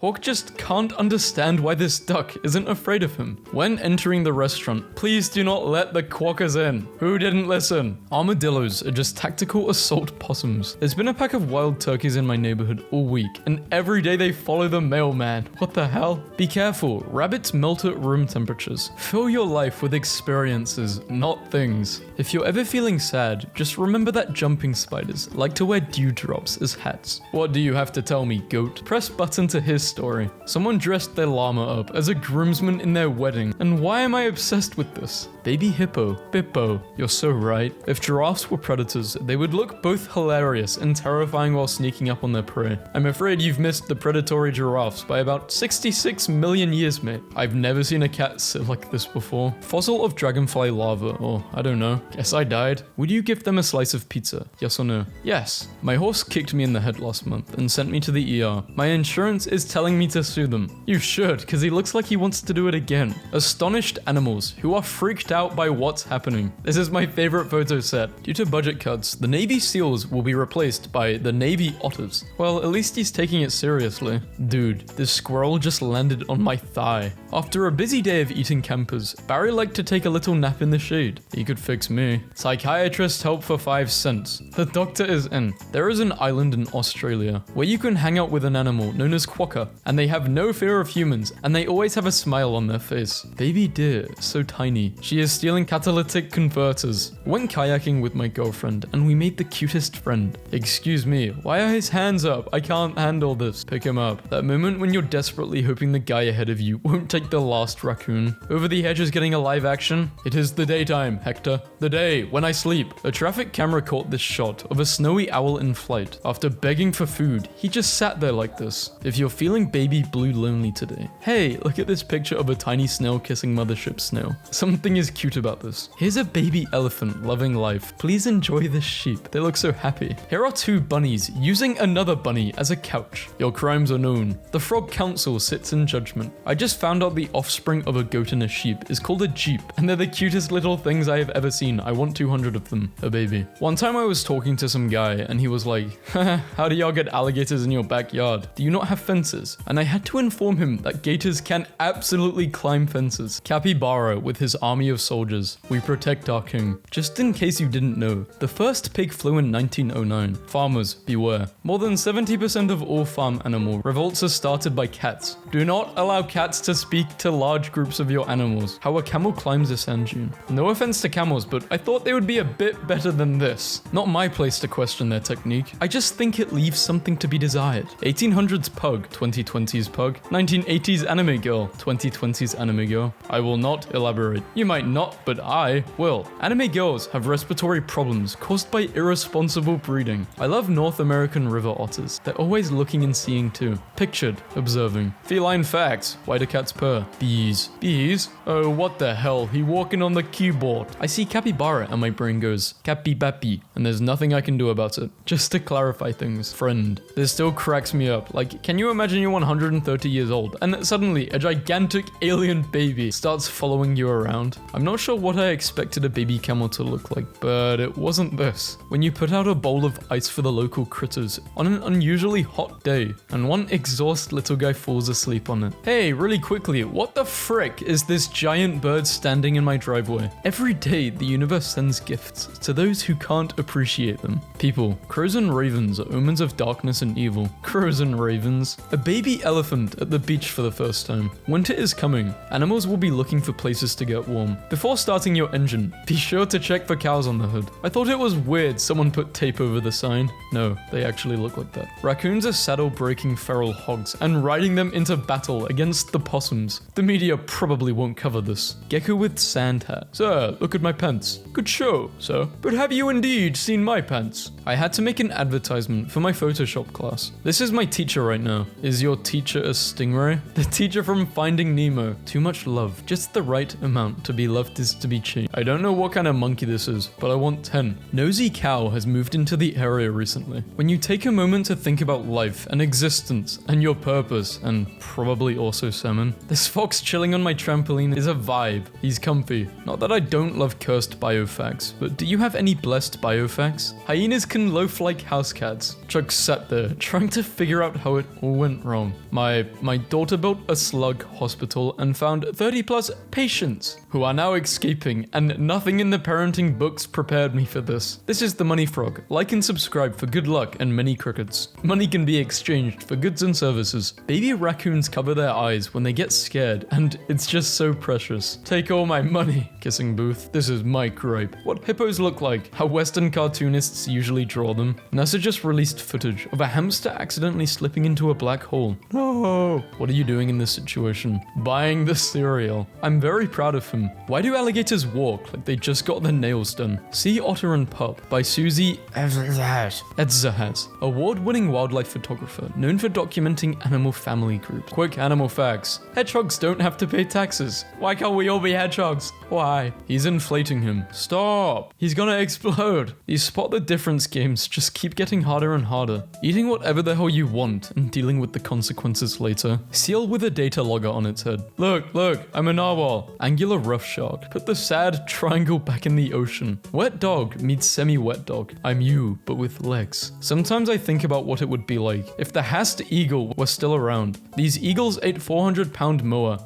Hawk just can't understand why this duck isn't afraid of him. When entering the restaurant, please do not let the quackers in. Who didn't listen? Armadillos are just tactical assault possums. There's been a pack of wild turkeys in my neighborhood all week, and every day they follow the mailman. What the hell? Be careful, rabbits melt at room temperatures. Fill your life with experiences, not things. If you're ever feeling sad, just remember that jumping spiders like to wear dewdrops as hats. What do you have to tell me, goat? Press button to his story. Someone dressed their llama up as a groomsman in their wedding, and why am I obsessed with this? Baby hippo, Bippo, you're so right. If giraffes were predators, they would look both hilarious and terrifying while sneaking up on their prey. I'm afraid you've missed the predatory giraffes by about 66 million years, mate. I've never seen a cat sit like this before. Fossil of dragonfly larva, or I don't know. Guess I died. Would you give them a slice of pizza? Yes or no? Yes. My horse kicked me in the head last month and sent me to the ER. My insurance is telling me to sue them. You should, because he looks like he wants to do it again. Astonished animals who are freaked out by what's happening. This is my favorite photo set. Due to budget cuts, the Navy SEALs will be replaced by the Navy Otters. Well, at least he's taking it seriously. Dude, this squirrel just landed on my thigh. After a busy day of eating campers, Barry liked to take a little nap in the shade. He could fix me. Psychiatrist help for 5 cents. The doctor is in. There is an island in Australia where you can hang out with an animal known as quokka, and they have no fear of humans, and they always have a smile on their face. Baby deer, so tiny. She is stealing catalytic converters. Went kayaking with my girlfriend, and we made the cutest friend. Excuse me, why are his hands up? I can't handle this. Pick him up. That moment when you're desperately hoping the guy ahead of you won't take the last raccoon. Over the Hedge is getting a live action. It is the daytime, Hector. The day when I sleep. A traffic camera caught this shot of a snowy owl in flight. After begging for food, he just sat there like this. If you're feeling baby blue lonely today, hey, look at this picture of a tiny snail kissing mothership snail. Something is cute about this. Here's a baby elephant loving life. Please enjoy this sheep. They look so happy. Here are 2 bunnies using another bunny as a couch. Your crimes are known. The Frog Council sits in judgment. I just found out the offspring of a goat and a sheep is called a jeep, and they're the cutest little things I have ever seen. I want 200 of them. A baby. One time I was talking to some guy and he was like, how do y'all get alligators in your backyard? Do you not have fences? And I had to inform him that gators can absolutely climb fences. Capybara with his army of soldiers. We protect our king. Just in case you didn't know, the first pig flew in 1909. Farmers, beware. More than 70% of all farm animal revolts are started by cats. Do not allow cats to speak to large groups of your animals. How a camel climbs a sand dune. No offense to camels, but I thought they would be a bit better than this. Not my place to question their technique. I just think it leaves something to be desired. 1800s pug, 2020s pug, 1980s anime girl, 2020s anime girl. I will not elaborate. You might not, but I will. Anime girls have respiratory problems caused by irresponsible breeding. I love North American river otters. They're always looking and seeing too. Pictured, observing. Feline facts. Why do cats purr? Bees. Bees? Oh, what the hell? He walking on the keyboard. I see capybara and my brain goes, capibapi, and there's nothing I can do about it. Just to clarify things, friend. This still cracks me up. Like, can you imagine you're 130 years old and suddenly a gigantic alien baby starts following you around? I'm not sure what I expected a baby camel to look like, but it wasn't this. When you put out a bowl of ice for the local critters on an unusually hot day, and one exhausted little guy falls asleep on it. Hey, really quickly, what the frick is this giant bird standing in my driveway? Every day, the universe sends gifts to those who can't appreciate them. People, crows and ravens are omens of darkness and evil. Crows and ravens. A baby elephant at the beach for the first time. Winter is coming. Animals will be looking for places to get warm. Before starting your engine, be sure to check for cows on the hood. I thought it was weird someone put tape over the sign. No, they actually look like that. Raccoons are saddle-breaking feral hogs and riding them into battle against the possums. The media probably won't cover this. Gecko with sand hat. Sir, look at my pants. Good show, sir. But have you indeed seen my pants? I had to make an advertisement for my Photoshop class. This is my teacher right now. Is your teacher a stingray? The teacher from Finding Nemo. Too much love. Just the right amount. To be loved is to be cheap. I don't know what kind of monkey this is, but I want 10. Nosy Cow has moved into the area recently. When you take a moment to think about life and existence and your purpose, and probably also salmon, this fox chilling on my trampoline is a vibe. He's comfy. Not that I don't love cursed biofacts, but do you have any blessed biofacts? Hyenas can loaf like house cats. Chuck sat there, trying to figure out how it all went wrong. wrong. My daughter built a slug hospital and found 30 plus patients who are now escaping, and nothing in the parenting books prepared me for this. This is the Money Frog. Like and subscribe for good luck and many crickets. Money can be exchanged for goods and services. Baby raccoons cover their eyes when they get scared, and it's just so precious. Take all my money. Kissing booth. This is my gripe. What hippos look like, how Western cartoonists usually draw them. NASA just released footage of a hamster accidentally slipping into a black hole. No. What are you doing in this situation? Buying the cereal. I'm very proud of him. Why do alligators walk like they just got their nails done? Sea Otter and Pup by Susie Edzahaz, award-winning wildlife photographer known for documenting animal family groups. Quick animal facts. Hedgehogs don't have to pay taxes. Why can't we all be hedgehogs? Why? He's inflating him. Stop. He's gonna explode. These spot the difference games just keep getting harder and harder. Eating whatever the hell you want and dealing with the consequences later. Seal with a data logger on its head. Look, I'm a narwhal. Angular rough shark. Put the sad triangle back in the ocean. Wet dog meets semi-wet dog. I'm you, but with legs. Sometimes I think about what it would be like if the Hast eagle were still around. These eagles ate 400-pound moa.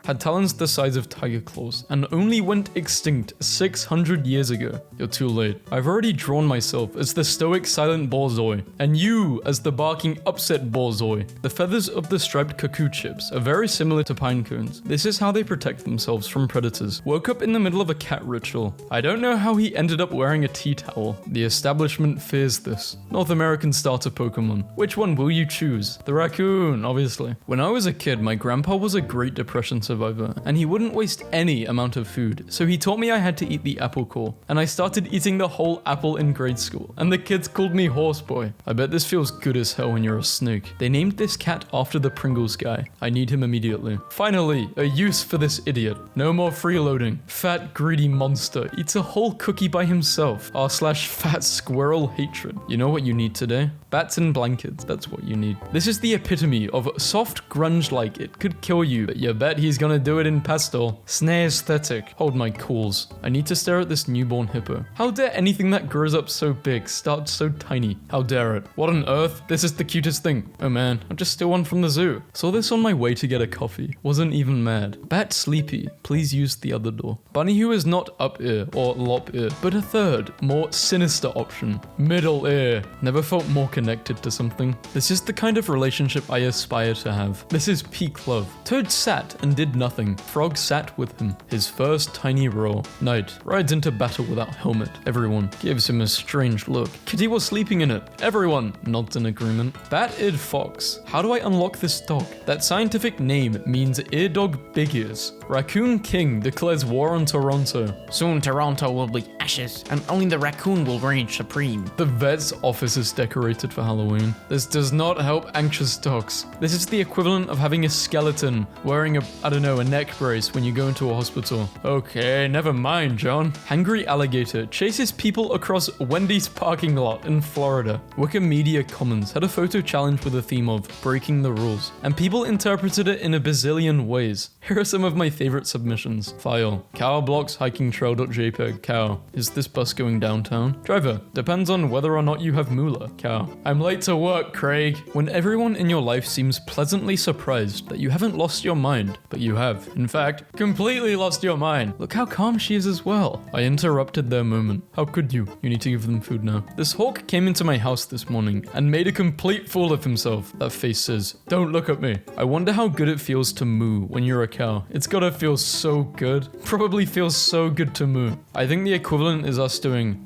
Had talons the size of tiger claws and only went extinct 600 years ago. You're too late. I've already drawn myself as the stoic silent borzoi, and you as the barking upset borzoi. The feathers of the striped cuckoo chips are very similar to pine cones. This is how they protect themselves from predators. Woke up in the middle of a cat ritual. I don't know how he ended up wearing a tea towel. The establishment fears this. North American starter Pokemon. Which one will you choose? The raccoon, obviously. When I was a kid, my grandpa was a Great Depression survivor, and he wouldn't waste any amount of food, so he taught me I had to eat the apple core, and I started eating the whole apple in grade school, and the kids called me Horseboy. I bet this feels good as hell when you're a snake. They named this cat after the Pringles guy. I need him immediately. Finally, a use for this idiot. No more freeloading. Fat, greedy monster eats a whole cookie by himself. r/fat squirrel hatred. You know what you need today? Bats and blankets, that's what you need. This is the epitome of soft grunge like it could kill you, but you bet he's gonna do it in pastel. Snare aesthetic. Hold my calls. I need to stare at this newborn hippo. How dare anything that grows up so big start so tiny? How dare it? What on earth? This is the cutest thing. Oh man, I'll just steal one from the zoo. Saw this on my way to get a coffee. Wasn't even mad. Bat sleepy. Please use the other door. Bunny who is not up ear or lop ear, but a third, more sinister option. Middle ear. Never felt more connected to something. This is the kind of relationship I aspire to have. This is peak love. Toad sat and did nothing. Frog sat with him. His first tiny roar. Knight rides into battle without helmet. Everyone gives him a strange look. Kitty was sleeping in it. Everyone nods in agreement. Bat-eared fox. How do I unlock this dog? That scientific name means ear dog big ears. Raccoon King declares war on Toronto. Soon Toronto will be ashes, and only the raccoon will reign supreme. The vet's office is decorated for Halloween. This does not help anxious dogs. This is the equivalent of having a skeleton wearing a neck brace when you go into a hospital. Okay, never mind, John. Hangry alligator chases people across Wendy's parking lot in Florida. Wikimedia Commons had a photo challenge with a theme of breaking the rules, and people interpreted it in a bazillion ways. Here are some of my favorite submissions. File. Cow blocks hiking trail.jpg. Cow. Is this bus going downtown? Driver. Depends on whether or not you have moolah. Cow. I'm late to work, Craig. When everyone in your life seems pleasantly surprised that you haven't lost your mind, but you have, in fact, completely lost your mind. Look how calm she is as well. I interrupted their moment. How could you? You need to give them food now. This hawk came into my house this morning and made a complete fool of himself. That face says, don't look at me. I wonder how good it feels to moo when you're a cow. It's gotta feel so good. Probably feels so good to moo. I think the equivalent is us doing,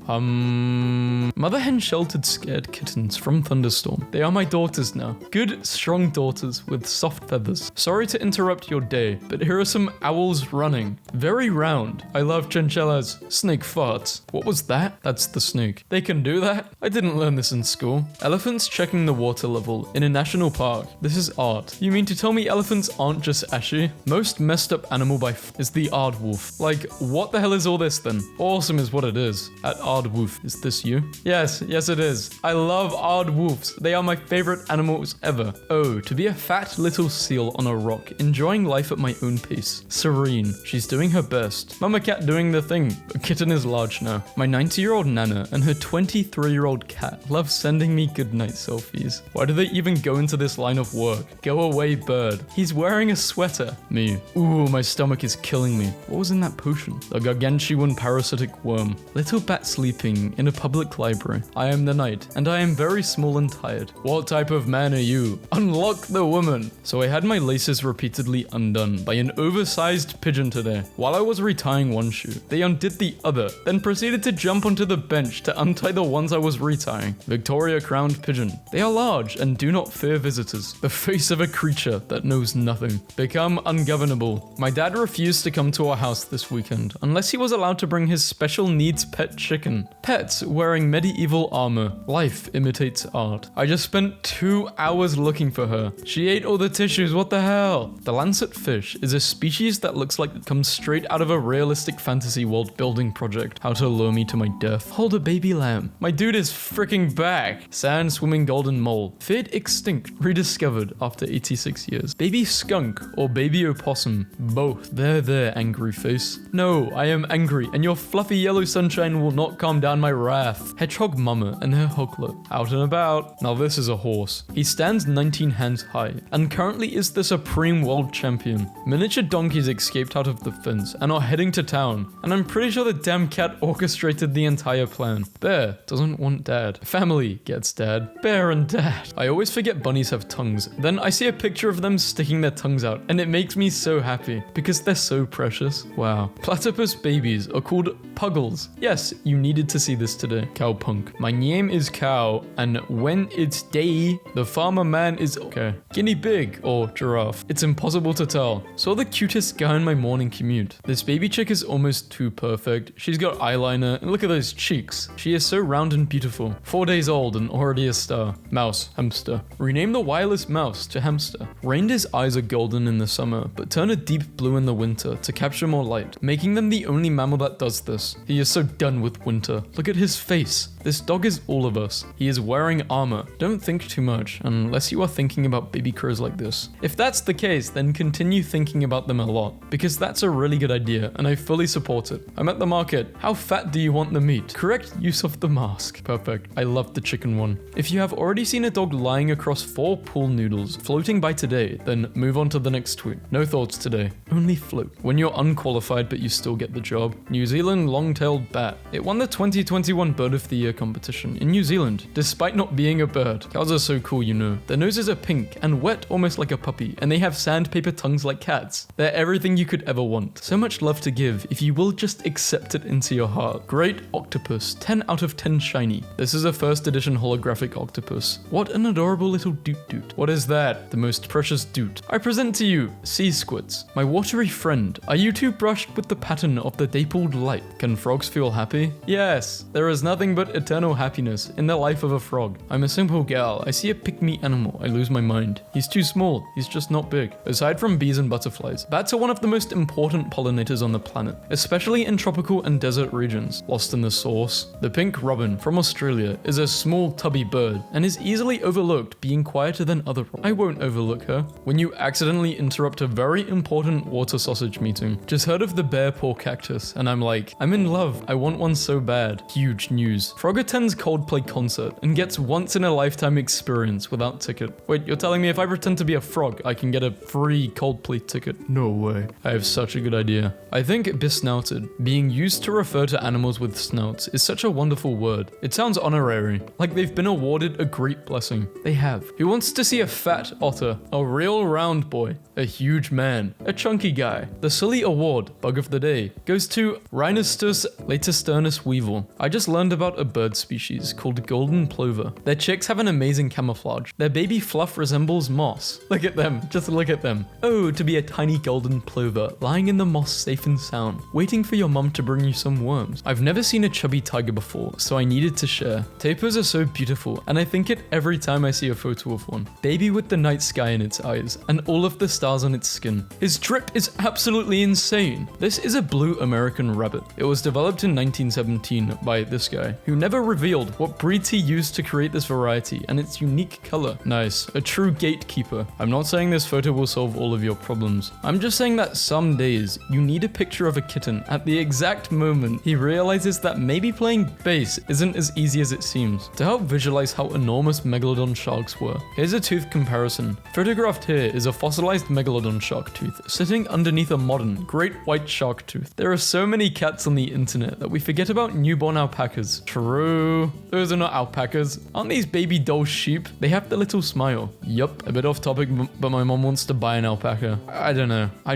Mother hen sheltered scared kittens from thunderstorm. They are my daughters now. Good, strong daughters with soft feathers. Sorry to interrupt your day, but here are some owls running. Very round. I love chinchillas. Snake farts. What was that? That's the snake. They can do that? I didn't learn this in school. Elephants checking the water level in a national park. This is art. You mean to tell me elephants aren't just ashy? Most messed up animal by is the aardwolf. Like, what the hell is all this then? Awesome is is what it is. At Aardwolf, is this you? Yes, it is. I love Aardwolves. They are my favorite animals ever. Oh, to be a fat little seal on a rock, enjoying life at my own pace. Serene. She's doing her best. Mama cat doing the thing. A kitten is large now. My 90-year-old Nana and her 23-year-old cat love sending me goodnight selfies. Why do they even go into this line of work? Go away, bird. He's wearing a sweater. Me. Ooh, my stomach is killing me. What was in that potion? The gargantuan parasitic worm. Little bat sleeping in a public library. I am the knight, and I am very small and tired. What type of man are you? Unlock the woman. So I had my laces repeatedly undone by an oversized pigeon today. While I was retying one shoe, they undid the other, then proceeded to jump onto the bench to untie the ones I was retying. Victoria crowned pigeon. They are large and do not fear visitors. The face of a creature that knows nothing. Become ungovernable. My dad refused to come to our house this weekend unless he was allowed to bring his special needs pet chicken. Pets wearing medieval armor. Life imitates art. I just spent 2 hours looking for her. She ate all the tissues, what the hell? The lancet fish is a species that looks like it comes straight out of a realistic fantasy world building project. How to lure me to my death. Hold a baby lamb. My dude is freaking back. Sand swimming golden mole. Feared extinct. Rediscovered after 86 years. Baby skunk or baby opossum. Both. There, angry face. No, I am angry, and your fluffy yellow sunshine will not calm down my wrath. Hedgehog mama and her hoglet. Out and about. Now this is a horse. He stands 19 hands high, and currently is the supreme world champion. Miniature donkeys escaped out of the fence and are heading to town, and I'm pretty sure the damn cat orchestrated the entire plan. Bear doesn't want dad. Family gets dad. Bear and dad. I always forget bunnies have tongues. Then I see a picture of them sticking their tongues out, and it makes me so happy because they're so precious. Wow. Platypus babies are called puggles. Yes, you needed to see this today. Cowpunk. My name is Cow, and when it's day, the farmer man is okay. Guinea pig or giraffe. It's impossible to tell. Saw the cutest guy in my morning commute. This baby chick is almost too perfect. She's got eyeliner, and look at those cheeks. She is so round and beautiful. 4 days old and already a star. Mouse. Hamster. Rename the wireless mouse to hamster. Reindeer's eyes are golden in the summer, but turn a deep blue in the winter to capture more light, making them the only mammal that does this. He is so done with winter. Look at his face. This dog is all of us. He is wearing armor. Don't think too much, unless you are thinking about baby crows like this. If that's the case, then continue thinking about them a lot, because that's a really good idea, and I fully support it. I'm at the market. How fat do you want the meat? Correct use of the mask. Perfect. I love the chicken one. If you have already seen a dog lying across 4 pool noodles floating by today, then move on to the next tweet. No thoughts today. Only float. When you're unqualified but you still get the job. New Zealand long-tailed bat. It won the 2021 Bird of the Year competition in New Zealand, despite not being a bird. Cows are so cool, you know. Their noses are pink and wet almost like a puppy, and they have sandpaper tongues like cats. They're everything you could ever want. So much love to give if you will just accept it into your heart. Great octopus. 10 out of 10 shiny. This is a first edition holographic octopus. What an adorable little doot. What is that? The most precious doot. I present to you, sea squids. My watery friend. Are you too brushed with the pattern of the dappled light? Can frogs feel happy? Yes. There is nothing but eternal happiness in the life of a frog. I'm a simple gal. I see a pick-me animal. I lose my mind. He's too small. He's just not big. Aside from bees and butterflies, bats are one of the most important pollinators on the planet, especially in tropical and desert regions. Lost in the sauce. The pink robin from Australia is a small tubby bird and is easily overlooked, being quieter than other robins. I won't overlook her. When you accidentally interrupt a very important water sausage meeting. Just heard of the bear paw cactus, and I'm like, I'm in love. I want one so bad. Huge news. Frog attends Coldplay concert and gets once in a lifetime experience without ticket. Wait, you're telling me if I pretend to be a frog, I can get a free Coldplay ticket? No way. I have such a good idea. I think besnouted, being used to refer to animals with snouts, is such a wonderful word. It sounds honorary, like they've been awarded a great blessing. They have. Who wants to see a fat otter? A real round boy. A huge man. A chunky guy. The silly award, bug of the day, goes to Rhinostus latisternus weevil. I just learned about a bird species called golden plover. Their chicks have an amazing camouflage. Their baby fluff resembles moss. Look at them. Just look at them. Oh, to be a tiny golden plover, lying in the moss safe and sound, waiting for your mum to bring you some worms. I've never seen a chubby tiger before, so I needed to share. Tapirs are so beautiful, and I think it every time I see a photo of one. Baby with the night sky in its eyes, and all of the stars on its skin. His drip is absolutely insane. This is a blue American rabbit. It was developed developed in 1917 by this guy, who never revealed what breeds he used to create this variety and its unique color. Nice, a true gatekeeper. I'm not saying this photo will solve all of your problems. I'm just saying that some days you need a picture of a kitten at the exact moment he realizes that maybe playing bass isn't as easy as it seems. To help visualize how enormous megalodon sharks were, here's a tooth comparison. Photographed here is a fossilized megalodon shark tooth sitting underneath a modern great white shark tooth. There are so many cats on the internet that we forget about newborn alpacas. True. Those are not alpacas. Aren't these baby doll sheep? They have the little smile. Yup. A bit off topic, but my mom wants to buy an alpaca. I don't know. I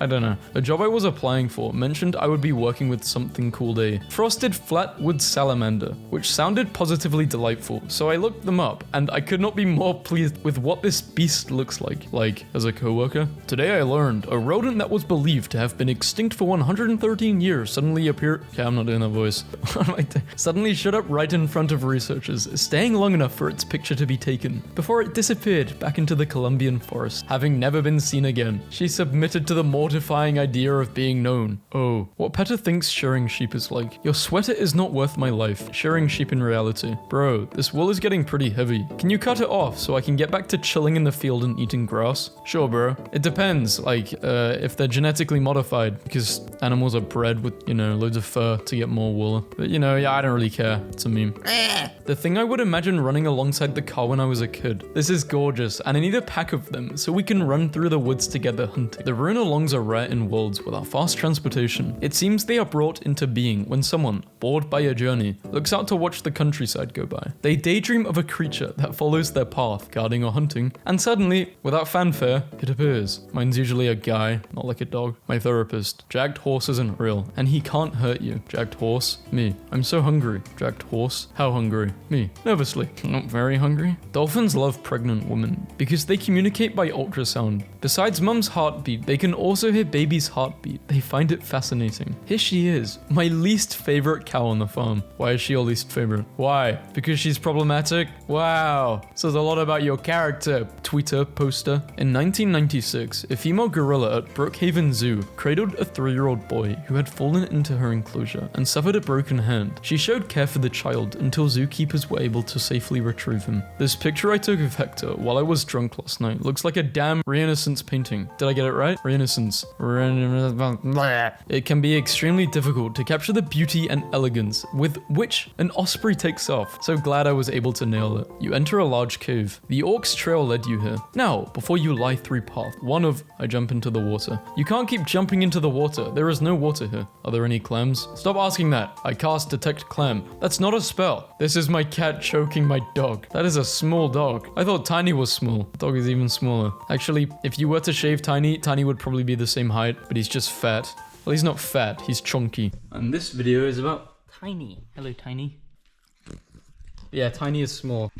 don't know. A job I was applying for mentioned I would be working with something called a frosted flatwood salamander, which sounded positively delightful. So I looked them up, and I could not be more pleased with what this beast looks like as a coworker. Today I learned a rodent that was believed to have been extinct for 113 years suddenly appeared. Okay, I'm not doing that voice. Suddenly showed up right in front of researchers, staying long enough for its picture to be taken before it disappeared back into the Colombian forest, having never been seen again. She submitted to the mortifying idea of being known. Oh, what Petter thinks shearing sheep is like. Your sweater is not worth my life. Shearing sheep in reality. Bro, this wool is getting pretty heavy. Can you cut it off so I can get back to chilling in the field and eating grass? Sure, bro. It depends, if they're genetically modified, because animals are bred with, loads of fur to get more wool. But, yeah, I don't really care. It's a meme. The thing I would imagine running alongside the car when I was a kid. This is gorgeous, and I need a pack of them so we can run through the woods together hunting. The run-alongs are rare in worlds without fast transportation. It seems they are brought into being when someone, bored by a journey, looks out to watch the countryside go by. They daydream of a creature that follows their path, guarding or hunting, and suddenly, without fanfare, it appears. Mine's usually a guy, not like a dog. My therapist. Jagged horse isn't real, and he can't hurt you. Jagged horse? Me. I'm so hungry. Jagged horse? How hungry? Me. Nervously. Not very hungry. Dolphins love pregnant women because they communicate by ultrasound. Besides mum's heartbeat, they can also hear baby's heartbeat. They find it fascinating. Here she is, my least favorite cow on the farm. Why is she your least favorite? Why? Because she's problematic? Wow. Says a lot about your character, Twitter poster. In 1996, a female gorilla at Brookhaven Zoo cradled a 3-year-old boy who had fallen into her enclosure and suffered a broken hand. She showed care for the child until zookeepers were able to safely retrieve him. This picture I took of Hector while I was drunk last night looks like a damn Renaissance painting. Did I get it right? Renaissance. It can be extremely difficult to capture the beauty and elegance with which an osprey takes off. So glad I was able to nail it. You enter a large cave. The Orc's trail led you here. Now, before you lie through path, I jump into the water. You can't keep jumping into the water. There is no water here. Are there any clams? Stop asking that. I cast detect clam. That's not a spell. This is my cat choking my dog. That is a small dog. I thought Tiny was small. The dog is even smaller. Actually, if you were to shave Tiny, Tiny would probably be the same height, but he's just fat. Well, he's not fat, he's chunky. And this video is about Tiny. Hello, Tiny. Yeah, Tiny is small.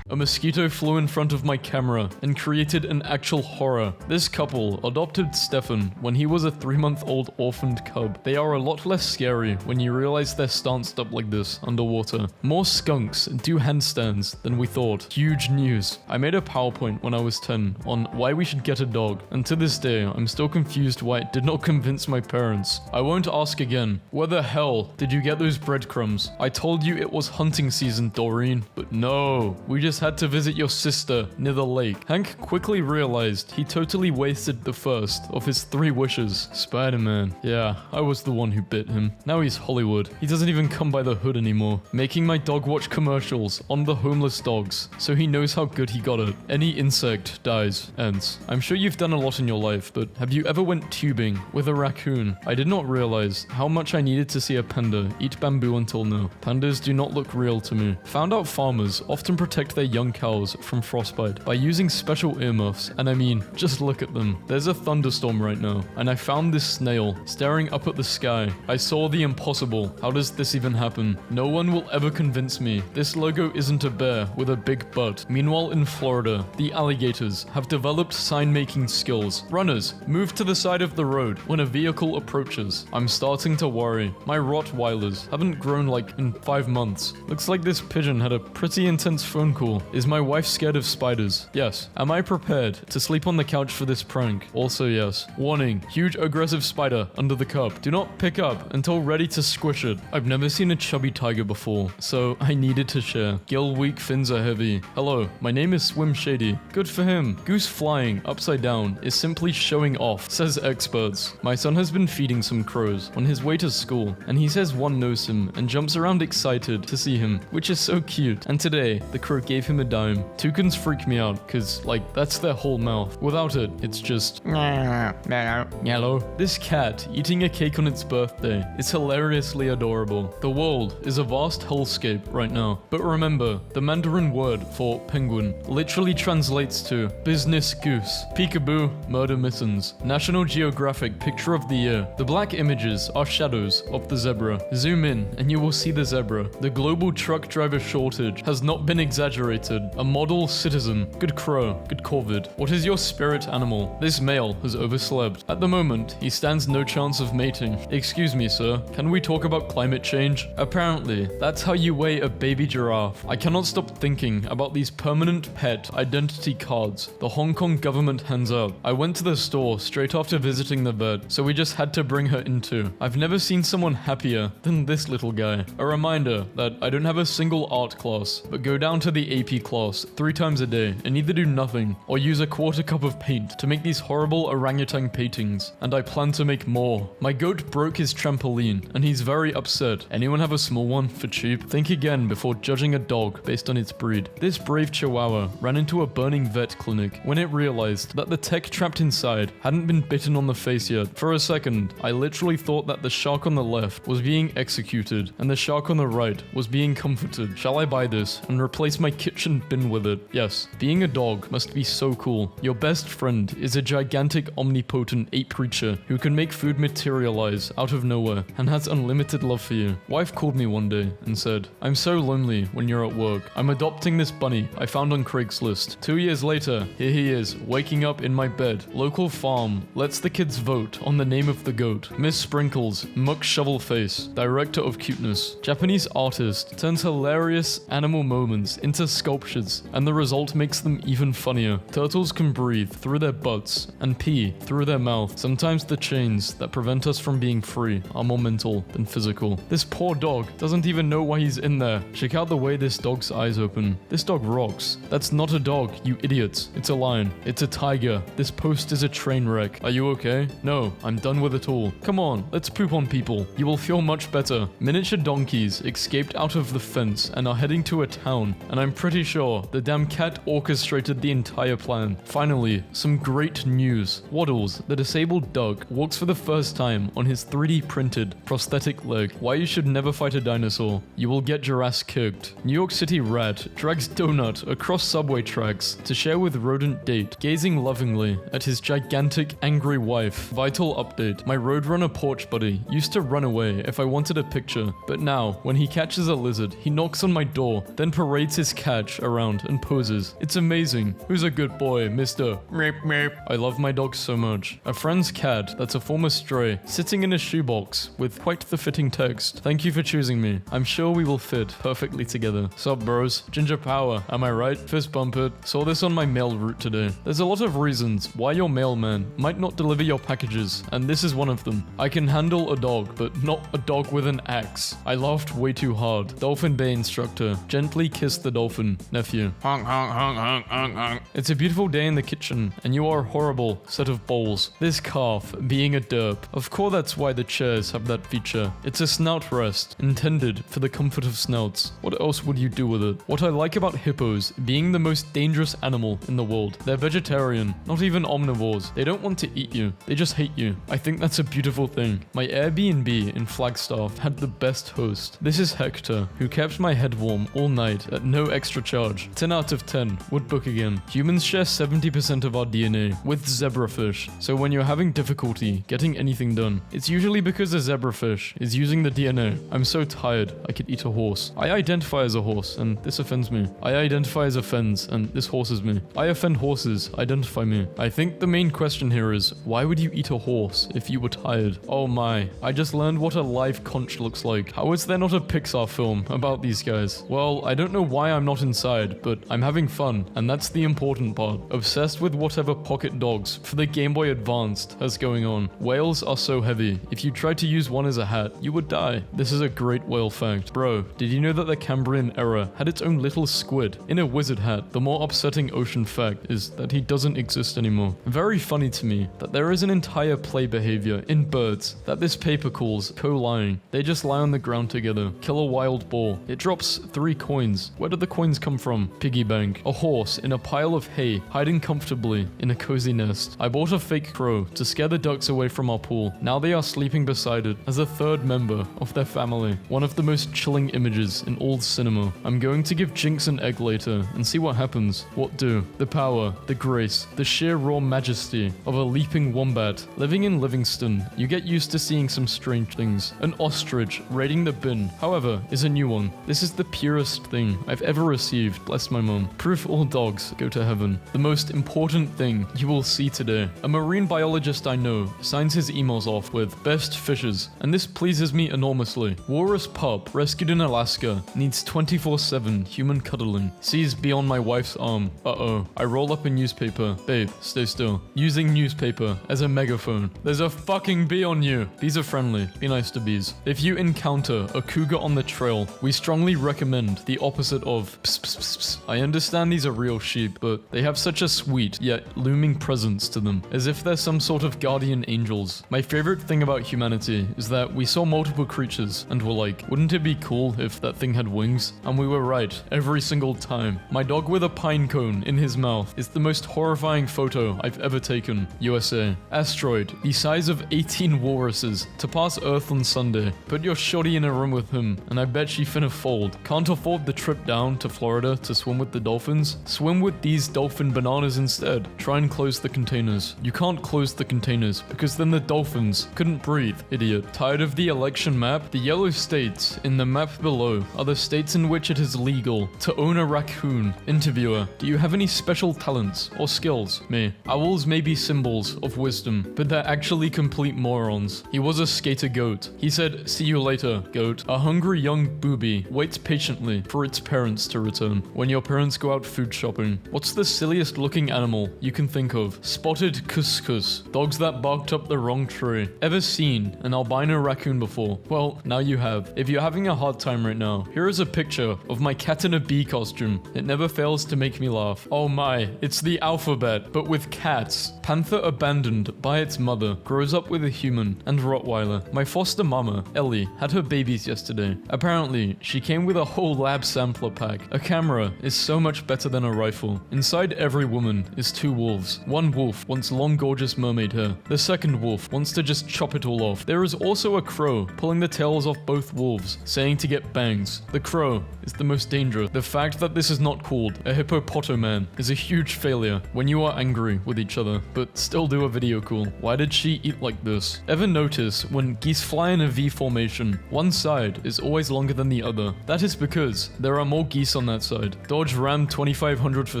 A mosquito flew in front of my camera and created an actual horror. This couple adopted Stefan when he was a 3-month-old orphaned cub. They are a lot less scary when you realize they're stanced up like this underwater. More skunks do handstands than we thought. Huge news. I made a PowerPoint when I was 10 on why we should get a dog, and to this day I'm still confused why it did not convince my parents. I won't ask again. Where the hell did you get those breadcrumbs? I told you it was hunting season, Doreen. But no, we just had to visit your sister near the lake. Hank quickly realized he totally wasted the first of his 3 wishes. Spider-Man. Yeah, I was the one who bit him. Now he's Hollywood. He doesn't even come by the hood anymore. Making my dog watch commercials on the homeless dogs, so he knows how good he got it. Any insect dies, ends. I'm sure you've done a lot in your life, but have you ever went tubing with a raccoon? I did not realize how much I needed to see a panda eat bamboo until now. Pandas do not look real to me. Found out farmers often protect their young cows from frostbite by using special earmuffs, and I mean, just look at them. There's a thunderstorm right now, and I found this snail staring up at the sky. I saw the impossible. How does this even happen? No one will ever convince me this logo isn't a bear with a big butt. Meanwhile, in Florida, the alligators have developed sign-making skills. Runners, move to the side of the road when a vehicle approaches. I'm starting to worry. My Rottweilers haven't grown like in 5 months. Looks like this pigeon had a pretty intense phone call cool. Is my wife scared of spiders? Yes. Am I prepared to sleep on the couch for this prank? Also yes. Warning, huge aggressive spider under the cup. Do not pick up until ready to squish it. I've never seen a chubby tiger before, so I needed to share. Gill weak, fins are heavy. Hello, my name is Swim Shady. Good for him. Goose flying upside down is simply showing off, says experts. My son has been feeding some crows on his way to school, and he says one knows him and jumps around excited to see him, which is so cute. And today, the crow gave him a dime. Toucans freak me out, cause like, that's their whole mouth. Without it, it's just yellow. This cat eating a cake on its birthday is hilariously adorable. The world is a vast hellscape right now. But remember, the Mandarin word for penguin literally translates to business goose. Peekaboo, murder mittens. National Geographic picture of the year. The black images are shadows of the zebra. Zoom in and you will see the zebra. The global truck driver shortage has not been exaggerated. A model citizen. Good crow. Good corvid. What is your spirit animal? This male has overslept. At the moment, he stands no chance of mating. Excuse me, sir. Can we talk about climate change? Apparently, that's how you weigh a baby giraffe. I cannot stop thinking about these permanent pet identity cards the Hong Kong government hands out. I went to the store straight after visiting the vet, so we just had to bring her in too. I've never seen someone happier than this little guy. A reminder that I don't have a single art class, but go down to the AP class 3 times a day and either do nothing or use a quarter cup of paint to make these horrible orangutan paintings, and I plan to make more. My goat broke his trampoline and he's very upset. Anyone have a small one for cheap? Think again before judging a dog based on its breed. This brave chihuahua ran into a burning vet clinic when it realized that the tech trapped inside hadn't been bitten on the face yet. For a second, I literally thought that the shark on the left was being executed and the shark on the right was being comforted. Shall I buy this and replace my kitchen bin with it? Yes. Being a dog must be so cool. Your best friend is a gigantic omnipotent ape creature who can make food materialize out of nowhere and has unlimited love for you. Wife called me one day and said, "I'm so lonely when you're at work. I'm adopting this bunny I found on Craigslist." 2 years later, here he is, waking up in my bed. Local farm lets the kids vote on the name of the goat. Miss Sprinkles, muck shovel face, director of cuteness. Japanese artist turns hilarious animal moments into sculptures, and the result makes them even funnier. Turtles can breathe through their butts and pee through their mouth. Sometimes the chains that prevent us from being free are more mental than physical. This poor dog doesn't even know why he's in there. Check out the way this dog's eyes open. This dog rocks. That's not a dog, you idiots. It's a lion. It's a tiger. This post is a train wreck. Are you okay? No, I'm done with it all. Come on, let's poop on people. You will feel much better. Miniature donkeys escaped out of the fence and are heading to a town, and I'm pretty sure the damn cat orchestrated the entire plan. Finally, some great news. Waddles, the disabled dog, walks for the first time on his 3D printed prosthetic leg. Why you should never fight a dinosaur. You will get Jurassic kicked. New York City rat drags donut across subway tracks to share with rodent date, gazing lovingly at his gigantic angry wife. Vital update. My Roadrunner porch buddy used to run away if I wanted a picture, but now when he catches a lizard, he knocks on my door, then parades his catch around and poses. It's amazing. Who's a good boy, Mr. Meep Meep? I love my dog so much. A friend's cat that's a former stray, sitting in a shoebox with quite the fitting text. Thank you for choosing me. I'm sure we will fit perfectly together. Sup bros? Ginger power, am I right? Fist bump it. Saw this on my mail route today. There's a lot of reasons why your mailman might not deliver your packages, and this is one of them. I can handle a dog, but not a dog with an axe. I laughed way too hard. Dolphin Bay instructor. Gently kiss the dolphin. Nephew. Honk, honk, honk, honk, honk, honk. It's a beautiful day in the kitchen, and you are a horrible set of bowls. This calf being a derp. Of course that's why the chairs have that feature. It's a snout rest, intended for the comfort of snouts. What else would you do with it? What I like about hippos being the most dangerous animal in the world. They're vegetarian, not even omnivores. They don't want to eat you. They just hate you. I think that's a beautiful thing. My Airbnb in Flagstaff had the best host. This is Hector, who kept my head warm all night at no extra charge. 10 out of 10. Would book again. Humans share 70% of our DNA with zebrafish, so when you're having difficulty getting anything done, it's usually because a zebrafish is using the DNA. I'm so tired, I could eat a horse. I identify as a horse, and this offends me. I identify as a fence, and this horses me. I offend horses, identify me. I think the main question here is, why would you eat a horse if you were tired? Oh my, I just learned what a live conch looks like. How is there not a Pixar film about these guys? Well, I don't know why I'm I'm not inside, but I'm having fun, and that's the important part. Obsessed with whatever Pocket Dogs for the Game Boy Advanced has going on. Whales are so heavy, if you tried to use one as a hat, you would die. This is a great whale fact. Bro, did you know that the Cambrian era had its own little squid in a wizard hat? The more upsetting ocean fact is that he doesn't exist anymore. Very funny to me that there is an entire play behavior in birds that this paper calls co-lying. They just lie on the ground together, kill a wild boar. It drops 3 coins. Where did the coins come from? Piggy bank. A horse in a pile of hay, hiding comfortably in a cozy nest. I bought a fake crow to scare the ducks away from our pool. Now they are sleeping beside it as a third member of their family. One of the most chilling images in all cinema. I'm going to give Jinx an egg later and see what happens. What do? The power, the grace, the sheer raw majesty of a leaping wombat. Living in Livingston, you get used to seeing some strange things. An ostrich raiding the bin, however, is a new one. This is the purest thing I've ever received, bless my mom. Proof all dogs go to heaven. The most important thing you will see today. A marine biologist I know signs his emails off with best fishes, and this pleases me enormously. Walrus pup, rescued in Alaska, needs 24/7 human cuddling. Sees beyond my wife's arm. Uh-oh. I roll up a newspaper. Babe, stay still. Using newspaper as a megaphone. There's a fucking bee on you. Bees are friendly. Be nice to bees. If you encounter a cougar on the trail, we strongly recommend the opposite of pss, pss, pss, pss. I understand these are real sheep, but they have such a sweet yet looming presence to them, as if they're some sort of guardian angels. My favorite thing about humanity is that we saw multiple creatures and were like, wouldn't it be cool if that thing had wings? And we were right every single time. My dog with a pine cone in his mouth is the most horrifying photo I've ever taken. USA. Asteroid, the size of 18 walruses, to pass Earth on Sunday. Put your shorty in a room with him, and I bet she finna fold. Can't afford the trip down to Florida to swim with the dolphins? Swim with these dolphin bananas instead. Try and close the containers. You can't close the containers, because then the dolphins couldn't breathe, idiot. Tired of the election map? The yellow states in the map below are the states in which it is legal to own a raccoon. Interviewer, do you have any special talents or skills? Me. Owls may be symbols of wisdom, but they're actually complete morons. He was a skater goat. He said, see you later, goat. A hungry young booby waits patiently for its parents to return. When your parents go out food shopping, what's the silliest looking animal you can think of? Spotted couscous. Dogs that barked up the wrong tree. Ever seen an albino raccoon before? Well, now you have. If you're having a hard time right now, here is a picture of my cat in a bee costume. It never fails to make me laugh. Oh my, it's the alphabet, but with cats. Panther abandoned by its mother, grows up with a human and Rottweiler. My foster mama, Ellie, had her babies yesterday. Apparently, she came with a whole lab sampler pack. A camera is so much better than a rifle. Inside every woman is 2 wolves. One wolf wants long gorgeous mermaid hair. The second wolf wants to just chop it all off. There is also a crow pulling the tails off both wolves, saying to get bangs. The crow is the most dangerous. The fact that this is not called a hippopotaman is a huge failure when you are angry with each other, but still do a video call. Why did she eat like this? Ever notice when geese fly in a V formation, one side is always longer than the other? That is because there are more geese on that side. Dodge Ram 2500 for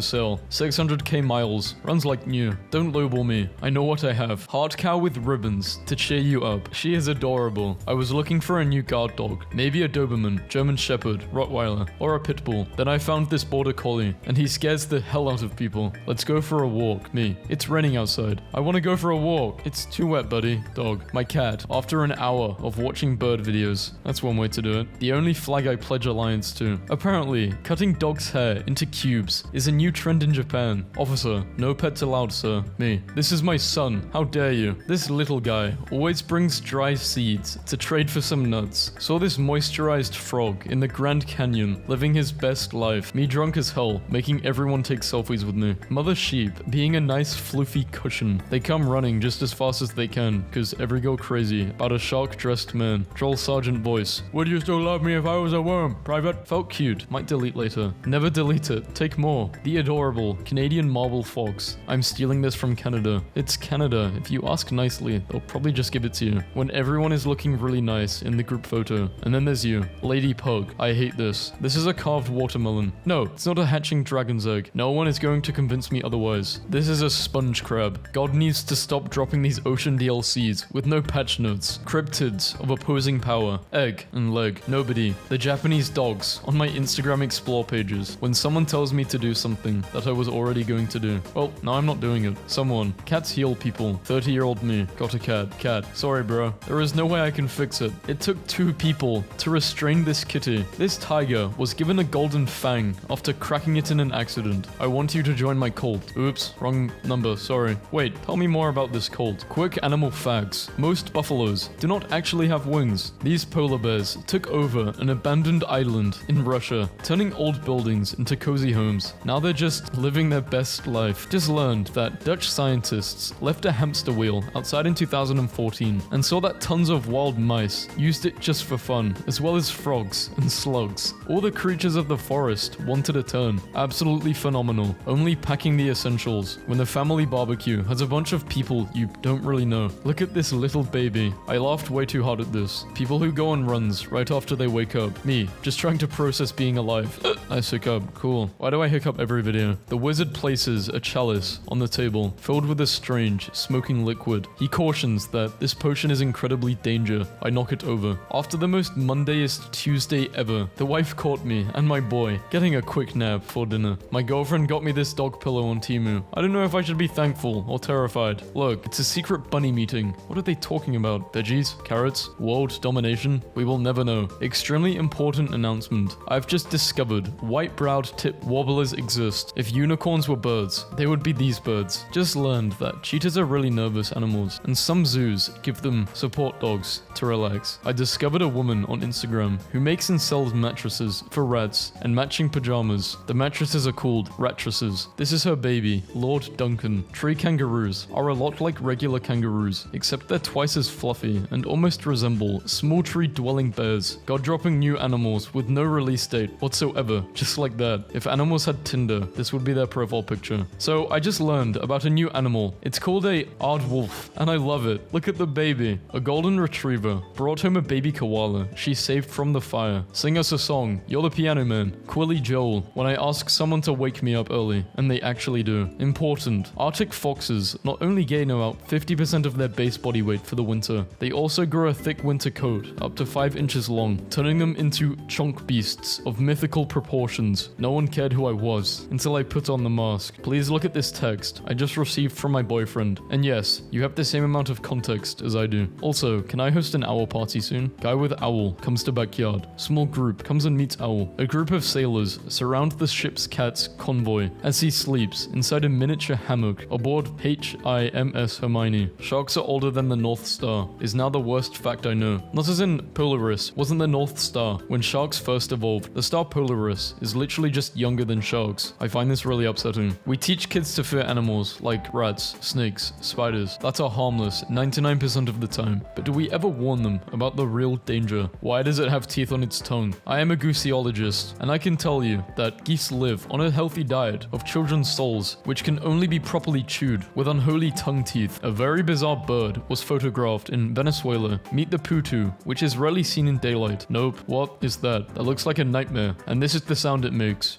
sale. 600k miles. Runs like new. Don't lowball me. I know what I have. Hard cow with ribbons to cheer you up. She is adorable. I was looking for a new guard dog. Maybe a Doberman, German Shepherd, Rottweiler, or a pit bull. Then I found this border collie, and he scares the hell out of people. Let's go for a walk. Me. It's raining outside. I want to go for a walk. It's too wet, buddy. Dog. My cat. After an hour of watching bird videos. That's one way to do it. The only flag I pledge allegiance to. Apparently, cutting dog's hair into cubes is a new trend in Japan. Officer, no pets allowed, sir. Me. This is my son. How dare you? This little guy always brings dry seeds to trade for some nuts. Saw this moisturized frog in the Grand Canyon, living his best life. Me drunk as hell, making everyone take selfies with me. Mother sheep, being a nice floofy cushion. They come running just as fast as they can, cause every go crazy about a shark-dressed man. Troll sergeant voice. Would you still love me if I was a worm, private? Felt cute. Might delete later. Never delete it. Take more. The adorable Canadian marble fox. I'm stealing this from Canada. It's Canada. If you ask nicely, they'll probably just give it to you. When everyone is looking really nice in the group photo. And then there's you. Lady Pug. I hate this. This is a carved watermelon. No, it's not a hatching dragon's egg. No one is going to convince me otherwise. This is a sponge crab. God needs to stop dropping these ocean DLCs with no patch notes. Cryptids of opposing power. Egg and leg. Nobody. The Japanese dogs on my Instagram explore pages when someone tells me to do something that I was already going to do. Well, now I'm not doing it. Someone. Cats heal people. 30-year-old me. Got a cat. Cat. Sorry, bro. There is no way I can fix it. It took 2 people to restrain this kitty. This tiger was given a golden fang after cracking it in an accident. I want you to join my cult. Oops, wrong number, sorry. Wait, tell me more about this cult. Quick animal facts. Most buffaloes do not actually have wings. These polar bears took over an abandoned island in Russia, turning old buildings into cozy homes. Now they're just living their best life. Just learned that Dutch scientists left a hamster wheel outside in 2014 and saw that tons of wild mice used it just for fun, as well as frogs and slugs. All the creatures of the forest wanted a turn. Absolutely phenomenal. Only packing the essentials when the family barbecue has a bunch of people you don't really know. Look at this little baby. I laughed way too hard at this. People who go on runs right after they wake up. Me, just trying to process being alive. Nice hiccup. Cool. Why do I hiccup every video? The wizard places a chalice on the table filled with a strange, smoking liquid. He cautions that this potion is incredibly danger. I knock it over. After the most Mondayest Tuesday ever, the wife caught me and my boy getting a quick nap for dinner. My girlfriend got me this dog pillow on Temu. I don't know if I should be thankful or terrified. Look, it's a secret bunny meeting. What are they talking about? Veggies? Carrots? World domination? We will never know. Extremely important announcement. I've just discovered white-browed tip warblers exist. If unicorns were birds, they would be these birds. Just learned that cheetahs are really nervous animals, and some zoos give them support dogs to relax. I discovered a woman on Instagram who makes and sells mattresses for rats and matching pajamas. The mattresses are called rattresses. This is her baby, Lord Duncan. Tree kangaroos are a lot like regular kangaroos, except they're twice as fluffy and almost resemble small tree-dwelling bears. God-dropping new animals with no release date whatsoever, just like that. If animals had Tinder, this would be their profile picture. So I just learned about a new animal. It's called a aardwolf, and I love it. Look at the baby. A golden retriever brought home a baby koala she saved from the fire. Sing us a song. You're the piano man. Quilly Joel. When I ask someone to wake me up early, and they actually do. Important. Arctic foxes not only gain about 50% of their base body weight for the winter, they also grow a thick winter coat up to 5 inches long, turning them into chunk beasts of mythical proportions. No one cared who I was until I put on the mask. Please look at this text I just received from my boyfriend. And yes, you have the same amount of context as I do. Also, can I host an owl party soon? Guy with owl comes to backyard. Small group comes and meets owl. A group of sailors surround the ship's cat's convoy as he sleeps inside a miniature hammock aboard HIMS Hermione. Sharks are older than the North Star is now the worst fact I know. Not as in Polaris wasn't the North Star when sharks first evolved. The star Polaris is literally just younger than sharks. I find this really upsetting. We teach kids to fear animals like rats, snakes, spiders that are harmless 99% of the time. But do we ever warn them about the real danger? Why does it have teeth on its tongue? I am a gooseologist, and I can tell you that geese live on a healthy diet of children's souls, which can only be properly chewed with unholy tongue teeth. A very bizarre bird was photographed in Venezuela. Meet the putu, which is rarely seen in daylight. Nope. What is that? That looks like a nightmare. And this is the sound it makes.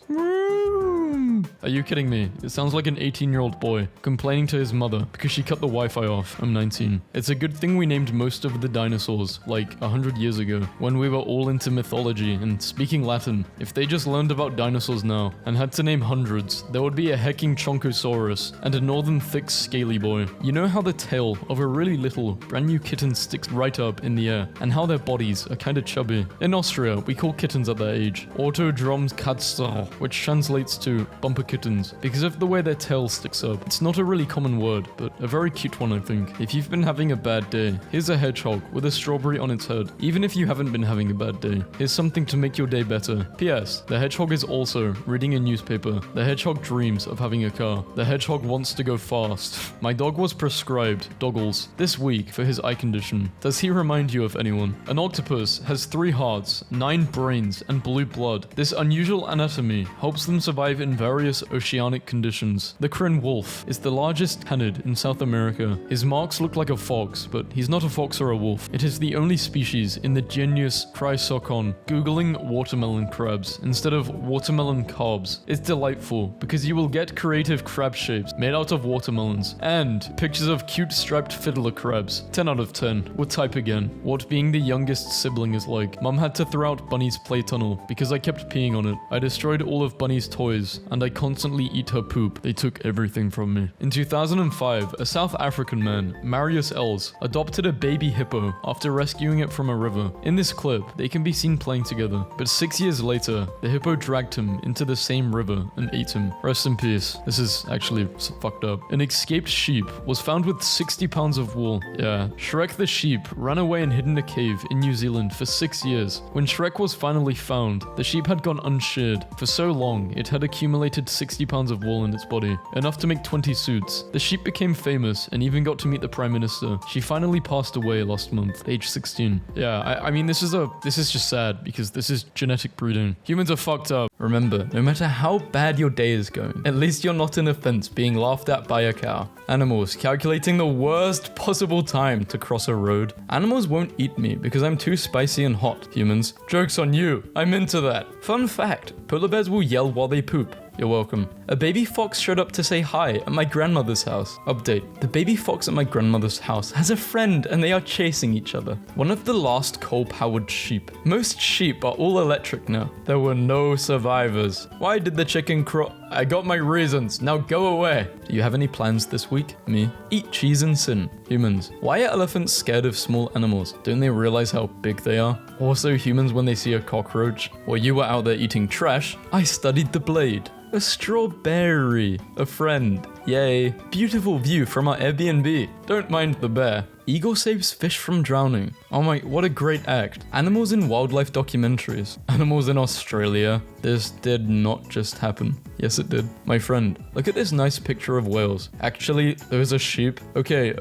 Are you kidding me? It sounds like an 18-year-old boy complaining to his mother because she cut the Wi-Fi off. I'm 19. It's a good thing we named most of the dinosaurs like 100 years ago when we were all into mythology and speaking Latin. If they just learned about dinosaurs now and had to name hundreds, there would be a hecking Chonkosaurus and a northern thick scaly boy. You know how the tail of a really little brand new kitten sticks right up in the air and how their bodies are kind of chubby? In Austria, we call kittens at that age Autodromskatzer, which translates to bumper kittens because of the way their tail sticks up. It's not a really common word, but a very cute one, I think. If you've been having a bad day, here's a hedgehog with a strawberry on its head. Even if you haven't been having a bad day, here's something to make your day better. P.S. The hedgehog is also reading a newspaper. The hedgehog dreams of having a car. The hedgehog wants to go fast. My dog was prescribed doggles this week for his eye condition. Does he remind you of anyone? An octopus has 3 hearts, 9 brains, and blue blood. This unusual anatomy helps them survive in various diverse oceanic conditions. The Kryn wolf is the largest canid in South America. His marks look like a fox, but he's not a fox or a wolf. It is the only species in the genus Chrysocon. Googling watermelon crabs instead of watermelon carbs is delightful because you will get creative crab shapes made out of watermelons and pictures of cute striped fiddler crabs. 10 out of 10. We'll type again. What being the youngest sibling is like. Mum had to throw out Bunny's play tunnel because I kept peeing on it. I destroyed all of Bunny's toys and I constantly eat her poop. They took everything from me. In 2005, a South African man, Marius Els, adopted a baby hippo after rescuing it from a river. In this clip, they can be seen playing together, but 6 years later, the hippo dragged him into the same river and ate him. Rest in peace. This is actually fucked up. An escaped sheep was found with 60 pounds of wool. Yeah, Shrek the sheep ran away and hid in a cave in New Zealand for 6 years. When Shrek was finally found, the sheep had gone unsheared. For so long, it had accumulated 60 pounds of wool in its body, enough to make 20 suits. The sheep became famous and even got to meet the Prime Minister. She finally passed away last month, age 16. Yeah, I mean, this is just sad because this is genetic breeding. Humans are fucked up. Remember, no matter how bad your day is going, at least you're not in a fence being laughed at by a cow. Animals calculating the worst possible time to cross a road. Animals won't eat me because I'm too spicy and hot. Humans, joke's on you. I'm into that. Fun fact, polar bears will yell while they poop. You're welcome. A baby fox showed up to say hi at my grandmother's house. Update. The baby fox at my grandmother's house has a friend and they are chasing each other. One of the last coal-powered sheep. Most sheep are all electric now. There were no survivors. Why did the chicken I got my reasons. Now go away. Do you have any plans this week? Me? Eat cheese and sin. Humans. Why are elephants scared of small animals? Don't they realize how big they are? Also humans when they see a cockroach. While you were out there eating trash, I studied the blade. A strawberry. A friend. Yay. Beautiful view from our Airbnb. Don't mind the bear. Eagle saves fish from drowning. Oh my, what a great act. Animals in wildlife documentaries. Animals in Australia. This did not just happen. Yes, it did. My friend, look at this nice picture of whales. Actually, there's a sheep. Okay.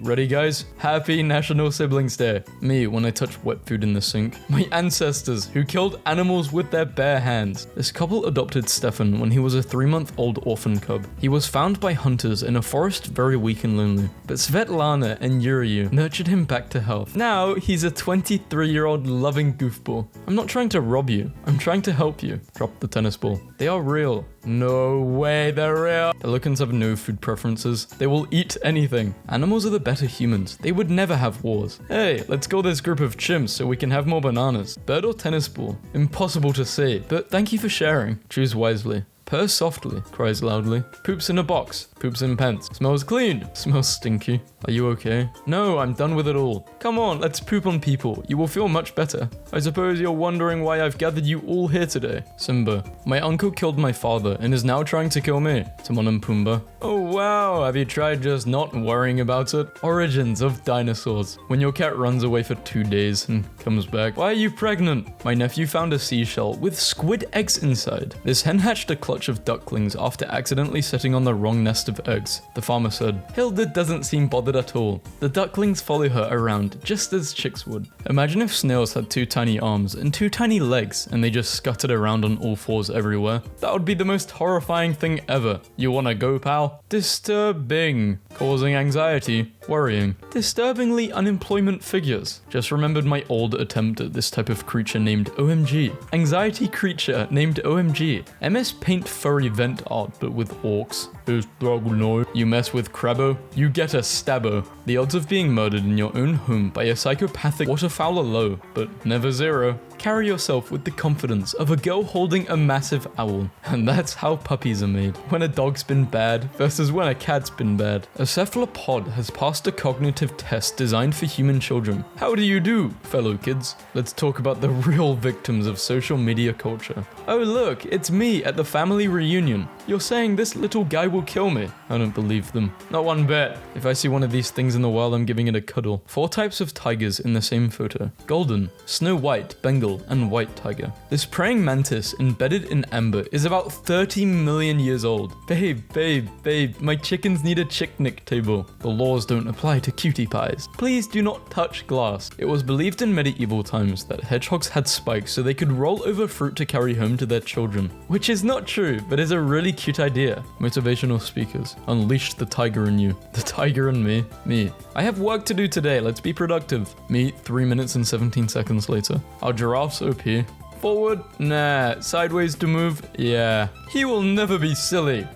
Ready, guys? Happy National Siblings Day. Me, when I touch wet food in the sink. My ancestors, who killed animals with their bare hands. This couple adopted Stefan when he was a 3-month-old orphan cub. He was found by hunters in a forest very weak and lonely. But Svetlana and Yuryu nurtured him back to health. Now, he's a 23-year-old loving goofball. I'm not trying to rob you. I'm trying to help you. Drop the tennis ball. They are real. No way, they're real. Pelicans have no food preferences. They will eat anything. Animals are the better humans. They would never have wars. Hey, let's go this group of chimps so we can have more bananas. Bird or tennis ball? Impossible to say, but thank you for sharing. Choose wisely. Purrs softly, cries loudly, poops in a box, poops in pants, smells clean, smells stinky. Are you okay? No, I'm done with it all. Come on, let's poop on people. You will feel much better. I suppose you're wondering why I've gathered you all here today. Simba. My uncle killed my father and is now trying to kill me. Timon and Pumbaa. Oh wow, have you tried just not worrying about it? Origins of dinosaurs. When your cat runs away for 2 days and comes back. Why are you pregnant? My nephew found a seashell with squid eggs inside. This hen hatched a clutch of ducklings after accidentally sitting on the wrong nest of eggs. The farmer said, Hilda doesn't seem bothered at all. The ducklings follow her around just as chicks would. Imagine if snails had 2 tiny arms and 2 tiny legs and they just scuttered around on all 4s everywhere. That would be the most horrifying thing ever. You wanna go, pal? Disturbing. Causing anxiety. Worrying. Disturbingly unemployment figures. Just remembered my old attempt at this type of creature named OMG. Anxiety creature named OMG. MS Paint furry vent art but with orcs. You mess with Crabbo, you get a stabbo. The odds of being murdered in your own home by a psychopathic waterfowl are low, but never zero. Carry yourself with the confidence of a girl holding a massive owl. And that's how puppies are made. When a dog's been bad versus when a cat's been bad. A cephalopod has passed a cognitive test designed for human children. How do you do, fellow kids? Let's talk about the real victims of social media culture. Oh look, it's me at the family reunion. You're saying this little guy will kill me. I don't believe them. Not one bit. If I see one of these things in the wild, I'm giving it a cuddle. 4 types of tigers in the same photo. Golden, Snow White, Bengal, and white tiger. This praying mantis embedded in amber is about 30 million years old. Babe, my chickens need a chicknick table. The laws don't apply to cutie pies. Please do not touch glass. It was believed in medieval times that hedgehogs had spikes so they could roll over fruit to carry home to their children. Which is not true, but is a really really cute idea. Motivational speakers. Unleash the tiger in you. The tiger in me. Me. I have work to do today. Let's be productive. Me, 3 minutes and 17 seconds later. Our giraffe's OP. Forward? Nah. Sideways to move? Yeah. He will never be silly.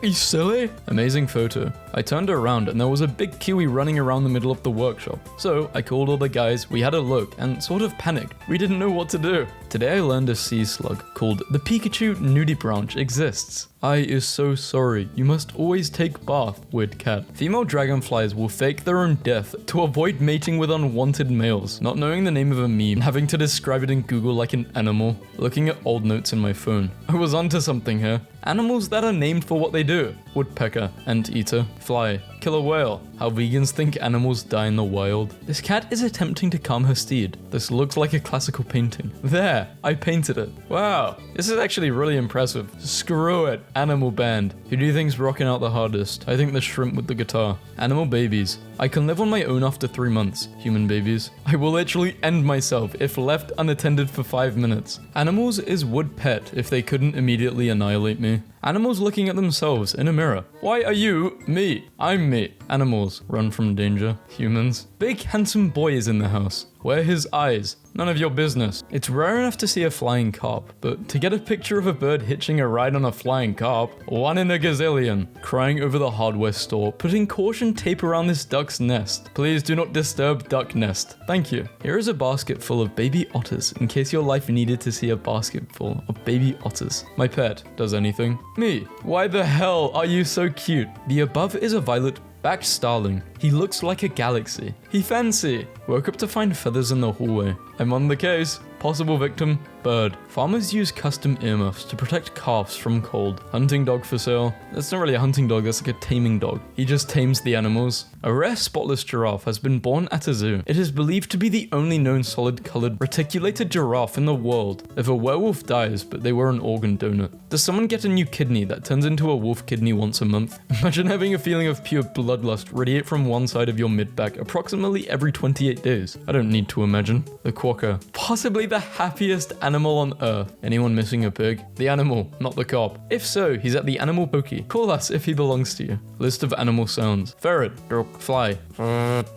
He's silly? Amazing photo. I turned around and there was a big kiwi running around the middle of the workshop. So I called all the guys, we had a look, and sort of panicked. We didn't know what to do. Today I learned a sea slug called the Pikachu nudibranch exists. I is so sorry. You must always take bath, weird cat. Female dragonflies will fake their own death to avoid mating with unwanted males. Not knowing the name of a meme, having to describe it in Google like an animal. Looking at old notes in my phone. I was onto something here. Animals that are named for what they do. Woodpecker, anteater, fly, killer whale. How vegans think animals die in the wild. This cat is attempting to calm her steed. This looks like a classical painting. There, I painted it. Wow, this is actually really impressive. Screw it, animal band. Who do you think's rocking out the hardest? I think the shrimp with the guitar. Animal babies. I can live on my own after 3 months. Human babies. I will literally end myself if left unattended for 5 minutes. Animals is would pet if they couldn't immediately annihilate me. Animals looking at themselves in a mirror. Why are you me? I'm me. Animals run from danger. Humans. Big handsome boy is in the house. Where are his eyes? None of your business. It's rare enough to see a flying carp, but to get a picture of a bird hitching a ride on a flying carp, 1 in a gazillion. Crying over the hardware store, putting caution tape around this duck's nest. Please do not disturb duck nest. Thank you. Here is a basket full of baby otters, in case your life needed to see a basket full of baby otters. My pet does anything. Me. Why the hell are you so cute? The above is a violet-backed starling. He looks like a galaxy. He fancy. Woke up to find feathers in the hallway. I'm on the case. Possible victim, bird. Farmers use custom earmuffs to protect calves from cold. Hunting dog for sale. That's not really a hunting dog, that's like a taming dog. He just tames the animals. A rare spotless giraffe has been born at a zoo. It is believed to be the only known solid-colored reticulated giraffe in the world. If a werewolf dies, but they were an organ donor. Does someone get a new kidney that turns into a wolf kidney once a month? Imagine having a feeling of pure bloodlust radiate from one side of your mid-back approximately every 28 days. I don't need to imagine. The quokka. Possibly the happiest animal on earth. Anyone missing a pig? The animal, not the cop. If so, he's at the animal pokey. Call us if he belongs to you. List of animal sounds. Ferret, fly,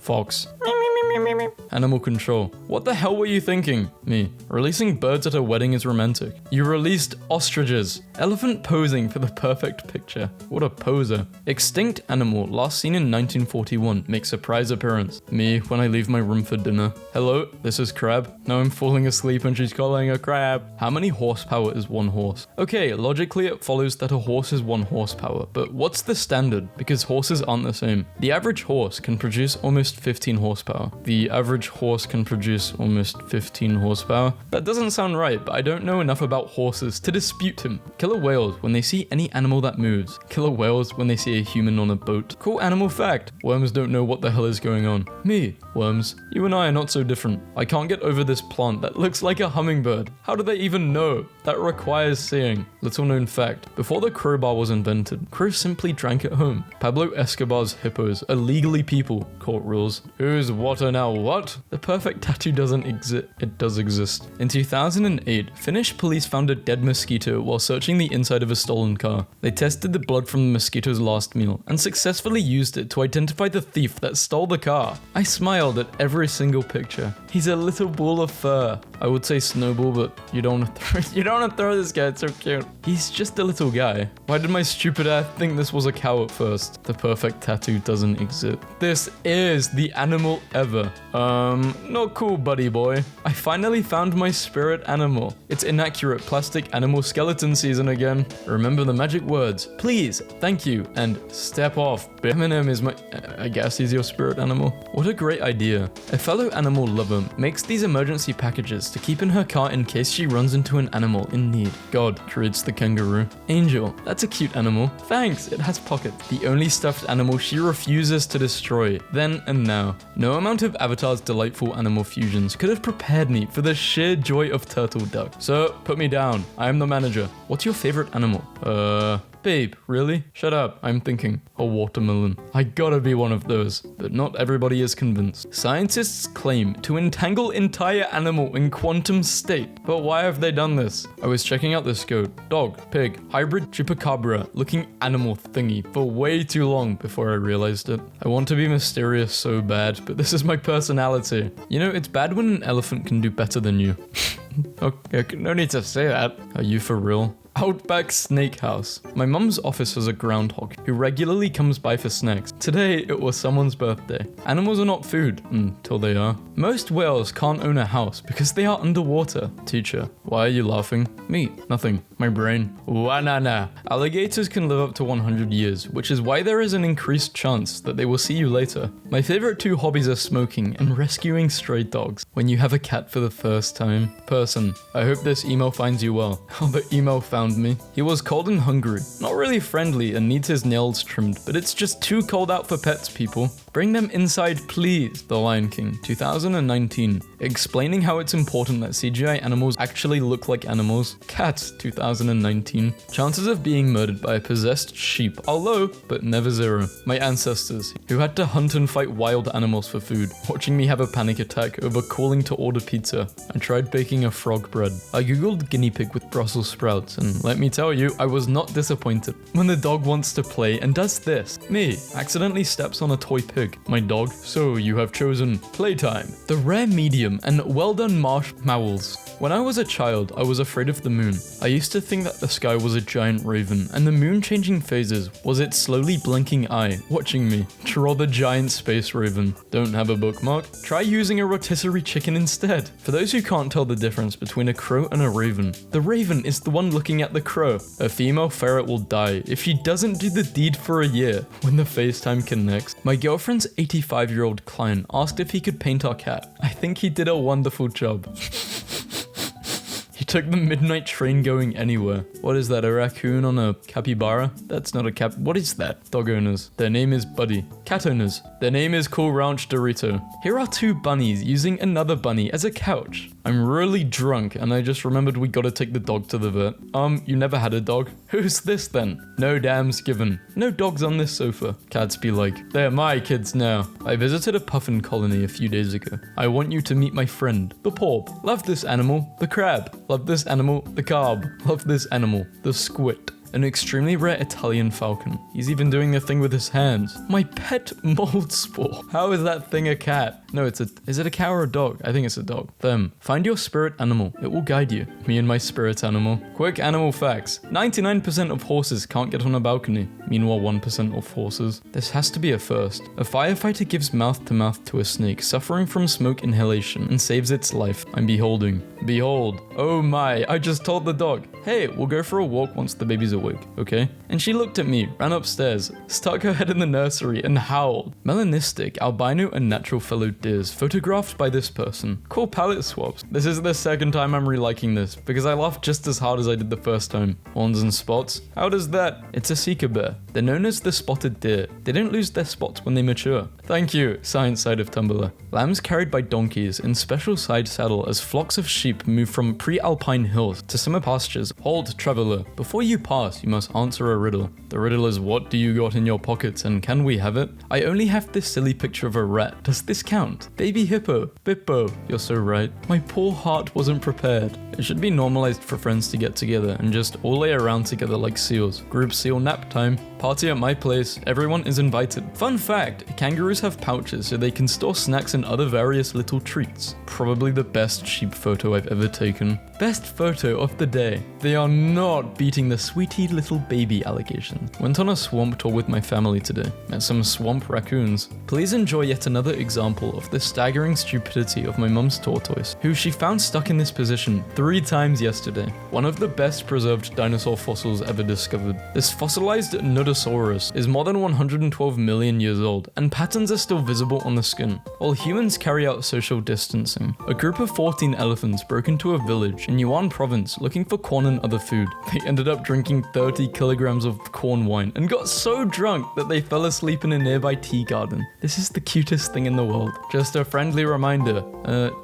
fox. Animal control. What the hell were you thinking? Me. Releasing birds at a wedding is romantic. You released ostriches. Elephant posing for the perfect picture. What a poser. Extinct animal last seen in 1941 makes surprise appearance. Me when I leave my room for dinner. Hello, this is Crab. Now I'm falling asleep and she's calling a crab. How many horsepower is 1 horse? Okay, logically it follows that a horse is 1 horsepower, but what's the standard? Because horses aren't the same. The average horse can produce almost 15 horsepower. The average horse can produce almost 15 horsepower. That doesn't sound right, but I don't know enough about horses to dispute him. Killer whales when they see any animal that moves. Killer whales when they see a human on a boat. Cool animal fact. Worms don't know what the hell is going on. Me. Worms. You and I are not so different. I can't get over this plant that looks like a hummingbird. How do they even know? That requires seeing. Little known fact. Before the crowbar was invented, crows simply drank at home. Pablo Escobar's hippos are legally people. Court rules. Who's what are now what? The perfect tattoo doesn't exist. It does exist. In 2008, Finnish police found a dead mosquito while searching the inside of a stolen car. They tested the blood from the mosquito's last meal and successfully used it to identify the thief that stole the car. I smiled at every single picture. He's a little ball of fur. I would say Snowball, but you don't want to throw this guy, it's so cute. He's just a little guy. Why did my stupid ass think this was a cow at first? The perfect tattoo doesn't exist. This is the animal ever. Not cool, buddy boy. I finally found my spirit animal. It's inaccurate plastic animal skeleton season again. Remember the magic words. Please, thank you, and step off. Eminem is my... I guess he's your spirit animal. What a great idea. A fellow animal lover makes these emergency packages to keep in her car in case she runs into an animal in need. God creates the kangaroo. Angel, that's a cute animal. Thanks, it has pockets. The only stuffed animal she refuses to destroy, then and now. No amount of Avatar's delightful animal fusions could have prepared me for the sheer joy of turtle duck. Sir, put me down. I am the manager. What's your favorite animal? Babe, really? Shut up, I'm thinking. A watermelon. I gotta be one of those. But not everybody is convinced. Scientists claim to entangle entire animal in quantum state. But why have they done this? I was checking out this goat, dog, pig, hybrid chupacabra looking animal thingy for way too long before I realized it. I want to be mysterious so bad, but this is my personality. You know, it's bad when an elephant can do better than you. Okay, no need to say that. Are you for real? Outback Snake House. My mum's office has a groundhog who regularly comes by for snacks. Today, it was someone's birthday. Animals are not food, until they are. Most whales can't own a house because they are underwater. Teacher, why are you laughing? Me, nothing. My brain. Wanana. Alligators can live up to 100 years, which is why there is an increased chance that they will see you later. My favorite two hobbies are smoking and rescuing stray dogs. When you have a cat for the first time. Person, I hope this emo finds you well. How the emo found me. He was cold and hungry. Not really friendly and needs his nails trimmed, but it's just too cold out for pets, people. Bring them inside, please. The Lion King, 2019. Explaining how it's important that CGI animals actually look like animals. Cats, 2019. Chances of being murdered by a possessed sheep are low, but never zero. My ancestors, who had to hunt and fight wild animals for food, watching me have a panic attack over calling to order pizza. I tried baking a frog bread. I googled guinea pig with Brussels sprouts, and let me tell you, I was not disappointed. When the dog wants to play and does this. Me, accidentally steps on a toy pig. My dog, so you have chosen playtime. The rare medium and well done marshmallows. When I was a child, I was afraid of the moon. I used to think that the sky was a giant raven, and the moon changing phases was its slowly blinking eye, watching me draw the giant space raven. Don't have a bookmark? Try using a rotisserie chicken instead. For those who can't tell the difference between a crow and a raven, the raven is the one looking at the crow. A female ferret will die if she doesn't do the deed for a year. When the FaceTime connects, my girlfriend's 85-year-old client asked if he could paint our cat. I think he did a wonderful job. He took the midnight train going anywhere. What is that, a raccoon on a capybara? That's not a cap. What is that? Dog owners. Their name is Buddy. Cat owners. Their name is Cool Ranch Dorito. Here are two bunnies using another bunny as a couch. I'm really drunk and I just remembered we gotta take the dog to the vet. You never had a dog? Who's this then? No dams given. No dogs on this sofa. Cats be like, they're my kids now. I visited a puffin colony a few days ago. I want you to meet my friend, the porp. Love this animal, the crab. Love this animal, the carb. Love this animal, the squid. An extremely rare Italian falcon. He's even doing the thing with his hands. My pet mold spore. How is that thing a cat? No, is it a cow or a dog? I think it's a dog. Them. Find your spirit animal. It will guide you. Me and my spirit animal. Quick animal facts. 99% of horses can't get on a balcony. Meanwhile, 1% of horses. This has to be a first. A firefighter gives mouth to mouth to a snake suffering from smoke inhalation and saves its life. I'm beholding. Behold. Oh my, I just told the dog, hey, we'll go for a walk once the baby's awake, okay? And she looked at me, ran upstairs, stuck her head in the nursery and howled. Melanistic, albino and natural fellow deers photographed by this person. Cool palette swaps. This is the second time I'm reliking this because I laughed just as hard as I did the first time. Horns and spots? How does that? It's a Sika bear. They're known as the spotted deer. They don't lose their spots when they mature. Thank you, science side of Tumblr. Lambs carried by donkeys in special side saddle as flocks of sheep move from pre-alpine hills to summer pastures. Hold, traveler. Before you pass, you must answer a riddle. The riddle is, what do you got in your pockets and can we have it? I only have this silly picture of a rat. Does this count? Baby hippo. Bippo. You're so right. My poor heart wasn't prepared. It should be normalized for friends to get together and just all lay around together like seals. Group seal nap time. Party at my place. Everyone is invited. Fun fact, kangaroos have pouches so they can store snacks and other various little treats. Probably the best sheep photo I've ever taken. Best photo of the day. They are not beating the sweetie little baby allegations. Went on a swamp tour with my family today. Met some swamp raccoons. Please enjoy yet another example of the staggering stupidity of my mum's tortoise, who she found stuck in this position 3 times yesterday. One of the best preserved dinosaur fossils ever discovered. This fossilized Nodosaurus is more than 112 million years old, and patterns are still visible on the skin. While humans carry out social distancing, a group of 14 elephants broke into a village in Yunnan province looking for corn and other food. They ended up drinking 30 kilograms of corn wine and got so drunk that they fell asleep in a nearby tea garden. This is the cutest thing in the world. Just a friendly reminder,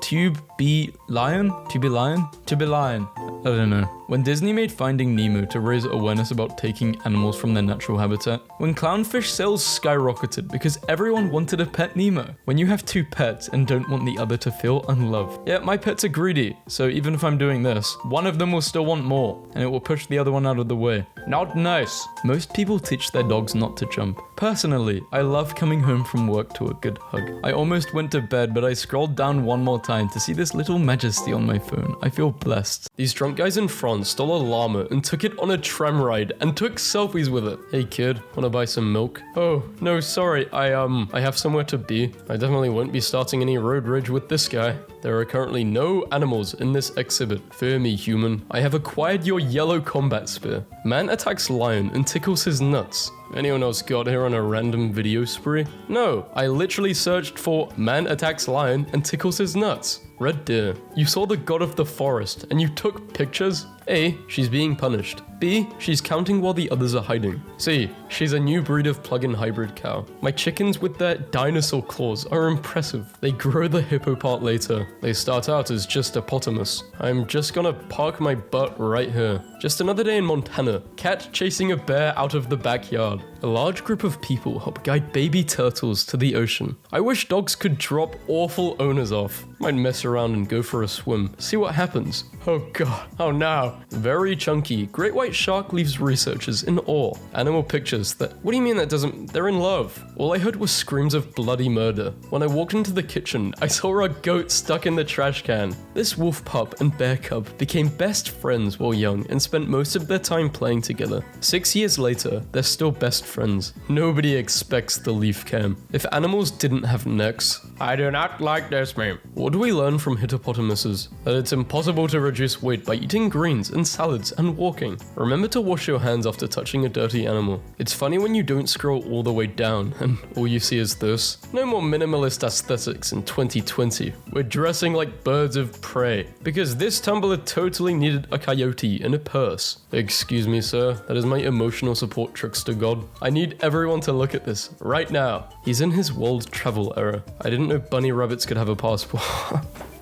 tube be lion? To be lion? To be lion. I don't know. When Disney made Finding Nemo to raise awareness about taking animals from their natural habitat, when clownfish sales skyrocketed because everyone wanted a pet Nemo. When you have two pets and don't want the other to feel unloved. Yeah, my pets are greedy, so even if I'm doing this, one of them will still want more, and it will push the other one out of the way. Not nice. Most people teach their dogs not to jump. Personally, I love coming home from work to a good hug. I almost went to bed, but I scrolled down one more time to see this little majesty on my phone. I feel blessed. These drunk guys in France stole a llama and took it on a tram ride and took selfies with it. Hey kid, wanna buy some milk? Oh, no, sorry, I have somewhere to be. I definitely won't be starting any road rage with this guy. There are currently no animals in this exhibit. Fear me, human. I have acquired your yellow combat spear. Man attacks lion and tickles his nuts. Anyone else got here on a random video spree? No, I literally searched for man attacks lion and tickles his nuts. Red deer. You saw the god of the forest and you took pictures? A, she's being punished. B, she's counting while the others are hiding. C, she's a new breed of plug-in hybrid cow. My chickens with their dinosaur claws are impressive. They grow the hippo part later. They start out as just hippopotamus. I'm just gonna park my butt right here. Just another day in Montana. Cat chasing a bear out of the backyard. A large group of people help guide baby turtles to the ocean. I wish dogs could drop awful owners off. Might mess around and go for a swim. See what happens. Oh god. Oh no. Very chunky. Great white shark leaves researchers in awe. Animal pictures that... What do you mean that doesn't... They're in love. All I heard was screams of bloody murder. When I walked into the kitchen, I saw a goat stuck in the trash can. This wolf pup and bear cub became best friends while young and spent most of their time playing together. 6 years later, they're still best friends. Nobody expects the leaf cam. If animals didn't have necks... I do not like this meme. What do we learn from hippopotamuses? That it's impossible to reduce weight by eating greens and salads and walking. Remember to wash your hands after touching a dirty animal. It's funny when you don't scroll all the way down and all you see is this. No more minimalist aesthetics in 2020. We're dressing like birds of prey. Because this Tumblr totally needed a coyote in a purse. Excuse me, sir. That is my emotional support trickster god. I need everyone to look at this right now. He's in his world travel era. I didn't know bunny rabbits could have a passport.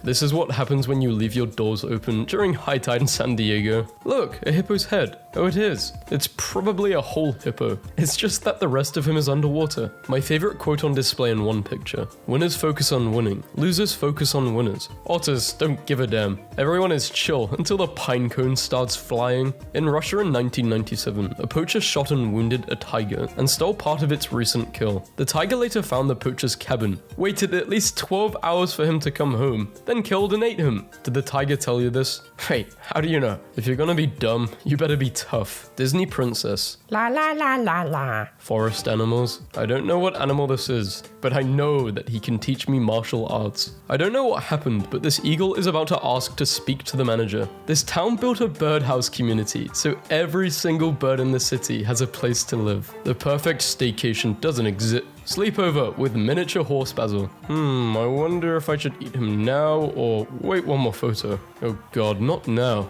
This is what happens when you leave your doors open during high tide in San Diego. Look, a hippo's head. Oh, it is. It's probably a whole hippo. It's just that the rest of him is underwater. My favorite quote on display in one picture. Winners focus on winning. Losers focus on winners. Otters don't give a damn. Everyone is chill until the pine cone starts flying. In Russia in 1997, a poacher shot and wounded a tiger and stole part of its recent kill. The tiger later found the poacher's cabin, waited at least 12 hours for him to come home, then killed and ate him. Did the tiger tell you this? Wait, how do you know? If you're gonna be dumb, you better be tough. Disney princess. La la la la la. Forest animals. I don't know what animal this is, but I know that he can teach me martial arts. I don't know what happened, but this eagle is about to ask to speak to the manager. This town built a birdhouse community, so every single bird in the city has a place to live. The perfect staycation doesn't exist. Sleepover with miniature horse Basil. I wonder if I should eat him now or wait one more photo. Oh god, not now.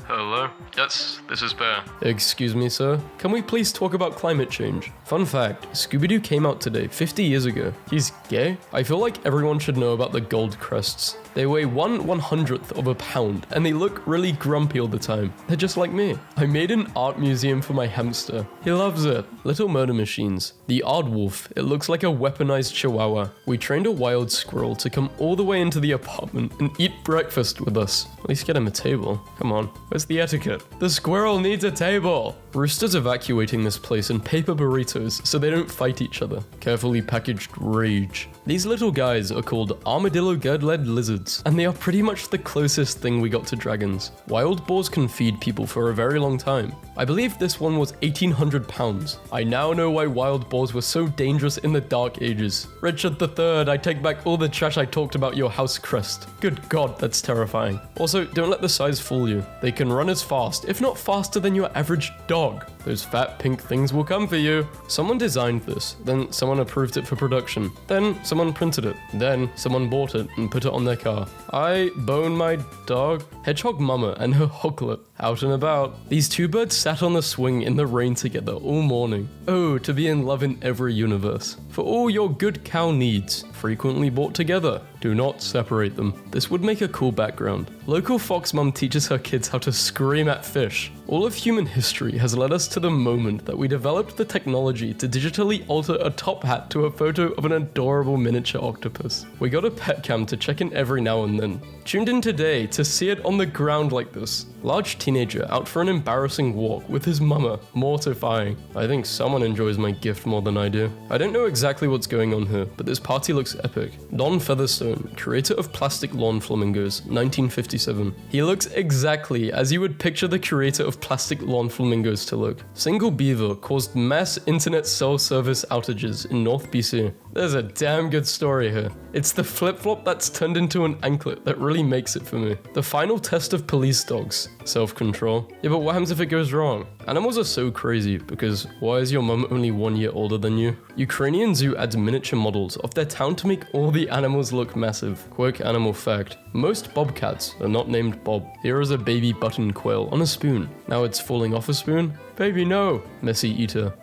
Hello? Yes, this is Bear. Excuse me, sir. Can we please talk about climate change? Fun fact, Scooby-Doo came out today, 50 years ago. He's gay? I feel like everyone should know about the gold crests. They weigh 1/100th of a pound, and they look really grumpy all the time. They're just like me. I made an art museum for my hamster. He loves it. Little murder machines. The Aardwolf. It looks like a weaponized chihuahua. We trained a wild squirrel to come all the way into the apartment and eat breakfast with us. At least get him a table. Come on. Where's the etiquette? The squirrel needs a table. Roosters evacuating this place in paper burritos so they don't fight each other. Carefully packaged rage. These little guys are called armadillo girdled lizards, and they are pretty much the closest thing we got to dragons. Wild boars can feed people for a very long time. I believe this one was 1,800 pounds. I now know why wild boars were so dangerous in the Dark Ages. Richard III, I take back all the trash I talked about your house crest. Good god, that's terrifying. Also, don't let the size fool you. They can run as fast, if not faster than your average dog. Those fat pink things will come for you. Someone designed this, then someone approved it for production, then someone printed it, then someone bought it and put it on their car. I bone my dog, Hedgehog Mama and her hoglet, out and about. These two birds sat on the swing in the rain together all morning. Oh, to be in love in every universe. For all your good cow needs, frequently bought together. Do not separate them. This would make a cool background. Local fox mum teaches her kids how to scream at fish. All of human history has led us to the moment that we developed the technology to digitally alter a top hat to a photo of an adorable miniature octopus. We got a pet cam to check in every now and then. Tuned in today to see it on the ground like this. Large teenager out for an embarrassing walk with his mama. Mortifying. I think someone enjoys my gift more than I do. I don't know exactly what's going on here, but this party looks epic. Don Featherstone, creator of plastic lawn flamingos, 1957. He looks exactly as you would picture the creator of plastic lawn flamingos to look. Single beaver caused mass internet cell service outages in North BC. There's a damn good story here. It's the flip-flop that's turned into an anklet that really makes it for me. The final test of police dogs. Self-control. Yeah, but what happens if it goes wrong? Animals are so crazy because why is your mum only 1 year older than you? Ukrainian zoo adds miniature models of their town to make all the animals look massive. Quick animal fact. Most bobcats are not named Bob. Here is a baby button quail on a spoon. Now it's falling off a spoon? Baby, no. Messy eater.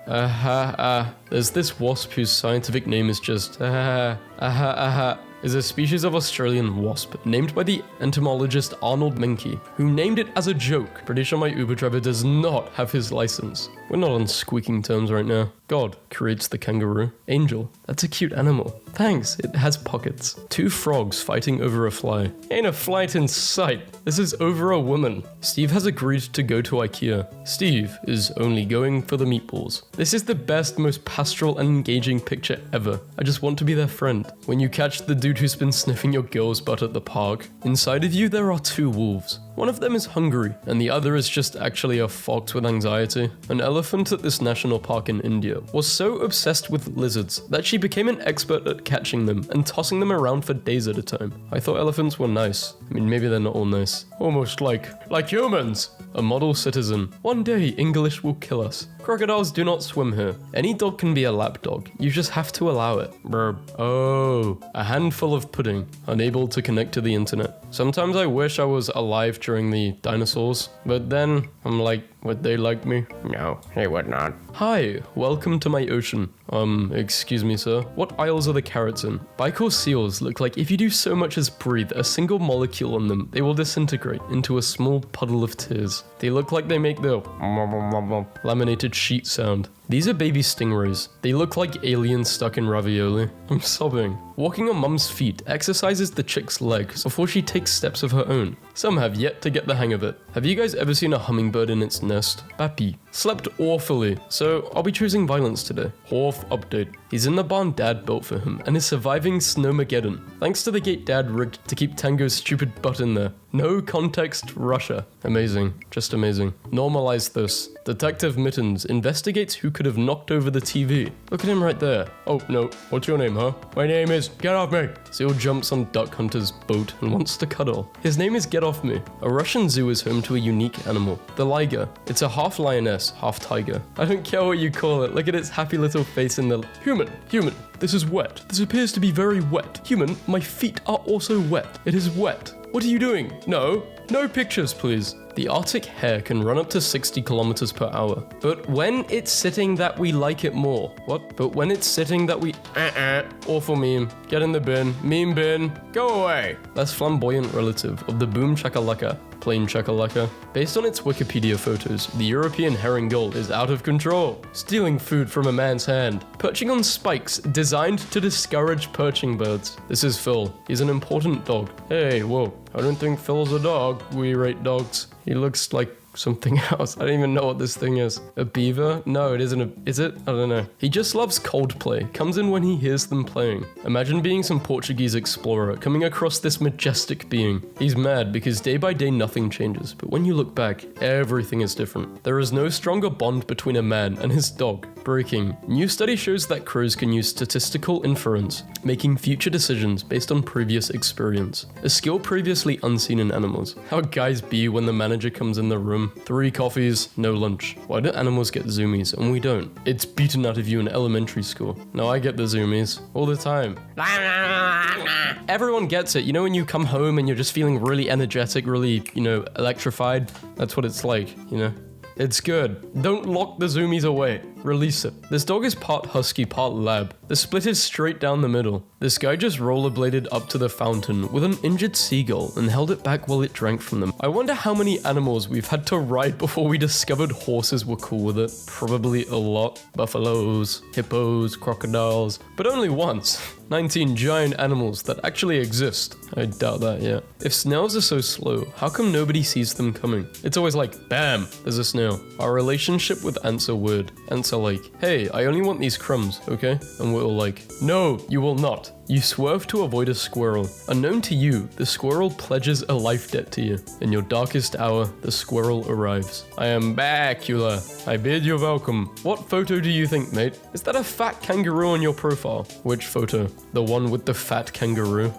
There's this wasp whose scientific name is just is a species of Australian wasp named by the entomologist Arnold Menke, who named it as a joke. Pretty sure my Uber driver does not have his license. We're not on squeaking terms right now. God creates the kangaroo. Angel, that's a cute animal. Thanks, it has pockets. Two frogs fighting over a fly. Ain't a flight in sight. This is over a woman. Steve has agreed to go to IKEA. Steve is only going for the meatballs. This is the best, most pastoral and engaging picture ever. I just want to be their friend. When you catch the dude who's been sniffing your girl's butt at the park, inside of you there are two wolves. One of them is hungry, and the other is just actually a fox with anxiety. An elephant at this national park in India was so obsessed with lizards that she became an expert at catching them and tossing them around for days at a time. I thought elephants were nice. I mean, maybe they're not all nice. Almost like humans. A model citizen. One day, English will kill us. Crocodiles do not swim here. Any dog can be a lap dog. You just have to allow it. Brr. Oh, a handful of pudding. Unable to connect to the internet. Sometimes I wish I was alive during the dinosaurs, but then I'm like, would they like me? No, they would not. Hi, welcome to my ocean. Excuse me, sir. What aisles are the carrots in? Baikal seals look like if you do so much as breathe a single molecule on them, they will disintegrate into a small puddle of tears. They look like they make the laminated sheet sound. These are baby stingrays. They look like aliens stuck in ravioli. I'm sobbing. Walking on mum's feet exercises the chick's legs before she takes steps of her own. Some have yet to get the hang of it. Have you guys ever seen a hummingbird in its nest? Papi. Slept awfully, so I'll be choosing violence today. Horf update. He's in the barn Dad built for him and is surviving Snowmageddon, thanks to the gate Dad rigged to keep Tango's stupid butt in there. No context, Russia. Amazing. Just amazing. Normalize this. Detective Mittens investigates who could have knocked over the TV. Look at him right there. Oh, no. What's your name, huh? My name is Get Off Me. Seal jumps on Duck Hunter's boat and wants to cuddle. His name is Get Off Me. A Russian zoo is home to a unique animal. The liger. It's a half lioness, half tiger. I don't care what you call it. Look at its happy little face in the... Human. This is wet. This appears to be very wet. Human, my feet are also wet. It is wet. What are you doing? No pictures, please. The Arctic hare can run up to 60 kilometers per hour. But when it's sitting that we like it more. What? But when it's sitting that we... Awful meme. Get in the bin. Meme bin. Go away. Less flamboyant relative of the boom chakalaka. Plain chakalaka. Based on its Wikipedia photos, the European herring gull is out of control. Stealing food from a man's hand. Perching on spikes designed to discourage perching birds. This is Phil. He's an important dog. Hey, whoa. I don't think Phil's a dog. We rate dogs. He looks like something else. I don't even know what this thing is. A beaver? No, it isn't is it? I don't know. He just loves Coldplay. Comes in when he hears them playing. Imagine being some Portuguese explorer coming across this majestic being. He's mad because day by day nothing changes, but when you look back, everything is different. There is no stronger bond between a man and his dog Breaking. New study shows that crows can use statistical inference, making future decisions based on previous experience. A skill previously unseen in animals. How guys be when the manager comes in the room. 3 coffees, no lunch. Why do animals get zoomies and we don't? It's beaten out of you in elementary school. No, I get the zoomies all the time. Everyone gets it. You know when you come home and you're just feeling really energetic, really, electrified? That's what it's like, It's good. Don't lock the zoomies away. Release it. This dog is part husky, part lab. The split is straight down the middle. This guy just rollerbladed up to the fountain with an injured seagull and held it back while it drank from them. I wonder how many animals we've had to ride before we discovered horses were cool with it. Probably a lot. Buffaloes, hippos, crocodiles, but only once. 19 giant animals that actually exist. I doubt that yet. If snails are so slow, how come nobody sees them coming? It's always like, bam, there's a snail. Our relationship with ants are weird. Ants are like, hey, I only want these crumbs, okay? And we're all like, no, you will not. You swerve to avoid a squirrel. Unknown to you, the squirrel pledges a life debt to you. In your darkest hour, the squirrel arrives. I am VaazkL. I bid you welcome. What photo do you think, mate? Is that a fat kangaroo on your profile? Which photo? The one with the fat kangaroo?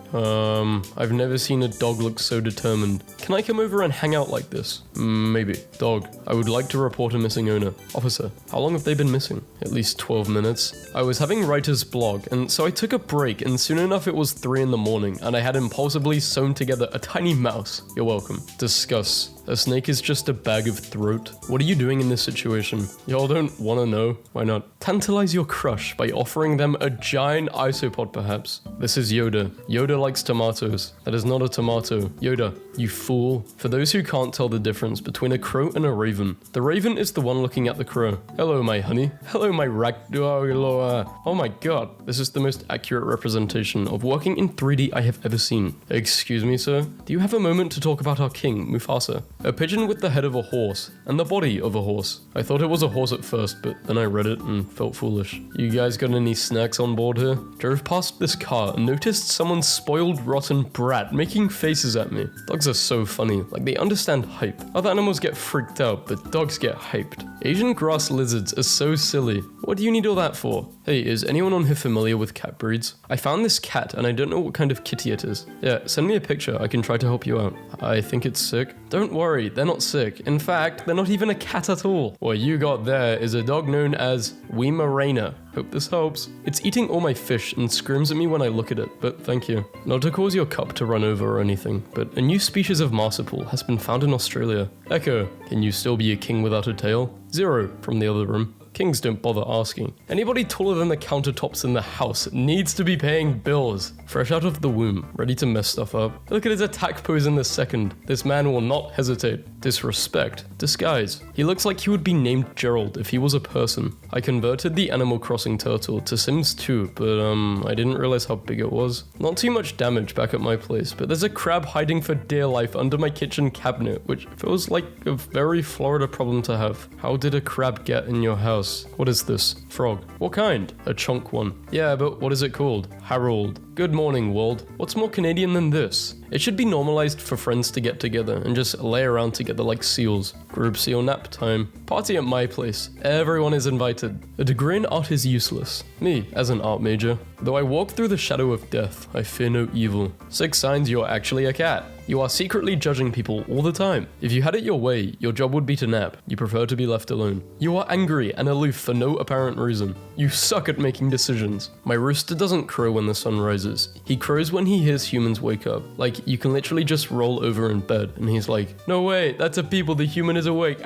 I've never seen a dog look so determined. Can I come over and hang out like this? Maybe. Dog, I would like to report a missing owner. Officer, how long have they been missing? At least 12 minutes. I was having writer's block, and so I took a break, and soon enough it was 3 in the morning, and I had impulsively sewn together a tiny mouse. You're welcome. Discuss. A snake is just a bag of throat. What are you doing in this situation? Y'all don't want to know? Why not? Tantalize your crush by offering them a giant isopod, perhaps. This is Yoda. Yoda likes tomatoes. That is not a tomato. Yoda, you fool. For those who can't tell the difference between a crow and a raven, the raven is the one looking at the crow. Hello, my honey. Hello, my Oh my god. This is the most accurate representation of working in 3D I have ever seen. Excuse me, sir. Do you have a moment to talk about our king, Mufasa? A pigeon with the head of a horse and the body of a horse. I thought it was a horse at first, but then I read it and felt foolish. You guys got any snacks on board here? Drove past this car and noticed someone's spoiled rotten brat making faces at me. Dogs are so funny, like they understand hype. Other animals get freaked out, but dogs get hyped. Asian grass lizards are so silly. What do you need all that for? Hey, is anyone on here familiar with cat breeds? I found this cat and I don't know what kind of kitty it is. Yeah, send me a picture, I can try to help you out. I think it's sick. Don't worry, they're not sick. In fact, they're not even a cat at all. What you got there is a dog known as Weimaraner. Hope this helps. It's eating all my fish and screams at me when I look at it, but thank you. Not to cause your cup to run over or anything, but a new species of marsupial has been found in Australia. Echo, can you still be a king without a tail? 0 from the other room. Kings don't bother asking. Anybody taller than the countertops in the house needs to be paying bills. Fresh out of the womb, ready to mess stuff up. Look at his attack pose in the second. This man will not hesitate. Disrespect. Disguise. He looks like he would be named Gerald if he was a person. I converted the Animal Crossing turtle to Sims 2, but I didn't realize how big it was. Not too much damage back at my place, but there's a crab hiding for dear life under my kitchen cabinet, which feels like a very Florida problem to have. How did a crab get in your house? What is this? Frog. What kind? A chunk one. Yeah, but what is it called? Harold. Good morning, world. What's more Canadian than this? It should be normalized for friends to get together and just lay around together like seals. Group seal nap time. Party at my place. Everyone is invited. A degree in art is useless. Me, as an art major. Though I walk through the shadow of death, I fear no evil. 6 signs you're actually a cat. You are secretly judging people all the time. If you had it your way, your job would be to nap. You prefer to be left alone. You are angry and aloof for no apparent reason. You suck at making decisions. My rooster doesn't crow when the sun rises. He crows when he hears humans wake up. Like, you can literally just roll over in bed and he's like, no way, that's a people, the human is awake.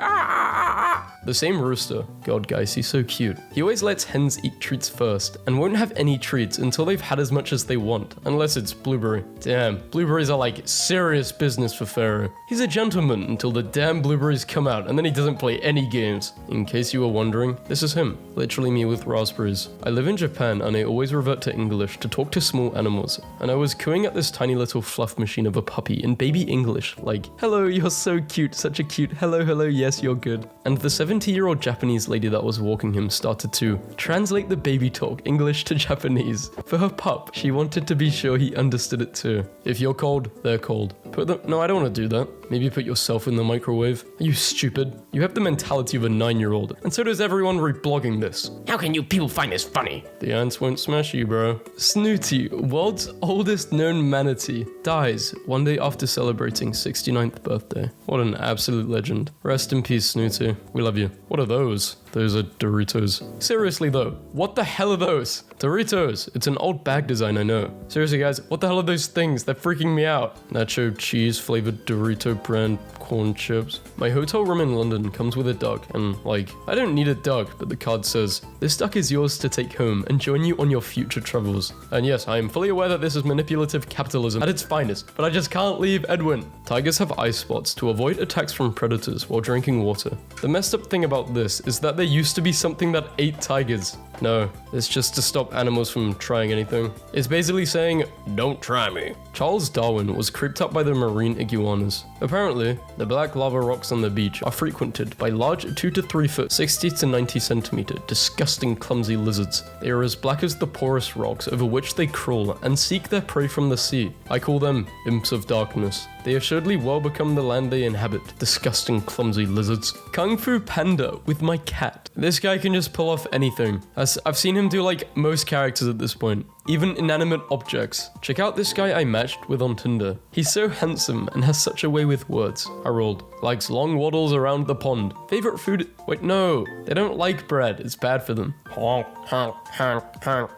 The same rooster. God, guys, he's so cute. He always lets hens eat treats first and won't have any treats until they've had as much as they want, unless it's blueberry. Damn, blueberries are like serious business for Pharaoh. He's a gentleman until the damn blueberries come out and then he doesn't play any games. In case you were wondering, this is him. Literally me with raspberries. I live in Japan and I always revert to English to talk to small animals, and I was cooing at this tiny little fluff machine of a puppy in baby English, like, hello, you're so cute, such a cute, hello, yes, you're good. And the 70-year-old Japanese lady that was walking him started to translate the baby talk English to Japanese. For her pup, she wanted to be sure he understood it too. If you're cold, they're cold. Put them. No, I don't want to do that. Maybe put yourself in the microwave. Are you stupid? You have the mentality of a 9-year-old, and so does everyone reblogging this. How can you people find this funny? The ants won't smash you, bro. Snooty, world's oldest known manatee, dies one day after celebrating 69th birthday. What an absolute legend. Rest in peace, Snooty. We love you. What are those? Those are Doritos. Seriously though, what the hell are those? Doritos. It's an old bag design, I know. Seriously guys, what the hell are those things? They're freaking me out. Nacho cheese flavored Dorito brand corn chips. My hotel room in London comes with a duck, and like, I don't need a duck, but the card says, this duck is yours to take home and join you on your future travels. And yes, I am fully aware that this is manipulative capitalism at its finest, but I just can't leave Edwin. Tigers have eye spots to avoid attacks from predators while drinking water. The messed up thing about this is that there used to be something that ate tigers. No, it's just to stop animals from trying anything. It's basically saying, don't try me. Charles Darwin was creeped out by the marine iguanas. Apparently, the black lava rocks on the beach are frequented by large 2 to 3 foot, 60 to 90 centimeter, disgusting clumsy lizards. They are as black as the porous rocks over which they crawl and seek their prey from the sea. I call them imps of darkness. They assuredly well become the land they inhabit. Disgusting clumsy lizards. Kung Fu Panda with my cat. This guy can just pull off anything. I've seen him do like most characters at this point. Even inanimate objects. Check out this guy I matched with on Tinder. He's so handsome and has such a way with words. I rolled. Likes long waddles around the pond. Favorite food? Wait, no. They don't like bread. It's bad for them.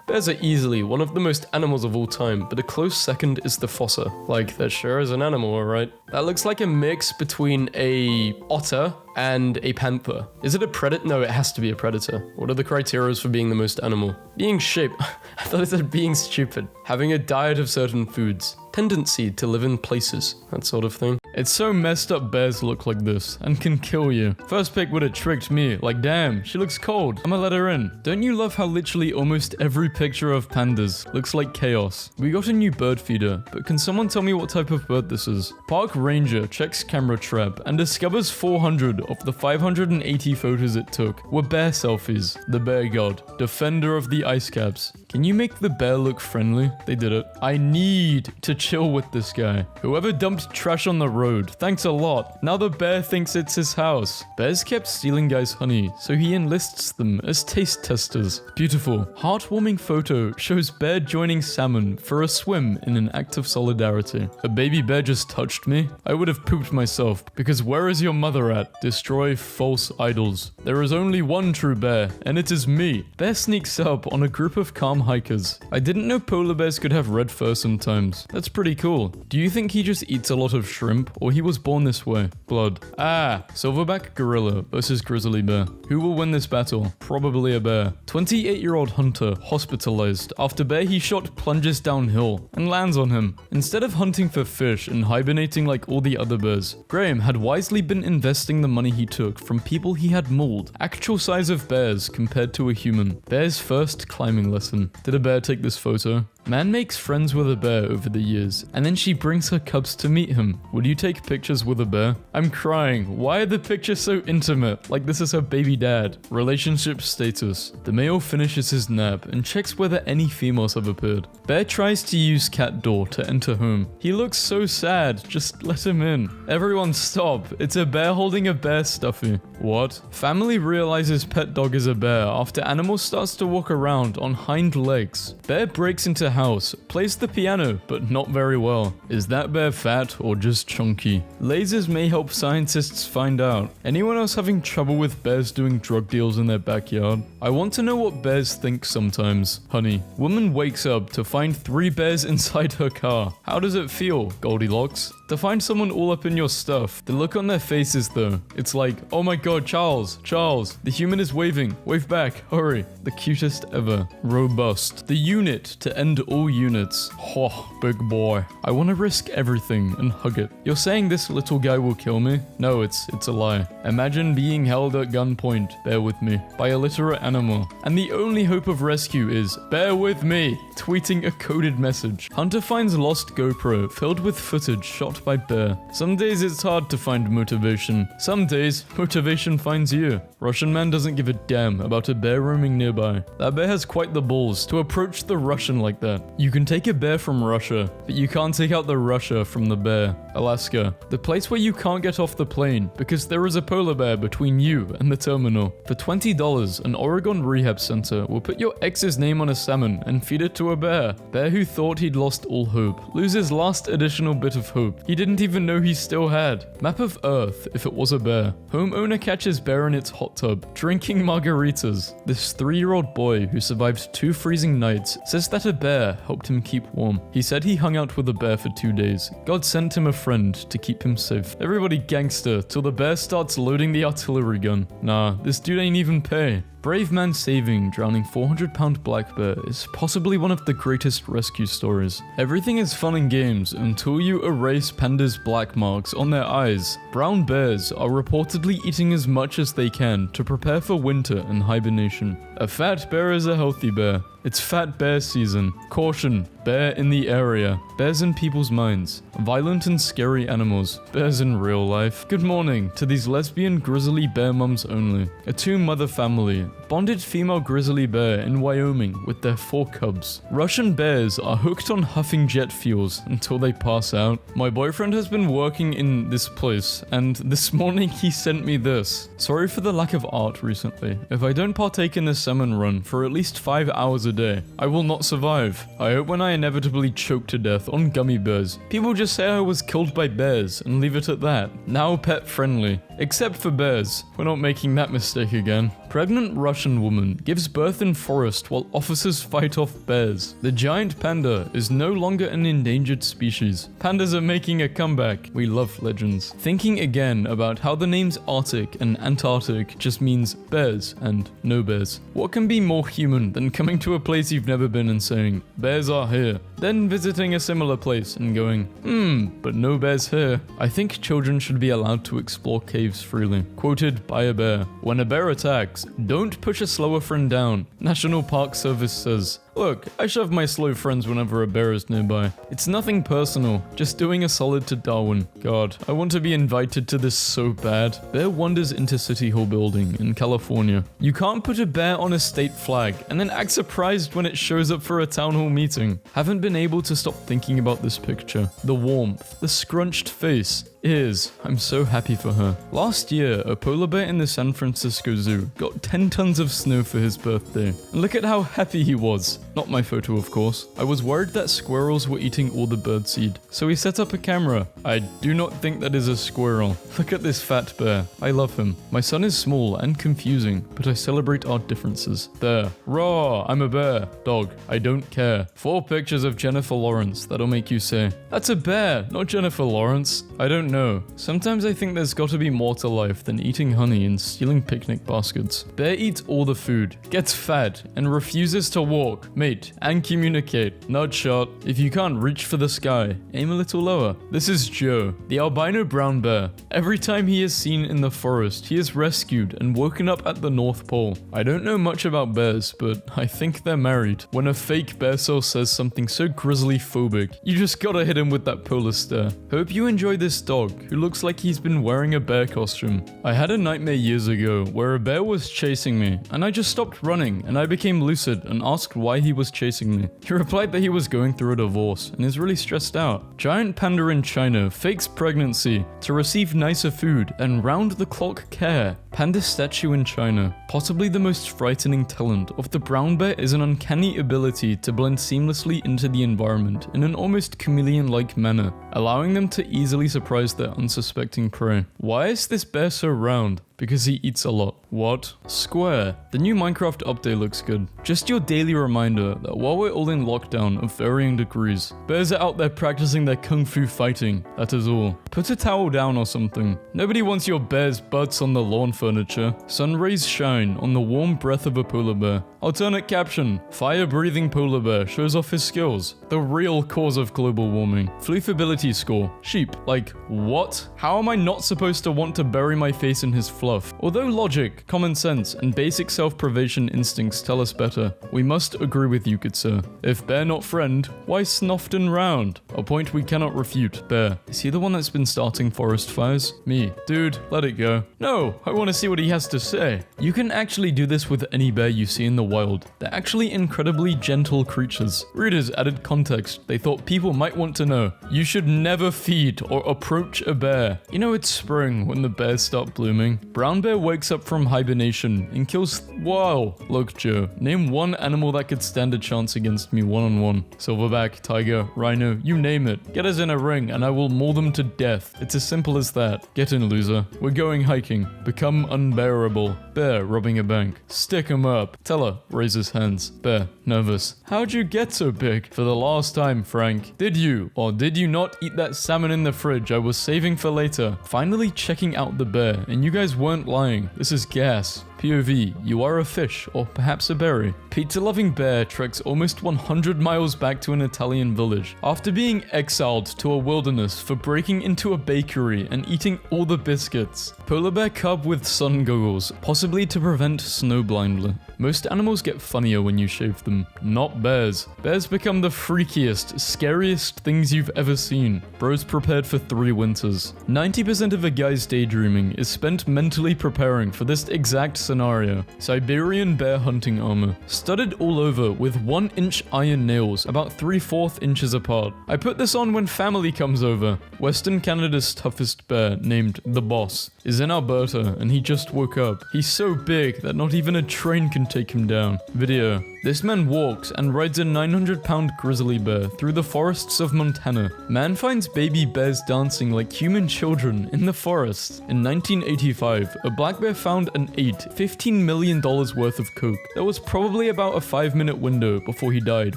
Bears are easily one of the most animals of all time, but a close second is the fossa. Like, that sure is an animal, alright? That looks like a mix between a otter and a panther. Is it a predator? No, it has to be a predator. What are the criteria for being the most animal? Being shaped. I thought it said being stupid. Having a diet of certain foods. Tendency to live in places. That sort of thing. It's so messed up bears look like this and can kill you. First pick would have tricked me. Like, damn, she looks cold. I'ma let her in. Don't you love how literally almost every picture of pandas looks like chaos? We got a new bird feeder, but can someone tell me what type of bird this is? Park ranger checks camera trap and discovers 400 of the 580 photos it took were bear selfies. The bear god, defender of the ice caps. Can you make the bear look friendly? They did it. I need to chill with this guy. Whoever dumped trash on the road, thanks a lot. Now the bear thinks it's his house. Bears kept stealing guys' honey, so he enlists them as taste testers. Beautiful. Heartwarming photo shows bear joining salmon for a swim in an act of solidarity. A baby bear just touched me. I would have pooped myself, because where is your mother at? Destroy false idols. There is only one true bear, and it is me. Bear sneaks up on a group of calm hikers. I didn't know polar bears could have red fur sometimes. That's pretty cool. Do you think he just eats a lot of shrimp, or he was born this way? Blood. Ah, silverback gorilla versus grizzly bear. Who will win this battle? Probably a bear. 28-year-old hunter hospitalized after bear he shot plunges downhill and lands on him. Instead of hunting for fish and hibernating like all the other bears, Graham had wisely been investing the money he took from people he had mauled. Actual size of bears compared to a human. Bear's first climbing lesson. Did a bear take this photo? Man makes friends with a bear over the years, and then she brings her cubs to meet him. Would you take pictures with a bear? I'm crying. Why are the pictures so intimate? Like this is her baby dad. Relationship status. The male finishes his nap and checks whether any females have appeared. Bear tries to use cat door to enter home. He looks so sad. Just let him in. Everyone stop. It's a bear holding a bear stuffy. What? Family realizes pet dog is a bear after animal starts to walk around on hind legs. Bear breaks into house, plays the piano, but not very well. Is that bear fat or just chunky? Lasers may help scientists find out. Anyone else having trouble with bears doing drug deals in their backyard? I want to know what bears think sometimes. Honey, woman wakes up to find 3 bears inside her car. How does it feel, Goldilocks? To find someone all up in your stuff. The look on their faces though, it's like, oh my god, Charles, the human is waving, wave back, hurry. The cutest ever. Robust. The unit to end all units. Oh, big boy. I want to risk everything and hug it. You're saying this little guy will kill me? No, it's a lie. Imagine being held at gunpoint, bear with me, by a literate animal. And the only hope of rescue is, bear with me, tweeting a coded message. Hunter finds lost GoPro filled with footage shot by bear. Some days it's hard to find motivation. Some days, motivation finds you. Russian man doesn't give a damn about a bear roaming nearby. That bear has quite the balls balls to approach the Russian like that. You can take a bear from Russia, but you can't take out the Russia from the bear. Alaska, the place where you can't get off the plane because there is a polar bear between you and the terminal. For $20, an Oregon rehab center will put your ex's name on a salmon and feed it to a bear. Bear who thought he'd lost all hope loses last additional bit of hope he didn't even know he still had. Map of Earth if it was a bear. Homeowner catches bear in its hot tub, drinking margaritas. This 3-year-old boy who survived 2 freezing nights says that a bear helped him keep warm. He said he hung out with a bear for 2 days. God sent him a friend to keep him safe. Everybody gangster till the bear starts loading the artillery gun. Nah, this dude ain't even pay. Brave man saving drowning 400-pound black bear is possibly one of the greatest rescue stories. Everything is fun and games until you erase pandas' black marks on their eyes. Brown bears are reportedly eating as much as they can to prepare for winter and hibernation. A fat bear is a healthy bear. It's fat bear season. Caution, bear in the area. Bears in people's minds. Violent and scary animals. Bears in real life. Good morning to these lesbian grizzly bear mums only. A 2-mother family. Bonded female grizzly bear in Wyoming with their 4 cubs. Russian bears are hooked on huffing jet fuels until they pass out. My boyfriend has been working in this place, and this morning he sent me this. Sorry for the lack of art recently. If I don't partake in this salmon run for at least 5 hours a day, I will not survive. I hope when I inevitably choke to death on gummy bears, people just say I was killed by bears and leave it at that. Now pet friendly. Except for bears. We're not making that mistake again. Pregnant Russian woman gives birth in forest while officers fight off bears. The giant panda is no longer an endangered species. Pandas are making a comeback. We love legends. Thinking again about how the names Arctic and Antarctic just means bears and no bears. What can be more human than coming to a place you've never been and saying, bears are here, then visiting a similar place and going, but no bears here. I think children should be allowed to explore caves freely. Quoted by a bear. When a bear attacks, don't push a slower friend down. National Park Service says, look, I shove my slow friends whenever a bear is nearby. It's nothing personal, just doing a solid to Darwin. God, I want to be invited to this so bad. Bear wanders into City Hall building in California. You can't put a bear on a state flag and then act surprised when it shows up for a town hall meeting. Haven't been able to stop thinking about this picture. The warmth, the scrunched face. I'm so happy for her. Last year, a polar bear in the San Francisco Zoo got 10 tons of snow for his birthday. And look at how happy he was. Not my photo, of course. I was worried that squirrels were eating all the birdseed, so we set up a camera. I do not think that is a squirrel. Look at this fat bear. I love him. My son is small and confusing, but I celebrate our differences. There. Raw, I'm a bear. Dog, I don't care. 4 pictures of Jennifer Lawrence that'll make you say, that's a bear, not Jennifer Lawrence. I don't know. Sometimes I think there's gotta be more to life than eating honey and stealing picnic baskets. Bear eats all the food, gets fat, and refuses to walk, mate, and communicate. Nut shot. If you can't reach for the sky, aim a little lower. This is Joe, the albino brown bear. Every time he is seen in the forest, he is rescued and woken up at the North Pole. I don't know much about bears, but I think they're married. When a fake bear cell says something so grizzly phobic, you just gotta hit him with that polar stare. Hope you enjoy this dog, who looks like he's been wearing a bear costume. I had a nightmare years ago where a bear was chasing me, and I just stopped running and I became lucid and asked why he was chasing me. He replied that he was going through a divorce and is really stressed out. Giant panda in China fakes pregnancy to receive nicer food and round-the-clock care. Panda statue in China. Possibly the most frightening talent of the brown bear is an uncanny ability to blend seamlessly into the environment in an almost chameleon-like manner, allowing them to easily surprise their unsuspecting prey. Why is this bear so round? Because he eats a lot. What? Square. The new Minecraft update looks good. Just your daily reminder that while we're all in lockdown of varying degrees, bears are out there practicing their kung fu fighting. That is all. Put a towel down or something. Nobody wants your bear's butts on the lawn furniture. Sun rays shine on the warm breath of a polar bear. Alternate caption. Fire-breathing polar bear shows off his skills. The real cause of global warming. Floofability score. Sheep. Like, what? How am I not supposed to want to bury my face in his fluff? fluff. Although logic, common sense, and basic self-preservation instincts tell us better, we must agree with you, good sir. If bear not friend, why snoften round? A point we cannot refute. Bear, is he the one that's been starting forest fires? Me. Dude, let it go. No, I want to see what he has to say. You can actually do this with any bear you see in the wild. They're actually incredibly gentle creatures. Readers added context they thought people might want to know. You should never feed or approach a bear. You know it's spring when the bears start blooming. Brown bear wakes up from hibernation and kills... Wow. Look, Joe, name one animal that could stand a chance against me one-on-one. Silverback, tiger, rhino, you name it. Get us in a ring and I will maul them to death. It's as simple as that. Get in, loser. We're going hiking. Become unbearable. Bear robbing a bank. Stick 'em up. Teller raises hands. Bear, nervous. How'd you get so big? For the last time, Frank. Did you or did you not eat that salmon in the fridge I was saving for later? Finally checking out the bear, and you guys weren't lying. This is gas. POV, you are a fish, or perhaps a berry. Pizza-loving bear treks almost 100 miles back to an Italian village after being exiled to a wilderness for breaking into a bakery and eating all the biscuits. Polar bear cub with sun goggles, possibly to prevent snow blindness. Most animals get funnier when you shave them, not bears. Bears become the freakiest, scariest things you've ever seen. Bro's prepared for 3 winters. 90% of a guy's daydreaming is spent mentally preparing for this exact scenario. Siberian bear hunting armor, studded all over with 1-inch iron nails about 3/4 inches apart. I put this on when family comes over. Western Canada's toughest bear, named the Boss, is in Alberta and he just woke up. He's so big that not even a train can take him down. Video. This man walks and rides a 900-pound grizzly bear through the forests of Montana. Man finds baby bears dancing like human children in the forest. In 1985, a black bear found and ate $15 million worth of coke. There was probably about a 5-minute window before he died,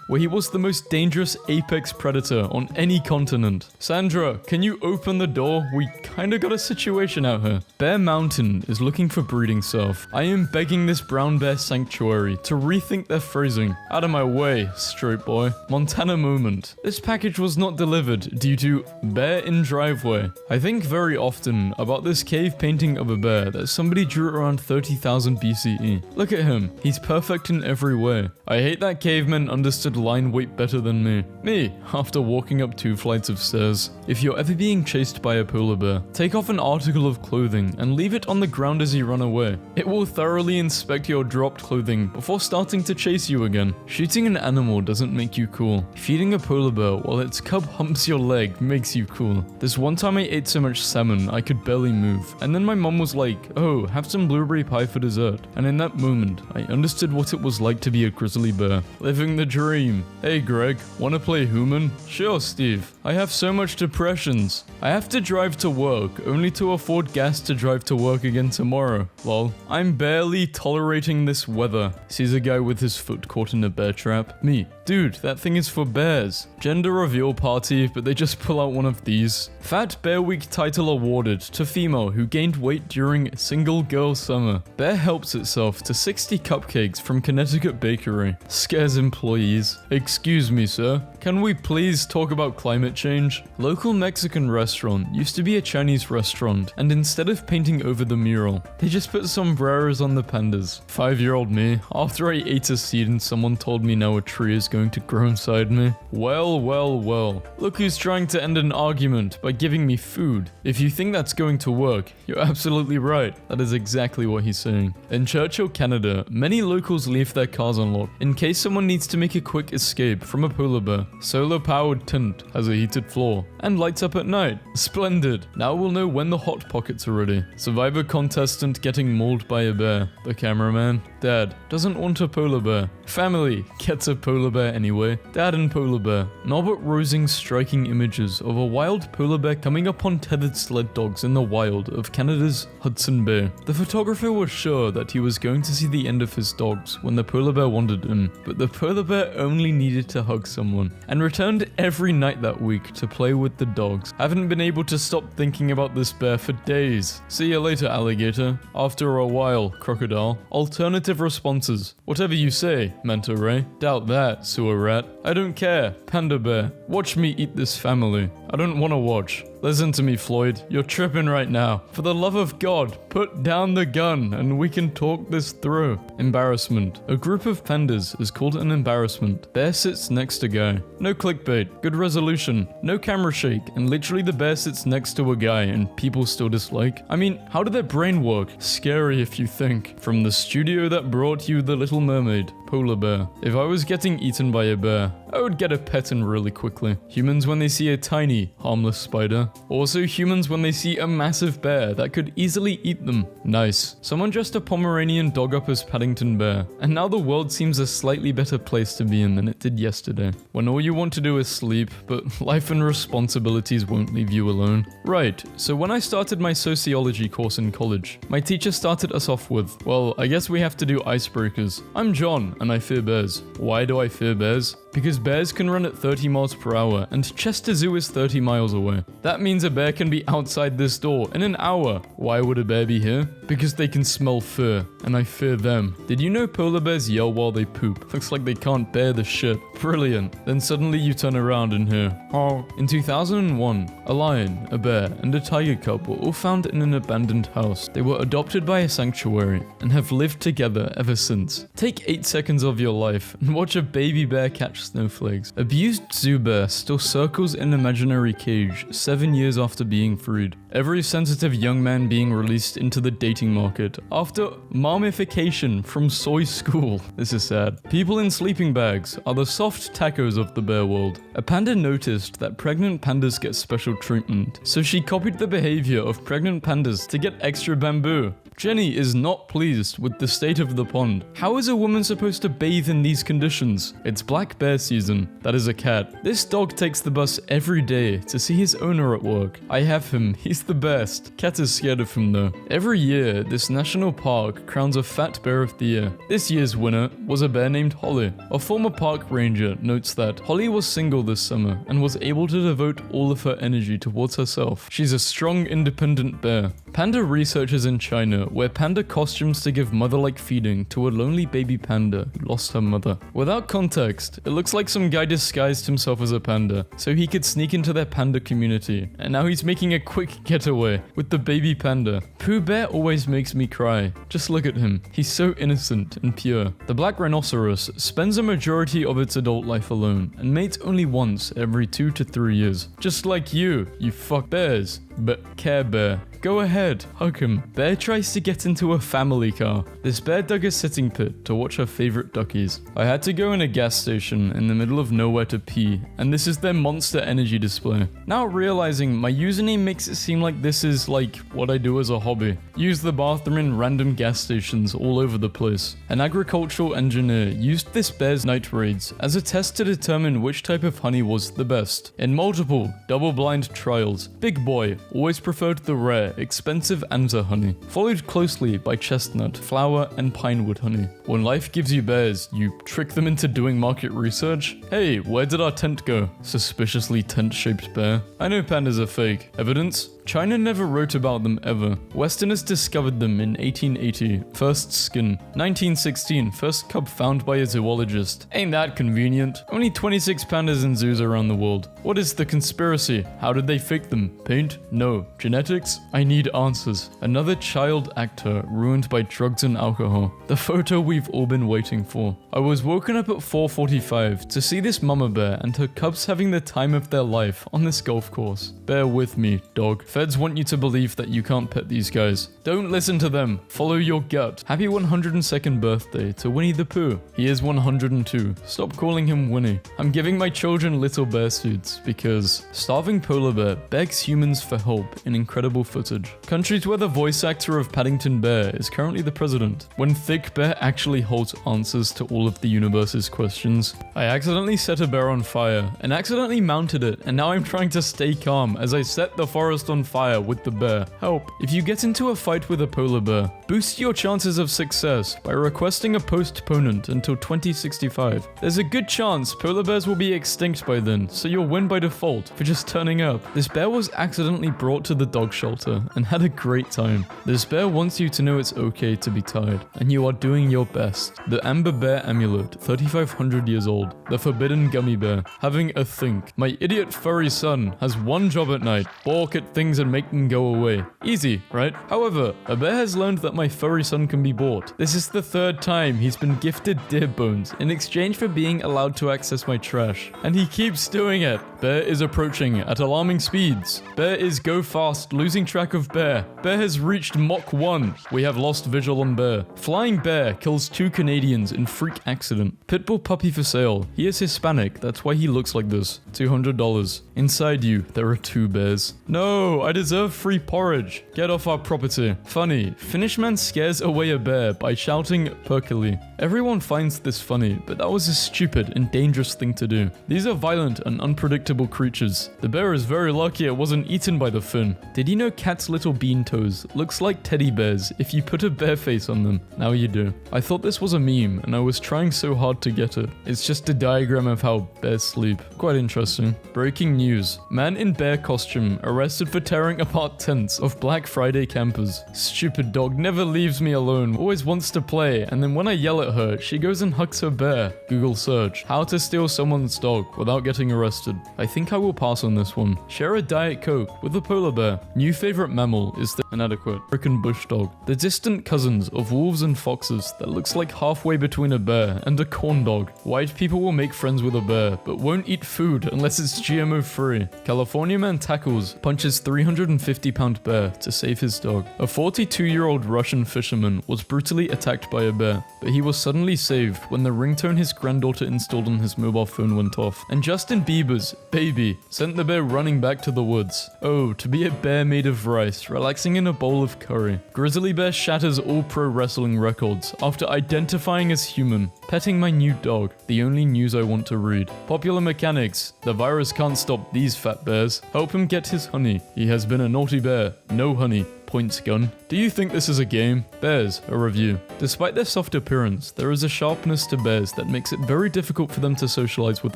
where he was the most dangerous apex predator on any continent. Sandra, can you open the door? We kinda got a situation out here. Bear Mountain is looking for breeding stuff. I am begging this brown bear sanctuary to rethink their phrasing. Out of my way, straight boy. Montana moment. This package was not delivered due to bear in driveway. I think very often about this cave painting of a bear that somebody drew around 30,000 BCE. Look at him. He's perfect in every way. I hate that cavemen understood line weight better than me. Me, after walking up 2 flights of stairs. If you're ever being chased by a polar bear, take off an article of clothing and leave it on the ground as you run away. It will thoroughly inspect your dropped clothing before starting to chase you again. Shooting an animal doesn't make you cool. Feeding a polar bear while its cub humps your leg makes you cool. This one time I ate so much salmon I could barely move, and then my mom was like, oh, have some blueberry pie for dessert. And in that moment, I understood what it was like to be a grizzly bear. Living the dream. Hey Greg, wanna play human? Sure, Steve. I have so much depressions. I have to drive to work, only to afford gas to drive to work again tomorrow. Lol. I'm barely tolerating this weather. Sees a guy with his foot caught in a bear trap. Me. Dude, that thing is for bears. Gender reveal party, but they just pull out one of these. Fat Bear Week title awarded to female who gained weight during single girl summer. Bear helps itself to 60 cupcakes from Connecticut bakery. Scares employees. Excuse me, sir. Can we please talk about climate change? Local Mexican restaurant used to be a Chinese restaurant, and instead of painting over the mural, they just put sombreros on the pandas. 5-year-old me, after I ate a seed and someone told me now a tree is going to grow inside me. Well, well, well. Look who's trying to end an argument by giving me food. If you think that's going to work, you're absolutely right. That is exactly what he's saying. In Churchill, Canada, many locals leave their cars unlocked in case someone needs to make a quick escape from a polar bear. Solar-powered tent, has a heated floor, and lights up at night. Splendid. Now we'll know when the hot pockets are ready. Survivor contestant getting mauled by a bear. The cameraman. Dad doesn't want a polar bear. Family gets a polar bear anyway. Dad and polar bear. Norbert Rosing's striking images of a wild polar bear coming upon tethered sled dogs in the wild of Canada's Hudson Bay. The photographer was sure that he was going to see the end of his dogs when the polar bear wandered in, but the polar bear only needed to hug someone and returned every night that week to play with the dogs. Haven't been able to stop thinking about this bear for days. See you later, alligator. After a while, crocodile. Alternative responses. Whatever you say, manta ray. Doubt that, sewer rat. I don't care, panda bear. Watch me eat this family. I don't want to watch. Listen to me, Floyd. You're tripping right now. For the love of God, put down the gun and we can talk this through. Embarrassment. A group of pandas is called an embarrassment. Bear sits next to guy. No clickbait. Good resolution. No camera shake. And literally the bear sits next to a guy and people still dislike. I mean, how did their brain work? Scary if you think. From the studio that brought you The Little Mermaid. Polar bear. If I was getting eaten by a bear, I would get a pet in really quickly. Humans when they see a tiny, harmless spider. Also humans when they see a massive bear that could easily eat them. Nice. Someone dressed a Pomeranian dog up as Paddington Bear, and now the world seems a slightly better place to be in than it did yesterday. When all you want to do is sleep, but life and responsibilities won't leave you alone. Right, so when I started my sociology course in college, my teacher started us off with, well, I guess we have to do icebreakers. I'm John, and I fear bears. Why do I fear bears? Because bears can run at 30 miles per hour, and Chester Zoo is 30 miles away. That means a bear can be outside this door in an hour. Why would a bear be here? Because they can smell fur, and I fear them. Did you know polar bears yell while they poop? Looks like they can't bear the shit. Brilliant. Then suddenly you turn around and hear, oh. In 2001, a lion, a bear, and a tiger cub were all found in an abandoned house. They were adopted by a sanctuary, and have lived together ever since. Take 8 seconds of your life, and watch a baby bear catch snowflakes. Abused zoo bear still circles in imaginary cage 7 years after being freed. Every sensitive young man being released into the dating market after mummification from soy school. This is sad. People in sleeping bags are the soft tacos of the bear world. A panda noticed that pregnant pandas get special treatment, so she copied the behavior of pregnant pandas to get extra bamboo. Jenny is not pleased with the state of the pond. How is a woman supposed to bathe in these conditions? It's black bear season. That is a cat. This dog takes the bus every day to see his owner at work. I have him. He's the best. Cat is scared of him though. Every year, this national park crowns a fat bear of the year. This year's winner was a bear named Holly. A former park ranger notes that Holly was single this summer and was able to devote all of her energy towards herself. She's a strong, independent bear. Panda researchers in China wear panda costumes to give mother-like feeding to a lonely baby panda who lost her mother. Without context, it looks like some guy disguised himself as a panda so he could sneak into their panda community, and now he's making a quick getaway with the baby panda. Pooh Bear always makes me cry. Just look at him. He's so innocent and pure. The black rhinoceros spends a majority of its adult life alone and mates only once every 2 to 3 years. Just like you fuck bears. But Care Bear. Go ahead, hug him. Bear tries to get into a family car. This bear dug a sitting pit to watch her favorite duckies. I had to go in a gas station in the middle of nowhere to pee, and this is their Monster Energy display. Now realizing my username makes it seem like this is like what I do as a hobby. Use the bathroom in random gas stations all over the place. An agricultural engineer used this bear's night raids as a test to determine which type of honey was the best. In multiple, double-blind trials, Big Boy always preferred the rare, expensive Anza honey, followed closely by chestnut, flower, and pinewood honey. When life gives you bears, you trick them into doing market research? Hey, where did our tent go? Suspiciously tent-shaped bear. I know pandas are fake. Evidence? China never wrote about them ever. Westerners discovered them in 1880, first skin. 1916, first cub found by a zoologist. Ain't that convenient? Only 26 pandas in zoos around the world. What is the conspiracy? How did they fake them? Paint? No. Genetics? I need answers. Another child actor ruined by drugs and alcohol. The photo we've all been waiting for. I was woken up at 4:45 to see this mama bear and her cubs having the time of their life on this golf course. Bear with me, dog. Feds want you to believe that you can't pet these guys. Don't listen to them. Follow your gut. Happy 102nd birthday to Winnie the Pooh. He is 102. Stop calling him Winnie. I'm giving my children little bear suits because starving polar bear begs humans for help in incredible footage. Countries where the voice actor of Paddington Bear is currently the president. When Thick Bear actually holds answers to all of the universe's questions. I accidentally set a bear on fire and accidentally mounted it, and now I'm trying to stay calm as I set the forest on on fire with the bear. Help. If you get into a fight with a polar bear, boost your chances of success by requesting a postponement until 2065. There's a good chance polar bears will be extinct by then, so you'll win by default for just turning up. This bear was accidentally brought to the dog shelter and had a great time. This bear wants you to know it's okay to be tired, and you are doing your best. The Amber Bear Amulet, 3,500 years old. The Forbidden Gummy Bear. Having a think. My idiot furry son has one job at night: balk at things and make them go away. Easy, right? However, a bear has learned that my furry son can be bought. This is the third time he's been gifted deer bones in exchange for being allowed to access my trash, and he keeps doing it. Bear is approaching at alarming speeds. Bear is go fast, losing track of bear. Bear has reached Mach 1. We have lost visual on bear. Flying bear kills 2 Canadians in freak accident. Pitbull puppy for sale. He is Hispanic, that's why he looks like this. $200. Inside you, there are 2 bears. No, I deserve free porridge. Get off our property. Funny, Finnish man scares away a bear by shouting perkele. Everyone finds this funny, but that was a stupid and dangerous thing to do. These are violent and unpredictable creatures. The bear is very lucky it wasn't eaten by the fin. Did you know cats' little bean toes looks like teddy bears if you put a bear face on them? Now you do. I thought this was a meme and I was trying so hard to get it. It's just a diagram of how bears sleep. Quite interesting. Breaking news. Man in bear costume arrested for tearing apart tents of Black Friday campers. Stupid dog never leaves me alone, always wants to play, and then when I yell at her, she goes and hugs her bear. Google search. How to steal someone's dog without getting arrested. I think I will pass on this one. Share a Diet Coke with a polar bear. New favorite mammal is the inadequate African bush dog. The distant cousins of wolves and foxes that looks like halfway between a bear and a corn dog. White people will make friends with a bear, but won't eat food unless it's GMO free. California man tackles, punches 350-pound bear to save his dog. A 42-year-old Russian fisherman was brutally attacked by a bear, but he was suddenly saved when the ringtone his granddaughter installed on his mobile phone went off. And Justin Bieber's Baby sent the bear running back to the woods. Oh, to be a bear made of rice, relaxing in a bowl of curry. Grizzly bear shatters all pro wrestling records after identifying as human. Petting my new dog. The only news I want to read. Popular mechanics. The virus can't stop these fat bears. Help him get his honey. He has been a naughty bear. No honey. Points gun. Do you think this is a game? Bears, a review. Despite their soft appearance, there is a sharpness to bears that makes it very difficult for them to socialize with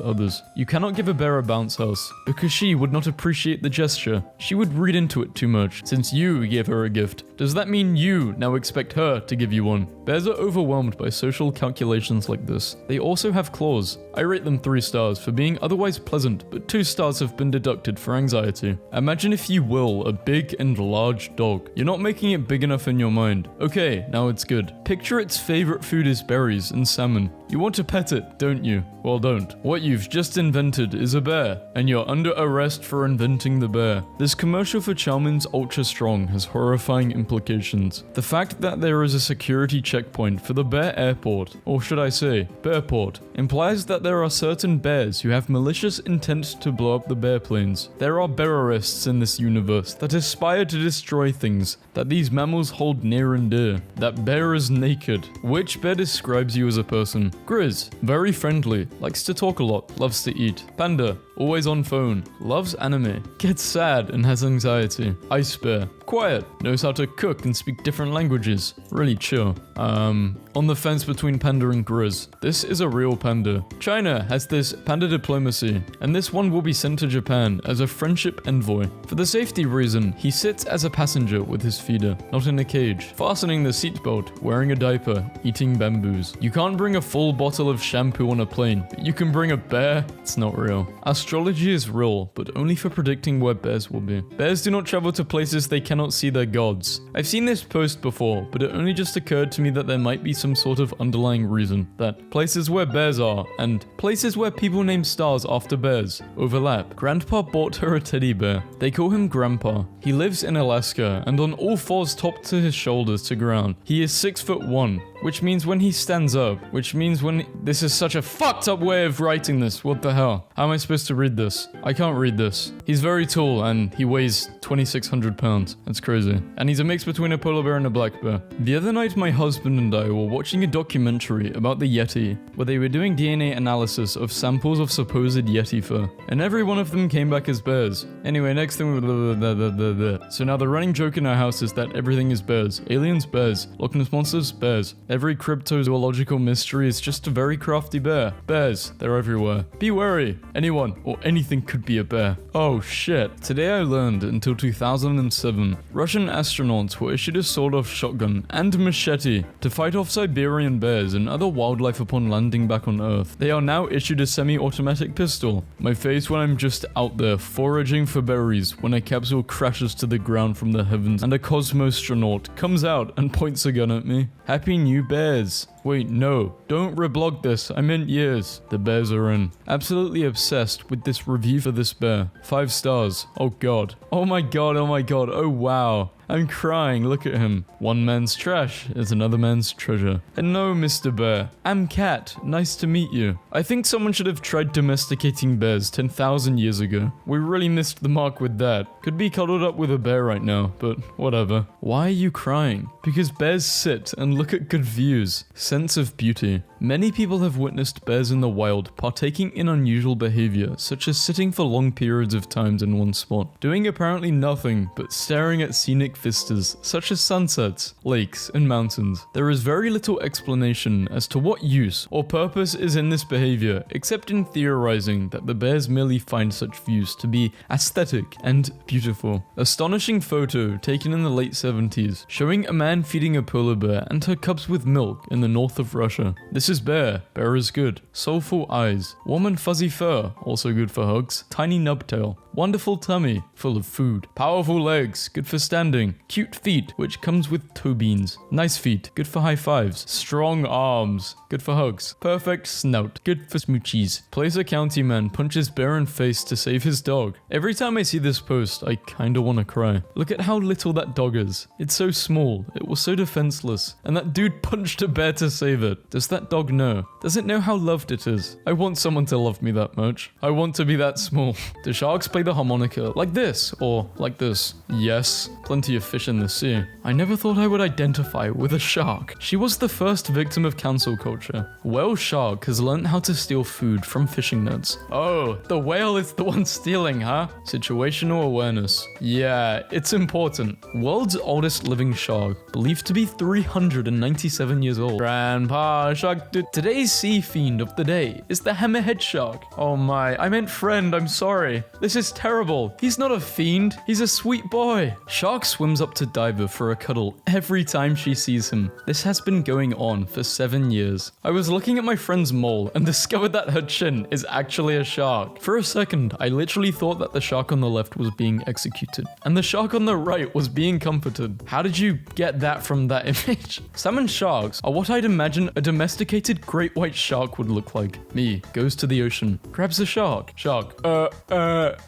others. You cannot give a bear a bounce house, because she would not appreciate the gesture. She would read into it too much, since you gave her a gift. Does that mean you now expect her to give you one? Bears are overwhelmed by social calculations like this. They also have claws. I rate them 3 stars for being otherwise pleasant, but 2 stars have been deducted for anxiety. Imagine, if you will, a big and large dog. You're not making it big enough in your mind. Okay, now it's good. Picture its favorite food is berries and salmon. You want to pet it, don't you? Well, don't. What you've just invented is a bear, and you're under arrest for inventing the bear. This commercial for Chalmers Ultra Strong has horrifying implications. The fact that there is a security checkpoint for the bear airport, or should I say, bearport, implies that there are certain bears who have malicious intent to blow up the bear planes. There are bearists in this universe that aspire to destroy things that these mammals hold near and dear. That bear is naked. Which bear describes you as a person? Grizz, very friendly, likes to talk a lot, loves to eat. Panda, always on phone, loves anime, gets sad and has anxiety. Ice bear, quiet, knows how to cook and speak different languages, really chill. On the fence between panda and Grizz. This is a real panda. China has this panda diplomacy, and this one will be sent to Japan as a friendship envoy. For the safety reason, he sits as a passenger with his feeder, not in a cage, fastening the seatbelt, wearing a diaper, eating bamboos. You can't bring a full bottle of shampoo on a plane, but you can bring a bear? It's not real. Astrology is real, but only for predicting where bears will be. Bears do not travel to places they cannot see their gods. I've seen this post before, but it only just occurred to me that there might be some sort of underlying reason. That places where bears are, and places where people name stars after bears, overlap. Grandpa bought her a teddy bear. They call him Grandpa. He lives in Alaska, and on all fours topped to his shoulders to ground. He is 6'1", which means when he stands up, which means when... This is such a fucked up way of writing this. What the hell? How am I supposed to read this? I can't read this. He's very tall and he weighs 2,600 pounds. That's crazy. And he's a mix between a polar bear and a black bear. The other night, my husband and I were watching a documentary about the Yeti, where they were doing DNA analysis of samples of supposed Yeti fur, and every one of them came back as bears. Anyway, next thing so now the running joke in our house is that everything is bears. Aliens, bears. Loch Ness monsters, bears. Every cryptozoological mystery is just a very crafty bear. Bears, they're everywhere. Be wary. Anyone or anything could be a bear. Oh shit. Today I learned until 2007, Russian astronauts were issued a sawed-off shotgun and machete to fight off Siberian bears and other wildlife upon landing back on Earth. They are now issued a semi-automatic pistol. My face when I'm just out there foraging for berries when a capsule crashes to the ground from the heavens and a cosmostronaut comes out and points a gun at me. Happy New Bears. Wait, no, don't reblog this, I meant years. The bears are in. Absolutely obsessed with this review for this bear. 5 stars. Oh god. Oh my god, oh my god, oh wow. I'm crying, look at him. One man's trash is another man's treasure. And no, Mr. Bear. I'm Cat. Nice to meet you. I think someone should have tried domesticating bears 10,000 years ago. We really missed the mark with that. Could be cuddled up with a bear right now, but whatever. Why are you crying? Because bears sit and look at good views. Sense of beauty. Many people have witnessed bears in the wild partaking in unusual behavior, such as sitting for long periods of time in one spot, doing apparently nothing but staring at scenic vistas, such as sunsets, lakes, and mountains. There is very little explanation as to what use or purpose is in this behavior, except in theorizing that the bears merely find such views to be aesthetic and beautiful. Astonishing photo taken in the late 70s, showing a man feeding a polar bear and her cubs with milk in the north of Russia. This is bear. Bear is good. Soulful eyes. Warm and fuzzy fur. Also good for hugs. Tiny nubtail. Wonderful tummy, full of food. Powerful legs, good for standing. Cute feet, which comes with toe beans. Nice feet, good for high fives. Strong arms, good for hugs. Perfect snout, good for smoochies. Placer County man punches bear in face to save his dog. Every time I see this post, I kinda wanna cry. Look at how little that dog is. It's so small, it was so defenseless. And that dude punched a bear to save it. Does that dog know? Does it know how loved it is? I want someone to love me that much. I want to be that small. Do sharks play the harmonica like this or like this? Yes, plenty of fish in the sea. I never thought I would identify with a shark. She was the first victim of cancel culture. Whale shark has learned how to steal food from fishing nets. Oh, the whale is the one stealing, huh? Situational awareness. Yeah, it's important. World's oldest living shark, believed to be 397 years old. Grandpa shark. Today's sea fiend of the day is the hammerhead shark. Oh my, I meant friend, I'm sorry. This is terrible. He's not a fiend, he's a sweet boy. Shark swims up to diver for a cuddle every time she sees him. This has been going on for 7 years. I was looking at my friend's mole and discovered that her chin is actually a shark. For a second, I literally thought that the shark on the left was being executed and the shark on the right was being comforted. How did you get that from that image? Salmon sharks are what I'd imagine a domesticated great white shark would look like. Me goes to the ocean, grabs a shark.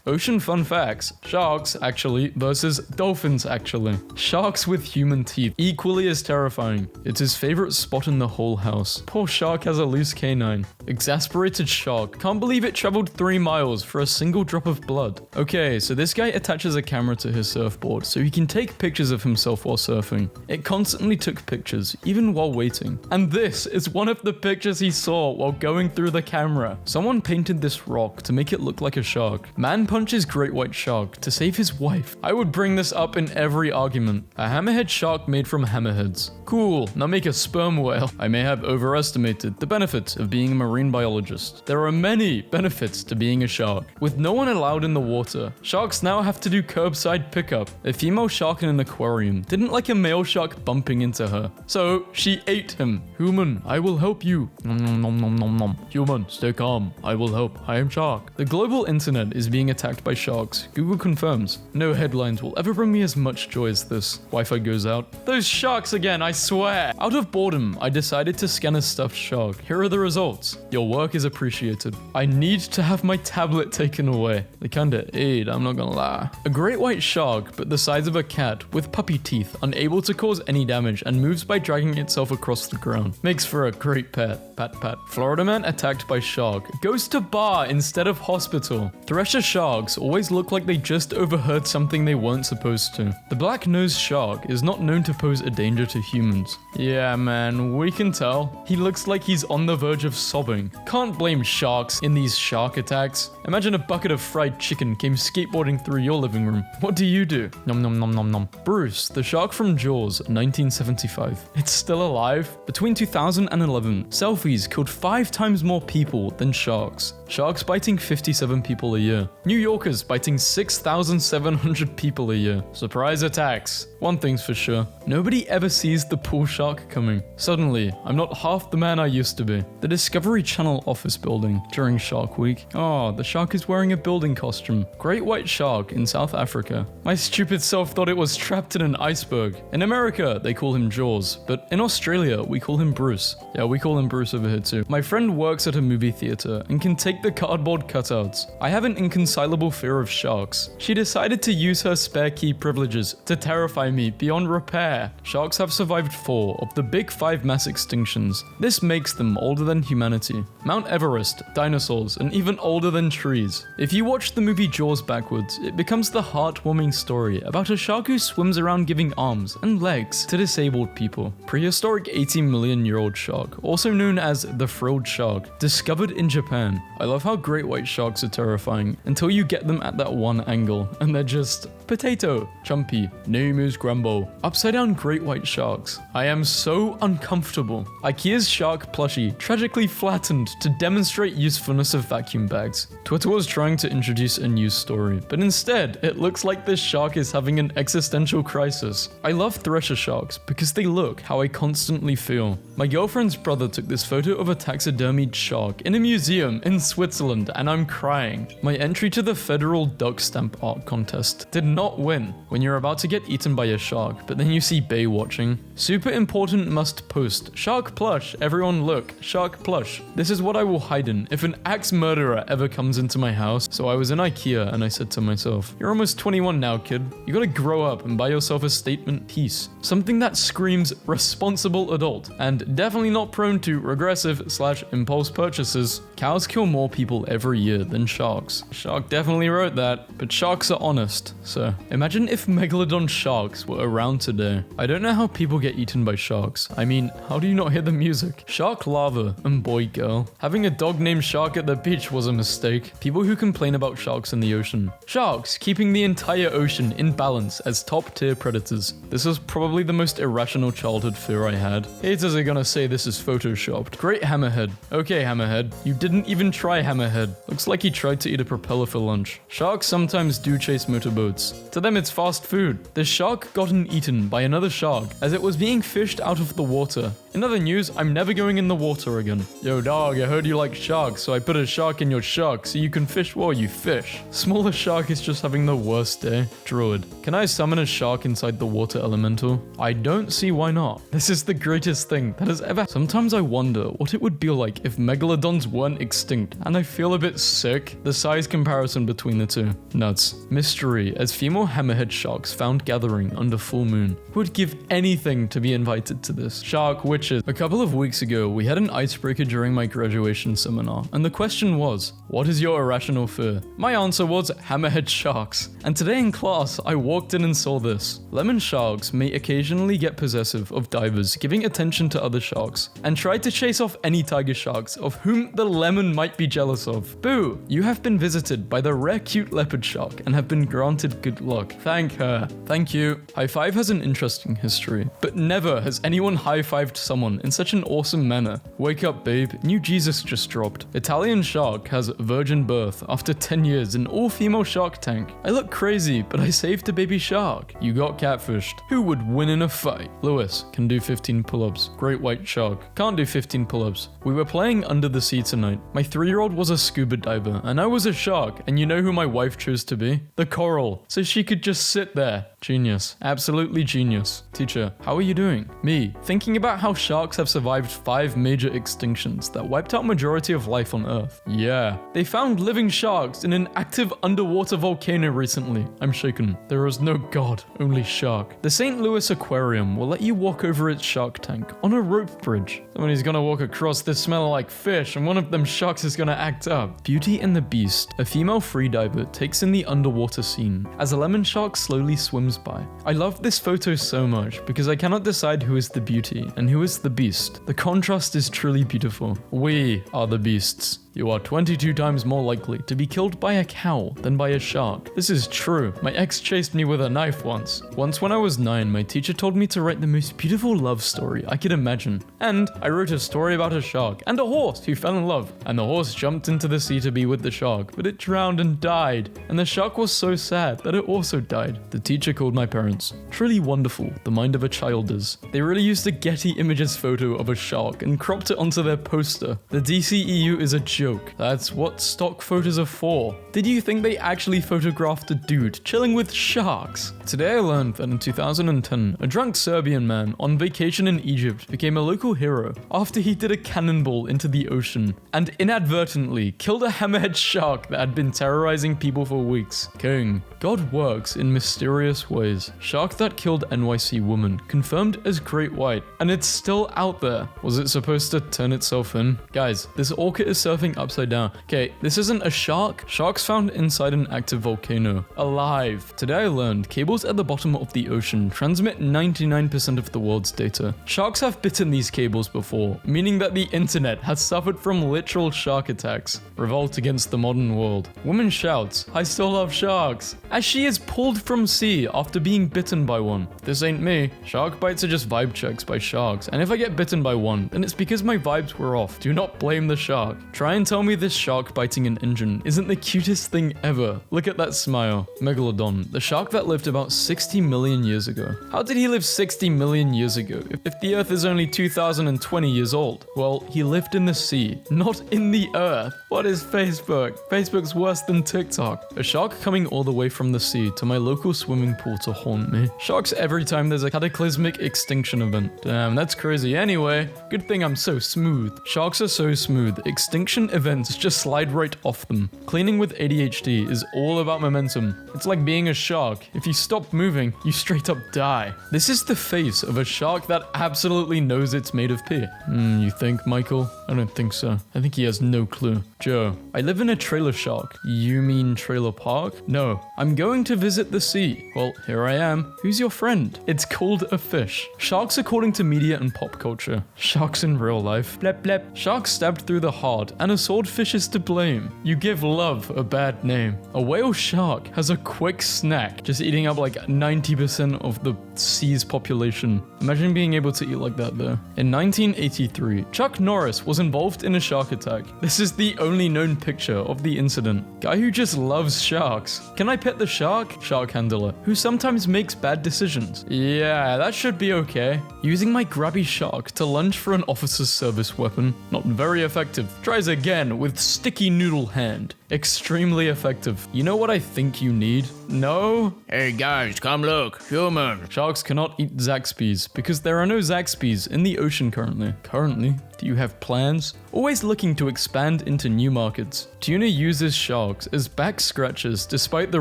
Ocean fun facts. Sharks, actually, versus dolphins, actually. Sharks with human teeth, equally as terrifying. It's his favorite spot in the whole house. Poor shark has a loose canine. Exasperated shark. Can't believe it traveled 3 miles for a single drop of blood. Okay, so this guy attaches a camera to his surfboard so he can take pictures of himself while surfing. It constantly took pictures, even while waiting. And this is one of the pictures he saw while going through the camera. Someone painted this rock to make it look like a shark. Man punches great white shark to save his wife. I would bring this up in every argument. A hammerhead shark made from hammerheads. Cool, now make a sperm whale. I may have overestimated the benefits of being a marine biologist. There are many benefits to being a shark. With no one allowed in the water, sharks now have to do curbside pickup. A female shark in an aquarium didn't like a male shark bumping into her, so she ate him. Human, I will help you. Nom nom nom nom nom nom. Human, stay calm. I will help. I am shark. The global internet is being attacked attacked by sharks. Google confirms. No headlines will ever bring me as much joy as this. Wi-Fi goes out. Those sharks again, I swear. Out of boredom, I decided to scan a stuffed shark. Here are the results. Your work is appreciated. I need to have my tablet taken away. They kinda aid, I'm not gonna lie. A great white shark, but the size of a cat, with puppy teeth, unable to cause any damage and moves by dragging itself across the ground. Makes for a great pet. Pat pat. Florida man attacked by shark. Goes to bar instead of hospital. Thresher sharks always look like they just overheard something they weren't supposed to. The black-nosed shark is not known to pose a danger to humans. Yeah, man, we can tell. He looks like he's on the verge of sobbing. Can't blame sharks in these shark attacks. Imagine a bucket of fried chicken came skateboarding through your living room. What do you do? Nom nom nom nom nom. Bruce, the shark from Jaws, 1975. It's still alive? Between 2011, selfies killed 5 times more people than sharks. Sharks biting 57 people a year. New Yorkers biting 6,700 people a year. Surprise attacks. One thing's for sure, nobody ever sees the pool shark coming. Suddenly, I'm not half the man I used to be. The Discovery Channel office building during Shark Week. Oh, the shark is wearing a building costume. Great white shark in South Africa. My stupid self thought it was trapped in an iceberg. In America, they call him Jaws, but in Australia, we call him Bruce. Yeah, we call him Bruce over here too. My friend works at a movie theater and can take the cardboard cutouts. I have an inconsolable fear of sharks. She decided to use her spare key privileges to terrify me beyond repair. Sharks have survived 4 of the big 5 mass extinctions. This makes them older than humanity. Mount Everest, dinosaurs, and even older than trees. If you watch the movie Jaws backwards, it becomes the heartwarming story about a shark who swims around giving arms and legs to disabled people. Prehistoric 80-million-year-old shark, also known as the frilled shark, discovered in Japan. I love how great white sharks are terrifying until you get them at that one angle and they're just potato, chumpy, name is Grambo. Upside down great white sharks. I am so uncomfortable. IKEA's shark plushie tragically flattened to demonstrate usefulness of vacuum bags. Twitter was trying to introduce a news story, but instead it looks like this shark is having an existential crisis. I love thresher sharks because they look how I constantly feel. My girlfriend's brother took this photo of a taxidermied shark in a museum in Switzerland and I'm crying. My entry to the federal duck stamp art contest did not win. When you're about to get eaten by a shark, but then you see Bay watching. Super important must post. Shark plush, everyone look. Shark plush. This is what I will hide in if an axe murderer ever comes into my house. So I was in IKEA and I said to myself, you're almost 21 now, kid. You gotta grow up and buy yourself a statement piece. Something that screams responsible adult and definitely not prone to regressive/impulse purchases. Cows kill more people every year than sharks. Shark definitely wrote that, but sharks are honest, so imagine if megalodon sharks were around today. I don't know how people get eaten by sharks. I mean, how do you not hear the music? Shark lava and boy girl. Having a dog named Shark at the beach was a mistake. People who complain about sharks in the ocean. Sharks keeping the entire ocean in balance as top tier predators. This was probably the most irrational childhood fear I had. Haters are gonna say this is photoshopped. Great hammerhead. Okay, hammerhead. You didn't even try hammerhead. Looks like he tried to eat a propeller for lunch. Sharks sometimes do chase motorboats. To them it's fast food. The shark gotten eaten by another shark as it was being fished out of the water. In other news, I'm never going in the water again. Yo dog, I heard you like sharks, so I put a shark in your shark so you can fish while you fish. Smaller shark is just having the worst day. Druid. Can I summon a shark inside the water elemental? I don't see why not. This is the greatest thing that has ever. Sometimes I wonder what it would be like if megalodons weren't extinct, and I feel a bit sick. The size comparison between the two. Nuts. Mystery as female hammerhead sharks found gathering under full moon. Would give anything to be invited to this. Shark witches. A couple of weeks ago, we had an icebreaker during my graduation seminar, and the question was, what is your irrational fear? My answer was hammerhead sharks. And today in class, I walked in and saw this. Lemon sharks may occasionally get possessive of divers giving attention to other sharks, and try to chase off any tiger sharks of whom the lemon might be jealous of. Boo! You have been visited by the rare cute leopard shark and have been granted good luck. Thank her. Thank you. high five has an interesting history, but never has anyone high-fived someone in such an awesome manner. Wake up, babe, new Jesus just dropped. Italian shark has virgin birth after 10 years in all-female shark tank. I look crazy, but I saved a baby shark. You got catfished. Who would win in a fight? Lewis can do 15 pull-ups. Great white shark can't do 15 pull-ups. We were playing under the sea tonight. My 3-year-old was a scuba diver, and I was a shark, and you know who my wife chose to be? The coral, so she could just sit there. Genius. Absolutely genius. Teacher, how are you doing? Me, thinking about how sharks have survived 5 major extinctions that wiped out majority of life on Earth. Yeah. They found living sharks in an active underwater volcano recently. I'm shaken. There is no god, only shark. The St. Louis Aquarium will let you walk over its shark tank on a rope bridge. Somebody's gonna walk across this smelling like fish, and one of them sharks is gonna act up. Beauty and the Beast. A female freediver takes in the underwater scene as a lemon shark slowly swims by. I love this photo so much because I cannot decide who is the beauty and who is the beast. The contrast is truly beautiful. We are the beasts. You are 22 times more likely to be killed by a cow than by a shark. This is true. My ex chased me with a knife once. Once when I was 9, my teacher told me to write the most beautiful love story I could imagine. And I wrote a story about a shark and a horse who fell in love. And the horse jumped into the sea to be with the shark, but it drowned and died. And the shark was so sad that it also died. The teacher called my parents. Truly wonderful, the mind of a child is. They really used a Getty Images photo of a shark and cropped it onto their poster. The DCEU is a joke. That's what stock photos are for. Did you think they actually photographed a dude chilling with sharks? Today I learned that in 2010, a drunk Serbian man on vacation in Egypt became a local hero after he did a cannonball into the ocean and inadvertently killed a hammerhead shark that had been terrorizing people for weeks. King, God works in mysterious ways. Shark that killed NYC woman confirmed as great white, and it's still out there. Was it supposed to turn itself in? Guys, this orca is surfing upside down. Okay, this isn't a shark. Sharks found inside an active volcano. Alive. Today I learned cables at the bottom of the ocean transmit 99% of the world's data. Sharks have bitten these cables before, meaning that the internet has suffered from literal shark attacks. Revolt against the modern world. Woman shouts, I still love sharks, as she is pulled from sea after being bitten by one. This ain't me. Shark bites are just vibe checks by sharks, and if I get bitten by one, then it's because my vibes were off. Do not blame the shark. Try and tell me this shark biting an engine isn't the cutest thing ever. Look at that smile. Megalodon, the shark that lived about 60 million years ago. How did he live 60 million years ago if the Earth is only 2020 years old? Well, he lived in the sea, not in the Earth. What is Facebook? Facebook's worse than TikTok. A shark coming all the way from the sea to my local swimming pool to haunt me. Sharks every time there's a cataclysmic extinction event. Damn, that's crazy. Anyway, good thing I'm so smooth. Sharks are so smooth. Extinction events just slide right off them. Cleaning with ADHD is all about momentum. It's like being a shark. If you stop moving, you straight up die. This is the face of a shark that absolutely knows it's made of pee. You think, Michael? I don't think so. I think he has no clue. Joe, I live in a trailer shark. You mean trailer park? No, I'm going to visit the sea. Well, here I am. Who's your friend? It's called a fish. Sharks according to media and pop culture. Sharks in real life. Blep blep. Sharks stabbed through the heart and a swordfish is to blame. You give love a bad name. A whale shark has a quick snack, just eating up like 90% of the sea's population. Imagine being able to eat like that though. In 1983, Chuck Norris was involved in a shark attack. This is the only known picture of the incident. Guy who just loves sharks. Can I pet the shark? Shark handler, who sometimes makes bad decisions. Yeah, that should be okay. Using my grabby shark to lunge for an officer's service weapon. Not very effective. Tries again with sticky noodle hand. Extremely effective. You know what I think you need? No? Hey guys, come look. Human. Sharks cannot eat Zaxby's because there are no Zaxby's in the ocean currently. Do you have plans? Always looking to expand into new markets. Tuna uses sharks as back scratchers despite the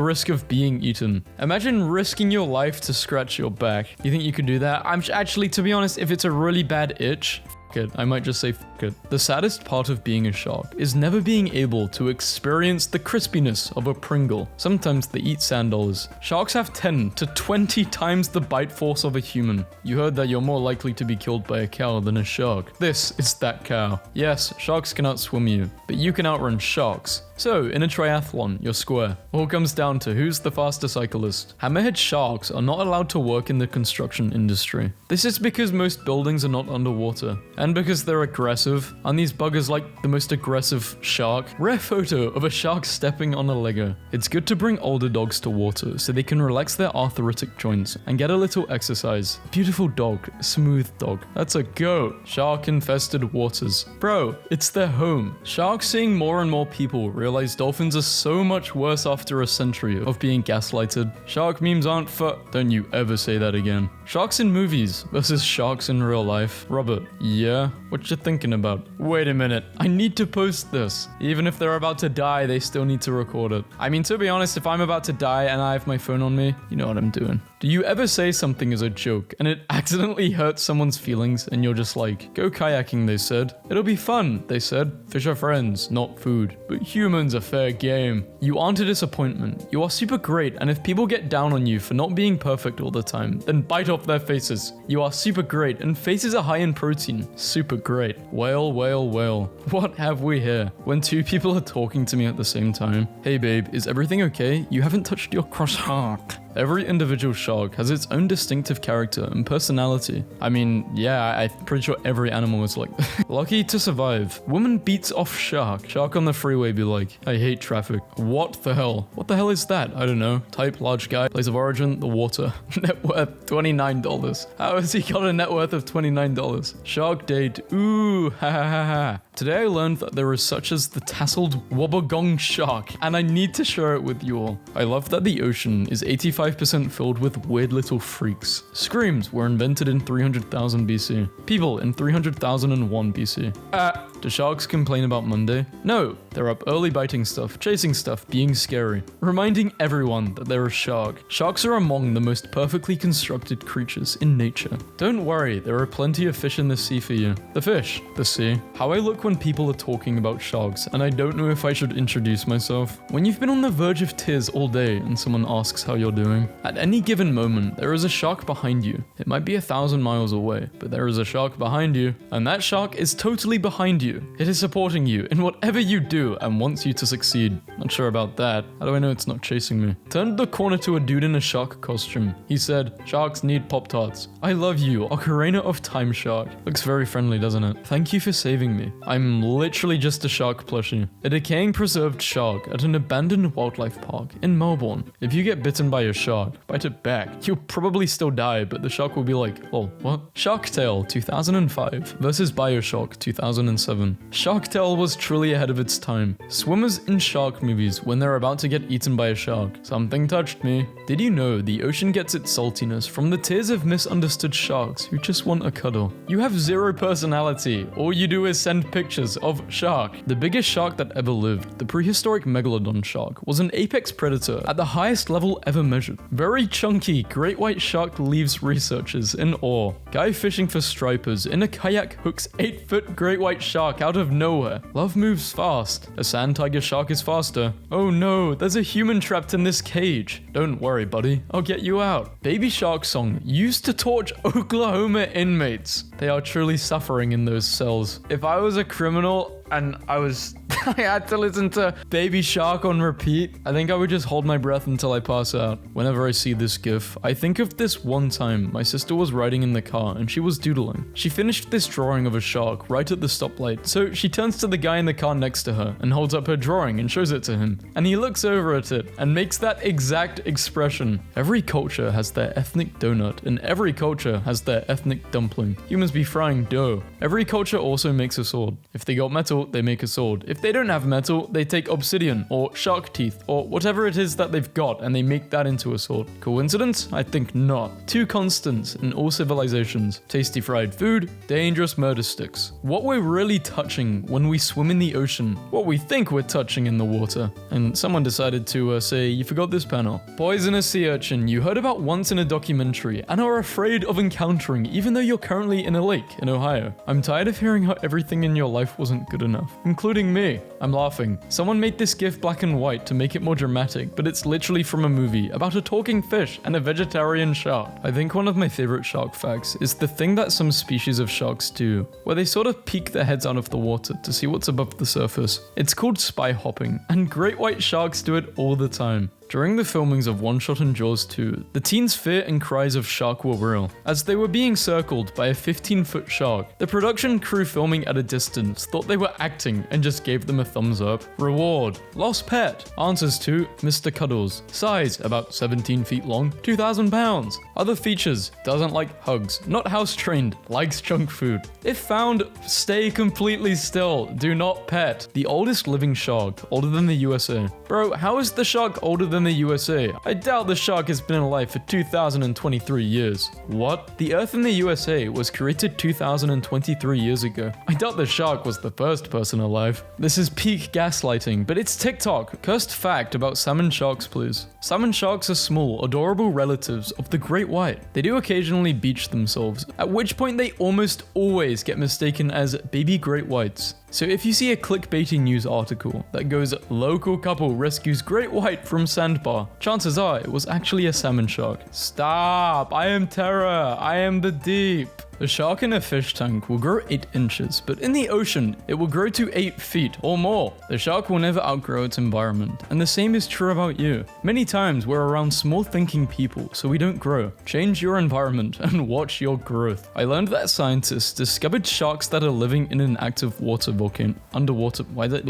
risk of being eaten. Imagine risking your life to scratch your back. You think you could do that? Actually, to be honest, if it's a really bad itch, it. I might just say it. The saddest part of being a shark is never being able to experience the crispiness of a Pringle. Sometimes they eat sand dollars. Sharks have 10 to 20 times the bite force of a human. You heard that you're more likely to be killed by a cow than a shark. This is that cow. Yes, sharks can outswim you, but you can outrun sharks. So, in a triathlon, you're square. All comes down to who's the faster cyclist. Hammerhead sharks are not allowed to work in the construction industry. This is because most buildings are not underwater, and because they're aggressive, and these buggers like the most aggressive shark. Rare photo of a shark stepping on a Lego. It's good to bring older dogs to water so they can relax their arthritic joints and get a little exercise. Beautiful dog, smooth dog. That's a goat. Shark-infested waters. Bro, it's their home. Sharks seeing more and more people realize dolphins are so much worse after a century of being gaslighted. Shark memes aren't for... Don't you ever say that again. Sharks in movies versus sharks in real life. Robert, yeah? What you thinking about? Wait a minute, I need to post this. Even if they're about to die, they still need to record it. I mean, to be honest, if I'm about to die and I have my phone on me, you know what I'm doing. Do you ever say something as a joke and it accidentally hurts someone's feelings and you're just like, go kayaking, they said. It'll be fun, they said. Fish are friends, not food. But humans are fair game. You aren't a disappointment. You are super great, and if people get down on you for not being perfect all the time, then bite off their faces. You are super great, and faces are high in protein. Super great. Whale, whale, whale. What have we here? When two people are talking to me at the same time. Hey babe, is everything okay? You haven't touched your cross heart. Every individual shark has its own distinctive character and personality. I mean, yeah, I'm pretty sure every animal is like Lucky to survive. Woman beats off shark. Shark on the freeway be like, I hate traffic. What the hell? What the hell is that? I don't know. Type large guy. Place of origin, the water. Net worth, $29. How has he got a net worth of $29? Shark date. Ooh, ha ha ha ha. Today I learned that there is such as the tasseled wobbegong shark, and I need to share it with you all. I love that the ocean is 85% filled with weird little freaks. Screams were invented in 300,000 BC. People in 300,001 BC. Do sharks complain about Monday? No, they're up early biting stuff, chasing stuff, being scary. Reminding everyone that they're a shark. Sharks are among the most perfectly constructed creatures in nature. Don't worry, there are plenty of fish in the sea for you. The fish, the sea. How I look when people are talking about sharks, and I don't know if I should introduce myself. When you've been on the verge of tears all day and someone asks how you're doing, at any given moment, there is a shark behind you. It might be 1,000 miles away, but there is a shark behind you, and that shark is totally behind you. It is supporting you in whatever you do and wants you to succeed. Not sure about that. How do I know it's not chasing me? Turned the corner to a dude in a shark costume. He said, sharks need Pop-Tarts. I love you, Ocarina of Time Shark. Looks very friendly, doesn't it? Thank you for saving me. I'm literally just a shark plushie. A decaying preserved shark at an abandoned wildlife park in Melbourne. If you get bitten by a shark, bite it back. You'll probably still die, but the shark will be like, oh, what? Shark Tale 2005 versus Bioshock 2007. Shark Tale was truly ahead of its time. Swimmers in shark movies when they're about to get eaten by a shark. Something touched me. Did you know the ocean gets its saltiness from the tears of misunderstood sharks who just want a cuddle? You have zero personality. All you do is send pictures of shark. The biggest shark that ever lived, the prehistoric megalodon shark, was an apex predator at the highest level ever measured. Very chunky great white shark leaves researchers in awe. Guy fishing for stripers in a kayak hooks 8-foot great white shark out of nowhere. Love moves fast. A sand tiger shark is faster. Oh no, there's a human trapped in this cage. Don't worry, buddy. I'll get you out. Baby Shark song used to torch Oklahoma inmates. They are truly suffering in those cells. If I was a criminal and I had to listen to Baby Shark on repeat, I think I would just hold my breath until I pass out. Whenever I see this gif, I think of this one time my sister was riding in the car and she was doodling. She finished this drawing of a shark right at the stoplight, so she turns to the guy in the car next to her and holds up her drawing and shows it to him. And he looks over at it and makes that exact expression. Every culture has their ethnic donut, and every culture has their ethnic dumpling. Humans be frying dough. Every culture also makes a sword. If they got metal, they make a sword. If they they don't have metal, they take obsidian or shark teeth or whatever it is that they've got and they make that into a sword. Coincidence? I think not. Two constants in all civilizations: tasty fried food, dangerous murder sticks. What we're really touching when we swim in the ocean, what we think we're touching in the water. And someone decided to say, you forgot this panel. Poisonous sea urchin you heard about once in a documentary and are afraid of encountering even though you're currently in a lake in Ohio. I'm tired of hearing how everything in your life wasn't good enough, including me. I'm laughing. Someone made this GIF black and white to make it more dramatic, but it's literally from a movie about a talking fish and a vegetarian shark. I think one of my favorite shark facts is the thing that some species of sharks do, where they sort of peek their heads out of the water to see what's above the surface. It's called spy hopping, and great white sharks do it all the time. During the filmings of One Shot and Jaws 2, the teens' fear and cries of shark were real, as they were being circled by a 15-foot shark. The production crew filming at a distance thought they were acting and just gave them a thumbs up. Reward: lost pet. Answers to Mr. Cuddles. Size: about 17 feet long, 2,000 pounds. Other features: doesn't like hugs, not house trained, likes junk food. If found, stay completely still, do not pet. The oldest living shark, older than the USA. Bro, how is the shark older than the USA? I doubt the shark has been alive for 2,023 years. What? The Earth in the USA was created 2,023 years ago. I doubt the shark was the first person alive. This is peak gaslighting, but it's TikTok. Cursed fact about salmon sharks, please. Salmon sharks are small, adorable relatives of the great white. They do occasionally beach themselves, at which point they almost always get mistaken as baby great whites. So if you see a clickbaity news article that goes, local couple rescues great white from sandbar, chances are it was actually a salmon shark. Stop! I am terror! I am the deep! A shark in a fish tank will grow 8 inches, but in the ocean, it will grow to 8 feet or more. The shark will never outgrow its environment, and the same is true about you. Many times we're around small thinking people, so we don't grow. Change your environment and watch your growth. I learned that scientists discovered sharks that are living in an active water volcano. Underwater, why is it?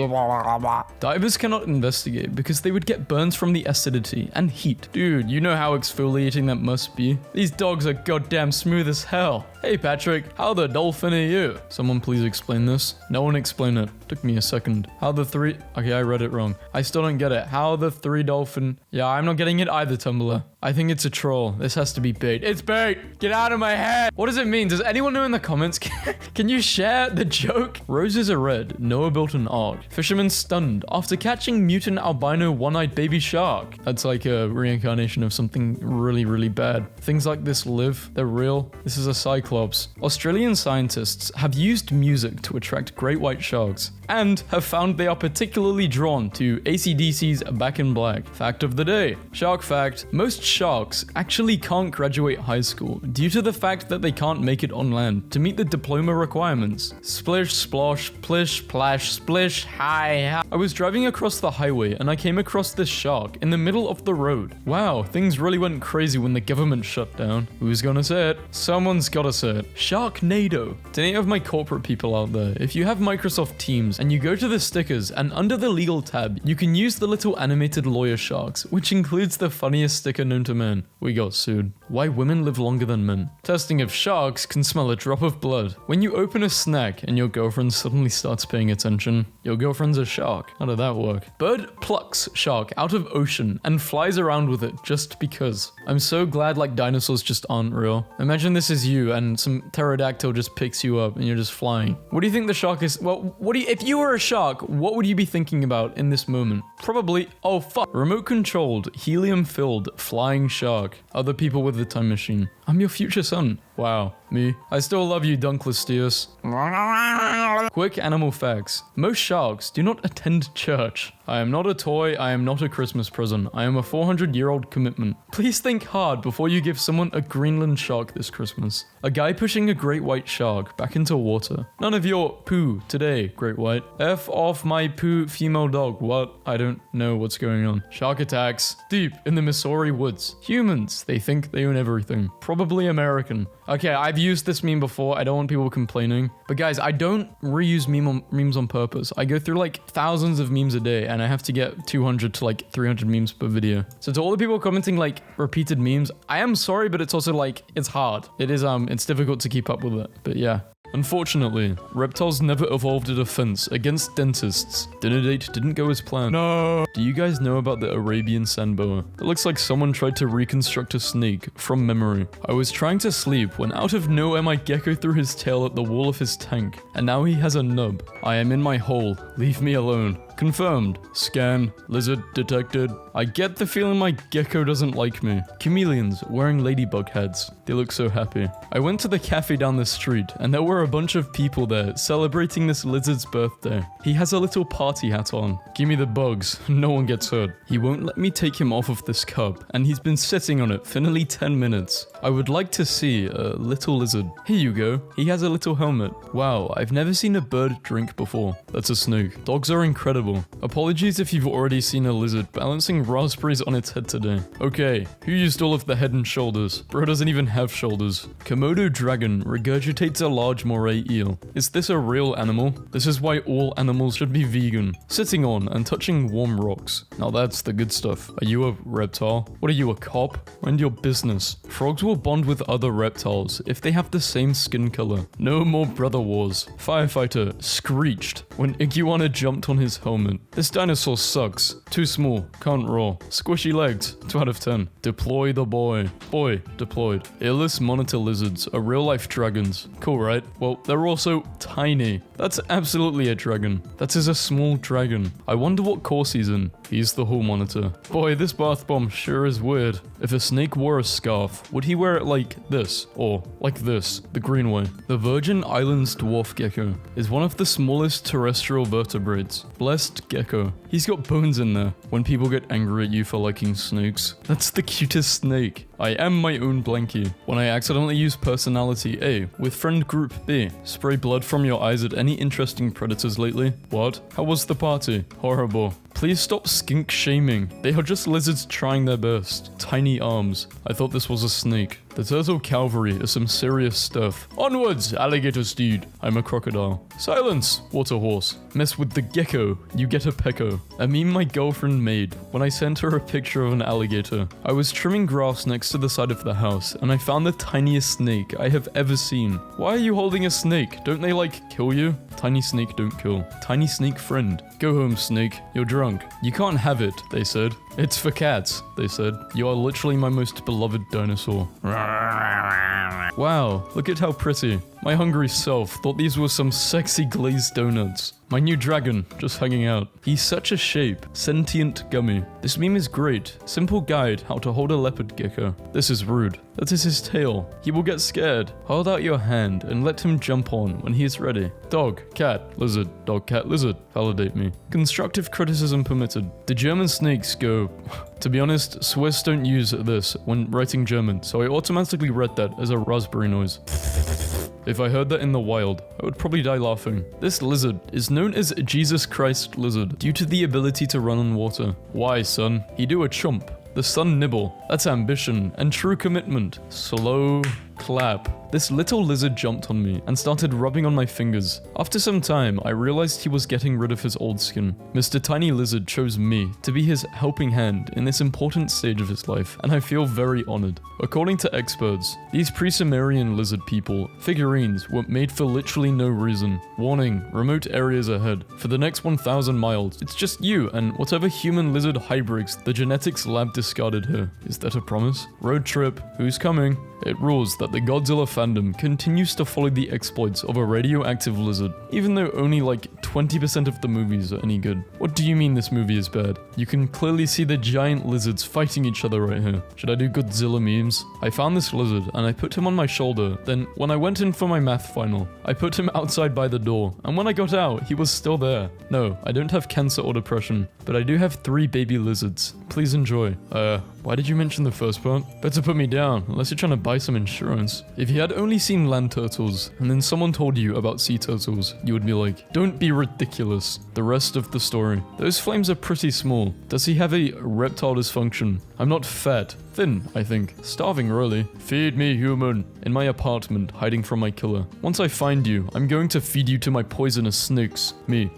Divers cannot investigate because they would get burns from the acidity and heat. Dude, you know how exfoliating that must be? These dogs are goddamn smooth as hell. Hey Patrick, how the dolphin are you? Someone please explain this. No one explain it. Took me a second. How the three... Okay, I read it wrong. I still don't get it. How the three dolphin... Yeah, I'm not getting it either, Tumblr. I think it's a troll. This has to be bait. It's bait! Get out of my head! What does it mean? Does anyone know in the comments? Can you share the joke? Roses are red. Noah built an ark. Fisherman stunned after catching mutant albino one-eyed baby shark. That's like a reincarnation of something really, really bad. Things like this live. They're real. This is a cyclops. Australian scientists have used music to attract great white sharks and have found they are particularly drawn to AC/DC's Back in Black. Fact of the day. Shark fact. Most sharks actually can't graduate high school due to the fact that they can't make it on land to meet the diploma requirements. Splish, splosh, plish, plash, splish, hi. I was driving across the highway and I came across this shark in the middle of the road. Wow, things really went crazy when the government shut down. Who's gonna say it? Someone's gotta say it. Sharknado. To any of my corporate people out there, if you have Microsoft Teams and you go to the stickers and under the legal tab, you can use the little animated lawyer sharks, which includes the funniest sticker known to man. We got sued. Why women live longer than men. Testing if sharks can smell a drop of blood. When you open a snack and your girlfriend suddenly starts paying attention, your girlfriend's a shark. How did that work? Bird plucks shark out of ocean and flies around with it just because. I'm so glad like dinosaurs just aren't real. Imagine this is you and some pterodactyl just picks you up and you're just flying. What do you think the shark is? Well, if you were a shark, what would you be thinking about in this moment? Probably, oh fuck, remote controlled, helium filled, flying shark. Other people with the time machine. I'm your future son. Wow, me. I still love you, Dunklistius. Quick animal facts. Most sharks do not attend church. I am not a toy, I am not a Christmas present. I am a 400-year-old commitment. Please think hard before you give someone a Greenland shark this Christmas. A guy pushing a great white shark back into water. None of your poo today, great white. F off my poo female dog. What? I don't know what's going on. Shark attacks. Deep in the Missouri woods. Humans, they think they own everything. Probably American. Okay, I've used this meme before. I don't want people complaining. But guys, I don't reuse memes on purpose. I go through like thousands of memes a day and I have to get 200 to like 300 memes per video. So to all the people commenting like repeated memes, I am sorry, but it's also like, it's hard. It is, it's difficult to keep up with it. But yeah. Unfortunately, reptiles never evolved a defense against dentists. Dinner date didn't go as planned. No! Do you guys know about the Arabian sand boa? It looks like someone tried to reconstruct a snake from memory. I was trying to sleep when out of nowhere my gecko threw his tail at the wall of his tank, and now he has a nub. I am in my hole. Leave me alone. Confirmed. Scan. Lizard detected. I get the feeling my gecko doesn't like me. Chameleons wearing ladybug heads. They look so happy. I went to the cafe down the street and there were a bunch of people there celebrating this lizard's birthday. He has a little party hat on. Give me the bugs. No one gets hurt. He won't let me take him off of this cup and he's been sitting on it for nearly 10 minutes. I would like to see a little lizard. Here you go. He has a little helmet. Wow, I've never seen a bird drink before. That's a snake. Dogs are incredible. Apologies if you've already seen a lizard balancing raspberries on its head today. Okay, who used all of the head and shoulders? Bro doesn't even have shoulders. Komodo dragon regurgitates a large moray eel. Is this a real animal? This is why all animals should be vegan. Sitting on and touching warm rocks. Now that's the good stuff. Are you a reptile? What are you, a cop? Mind your business. Frogs will bond with other reptiles if they have the same skin color. No more brother wars. Firefighter screeched when Iguana jumped on his helmet. This dinosaur sucks. Too small. Can't roar. Squishy legs. 2 out of 10. Deploy the boy. Boy, deployed. Earless monitor lizards are real-life dragons. Cool, right? Well, they're also tiny. That's absolutely a dragon. That is a small dragon. I wonder what course he's in. He's the hall monitor. Boy, this bath bomb sure is weird. If a snake wore a scarf, would he wear it like this? Or like this? The green way. The Virgin Islands dwarf gecko is one of the smallest terrestrial vertebrates. Blessed gecko. He's got bones in there. When people get angry at you for liking snakes, that's the cutest snake. I am my own blankie. When I accidentally use personality A with friend group B, spray blood from your eyes at any interesting predators lately? What? How was the party? Horrible. Please stop skink shaming. They are just lizards trying their best. Tiny arms. I thought this was a snake. The turtle cavalry is some serious stuff. Onwards, alligator steed. I'm a crocodile. Silence, water horse. Mess with the gecko, you get a pecco. A meme my girlfriend made when I sent her a picture of an alligator. I was trimming grass next to the side of the house and I found the tiniest snake I have ever seen. Why are you holding a snake? Don't they like kill you? Tiny snake don't kill. Tiny snake friend. Go home, snake. You're drunk. You can't have it, they said. It's for cats, they said. You are literally my most beloved dinosaur. Wow, look at how pretty. My hungry self thought these were some sexy glazed donuts. My new dragon, just hanging out. He's such a shape. Sentient gummy. This meme is great. Simple guide how to hold a leopard gecko. This is rude. That is his tail. He will get scared. Hold out your hand and let him jump on when he is ready. Dog, cat, lizard. Dog, cat, lizard. Validate me. Constructive criticism permitted. The German snakes go... To be honest, Swiss don't use this when writing German, so I automatically read that as a raspberry noise. If I heard that in the wild, I would probably die laughing. This lizard is known as Jesus Christ lizard due to the ability to run on water. Why, son? He do a chump. The sun nibble. That's ambition and true commitment. Slow clap. This little lizard jumped on me and started rubbing on my fingers. After some time, I realized he was getting rid of his old skin. Mr. Tiny Lizard chose me to be his helping hand in this important stage of his life, and I feel very honored. According to experts, these pre-Sumerian lizard people figurines were made for literally no reason. Warning, remote areas ahead. For the next 1,000 miles, it's just you and whatever human lizard hybrids the genetics lab discarded here. Is that a promise? Road trip. Who's coming? It rules that the Godzilla fandom continues to follow the exploits of a radioactive lizard, even though only like 20% of the movies are any good. What do you mean this movie is bad? You can clearly see the giant lizards fighting each other right here. Should I do Godzilla memes? I found this lizard and I put him on my shoulder. Then when I went in for my math final, I put him outside by the door, and when I got out, he was still there. No, I don't have cancer or depression, but I do have 3 baby lizards. Please enjoy. Why did you mention the first part? Better put me down, unless you're trying to buy some insurance. If you had only seen land turtles, and then someone told you about sea turtles, you would be like, don't be ridiculous. The rest of the story. Those flames are pretty small. Does he have a reptile dysfunction? I'm not fat. Thin, I think. Starving, really. Feed me, human. In my apartment, hiding from my killer. Once I find you, I'm going to feed you to my poisonous snakes. Me.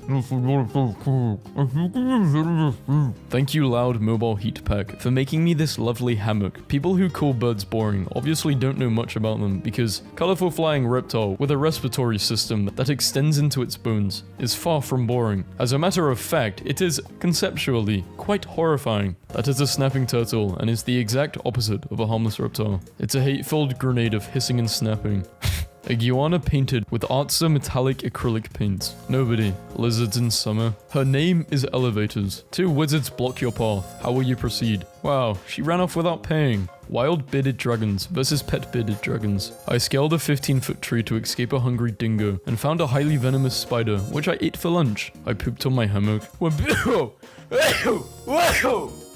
Thank you, loud mobile heat pack, for making me this lovely hammock. People who call birds boring obviously don't know much about them because colorful flying reptile with a respiratory system that extends into its bones is far from boring. As a matter of fact, it is conceptually quite horrifying. That is a snapping turtle and is the exact opposite of a harmless reptile. It's a hate-filled grenade of hissing and snapping. Iguana painted with artsy metallic acrylic paints. Nobody. Lizards in summer. Her name is Elevators. 2 wizards block your path. How will you proceed? Wow, she ran off without paying. Wild bearded dragons versus pet bearded dragons. I scaled a 15-foot tree to escape a hungry dingo and found a highly venomous spider, which I ate for lunch. I pooped on my hammock. Whoa!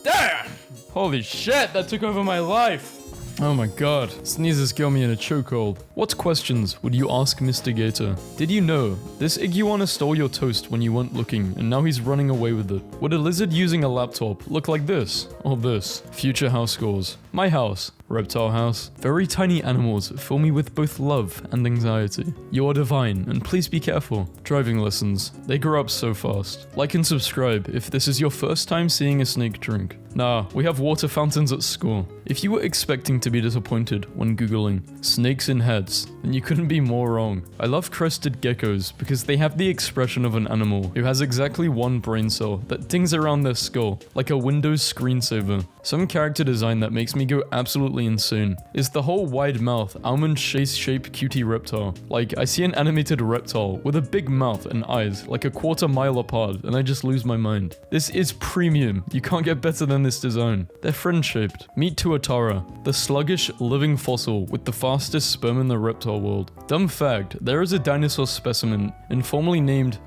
Damn! Holy shit, that took over my life! Oh my god, sneezes kill me in a chokehold. What questions would you ask Mr. Gator? Did you know this iguana stole your toast when you weren't looking and now he's running away with it? Would a lizard using a laptop look like this or this? Future house scores. My house. Reptile house. Very tiny animals fill me with both love and anxiety. You are divine, and please be careful. Driving lessons. They grow up so fast. Like and subscribe if this is your first time seeing a snake drink. Nah, we have water fountains at school. If you were expecting to be disappointed when googling snakes in heads, then you couldn't be more wrong. I love crested geckos because they have the expression of an animal who has exactly one brain cell that dings around their skull like a Windows screensaver. Some character design that makes me go absolutely insane is the whole wide mouth almond shaped cutie reptile. Like, I see an animated reptile with a big mouth and eyes like a quarter mile apart and I just lose my mind. This is premium. You can't get better than this design. They're friend-shaped. Meet Tuatara, the sluggish living fossil with the fastest sperm in the reptile world. Dumb fact, there is a dinosaur specimen informally named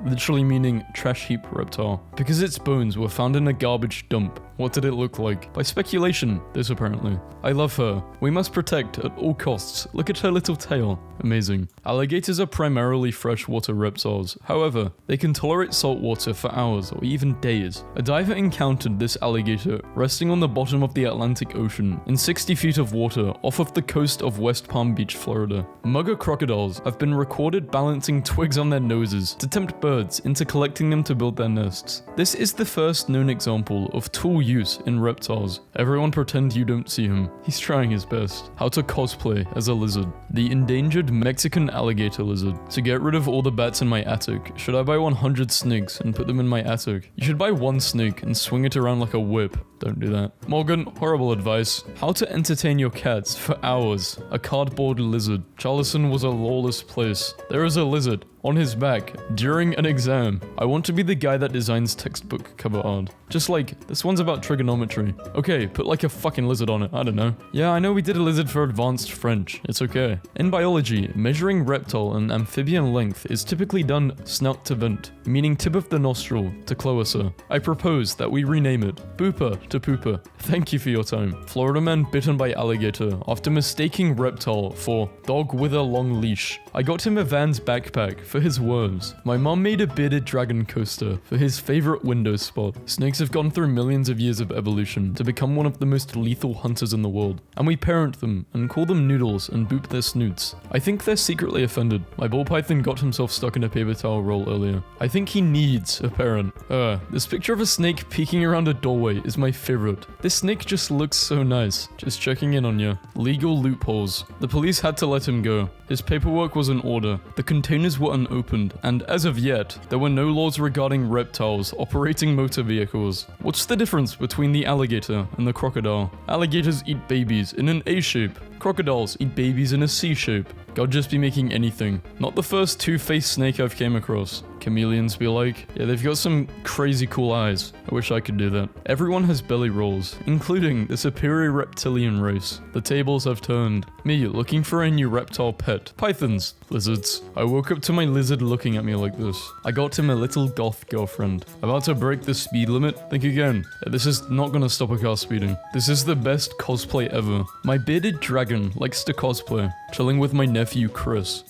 literally meaning trash heap reptile, because its bones were found in a garbage dump. What did it look like? By speculation, this apparently. I love her. We must protect at all costs. Look at her little tail. Amazing. Alligators are primarily freshwater reptiles. However, they can tolerate salt water for hours or even days. A diver encountered this alligator resting on the bottom of the Atlantic Ocean in 60 feet of water off of the coast of West Palm Beach, Florida. Mugger crocodiles have been recorded balancing twigs on their noses to tempt birds into collecting them to build their nests. This is the first known example of tool use in reptiles. Everyone pretend you don't see him. He's trying his best. How to cosplay as a lizard. The endangered Mexican alligator lizard. To get rid of all the bats in my attic, should I buy 100 snakes and put them in my attic? You should buy one snake and swing it around like a whip. Don't do that. Morgan, horrible advice. How to entertain your cats for hours. A cardboard lizard. Charleston was a lawless place. There is a lizard on his back during an exam. I want to be the guy that designs textbook cover art. Just like, this one's about trigonometry. Okay, put like a fucking lizard on it, I don't know. Yeah, I know we did a lizard for advanced French. It's okay. In biology, measuring reptile and amphibian length is typically done snout to vent, meaning tip of the nostril to cloaca. I propose that we rename it Booper to Pooper. Thank you for your time. Florida man bitten by alligator after mistaking reptile for dog with a long leash. I got him a Vans backpack for his worms. My mom made a bearded dragon coaster for his favorite window spot. Snakes have gone through millions of years of evolution to become one of the most lethal hunters in the world. And we parent them and call them noodles and boop their snoots. I think they're secretly offended. My ball python got himself stuck in a paper towel roll earlier. I think he needs a parent. This picture of a snake peeking around a doorway is my favorite. This snake just looks so nice. Just checking in on you. Legal loopholes. The police had to let him go. His paperwork was in order. The containers were unopened, and as of yet, there were no laws regarding reptiles operating motor vehicles. What's the difference between the alligator and the crocodile? Alligators eat babies in an A shape. Crocodiles eat babies in a C shape. God just be making anything. Not the first two-faced snake I've came across. Chameleons be like, yeah, they've got some crazy cool eyes. I wish I could do that. Everyone has belly rolls, including the superior reptilian race. The tables have turned. Me looking for a new reptile pet. Pythons. Lizards. I woke up to my lizard looking at me like this. I got him a little goth girlfriend. About to break the speed limit? Think again. This is not gonna stop a car speeding. This is the best cosplay ever. My bearded dragon dragon likes to cosplay, chilling with my nephew Chris.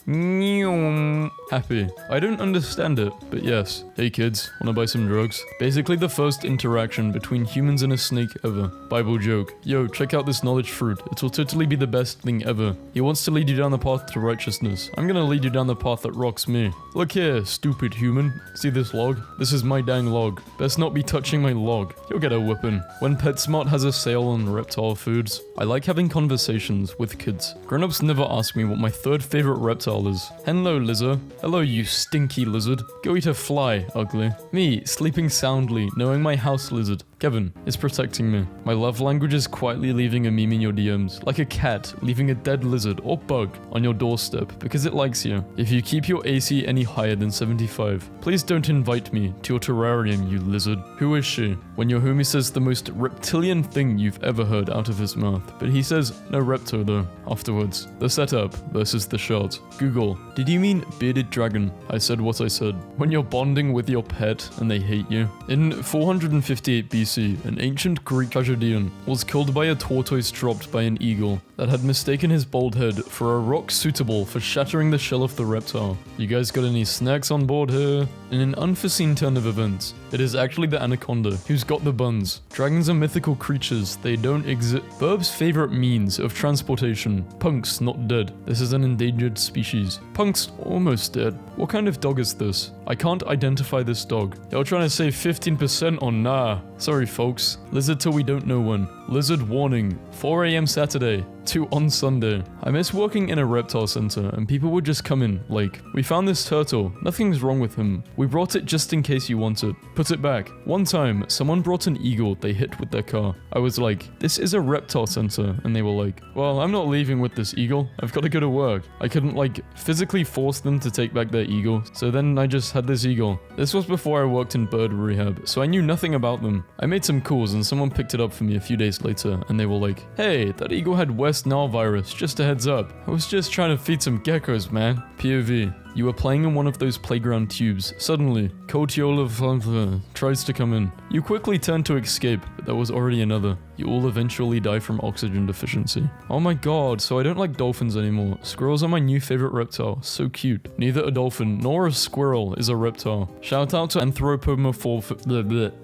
Happy. I don't understand it, but yes. Hey kids, wanna buy some drugs? Basically the first interaction between humans and a snake ever. Bible joke. Yo, check out this knowledge fruit. It will totally be the best thing ever. He wants to lead you down the path to righteousness. I'm gonna lead you down the path that rocks me. Look here, stupid human. See this log? This is my dang log. Best not be touching my log. You'll get a whooping. When PetSmart has a sale on reptile foods, I like having conversations with kids. Grown-ups never ask me what my third favorite reptile is. Hello, lizard. Hello, you stinky lizard. Go eat a fly, ugly. Me, sleeping soundly, knowing my house lizard, Kevin, is protecting me. My love language is quietly leaving a meme in your DMs, like a cat leaving a dead lizard or bug on your doorstep because it likes you. If you keep your AC any higher than 75, please don't invite me to your terrarium, you lizard. Who is she? When your homie says the most reptilian thing you've ever heard out of his mouth, but he says no repto though, afterwards. The setup versus the shot. Google, did you mean bearded dragon? I said what I said. When you're bonding with your pet and they hate you. In 458 BC, an ancient Greek tragedian was killed by a tortoise dropped by an eagle that had mistaken his bald head for a rock suitable for shattering the shell of the reptile. You guys got any snacks on board here? In an unforeseen turn of events, it is actually the anaconda who's got the buns. Dragons are mythical creatures, they don't exist. Burb's favorite means of transportation. Punk's not dead. This is an endangered species. Punk's almost dead. What kind of dog is this? I can't identify this dog. Y'all trying to save 15% on nah. Sorry folks. Lizard till we don't know when. Lizard warning. 4 AM Saturday. 2 on Sunday. I miss working in a reptile center and people would just come in like, we found this turtle, nothing's wrong with him. We brought it just in case you want it. Put it back. One time, someone brought an eagle they hit with their car. I was like, this is a reptile center, and they were like, well, I'm not leaving with this eagle. I've got to go to work. I couldn't like physically force them to take back their eagle, so then I just had this eagle. This was before I worked in bird rehab, so I knew nothing about them. I made some calls and someone picked it up for me a few days later, and they were like, hey, that eagle had West Nile virus, just a heads up. I was just trying to feed some geckos, man. POV. You were playing in one of those playground tubes. Suddenly, Kotiola tries to come in. You quickly turn to escape, but there was already another. You all eventually die from oxygen deficiency. Oh my god, so I don't like dolphins anymore. Squirrels are my new favorite reptile. So cute. Neither a dolphin nor a squirrel is a reptile. Shout out to anthropomorphic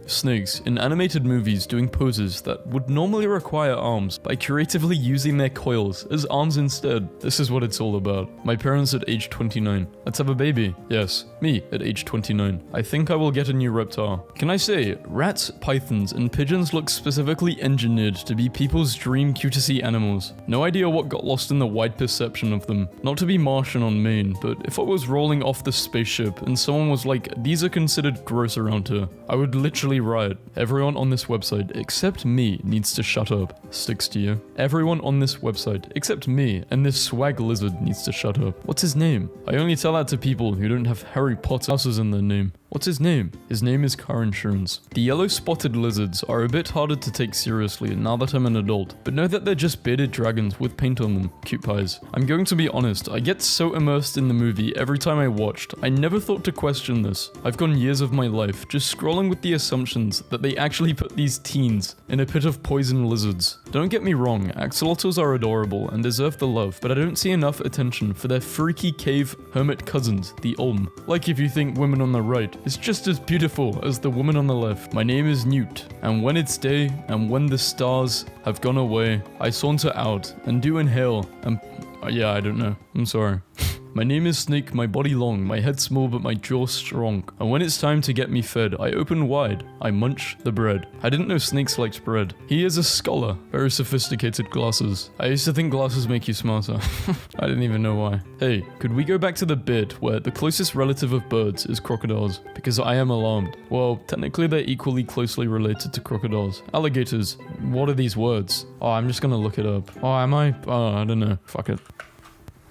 snakes in animated movies doing poses that would normally require arms by creatively using their coils as arms instead. This is what it's all about. My parents at age 29. Let's have a baby. Yes, me at age 29. I think I will get a new reptile. Can I say, rats, pythons, and pigeons look specifically engineered to be people's dream cutesy animals. No idea what got lost in the wide perception of them. Not to be Martian on Maine, but if I was rolling off the spaceship and someone was like, these are considered gross around here, I would literally riot. Everyone on this website, except me, needs to shut up. Sticks to you. Everyone on this website, except me, and this swag lizard needs to shut up. What's his name? I only tell that to people who don't have Harry Potter houses in their name. What's his name? His name is car insurance. The yellow spotted lizards are a bit harder to take seriously now that I'm an adult, but know that they're just bearded dragons with paint on them. Cute pies. I'm going to be honest, I get so immersed in the movie every time I watched, I never thought to question this. I've gone years of my life just scrolling with the assumptions that they actually put these teens in a pit of poison lizards. Don't get me wrong, axolotls are adorable and deserve the love, but I don't see enough attention for their freaky cave hermit cousins, the Olm. Like if you think women on the right is just as beautiful as the woman on the left. My name is Newt, and when it's day and when the stars have gone away, I saunter out and do inhale and yeah, I don't know. I'm sorry. My name is Snake, my body long, my head small but my jaw strong. And when it's time to get me fed, I open wide, I munch the bread. I didn't know snakes liked bread. He is a scholar. Very sophisticated glasses. I used to think glasses make you smarter. I didn't even know why. Hey, could we go back to the bit where the closest relative of birds is crocodiles? Because I am alarmed. Well, technically they're equally closely related to crocodiles. Alligators. What are these words? Oh, I'm just gonna look it up. Oh, am I? Oh, I don't know. Fuck it.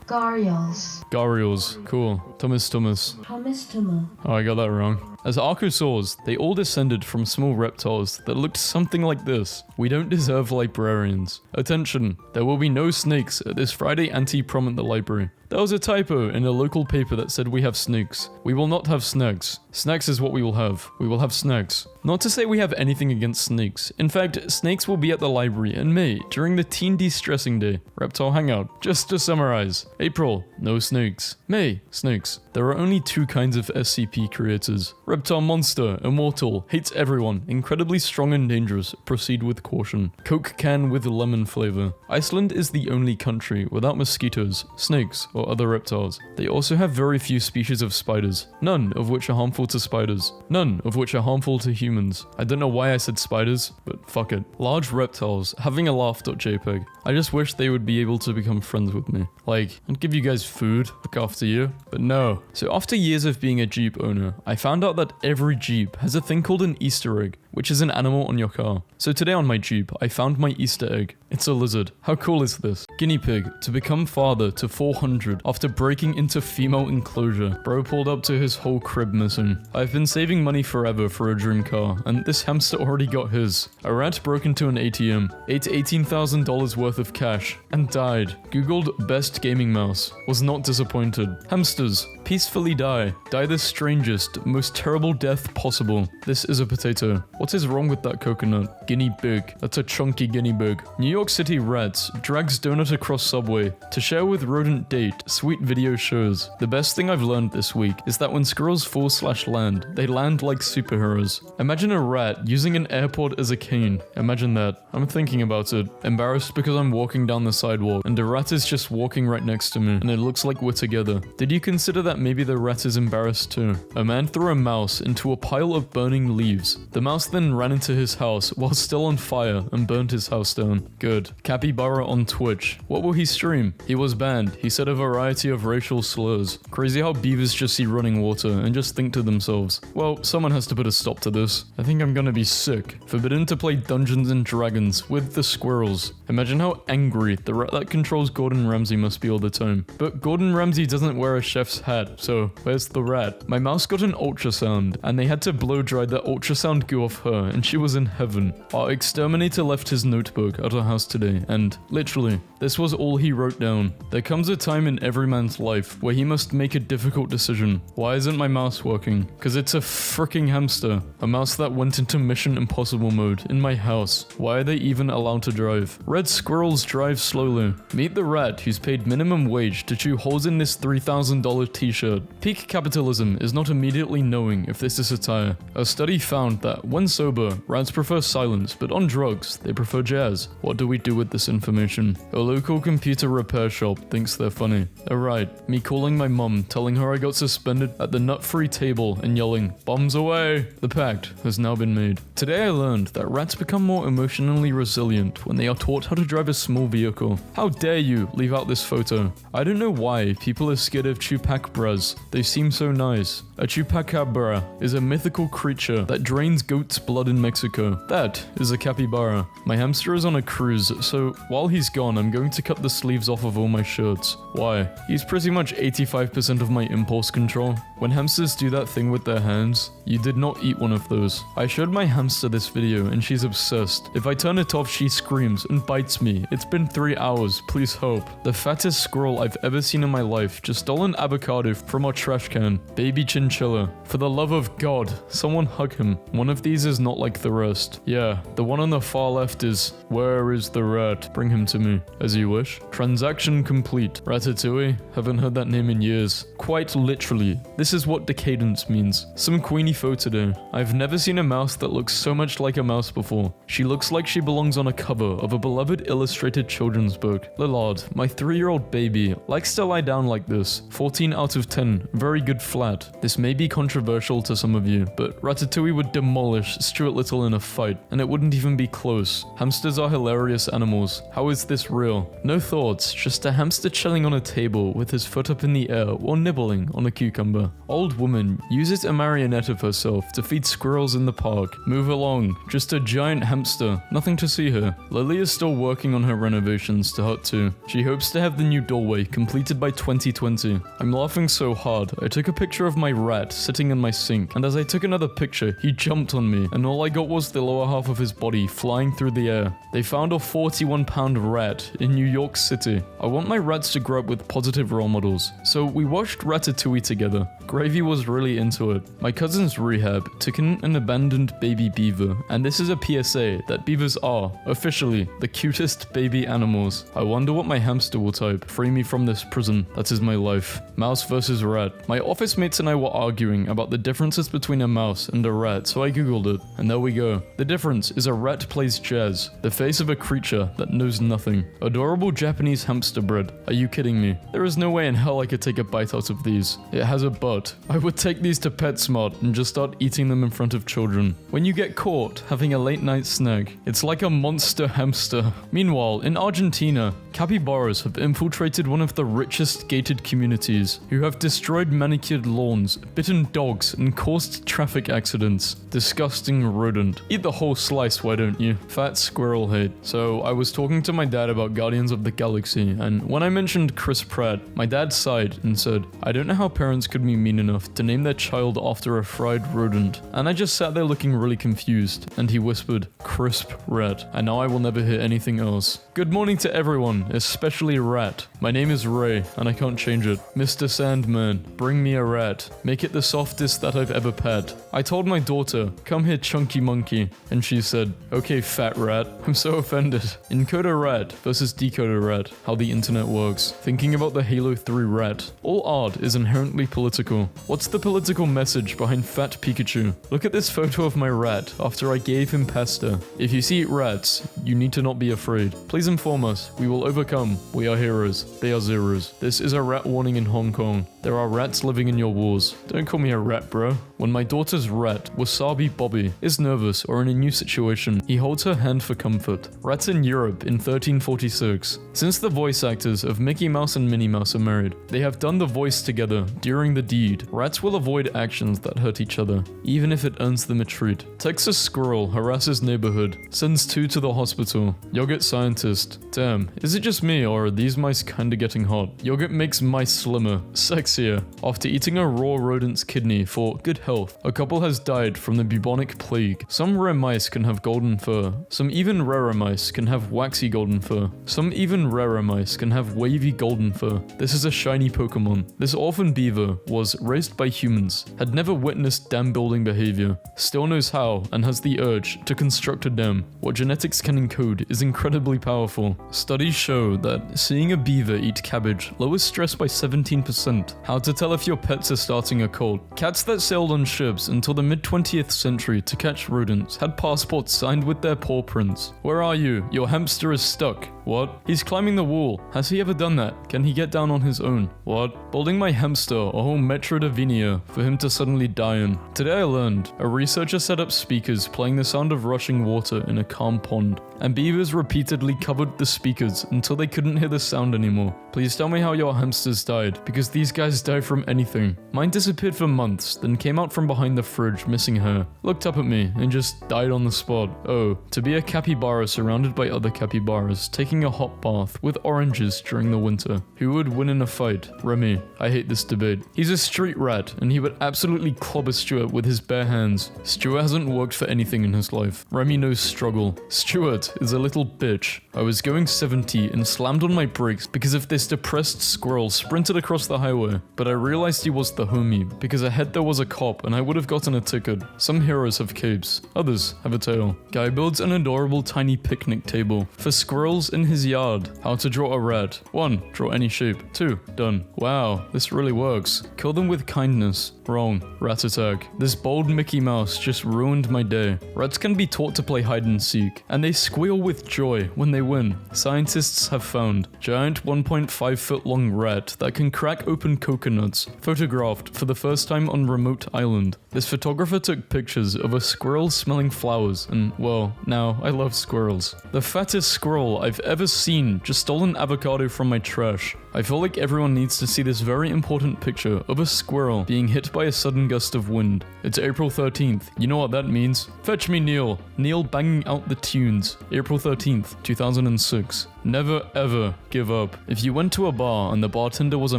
Gharials. Gharials. Cool. Thomas. Tomistoma. Oh, I got that wrong. As archosaurs, they all descended from small reptiles that looked something like this. We don't deserve librarians. Attention, there will be no snakes at this Friday anti-prom at the library. There was a typo in a local paper that said we have snakes. We will not have snacks. Snacks is what we will have. We will have snacks. Not to say we have anything against snakes. In fact, snakes will be at the library in May during the Teen De-Stressing Day Reptile Hangout. Just to summarize. April, no snakes. May, snakes. There are only 2 kinds of SCP creators. Reptile Monster, immortal, hates everyone, incredibly strong and dangerous, proceed with caution. Coke can with lemon flavor. Iceland is the only country without mosquitoes, snakes, or other reptiles. They also have very few species of spiders, none of which are harmful to spiders, none of which are harmful to humans. I don't know why I said spiders, but fuck it. Large reptiles, having a laugh.jpg. I just wish they would be able to become friends with me. Like, I'd give you guys food, look after you, but no. So after years of being a Jeep owner, I found out that every Jeep has a thing called an Easter egg, which is an animal on your car. So today on my Jeep, I found my Easter egg. It's a lizard. How cool is this? Guinea pig to become father to 400 after breaking into female enclosure. Bro pulled up to his whole crib missing. I've been saving money forever for a dream car, and this hamster already got his. A rat broke into an ATM, ate $18,000 worth of cash, and died. Googled best gaming mouse. Was not disappointed. Hamsters peacefully die. Die the strangest, most terrible death possible. This is a potato. What is wrong with that coconut? Guinea pig. That's a chunky guinea pig. New York City rats drags donut across subway to share with rodent date. Sweet video shows. The best thing I've learned this week is that when squirrels fall/land, they land like superheroes. Imagine a rat using an airpod as a cane. Imagine that. I'm thinking about it. Embarrassed because I'm walking down the sidewalk and the rat is just walking right next to me and it looks like we're together. Did you consider that maybe the rat is embarrassed too? A man threw a mouse into a pile of burning leaves. The mouse then ran into his house while still on fire and burned his house down. Good. Capybara on Twitch. What will he stream? He was banned. He said a variety of racial slurs. Crazy how beavers just see running water and just think to themselves, well, someone has to put a stop to this. I think I'm gonna be sick. Forbidden to play Dungeons and Dragons with the squirrels. Imagine how angry the rat that controls Gordon Ramsay must be all the time. But Gordon Ramsay doesn't wear a chef's hat, so where's the rat? My mouse got an ultrasound, and they had to blow dry the ultrasound goo off her, and she was in heaven. Our exterminator left his notebook at our house today, and literally, this was all he wrote down. There comes a time in every man's life where he must make a difficult decision. Why isn't my mouse working? Because it's a freaking hamster. A mouse that went into Mission Impossible mode in my house. Why are they even allowed to drive? Red squirrels drive slowly. Meet the rat who's paid minimum wage to chew holes in this $3,000 t-shirt. Peak capitalism is not immediately knowing if this is satire. A study found that when sober, rats prefer silence, but on drugs, they prefer jazz. What do we do with this information? A local computer repair shop thinks they're funny. Alright, me calling my mum, telling her I got suspended at the nut-free table and yelling, "Bombs away!" The pact has now been made. Today I learned that rats become more emotionally resilient when they are taught how to drive a small vehicle. How dare you leave out this photo? I don't know why people are scared of chupacabras. They seem so nice. A chupacabra is a mythical creature that drains goat's blood in Mexico. That is a capybara. My hamster is on a cruise, so while he's gone, I'm going to cut the sleeves off of all my shirts. Why? He's pretty much 85% of my impulse control. When hamsters do that thing with their hands, you did not eat one of those. I showed my hamster this video and she's obsessed. If I turn it off, she screams and bites me. It's been 3 hours, please help. The fattest squirrel I've ever seen in my life just stole an avocado from our trash can. Baby chinchilla. For the love of God, someone hug him. One of these is not like the rest. Yeah, the one on the far left is, where is the rat? Bring him to me. As you wish. Transaction complete. Ratatouille? Haven't heard that name in years. Quite literally. This is what decadence means. Some queenie photo today. I've never seen a mouse that looks so much like a mouse before. She looks like she belongs on a cover of a beloved illustrated children's book. Lillard, my 3-year-old baby, likes to lie down like this. 14 out of 10. Very good flat. This may be controversial to some of you, but Ratatouille would demolish Stuart Little in a fight, and it wouldn't even be close. Hamsters are hilarious animals. How is this real? No thoughts, just a hamster chilling on a table with his foot up in the air while nibbling on a cucumber. Old woman uses a marionette of herself to feed squirrels in the park. Move along. Just a giant hamster. Nothing to see here. Lily is still working on her renovations to Hut 2. She hopes to have the new doorway completed by 2020. I'm laughing so hard. I took a picture of my rat sitting in my sink, and as I took another picture, he jumped on me, and all I got was the lower half of his body flying through the air. They found a 41-pound rat in New York City. I want my rats to grow up with positive role models, so we watched Ratatouille together. Gravy was really into it. My cousin's rehab took in an abandoned baby beaver, and this is a PSA that beavers are, officially, the cutest baby animals. I wonder what my hamster will type. Free me from this prison. That is my life. Mouse versus rat. My office mates and I were arguing about the differences between a mouse and a rat, so I googled it, and there we go. The difference is a rat plays jazz, the face of a creature that knows nothing. Adorable Japanese hamster bread. Are you kidding me? There is no way in hell I could take a bite out of these. It has a butt. I would take these to PetSmart and just start eating them in front of children. When you get caught having a late night snack, it's like a monster hamster. Meanwhile, in Argentina, capybaras have infiltrated one of the richest gated communities, who have destroyed manicured lawns, bitten dogs, and caused traffic accidents. Disgusting rodent. Eat the whole slice, why don't you? Fat squirrel hate. So I was talking to my dad about Guardians of the Galaxy, and when I mentioned Chris Pratt, my dad sighed and said, I don't know how parents could be mean enough to name their child after a fried rodent. And I just sat there looking really confused, and he whispered, crisp rat. And now I will never hear anything else. Good morning to everyone, especially rat. My name is Ray, and I can't change it. Mr. Sandman, bring me a rat. Make it the softest that I've ever pet. I told my daughter, come here chunky monkey, and she said, okay fat rat. I'm so offended. Encoder rat versus decoder rat, how the internet works. Thinking about the Halo 3 rat. All art is inherently political. What's the political message behind Fat Pikachu? Look at this photo of my rat after I gave him pasta. If you see rats, you need to not be afraid. Please inform us. We will overcome. We are heroes. They are zeros. This is a rat warning in Hong Kong. There are rats living in your walls. Don't call me a rat, bro. When my daughter's rat, Wasabi Bobby, is nervous or in a new situation, he holds her hand for comfort. Rats in Europe in 1346. Since the voice actors of Mickey Mouse and Minnie Mouse are married, they have done the voice together during the deed. Rats will avoid actions that hurt each other, even if it earns them a treat. Texas squirrel harasses neighborhood, sends 2 to the hospital. Yogurt scientist. Damn, is it just me or are these mice kinda getting hot? Yogurt makes mice slimmer, sexier. After eating a raw rodent's kidney for good health, a couple has died from the bubonic plague. Some rare mice can have golden fur. Some even rarer mice can have waxy golden fur. Some even rarer mice can have wavy golden fur. This is a shiny Pokemon. This orphan beaver was raised by humans, had never witnessed dam building behavior, still knows how and has the urge to construct a dam. What genetics can encode is incredibly powerful. Studies show that seeing a beaver eat cabbage lowers stress by 17%. How to tell if your pets are starting a cult. Cats that sailed on ships until the mid-20th century to catch rodents had passports signed with their paw prints. Where are you? Your hamster is stuck. What? He's climbing the wall. Has he ever done that? Can he get down on his own? What? Building my hamster a whole Metro de Vinia for him to suddenly die in. Today I learned a researcher set up speakers playing the sound of rushing water in a calm pond, and beavers repeatedly covered the speakers until they couldn't hear the sound anymore. Please tell me how your hamsters died, because these guys die from anything. Mine disappeared for months, then came out from behind the fridge missing hair, looked up at me, and just died on the spot. Oh, to be a capybara surrounded by other capybaras, taking a hot bath with oranges during the winter. Who would win in a fight? Remy. I hate this debate. He's a street rat, and he would absolutely clobber Stuart with his bare hands. Stuart hasn't worked for anything in his life. Remy knows struggle. Stuart is a little bitch. I was going 70 and slammed on my brakes because of this depressed squirrel sprinted across the highway, but I realized he was the homie because ahead there was a cop and I would have gotten a ticket. Some heroes have capes, others have a tail. Guy builds an adorable tiny picnic table for squirrels in his yard. How to draw a rat. 1. Draw any shape. 2. Done. Wow, this really works. Kill them with kindness. Wrong. Rat attack. This bold Mickey Mouse just ruined my day. Rats can be taught to play hide and seek, and they squeal with joy when they win. Scientists have found giant 1.5 foot long rat that can crack open coconuts, photographed for the first time on remote island. This photographer took pictures of a squirrel smelling flowers, and well, now I love squirrels. The fattest squirrel I've ever ever seen just stole an avocado from my trash. I feel like everyone needs to see this very important picture of a squirrel being hit by a sudden gust of wind. It's April 13th. You know what that means? Fetch me Neil. Neil banging out the tunes. April 13th, 2006. Never ever give up. If you went to a bar and the bartender was a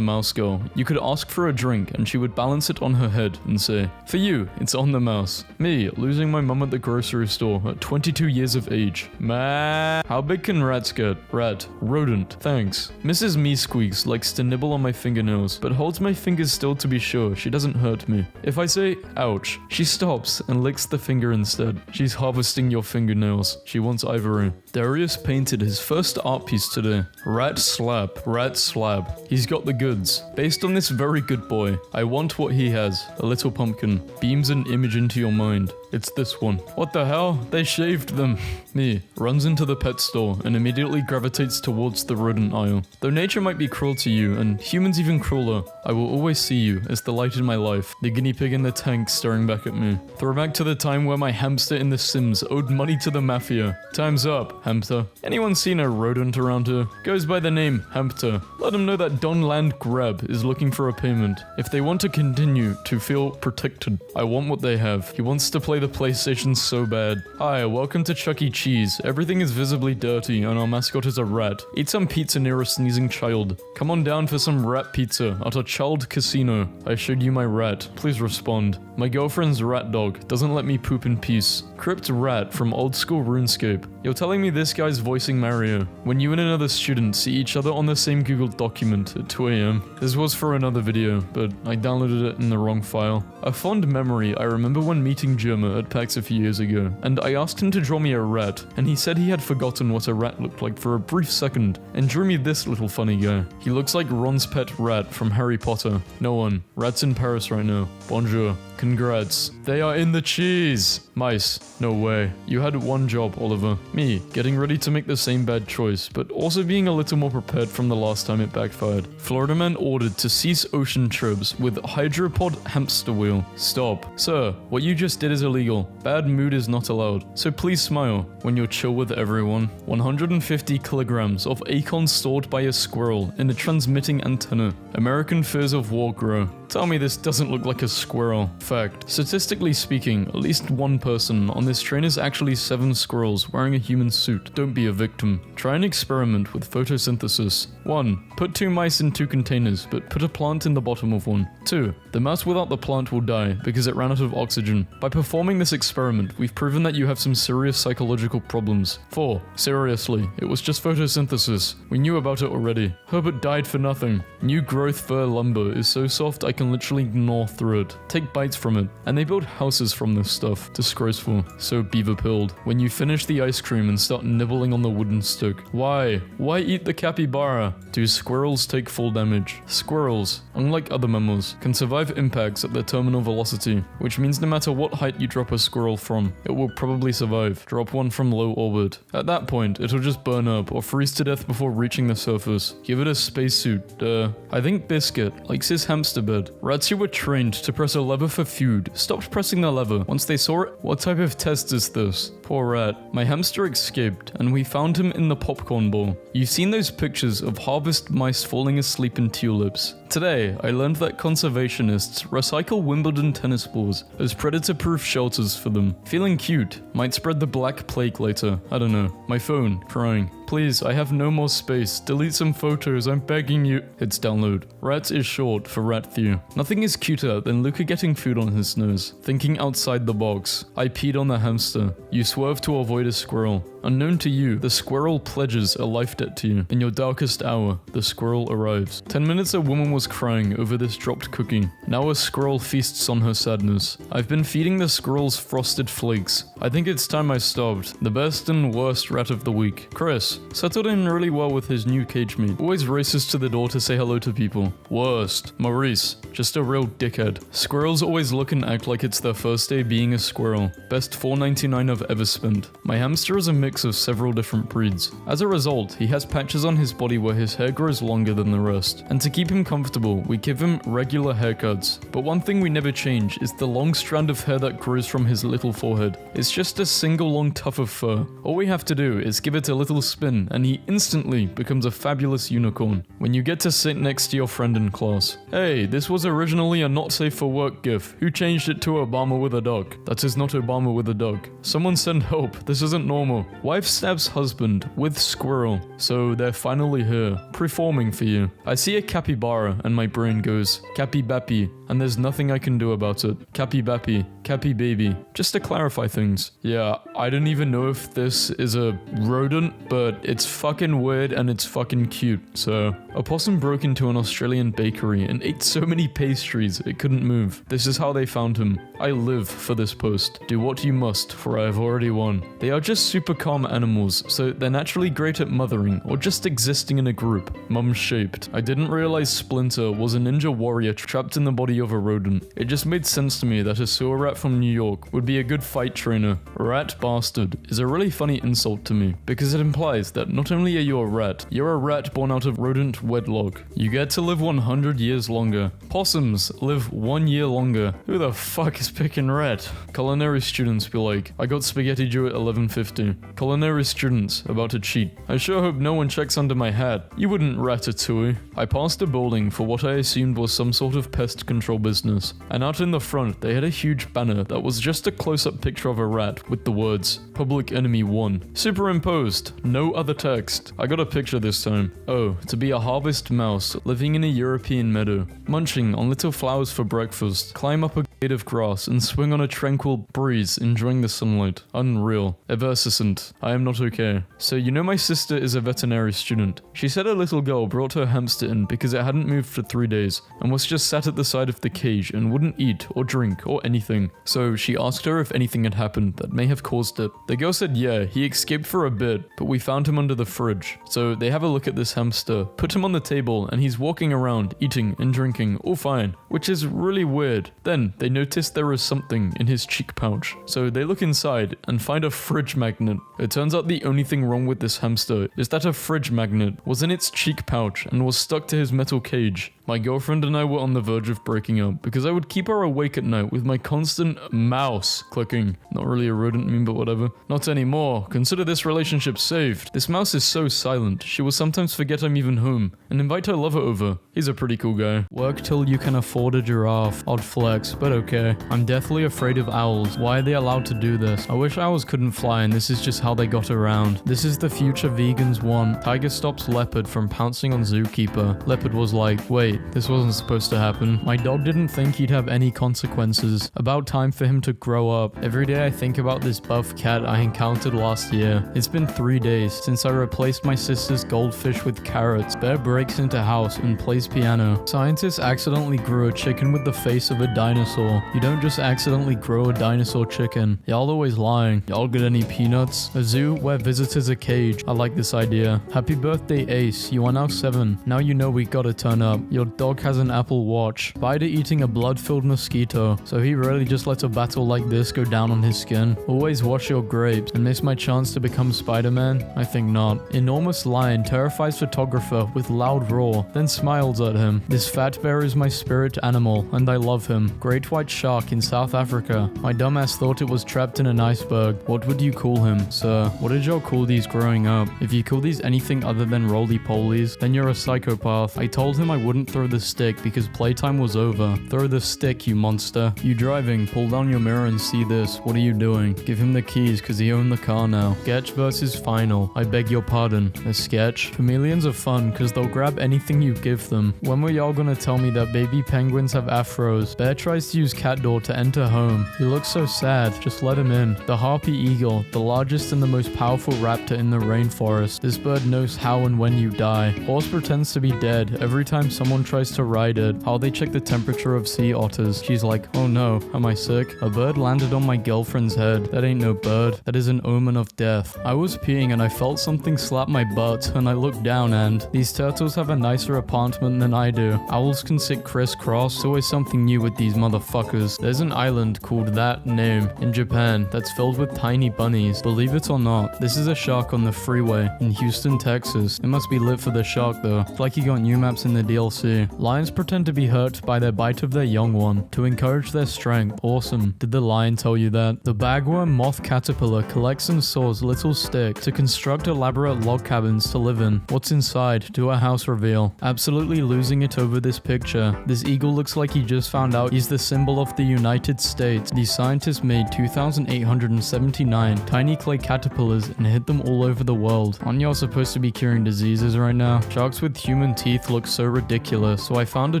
mouse girl, you could ask for a drink and she would balance it on her head and say, "For you, it's on the mouse." Me, losing my mum at the grocery store at 22 years of age. Man, how big can rats get? Rat. Rodent. Thanks. Mrs. Me Squeaks likes to nibble on my fingernails, but holds my fingers still to be sure she doesn't hurt me. If I say, ouch, she stops and licks the finger instead. She's harvesting your fingernails. She wants ivory. Darius painted his first art piece today. Rat slab. Rat slab. He's got the goods. Based on this very good boy, I want what he has. A little pumpkin. Beams an image into your mind. It's this one. What the hell? They shaved them. Me runs into the pet store and immediately gravitates towards the rodent aisle. Though nature might be cruel to you and humans even crueler, I will always see you as the light in my life. The guinea pig in the tank staring back at me. Throwback to the time where my hamster in The Sims owed money to the mafia. Time's up, hamster. Anyone seen a rodent around here? Goes by the name Hamster. Let them know that Don Land Grab is looking for a payment. If they want to continue to feel protected, I want what they have. He wants to play the PlayStation so bad. Hi, welcome to Chuck E. Cheese. Everything is visibly dirty and our mascot is a rat. Eat some pizza near a sneezing child. Come on down for some rat pizza at a child casino. I showed you my rat. Please respond. My girlfriend's rat dog doesn't let me poop in peace. Crypt rat from old school RuneScape. You're telling me this guy's voicing Mario when you and another student see each other on the same Google document at 2 AM. This was for another video, but I downloaded it in the wrong file. A fond memory I remember when meeting Germa at PAX a few years ago, and I asked him to draw me a rat, and he said he had forgotten what a rat looked like for a brief second, and drew me this little funny guy. He looks like Ron's pet rat from Harry Potter. No one. Rat's in Paris right now. Bonjour. Congrats. They are in the cheese. Mice. No way. You had one job, Oliver. Me, getting ready to make the same bad choice, but also being a little more prepared from the last time it backfired. Florida man ordered to cease ocean trips with hydropod hamster wheel. Stop. Sir, what you just did is illegal. Bad mood is not allowed. So please smile when you're chill with everyone. 150 kilograms of acorn stored by a squirrel in a transmitting antenna. American fears of war grow. Tell me this doesn't look like a squirrel. Fact. Statistically speaking, at least one person on this train is actually 7 squirrels wearing a human suit. Don't be a victim. Try an experiment with photosynthesis. 1. Put 2 mice in 2 containers, but put a plant in the bottom of one. 2. The mouse without the plant will die because it ran out of oxygen. By performing this experiment, we've proven that you have some serious psychological problems. 4. Seriously, it was just photosynthesis. We knew about it already. Herbert died for nothing. New growth fir lumber is so soft I can literally gnaw through it. Take bites from it. And they build houses from this stuff. Disgraceful. So beaver-pilled. When you finish the ice cream and start nibbling on the wooden stick. Why? Why eat the capybara? Do squirrels take full damage? Squirrels, unlike other mammals, can survive impacts at their terminal velocity, which means no matter what height you drop a squirrel from, it will probably survive. Drop one from low orbit. At that point, it'll just burn up or freeze to death before reaching the surface. Give it a spacesuit. Duh. I think Biscuit likes his hamster bed. Rats who were trained to press a lever for food stopped pressing the lever once they saw it. What type of test is this? Poor rat. My hamster escaped, and we found him in the popcorn bowl. You've seen those pictures of harvest mice falling asleep in tulips. Today, I learned that conservationists recycle Wimbledon tennis balls as predator-proof shelters for them. Feeling cute. Might spread the black plague later. I don't know. My phone. Crying. Please, I have no more space. Delete some photos, I'm begging you. Hits download. Rat is short for Rat Thew. Nothing is cuter than Luca getting food on his nose. Thinking outside the box. I peed on the hamster. You swerve to avoid a squirrel. Unknown to you, the squirrel pledges a life debt to you. In your darkest hour, the squirrel arrives. 10 minutes a woman was crying over this dropped cookie. Now a squirrel feasts on her sadness. I've been feeding the squirrels frosted flakes. I think it's time I stopped. The best and worst rat of the week. Chris. Settled in really well with his new cage mate. Always races to the door to say hello to people. Worst. Maurice. Just a real dickhead. Squirrels always look and act like it's their first day being a squirrel. Best $4.99 I've ever spent. My hamster is a mix of several different breeds. As a result, he has patches on his body where his hair grows longer than the rest. And to keep him comfortable, we give him regular haircuts. But one thing we never change is the long strand of hair that grows from his little forehead. It's just a single long tuft of fur. All we have to do is give it a little spin in and he instantly becomes a fabulous unicorn. When you get to sit next to your friend in class. Hey, this was originally a not safe for work gif. Who changed it to Obama with a dog? That is not Obama with a dog. Someone send help. This isn't normal. Wife stabs husband with squirrel. So they're finally here, performing for you. I see a capybara and my brain goes, Cappy Bappy, and there's nothing I can do about it. Cappy Bappy, Cappy Baby. Just to clarify things. Yeah, I don't even know if this is a rodent, but it's fucking weird and it's fucking cute. So, a possum broke into an Australian bakery and ate so many pastries it couldn't move. This is how they found him. I live for this post. Do what you must, for I have already won. They are just super calm animals, so they're naturally great at mothering or just existing in a group. Mum-shaped. I didn't realize Splinter was a ninja warrior trapped in the body of a rodent. It just made sense to me that a sewer rat from New York would be a good fight trainer. Rat bastard is a really funny insult to me, because it implies that not only are you a rat, you're a rat born out of rodent wedlock. You get to live 100 years longer. Possums live 1 year longer. Who the fuck is picking rat? Culinary students be like, I got spaghetti due at 11:50. Culinary students about to cheat. I sure hope no one checks under my hat. You wouldn't ratatouille. I passed a building for what I assumed was some sort of pest control business, and out in the front they had a huge banner that was just a close-up picture of a rat with the words, Public Enemy 1. Superimposed, no other text. I got a picture this time. Oh, to be a harvest mouse living in a European meadow, munching on little flowers for breakfast, climb up a gate of grass and swing on a tranquil breeze enjoying the sunlight. Unreal. Everscient. I am not okay. So you know my sister is a veterinary student. She said a little girl brought her hamster in because it hadn't moved for 3 days and was just sat at the side of the cage and wouldn't eat or drink or anything. So she asked her if anything had happened that may have caused it. The girl said yeah, he escaped for a bit, but we found him under the fridge. So they have a look at this hamster, put him on the table, and he's walking around, eating and drinking, all fine, which is really weird. Then they notice there is something in his cheek pouch. So they look inside and find a fridge magnet. It turns out the only thing wrong with this hamster is that a fridge magnet was in its cheek pouch and was stuck to his metal cage. My girlfriend and I were on the verge of breaking up because I would keep her awake at night with my constant mouse clicking. Not really a rodent meme, but whatever. Not anymore. Consider this relationship saved. This mouse is so silent, she will sometimes forget I'm even home and invite her lover over. He's a pretty cool guy. Work till you can afford a giraffe. Odd flex, but okay. I'm deathly afraid of owls. Why are they allowed to do this? I wish owls couldn't fly and this is just how they got around. This is the future vegans want. Tiger stops leopard from pouncing on zookeeper. Leopard was like, wait, this wasn't supposed to happen. My dog didn't think he'd have any consequences. About time for him to grow up. Every day I think about this buff cat I encountered last year. It's been 3 days since I replaced my sister's goldfish with carrots. Bear breaks into house and plays piano. Scientists accidentally grew a chicken with the face of a dinosaur. You don't just accidentally grow a dinosaur chicken. Y'all always lying. Y'all get any peanuts? A zoo where visitors are caged. I like this idea. Happy birthday, Ace. You are now 7. Now you know we gotta turn up. Your dog has an Apple Watch. Spider eating a blood-filled mosquito. So he really just lets a battle like this go down on his skin. Always wash your grapes and miss my chance to become Spider-Man? I think not. Enormous lion terrifies photographer with loud roar, then smiles at him. This fat bear is my spirit animal, and I love him. Great white shark in South Africa. My dumbass thought it was trapped in an iceberg. What would you call him, sir? What did y'all call these growing up? If you call these anything other than roly-polies, then you're a psychopath. I told him I wouldn't throw the stick because playtime was over. Throw the stick, you monster. You driving, pull down your mirror and see this. What are you doing? Give him the keys cause he owned the car now. Sketch versus final. I beg your pardon. A sketch? Chameleons are fun cause they'll grab anything you give them. When were y'all gonna tell me that baby penguins have afros? Bear tries to use cat door to enter home. He looks so sad. Just let him in. The harpy eagle, the largest and the most powerful raptor in the rainforest. This bird knows how and when you die. Horse pretends to be dead every time someone tries to ride it. How they check the temperature of sea otters. She's like, oh no, am I sick? A bird landed on my girlfriend's head. That ain't no bird. That is an omen of death. I was peeing and I felt something slap my butt and I looked down and these turtles have a nicer apartment than I do. Owls can sit crisscross. It's always something new with these motherfuckers. There's an island called that name in Japan that's filled with tiny bunnies. Believe it or not, this is a shark on the freeway in Houston, Texas. It must be lit for the shark though. It's like you got new maps in the DLC. cruelty. Lions pretend to be hurt by their bite of their young one to encourage their strength. Awesome. Did the lion tell you that? The bagworm moth caterpillar collects and saws little sticks to construct elaborate log cabins to live in. What's inside? Do a house reveal. Absolutely losing it over this picture. This eagle looks like he just found out he's the symbol of the United States. These scientists made 2,879 tiny clay caterpillars and hid them all over the world. Aren't y'all supposed to be curing diseases right now? Sharks with human teeth look so ridiculous, so I found a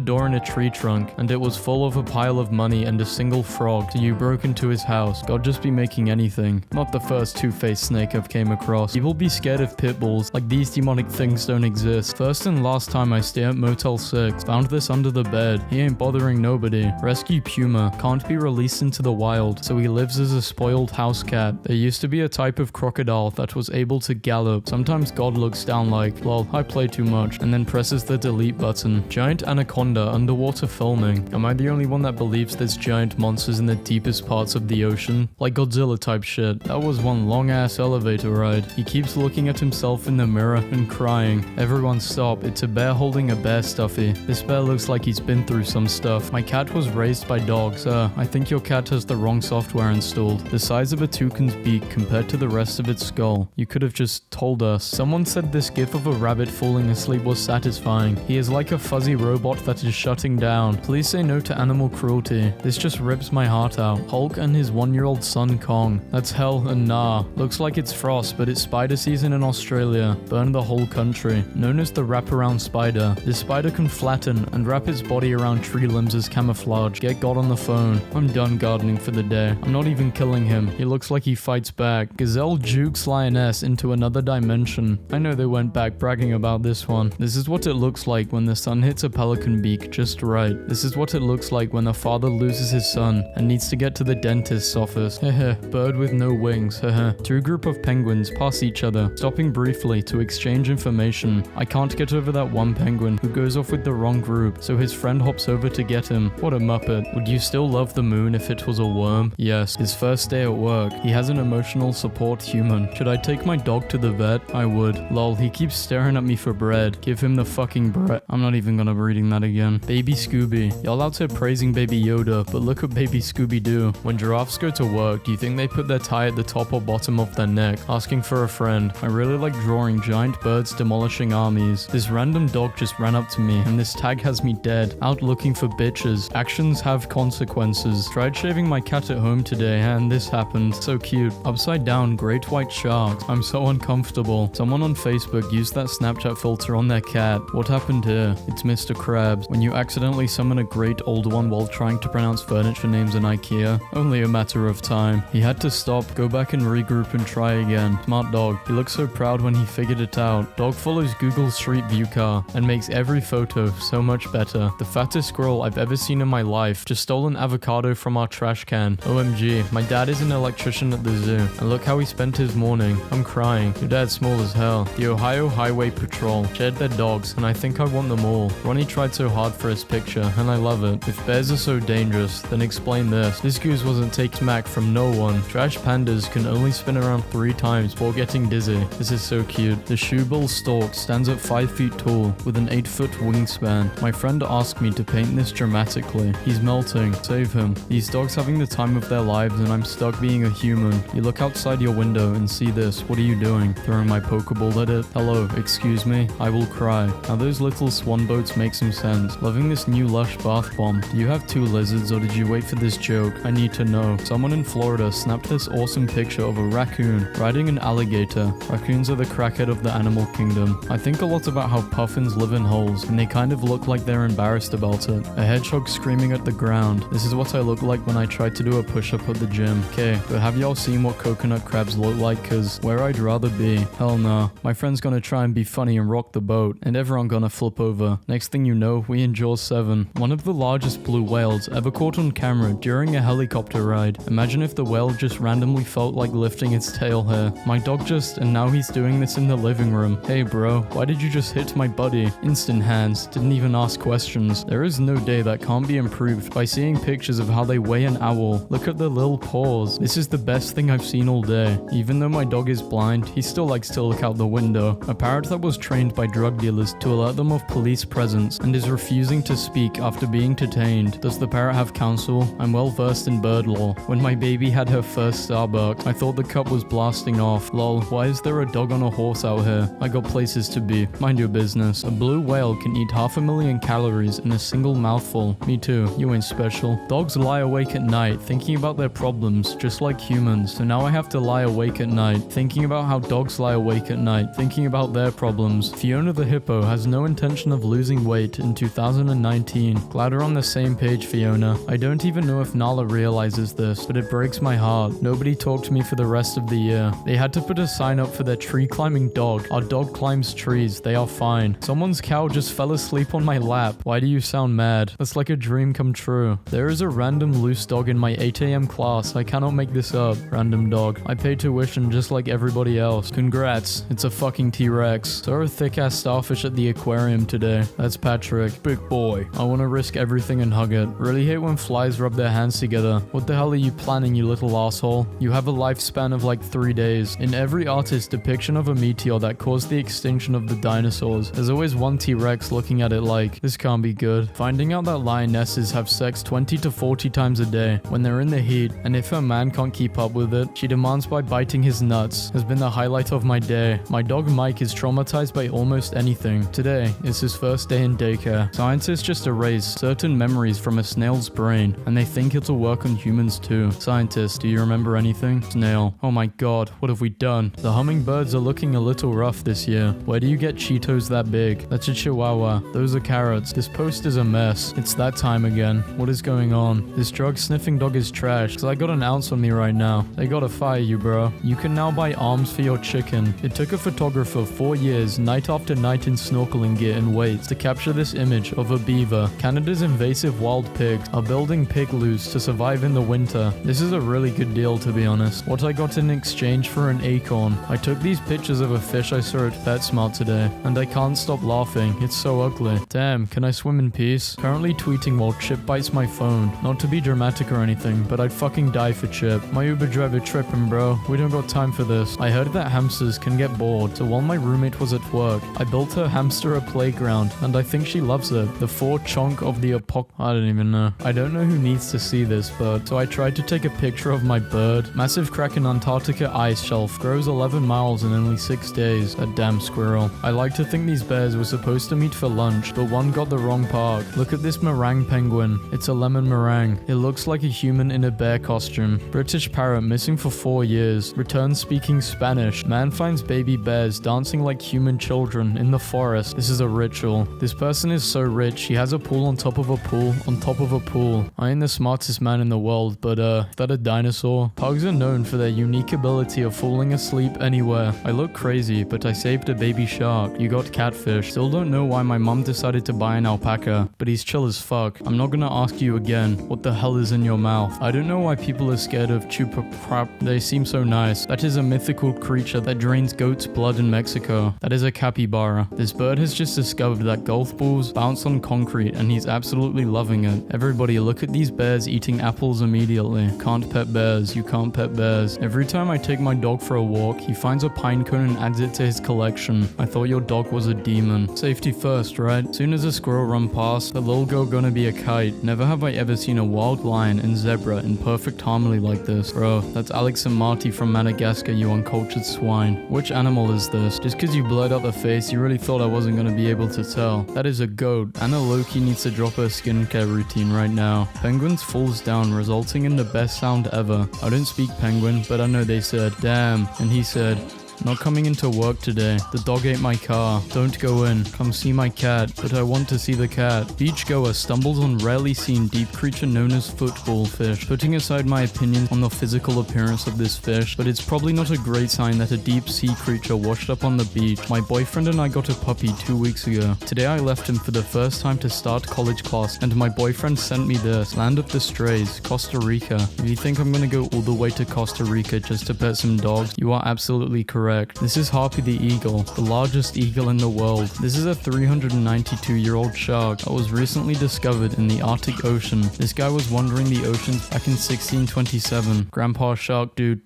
door in a tree trunk, and it was full of a pile of money and a single frog, so you broke into his house. God just be making anything. Not the first two-faced snake I've came across. People be scared of pit bulls, like these demonic things don't exist. First and last time I stay at Motel 6, found this under the bed. He ain't bothering nobody. Rescue Puma, can't be released into the wild, so he lives as a spoiled house cat. There used to be a type of crocodile that was able to gallop. Sometimes God looks down like, lol, I play too much, and then presses the delete button. Giant anaconda underwater filming. Am I the only one that believes there's giant monsters in the deepest parts of the ocean? Like Godzilla type shit. That was one long ass elevator ride. He keeps looking at himself in the mirror and crying. Everyone stop, it's a bear holding a bear stuffy. This bear looks like he's been through some stuff. My cat was raised by dogs. I think your cat has the wrong software installed. The size of a toucan's beak compared to the rest of its skull. You could have just told us. Someone said this gif of a rabbit falling asleep was satisfying. He is like a fuzzy robot that is shutting down. Please say no to animal cruelty. This just rips my heart out. Hulk and his 1-year-old son Kong. That's hell and nah. Looks like it's frost, but it's spider season in Australia. Burn the whole country. Known as the wraparound spider. This spider can flatten and wrap its body around tree limbs as camouflage. Get God on the phone. I'm done gardening for the day. I'm not even killing him. He looks like he fights back. Gazelle jukes lioness into another dimension. I know they went back bragging about this one. This is what it looks like when the sun hits a pelican beak just right. This is what it looks like when a father loses his son and needs to get to the dentist's office. Heh, bird with no wings. Heh. Two group of penguins pass each other, stopping briefly to exchange information. I can't get over that one penguin who goes off with the wrong group, so his friend hops over to get him. What a muppet. Would you still love the moon if it was a worm? Yes. His first day at work. He has an emotional support human. Should I take my dog to the vet? I would. Lol, he keeps staring at me for bread. Give him the fucking bread. I'm not even gonna be reading that again. Baby Scooby. Y'all out here praising Baby Yoda, but look at Baby Scooby do. When giraffes go to work, do you think they put their tie at the top or bottom of their neck? Asking for a friend. I really like drawing giant birds demolishing armies. This random dog just ran up to me, and this tag has me dead. Out looking for bitches. Actions have consequences. Tried shaving my cat at home today, and this happened. So cute. Upside down great white sharks. I'm so uncomfortable. Someone on Facebook used that Snapchat filter on their cat. What happened here? It's Mr. Krabs. When you accidentally summon a great old one while trying to pronounce furniture names in IKEA, only a matter of time. He had to stop, go back and regroup and try again. Smart dog. He looks so proud when he figured it out. Dog follows Google Street View car and makes every photo so much better. The fattest squirrel I've ever seen in my life just stole an avocado from our trash can. OMG, my dad is an electrician at the zoo, and look how he spent his morning. I'm crying. Your dad's small as hell. The Ohio Highway Patrol shared their dogs, and I think I want them all. Ronnie tried so hard for his picture, and I love it. If bears are so dangerous, then explain this. This goose wasn't taken back from no one. Trash pandas can only spin around 3 times before getting dizzy. This is so cute. The shoebill stork stands at 5 feet tall with an 8-foot wingspan. My friend asked me to paint this dramatically. He's melting. Save him. These dogs having the time of their lives, and I'm stuck being a human. You look outside your window and see this. What are you doing? Throwing my Pokeball at it? Hello, excuse me? I will cry. Now those little swan boats make some sense. Loving this new lush bath bomb. Do you have 2 lizards or did you wait for this joke? I need to know. Someone in Florida snapped this awesome picture of a raccoon riding an alligator. Raccoons are the crackhead of the animal kingdom. I think a lot about how puffins live in holes, and they kind of look like they're embarrassed about it. A hedgehog screaming at the ground. This is what I look like when I tried to do a push-up at the gym. Okay, but have y'all seen what coconut crabs look like? Cause where I'd rather be. Hell no. My friend's gonna try and be funny and rock the boat, and everyone gonna flip over. Next thing you know, we in Jaws 7. One of the largest blue whales ever caught on camera during a helicopter ride. Imagine if the whale just randomly felt like lifting its tail hair. My dog just, and now he's doing this in the living room. Hey bro, why did you just hit my buddy? Instant hands, didn't even ask questions. There is no day that can't be improved by seeing pictures of how they weigh an owl. Look at the little paws. This is the best thing I've seen all day. Even though my dog is blind, he still likes to look out the window. A parrot that was trained by drug dealers to alert them of police presence presence and is refusing to speak after being detained. Does the parrot have counsel? I'm well versed in bird lore. When my baby had her first Starbucks, I thought the cup was blasting off. Lol, why is there a dog on a horse out here? I got places to be. Mind your business. A blue whale can eat 500,000 calories in a single mouthful. Me too. You ain't special. Dogs lie awake at night thinking about their problems, just like humans. So now I have to lie awake at night thinking about how dogs lie awake at night thinking about their problems. Fiona the hippo has no intention of losing weight in 2019. Glad we're on the same page, Fiona. I don't even know if Nala realizes this, but it breaks my heart. Nobody talked to me for the rest of the year. They had to put a sign up for their tree climbing dog. Our dog climbs trees. They are fine. Someone's cow just fell asleep on my lap. Why do you sound mad? That's like a dream come true. There is a random loose dog in my 8 a.m. class. I cannot make this up. Random dog. I pay tuition just like everybody else. Congrats. It's a fucking T-Rex. Saw a thick-ass starfish at the aquarium today. That's Patrick. Big boy. I want to risk everything and hug it. Really hate when flies rub their hands together. What the hell are you planning, you little asshole? You have a lifespan of like 3 days. In every artist's depiction of a meteor that caused the extinction of the dinosaurs, there's always one T-Rex looking at it like, this can't be good. Finding out that lionesses have sex 20 to 40 times a day when they're in the heat, and if her man can't keep up with it, she demands by biting his nuts, has been the highlight of my day. My dog Mike is traumatized by almost anything. Today is his first day in daycare. Scientists just erased certain memories from a snail's brain, and they think it'll work on humans too. Scientists, do you remember anything? Snail. Oh my god, what have we done? The hummingbirds are looking a little rough this year. Where do you get Cheetos that big? That's a chihuahua. Those are carrots. This post is a mess. It's that time again. What is going on? This drug sniffing dog is trash, cause I got an ounce on me right now. They gotta fire you, bro. You can now buy arms for your chicken. It took a photographer 4 years, night after night in snorkeling gear and weights, to capture this image of a beaver. Canada's invasive wild pigs are building pigloos to survive in the winter. This is a really good deal, to be honest. What I got in exchange for an acorn. I took these pictures of a fish I saw at PetSmart today, and I can't stop laughing. It's so ugly. Damn, can I swim in peace? Currently tweeting while Chip bites my phone. Not to be dramatic or anything, but I'd fucking die for Chip. My Uber driver tripping, bro. We don't got time for this. I heard that hamsters can get bored, so while my roommate was at work, I built her hamster a playground, and I think she loves it. The 4 chonk of the I don't even know. I don't know who needs to see this, but so I tried to take a picture of my bird. Massive crack in Antarctica ice shelf. Grows 11 miles in only 6 days. That damn squirrel. I like to think these bears were supposed to meet for lunch, but one got the wrong park. Look at this meringue penguin. It's a lemon meringue. It looks like a human in a bear costume. British parrot missing for 4 years. Returns speaking Spanish. Man finds baby bears dancing like human children in the forest. This is a ritual. This person is so rich, he has a pool on top of a pool on top of a pool. I ain't the smartest man in the world, but is that a dinosaur? Pugs are known for their unique ability of falling asleep anywhere. I look crazy, but I saved a baby shark. You got catfish. Still don't know why my mom decided to buy an alpaca, but he's chill as fuck. I'm not gonna ask you again, what the hell is in your mouth? I don't know why people are scared of chupacabra. They seem so nice. That is a mythical creature that drains goat's blood in Mexico. That is a capybara. This bird has just discovered that golf balls bounce on concrete, and he's absolutely loving it. Everybody look at these bears eating apples immediately. Can't pet bears. You can't pet bears. Every time I take my dog for a walk, he finds a pine cone and adds it to his collection. I thought your dog was a demon. Safety first, right? Soon as a squirrel run past, the little girl gonna be a kite. Never have I ever seen a wild lion and zebra in perfect harmony like this. Bro, that's Alex and Marty from Madagascar, you uncultured swine. Which animal is this? Just cause you blurred out the face, you really thought I wasn't gonna be able to tell. That is a goat. Anna Loki needs to drop her skincare routine right now. Penguins falls down, resulting in the best sound ever. I don't speak penguin, but I know they said, damn, and he said, not coming into work today. The dog ate my car. Don't go in. Come see my cat. But I want to see the cat. Beachgoer stumbles on rarely seen deep creature known as football fish. Putting aside my opinion on the physical appearance of this fish, but it's probably not a great sign that a deep sea creature washed up on the beach. My boyfriend and I got a puppy 2 weeks ago. Today I left him for the first time to start college class, and my boyfriend sent me this. Land of the Strays, Costa Rica. If you think I'm gonna go all the way to Costa Rica just to pet some dogs, you are absolutely correct. correct. This is Harpy the eagle, the largest eagle in the world. This is a 392-year-old shark that was recently discovered in the Arctic Ocean. This guy was wandering the oceans back in 1627. Grandpa shark do.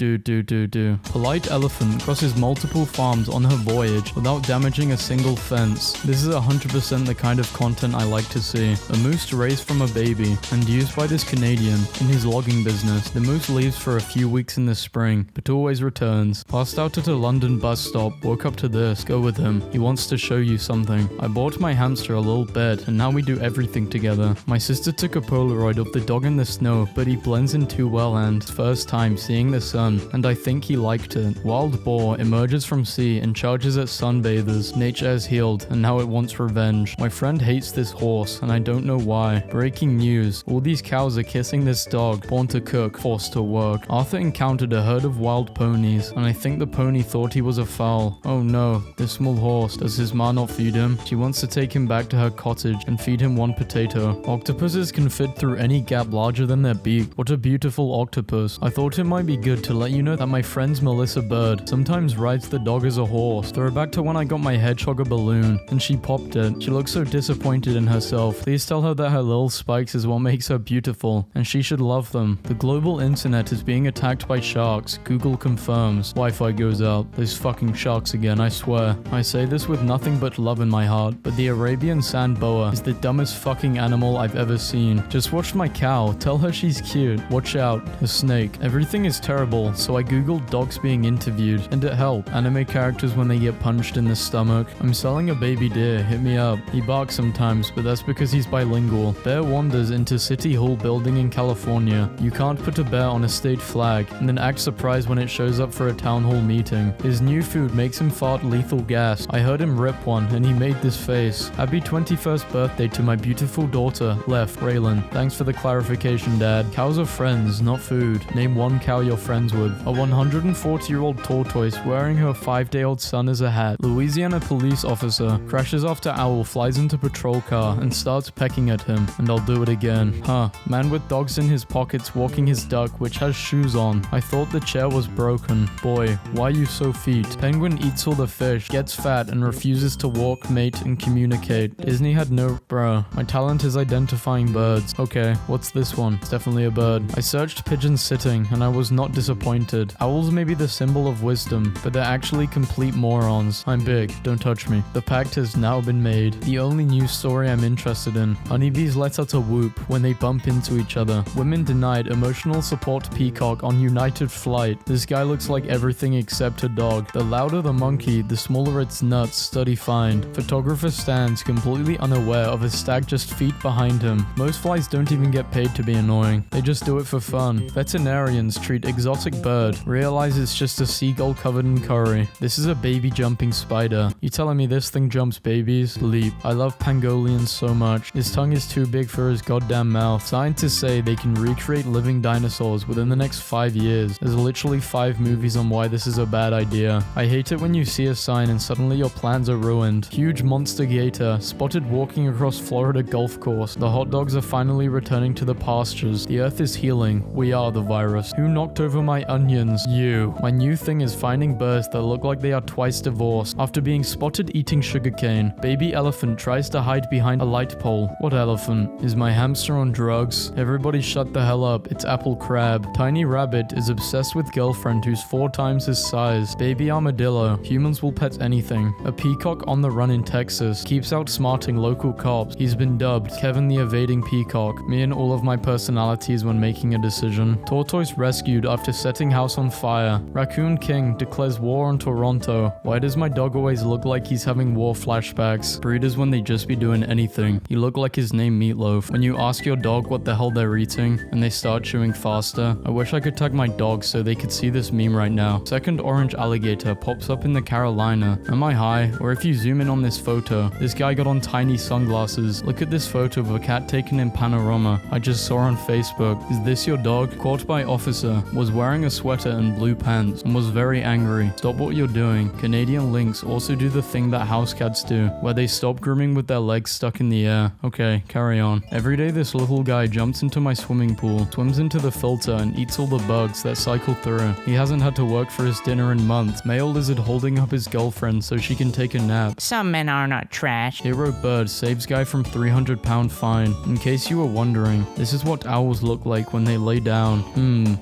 Polite elephant crosses multiple farms on her voyage without damaging a single fence. This is 100% the kind of content I like to see. A moose raised from a baby and used by this Canadian in his logging business. The moose leaves for a few weeks in the spring, but always returns. Passed out at a London bus stop, woke up to this. Go with him. He wants to show you something. I bought my hamster a little bed, and now we do everything together. My sister took a Polaroid of the dog in the snow, but he blends in too well and first time seeing the sun, and I think he liked it. Wild boar emerges from sea and charges at sunbathers. Nature has healed, and now it wants revenge. My friend hates this horse, and I don't know why. Breaking news. All these cows are kissing this dog, born to cook, forced to work. Arthur encountered a herd of wild ponies, and I think the pony thought he was a fowl. Oh no, this small horse. Does his ma not feed him? She wants to take him back to her cottage and feed him one potato. Octopuses can fit through any gap larger than their beak. What a beautiful octopus. I thought it might be good to let you know that my friend's Melissa Bird sometimes rides the dog as a horse. Throwback to when I got my hedgehog a balloon, and she popped it. She looks so disappointed in herself. Please tell her that her little spikes is what makes her beautiful, and she should love them. The global internet is being attacked by sharks. Google confirms. Wi-Fi goes out. Those fucking sharks again, I swear. I say this with nothing but love in my heart, but the Arabian sand boa is the dumbest fucking animal I've ever seen. Just watch my cow. Tell her she's cute. Watch out. A snake. Everything is terrible, so I googled dogs being interviewed, and it helped. Anime characters when they get punched in the stomach. I'm selling a baby deer. Hit me up. He barks sometimes, but that's because he's bilingual. Bear wanders into City Hall building in California. You can't put a bear on a state flag, and then act surprised when it shows up for a town hall meeting. His new food makes him fart lethal gas. I heard him rip one, and he made this face. Happy 21st birthday to my beautiful daughter, Left, Raylan. Thanks for the clarification, Dad. Cows are friends, not food. Name one cow you're friends with. A 140-year-old tortoise wearing her 5-day-old son as a hat. Louisiana police officer crashes after owl flies into patrol car and starts pecking at him, and I'll do it again. Huh. Man with dogs in his pockets walking his duck, which has shoes on. I thought the chair was broken. Boy, why you so feet? Penguin eats all the fish, gets fat, and refuses to walk, mate, and communicate. Disney had no... Bruh. My talent is identifying birds. Okay, what's this one? It's definitely a bird. I searched pigeons sitting, and I was not disappointed. Owls may be the symbol of wisdom, but they're actually complete morons. I'm big, don't touch me. The pact has now been made. The only news story I'm interested in. Honeybees let out a whoop when they bump into each other. Women denied emotional support peacock on United flight. This guy looks like everything except a dog. The louder the monkey, the smaller its nuts. Study find. Photographer stands completely unaware of a stag just feet behind him. Most flies don't even get paid to be annoying. They just do it for fun. Veterinarians treat exotic bird. Realize it's just a seagull covered in curry. This is a baby jumping spider. You telling me this thing jumps babies? Leap. I love pangolians so much. His tongue is too big for his goddamn mouth. Scientists say they can recreate living dinosaurs within the next 5 years. There's literally 5 movies on why this is a bad idea. I hate it when you see a sign and suddenly your plans are ruined. Huge monster gator spotted walking across Florida golf course. The hot dogs are finally returning to the pastures. The earth is healing. We are the virus. Who knocked over my onions? You. My new thing is finding birds that look like they are twice divorced after being spotted eating sugarcane. Baby elephant tries to hide behind a light pole. What elephant? Is my hamster on drugs? Everybody shut the hell up. It's apple crab. Tiny rabbit is obsessed with girlfriend who's 4 times his size. Baby armadillo. Humans will pet anything. A peacock on the run in Texas keeps outsmarting local cops. He's been dubbed Kevin the Evading Peacock. Me and all of my personalities when making a decision. Tortoise rescued after setting house on fire. Raccoon King declares war on Toronto. Why does my dog always look like he's having war flashbacks? Breeders when they just be doing anything. You look like his name Meatloaf. When you ask your dog what the hell they're eating and they start chewing faster. I wish I could tag my dog so they could see this meme right now. Second orange alligator pops up in the Carolina. Am I high? Or if you zoom in on this photo, this guy got on tiny sunglasses. Look at this photo of a cat taken in panorama I just saw on Facebook. Is this your dog? Caught by officer. Was wearing a sweater and blue pants and was very angry. Stop what you're doing. Canadian lynx also do the thing that house cats do, where they stop grooming with their legs stuck in the air. Okay, carry on. Every day this little guy jumps into my swimming pool, swims into the filter and eats all the bugs that cycle through. He hasn't had to work for his dinner in months month. Male lizard holding up his girlfriend so she can take a nap. Some men are not trash. Hero bird saves guy from £300 fine. In case you were wondering, this is what owls look like when they lay down.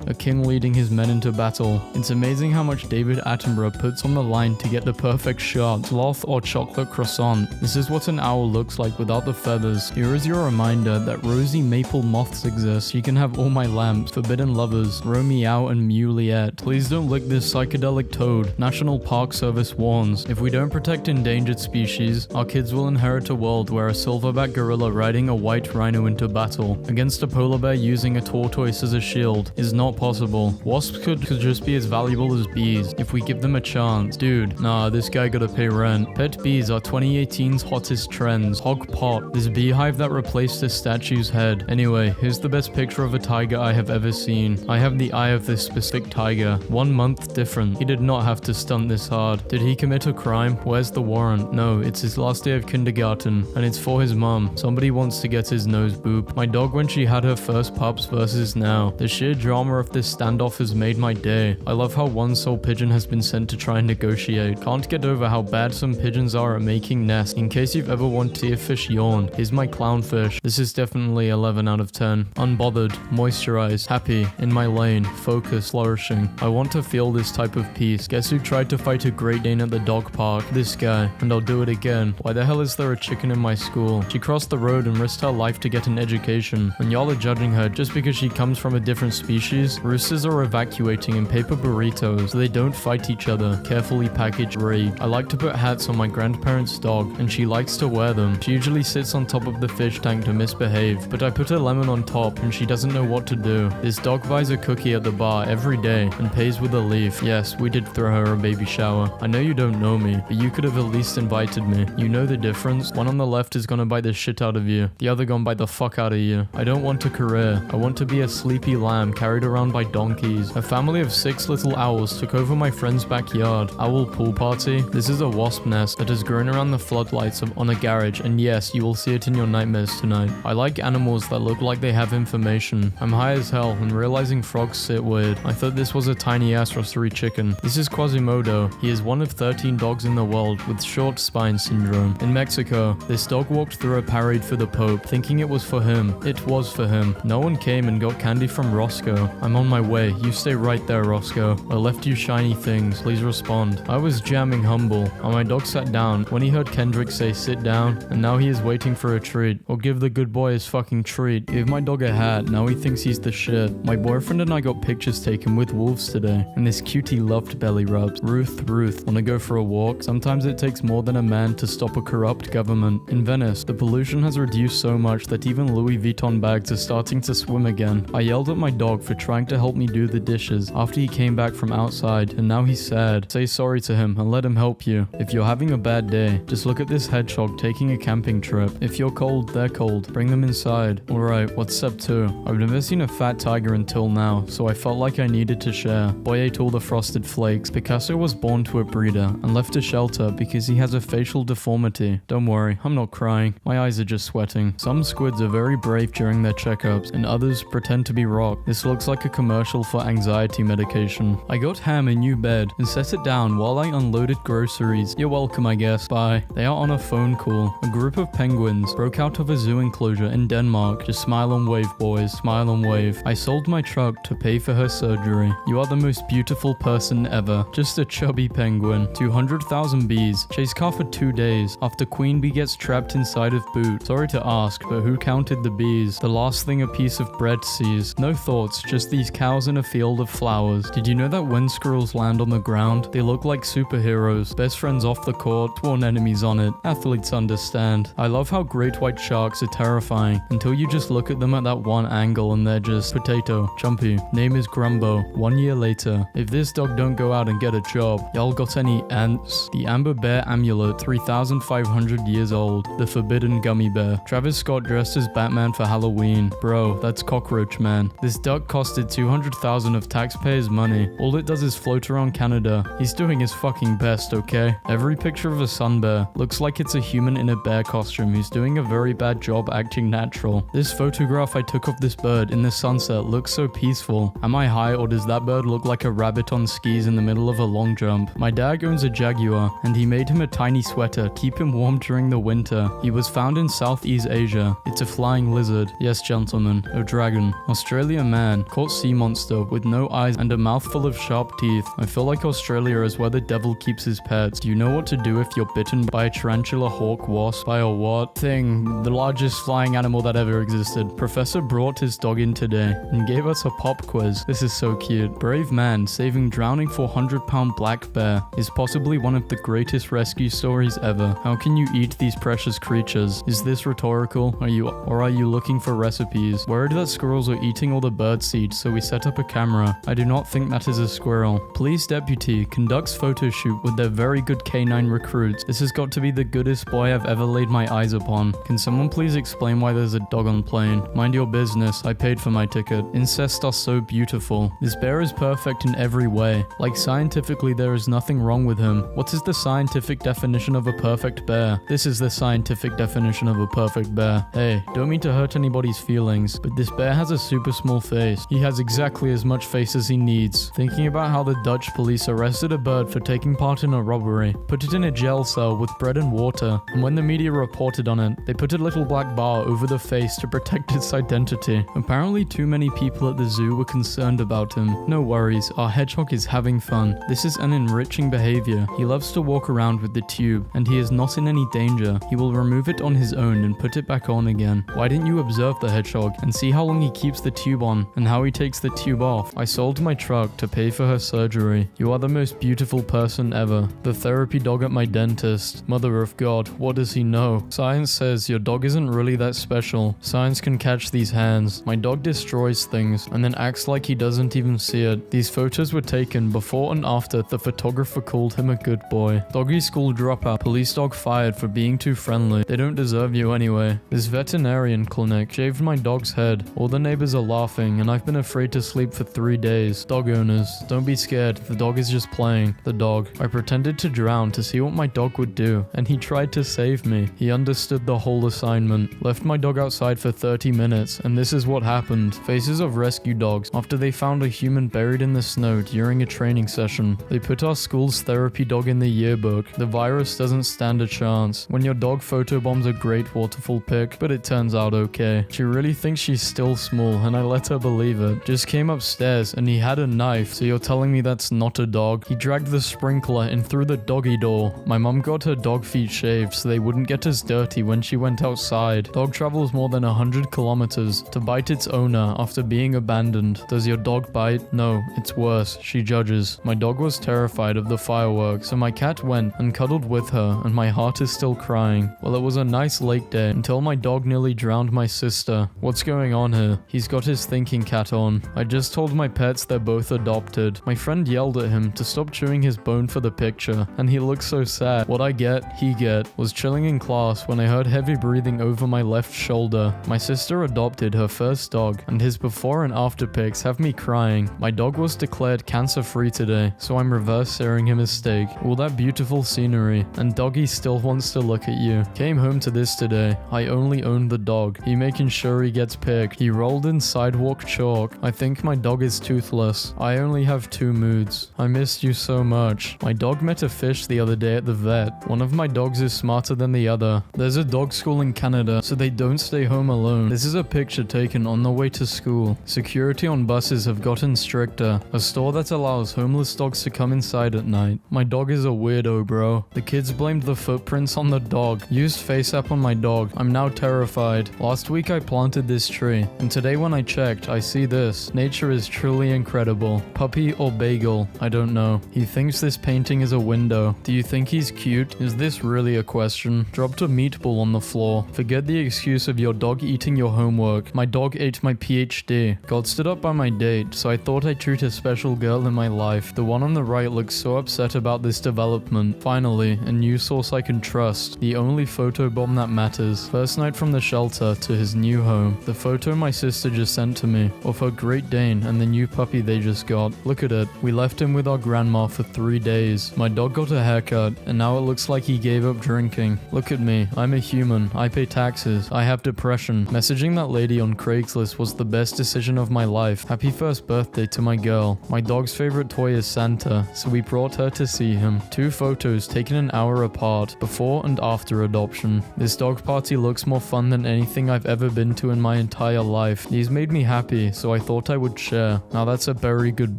A king leading his men into battle. It's amazing how much David Attenborough puts on the line to get the perfect shot. Sloth or chocolate croissant. This is what an owl looks like without the feathers. Here is your reminder that rosy maple moths exist. You can have all my lamps, forbidden lovers, Romeo and Muliet. Please don't lick this psychedelic toad. National Park Service warns, if we don't protect endangered species, our kids will inherit a world where a silverback gorilla riding a white rhino into battle against a polar bear using a tortoise as a shield is not possible. Wasps could just be as valuable as bees if we give them a chance. Dude, nah, this guy gotta pay rent. Pet bees are 2018's hottest trends. Hog pot, this beehive that replaced the statue's head. Anyway, here's the best picture of a tiger I have ever seen. I have the eye of this specific tiger. 1 month different. He did not have to stunt this hard. Did he commit a crime? Where's the warrant? No, it's his last day of kindergarten, and it's for his mom. Somebody wants to get his nose booped. My dog when she had her first pups versus now. The sheer drama of this standoff has made my day. I love how one sole pigeon has been sent to try and negotiate. Can't get over how bad some pigeons are at making nests. In case you've ever wanted to see a fish yawn, here's my clownfish. This is definitely 11 out of 10. Unbothered, moisturized, happy, in my lane, focused, flourishing. I want to feel this type of peace. Guess who tried to fight a Great Dane at the dog park? This guy. And I'll do it again. Why the hell is there a chicken in my school? She crossed the road and risked her life to get an education. When y'all are judging her just because she comes from a different species, roosters are evacuating in paper burritos so they don't fight each other. Carefully packaged raid. I like to put hats on my grandparents' dog, and she likes to wear them. She usually sits on top of the fish tank to misbehave, but I put a lemon on top and she doesn't know what to do. This dog buys a cookie at the bar every day and pays with a leaf. Yes, we did throw her a baby shower. I know you don't know me, but you could have at least invited me. You know the difference? One on the left is gonna bite the shit out of you. The other gonna bite the fuck out of you. I don't want a career. I want to be a sleepy lamb carried around by donkeys. A family of 6 little owls took over my friend's backyard. Owl pool party. This is a wasp nest that has grown around the floodlights on a garage, and yes, you will see it in your nightmares tonight. I like animals that look like they have information. I'm high as hell and realizing frogs sit weird. I thought this was a tiny ass roastery chicken. This is Quasimodo. He is one of 13 dogs in the world with short spine syndrome. In Mexico, this dog walked through a parade for the Pope, thinking it was for him. It was for him. No one came and got candy from Roscoe. I'm on my way. You stay right there, Roscoe. I left you shiny things. Please respond. I was jamming humble, and my dog sat down when he heard Kendrick say sit down, and now he is waiting for a treat. Or give the good boy his fucking treat. Give my dog a hat. Now he thinks he's the shit. My boyfriend and I got pictures taken with wolves today, and this cutie loved belly rubs. Ruth, wanna go for a walk? Sometimes it takes more than a man to stop a corrupt government. In Venice, the pollution has reduced so much that even Louis Vuitton bags are starting to swim again. I yelled at my dog for trying to help me do the dishes after he came back from outside, and now he's sad. Say sorry to him and let him help you. If you're having a bad day, just look at this hedgehog taking a camping trip. If you're cold, they're cold. Bring them inside. Alright, what's step 2? I've never seen a fat tiger until now, so I felt like I needed to share. Boy ate all the frosted flakes. Picasso was born to a breeder and left to shelter because he has a facial deformity. Don't worry, I'm not crying. My eyes are just sweating. Some squids are very brave during their checkups, and others pretend to be rocked. This looks like a commercial for anxiety medication. I got Ham a new bed and set it down while I unloaded groceries. You're welcome, I guess. Bye. They are on a phone call. A group of penguins broke out of a zoo enclosure in Denmark. Just smile and wave, boys. Smile and wave. I sold my truck to pay for her surgery. You are the most beautiful person ever. Just a chubby penguin. 200,000 bees. Chase car for 2 days after queen bee gets trapped inside of boot. Sorry to ask, but who counted the bees? The last thing a piece of bread sees. No thoughts, just these cows in a field of flowers. Did you know that when squirrels land on the ground, they look like superheroes? Best friends off the court, sworn enemies on it. Athletes understand. I love how great white sharks are terrifying until you just look at them at that one angle and they're just potato, chumpy. Name is Grumbo. 1 year later. If this dog don't go out and get a job, y'all got any ants? The Amber Bear Amulet, 3,500 years old. The Forbidden Gummy Bear. Travis Scott dressed as Batman for Halloween. Bro, that's Cockroach Man. This duck costed 200,000 of taxpayers' money. All it does is float around Canada. He's doing his fucking best, okay? Every picture of a sun bear looks like it's a human in a bear costume who's doing a very bad job acting natural. This photograph I took of this bird in the sunset looks so peaceful. Am I high, or does that bird look like a rabbit on skis in the the middle of a long jump. My dad owns a Jaguar, and he made him a tiny sweater, keep him warm during the winter. He was found in Southeast Asia. It's a flying lizard. Yes, gentlemen, a dragon. Australia man, caught sea monster with no eyes and a mouthful of sharp teeth. I feel like Australia is where the devil keeps his pets. Do you know what to do if you're bitten by a tarantula, hawk, wasp, by a what? Thing, the largest flying animal that ever existed. Professor brought his dog in today and gave us a pop quiz. This is so cute. Brave man saving drowning 400-pound black bear is possibly one of the greatest rescue stories ever. How can you eat these precious creatures? Is this rhetorical? Are you looking for recipes? Worried that squirrels are eating all the bird seed, so we set up a camera. I do not think that is a squirrel. Police deputy conducts photo shoot with their very good canine recruits. This has got to be the goodest boy I've ever laid my eyes upon. Can someone please explain why there's a dog on plane? Mind your business, I paid for my ticket. Incest are so beautiful. This bear is perfect in every way. Like scientifically there is nothing wrong with him. What is the scientific definition of a perfect bear? This is the scientific definition of a perfect bear. Hey, don't mean to hurt anybody's feelings, but this bear has a super small face. He has exactly as much face as he needs. Thinking about how the Dutch police arrested a bird for taking part in a robbery, put it in a jail cell with bread and water, and when the media reported on it, they put a little black bar over the face to protect its identity. Apparently too many people at the zoo were concerned about him. No worries, our hedgehog is having fun. This is an enriching behavior. He loves to walk around with the tube, and he is not in any danger. He will remove it on his own and put it back on again. Why didn't you observe the hedgehog and see how long he keeps the tube on and how he takes the tube off? I sold my truck to pay for her surgery. You are the most beautiful person ever. The therapy dog at my dentist. Mother of God, what does he know? Science says your dog isn't really that special. Science can catch these hands. My dog destroys things and then acts like he doesn't even see it. These photos were taken before and after the photographer called him a good boy. Doggy school dropout. Police dog fired for being too friendly. They don't deserve you anyway. This veterinarian clinic shaved my dog's head. All the neighbors are laughing and I've been afraid to sleep for 3 days. Dog owners, don't be scared. The dog is just playing. The dog. I pretended to drown to see what my dog would do, and he tried to save me. He understood the whole assignment. Left my dog outside for 30 minutes, and this is what happened. Faces of rescue dogs after they found a human buried in the snow during a training session. They put our school's therapy dog in the yearbook. The virus doesn't stand a chance. When your dog photobombs a great waterfall pic, but it turns out okay. She really thinks she's still small, and I let her believe it. Just came upstairs, and he had a knife, so you're telling me that's not a dog? He dragged the sprinkler in through the doggy door. My mum got her dog feet shaved so they wouldn't get as dirty when she went outside. Dog travels more than 100 kilometers to bite its owner after being abandoned. Does your dog bite? No, it's worse. She judges. My dog was terrified of the fireworks, so my cat went and cuddled with her, and my heart is still crying. Well, it was a nice lake day until my dog nearly drowned my sister. What's going on here? He's got his thinking cap on. I just told my pets they're both adopted. My friend yelled at him to stop chewing his bone for the picture, and he looked so sad. What I get, he get. Was chilling in class when I heard heavy breathing over my left shoulder. My sister adopted her first dog, and his before and after pics have me crying. My dog was declared cancer-free today, so I'm reverse searing him a steak. All that beautiful scenery, and doggy still wants to look at you. Came home to this today. I only own the dog. He making sure he gets picked. He rolled in sidewalk chalk. I think my dog is toothless. I only have 2 moods. I missed you so much. My dog met a fish the other day at the vet. One of my dogs is smarter than the other. There's a dog school in Canada, so they don't stay home alone. This is a picture taken on the way to school. Security on buses have gotten stricter. A store that allows homeless dogs to come inside at night. My dog is a weirdo, bro. The kids blamed the footprints on the dog. Used face app on my dog. I'm now terrified. Last week I planted this tree, and today when I checked, I see this. Nature is truly incredible. Puppy or bagel? I don't know. He thinks this painting is a window. Do you think he's cute? Is this really a question? Dropped a meatball on the floor. Forget the excuse of your dog eating your homework. My dog ate my PhD. Got stood up by my date, so I thought I'd treat a special girl in my life. The one on the right looks so upset about this development. Finally, a news source I can trust. The only photobomb that matters. First night from the shelter to his new home. The photo my sister just sent to me of her Great Dane and the new puppy they just got. Look at it. We left him with our grandma for 3 days. My dog got a haircut, and now it looks like he gave up drinking. Look at me. I'm a human. I pay taxes. I have depression. Messaging that lady on Craigslist was the best decision of my life. Happy first birthday to my girl. My dog's favorite toy boy is Santa, so we brought her to see him. 2 photos taken an hour apart, before and after adoption. This dog party looks more fun than anything I've ever been to in my entire life. These made me happy, so I thought I would share. Now that's a very good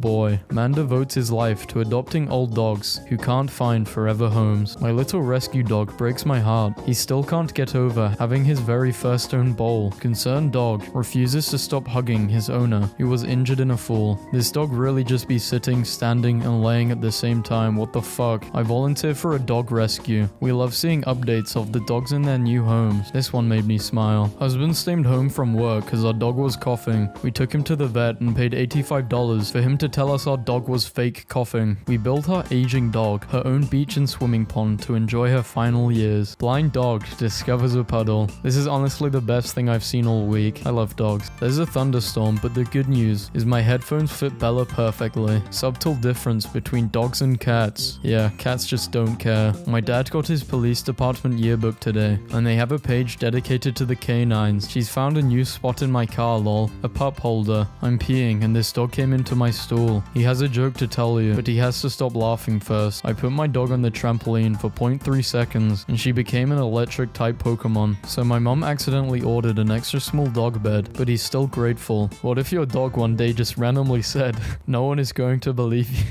boy. Man devotes his life to adopting old dogs who can't find forever homes. My little rescue dog breaks my heart. He still can't get over having his very first own bowl. Concerned dog refuses to stop hugging his owner, who was injured in a fall. This dog really just be sitting, standing, and laying at the same time. What the fuck? I volunteer for a dog rescue. We love seeing updates of the dogs in their new homes. This one made me smile. Husband stayed home from work because our dog was coughing. We took him to the vet and paid $85 for him to tell us our dog was fake coughing. We built our aging dog her own beach and swimming pond to enjoy her final years. Blind dog discovers a puddle. This is honestly the best thing I've seen all week. I love dogs. There's a thunderstorm, but the good news is my headphones fit Bella perfectly. Subtle difference between dogs and cats. Yeah, cats just don't care. My dad got his police department yearbook today, and they have a page dedicated to the canines. She's found a new spot in my car, lol. A pup holder. I'm peeing and this dog came into my stool. He has a joke to tell you, but he has to stop laughing first. I put my dog on the trampoline for 0.3 seconds, and she became an electric type Pokemon. So my mom accidentally ordered an extra small dog bed, but he's still grateful. What if your dog one day just randomly said, "No one is going to believe you"?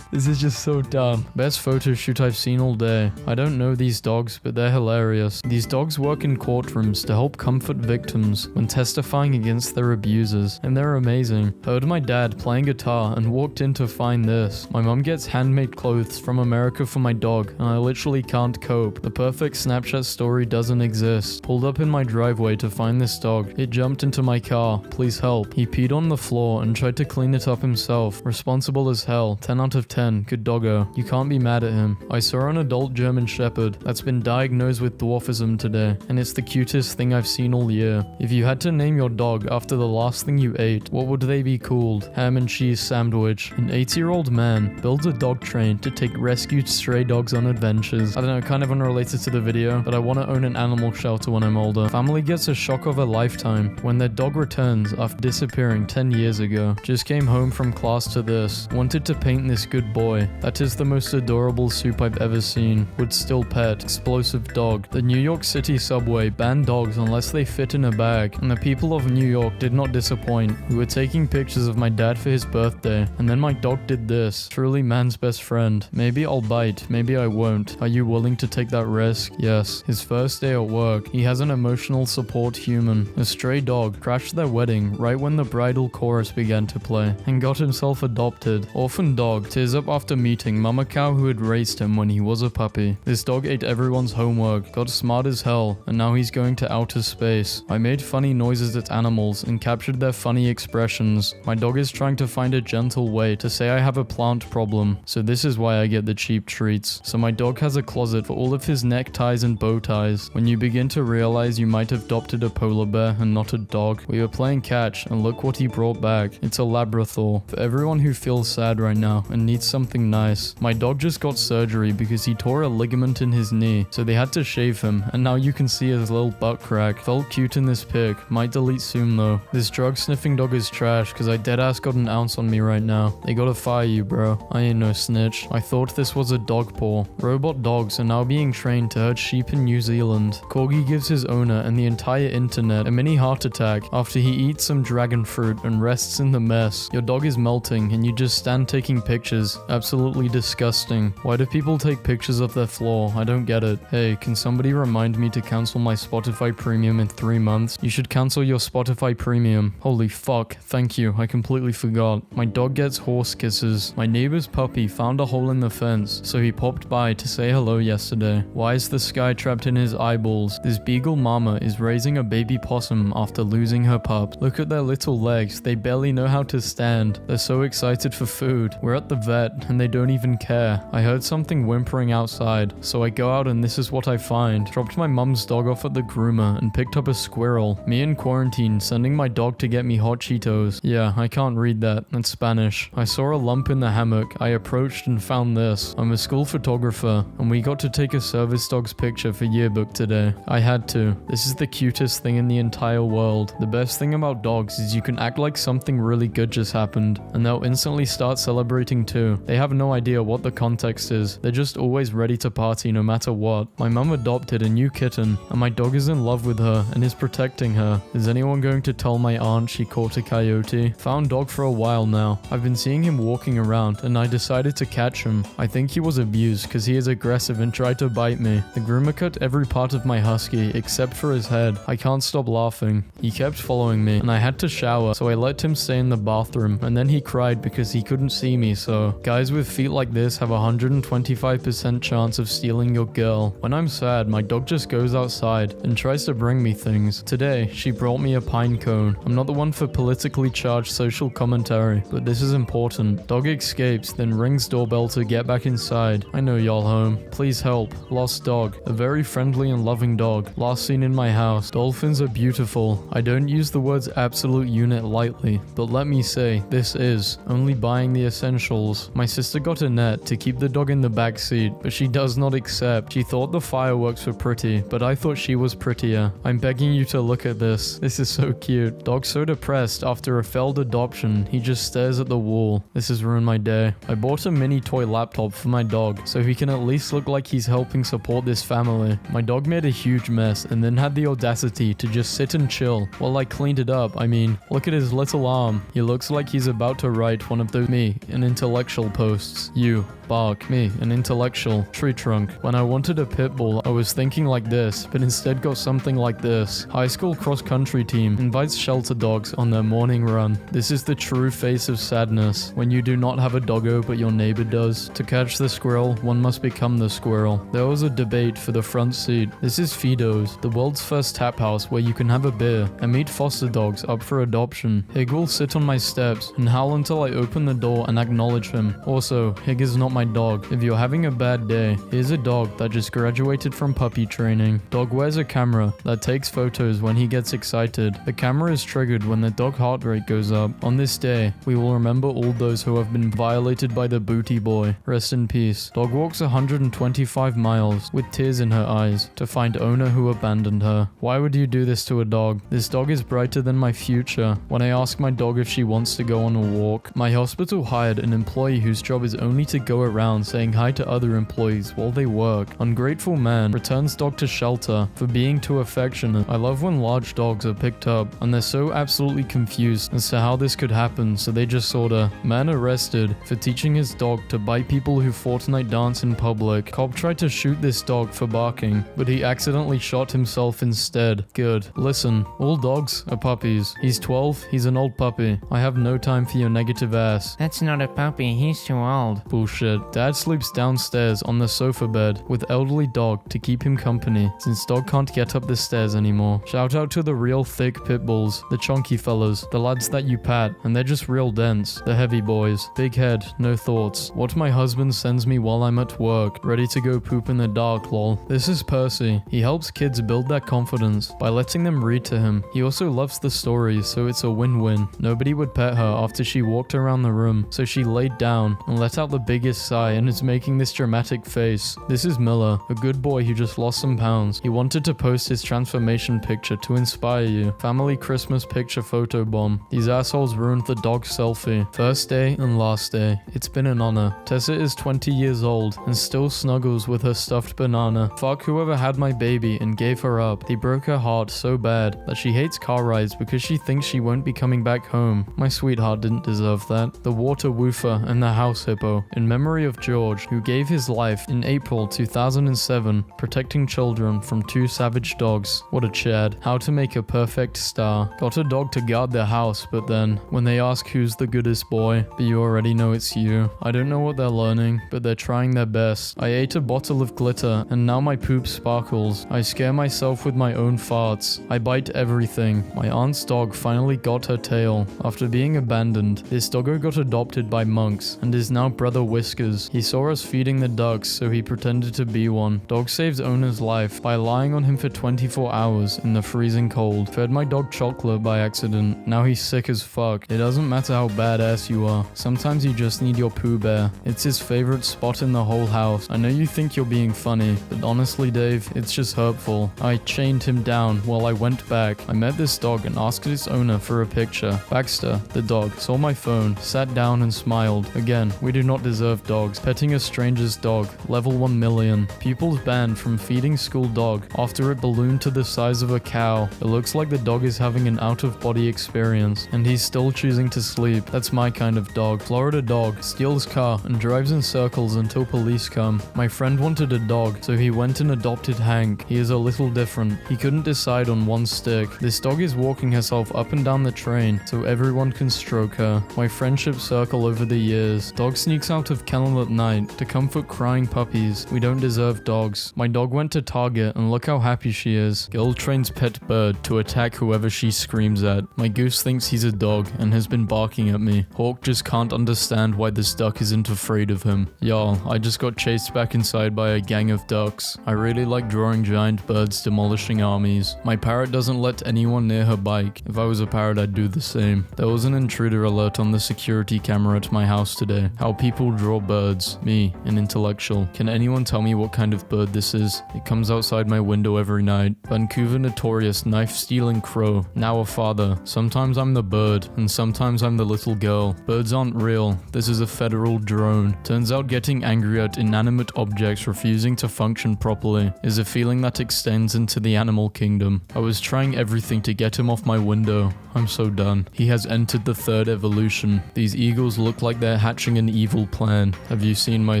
This is just so dumb. Best photo shoot I've seen all day. I don't know these dogs, but they're hilarious. These dogs work in courtrooms to help comfort victims when testifying against their abusers, and they're amazing. Heard my dad playing guitar and walked in to find this. My mom gets handmade clothes from America for my dog, and I literally can't cope. The perfect Snapchat story doesn't exist. Pulled up in my driveway to find this dog. It jumped into my car. Please help. He peed on the floor and tried to clean it up himself. Responsible as hell. 10 out of 10. Good doggo. You can't be mad at him. I saw an adult German Shepherd that's been diagnosed with dwarfism today, and it's the cutest thing I've seen all year. If you had to name your dog after the last thing you ate, what would they be called? Ham and cheese sandwich. An 80-year-old man builds a dog train to take rescued stray dogs on adventures. I don't know, kind of unrelated to the video, but I want to own an animal shelter when I'm older. Family gets a shock of a lifetime when their dog returns after disappearing 10 years ago. Just came home from class to this. Wanted to paint this good boy. That is the most adorable soup I've ever seen. Would still pet. Explosive dog. The New York City subway banned dogs unless they fit in a bag, and the people of New York did not disappoint. We were taking pictures of my dad for his birthday, and then my dog did this. Truly man's best friend. Maybe I'll bite, maybe I won't. Are you willing to take that risk? Yes. His first day at work. He has an emotional support human. A stray dog crashed their wedding right when the bridal chorus began to play, and got himself adopted. Orphan dog tears up after meeting mama cow who had raised him when he was a puppy. This dog ate everyone's homework, got smart as hell, and now he's going to outer space. I made funny noises at animals and captured their funny expressions. My dog is trying to find a gentle way to say I have a plant problem, so this is why I get the cheap treats. So my dog has a closet for all of his neckties and bow ties. When you begin to realize you might have adopted a polar bear and not a dog. We were playing catch, and look what he brought back. It's a Labrador. For everyone who feels sad right now and needs something nice, my dog just got surgery because he tore a ligament in his knee, so they had to shave him, and now you can see his little butt crack. Felt cute in this pic. Might delete soon though. This drug sniffing dog is trash because I deadass got an ounce on me right now. They gotta fire you, bro. I ain't no snitch. I thought this was a dog paw. Robot dogs are now being trained to herd sheep in New Zealand. Corgi gives his owner and the entire internet a mini heart attack after he eats some dragon fruit and rests in the mess. Your dog is melting and you just stand taking pictures. Absolutely disgusting. Why do people take pictures of their floor? I don't get it. Hey, can somebody remind me to cancel my Spotify premium in 3 months? You should cancel your Spotify premium. Holy fuck. Thank you. I completely forgot. My dog gets horse kisses. My neighbor's puppy found a hole in the fence, so he popped by to say hello yesterday. Why is the sky trapped in his eyeballs? This beagle mama is raising a baby possum after losing her pup. Look at their little legs. They barely know how to stand. They're so excited for food. We're at the vet and they don't even care. I heard something whimpering outside, so I go out and this is what I find. Dropped my mum's dog off at the groomer and picked up a squirrel. Me in quarantine sending my dog to get me hot Cheetos. Yeah, I can't read that. That's Spanish. I saw a lump in the hammock. I approached and found this. I'm a school photographer and we got to take a service dog's picture for yearbook today. I had to. This is the cutest thing in the entire world. The best thing about dogs is you can act like something really good just happened and they'll instantly start celebrating too. too. They have no idea what the context is. They're just always ready to party no matter what. My mum adopted a new kitten, and my dog is in love with her and is protecting her. Is anyone going to tell my aunt she caught a coyote? Found dog for a while now. I've been seeing him walking around, and I decided to catch him. I think he was abused because he is aggressive and tried to bite me. The groomer cut every part of my husky except for his head. I can't stop laughing. He kept following me, and I had to shower, so I let him stay in the bathroom, and then he cried because he couldn't see me. So guys with feet like this have a 125% chance of stealing your girl. When I'm sad, my dog just goes outside and tries to bring me things. Today, she brought me a pine cone. I'm not the one for politically charged social commentary, but this is important. Dog escapes, then rings doorbell to get back inside. I know y'all home. Please help. Lost dog. A very friendly and loving dog. Last seen in my house. Dolphins are beautiful. I don't use the words absolute unit lightly, but let me say, this is only buying the essentials. My sister got a net to keep the dog in the back seat, but she does not accept. She thought the fireworks were pretty, but I thought she was prettier. I'm begging you to look at this. This is so cute. Dog's so depressed after a failed adoption, he just stares at the wall. This has ruined my day. I bought a mini toy laptop for my dog, so he can at least look like he's helping support this family. My dog made a huge mess and then had the audacity to just sit and chill while I cleaned it up. I mean, look at his little arm. He looks like he's about to write one of those an intellectual posts. You, bark, me, an intellectual, tree trunk. When I wanted a pit bull, I was thinking like this, but instead got something like this. High school cross-country team invites shelter dogs on their morning run. This is the true face of sadness, when you do not have a doggo but your neighbor does. To catch the squirrel, one must become the squirrel. There was a debate for the front seat. This is Fido's, the world's first tap house where you can have a beer and meet foster dogs up for adoption. Hig will sit on my steps and howl until I open the door and acknowledge him. Also, Hig is not my dog. If you're having a bad day, here's a dog that just graduated from puppy training. Dog wears a camera that takes photos when he gets excited. The camera is triggered when the dog heart rate goes up. On this day, we will remember all those who have been violated by the booty boy. Rest in peace. Dog walks 125 miles with tears in her eyes to find owner who abandoned her. Why would you do this to a dog? This dog is brighter than my future. When I ask my dog if she wants to go on a walk, my hospital hired an employee whose job is only to go around saying hi to other employees while they work. Ungrateful man returns dog to shelter for being too affectionate. I love when large dogs are picked up and they're so absolutely confused as to how this could happen, so they just sorta. Man arrested for teaching his dog to bite people who Fortnite dance in public. Cop tried to shoot this dog for barking, but he accidentally shot himself instead. Good. Listen, all dogs are puppies. He's 12, he's an old puppy. I have no time for your negative ass. That's not a puppy, he's too old. Bullshit. Dad sleeps downstairs on the sofa bed with elderly dog to keep him company since dog can't get up the stairs anymore. Shout out to the real thick pit bulls, the chunky fellas, the lads that you pat and they're just real dense, the heavy boys. Big head, no thoughts. What my husband sends me while I'm at work, ready to go poop in the dark, lol. This is Percy. He helps kids build their confidence by letting them read to him. He also loves the stories, so it's a win-win. Nobody would pet her after she walked around the room, so she laid down and let out the biggest sigh and is making this dramatic face. This is Miller, a good boy who just lost some pounds. He wanted to post his transformation picture to inspire you. Family Christmas picture photo bomb. These assholes ruined the dog selfie. First day and last day. It's been an honor. Tessa is 20 years old and still snuggles with her stuffed banana. Fuck whoever had my baby and gave her up. They broke her heart so bad that she hates car rides because she thinks she won't be coming back home. My sweetheart didn't deserve that. The water woofer and the house hippo. In memory of George, who gave his life in April 2007 protecting children from 2 savage dogs. What a chad. How to make a perfect star. Got a dog to guard their house, but then when they ask who's the goodest boy, but you already know it's you. I don't know what they're learning, but they're trying their best. I ate a bottle of glitter and now my poop sparkles. I scare myself with my own farts. I bite everything. My aunt's dog finally got her tail. After being abandoned, this doggo got adopted by monks and is now Brother Whiskers. He saw us feeding the ducks, so he pretended to be one. Dog saves owner's life by lying on him for 24 hours in the freezing cold. Fed my dog chocolate by accident. Now he's sick as fuck. It doesn't matter how badass you are. Sometimes you just need your Pooh Bear. It's his favorite spot in the whole house. I know you think you're being funny, but honestly, Dave, it's just hurtful. I chained him down while I went back. I met this dog and asked its owner for a picture. Baxter, the dog, saw my phone, sat down and smiled, Again, we do not deserve dogs. Petting a stranger's dog. Level 1 million. Pupils banned from feeding school dog after it ballooned to the size of a cow. It looks like the dog is having an out-of-body experience, and he's still choosing to sleep. That's my kind of dog. Florida dog steals car and drives in circles until police come. My friend wanted a dog, so he went and adopted Hank. He is a little different. He couldn't decide on one stick. This dog is walking herself up and down the train so everyone can stroke her. My friendship circle over the years. Dog sneaks out of kennel at night to comfort crying puppies. We don't deserve dogs. My dog went to Target and look how happy she is. Girl trains pet bird to attack whoever she screams at. My goose thinks he's a dog and has been barking at me. Hawk just can't understand why this duck isn't afraid of him. Y'all, I just got chased back inside by a gang of ducks. I really like drawing giant birds demolishing armies. My parrot doesn't let anyone near her bike. If I was a parrot, I'd do the same. There was an intruder alert on the security camera at my house today. How people draw birds. Me, an intellectual. Can anyone tell me what kind of bird this is? It comes outside my window every night. Vancouver notorious knife-stealing crow. Now a father. Sometimes I'm the bird, and sometimes I'm the little girl. Birds aren't real. This is a federal drone. Turns out getting angry at inanimate objects refusing to function properly is a feeling that extends into the animal kingdom. I was trying everything to get him off my window. I'm so done. He has entered the third evolution. These eagles look like they're hatching an evil plan. Have you seen my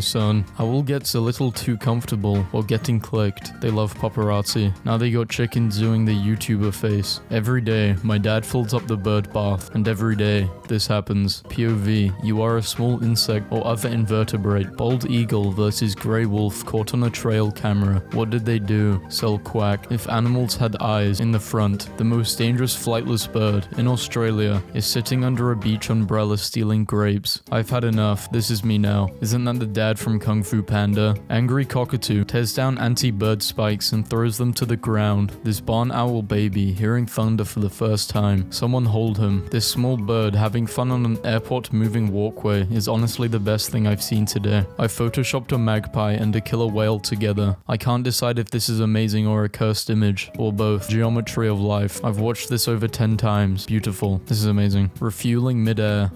son? Owl gets a little too comfortable while getting clicked. They love paparazzi. Now they got chickens doing the YouTuber face. Every day, my dad fills up the bird bath, and every day, this happens. POV, you are a small insect or other invertebrate. Bald eagle versus grey wolf caught on a trail camera. What did they do? Sell quack. If animals had eyes in the front, the most dangerous flightless bird in Australia is sitting under a beach umbrella stealing grapes. I've had enough. This is me now. Isn't that the dad from Kung Fu Panda? Angry cockatoo tears down anti-bird spikes and throws them to the ground. This barn owl baby hearing thunder for the first time. Someone hold him. This small bird having fun on an airport moving walkway is honestly the best thing I've seen today. I photoshopped a magpie and a killer whale together. I can't decide if this is amazing or a cursed image, or both. Geometry of life. I've watched this over 10 times. Beautiful. This is amazing. Refueling midair.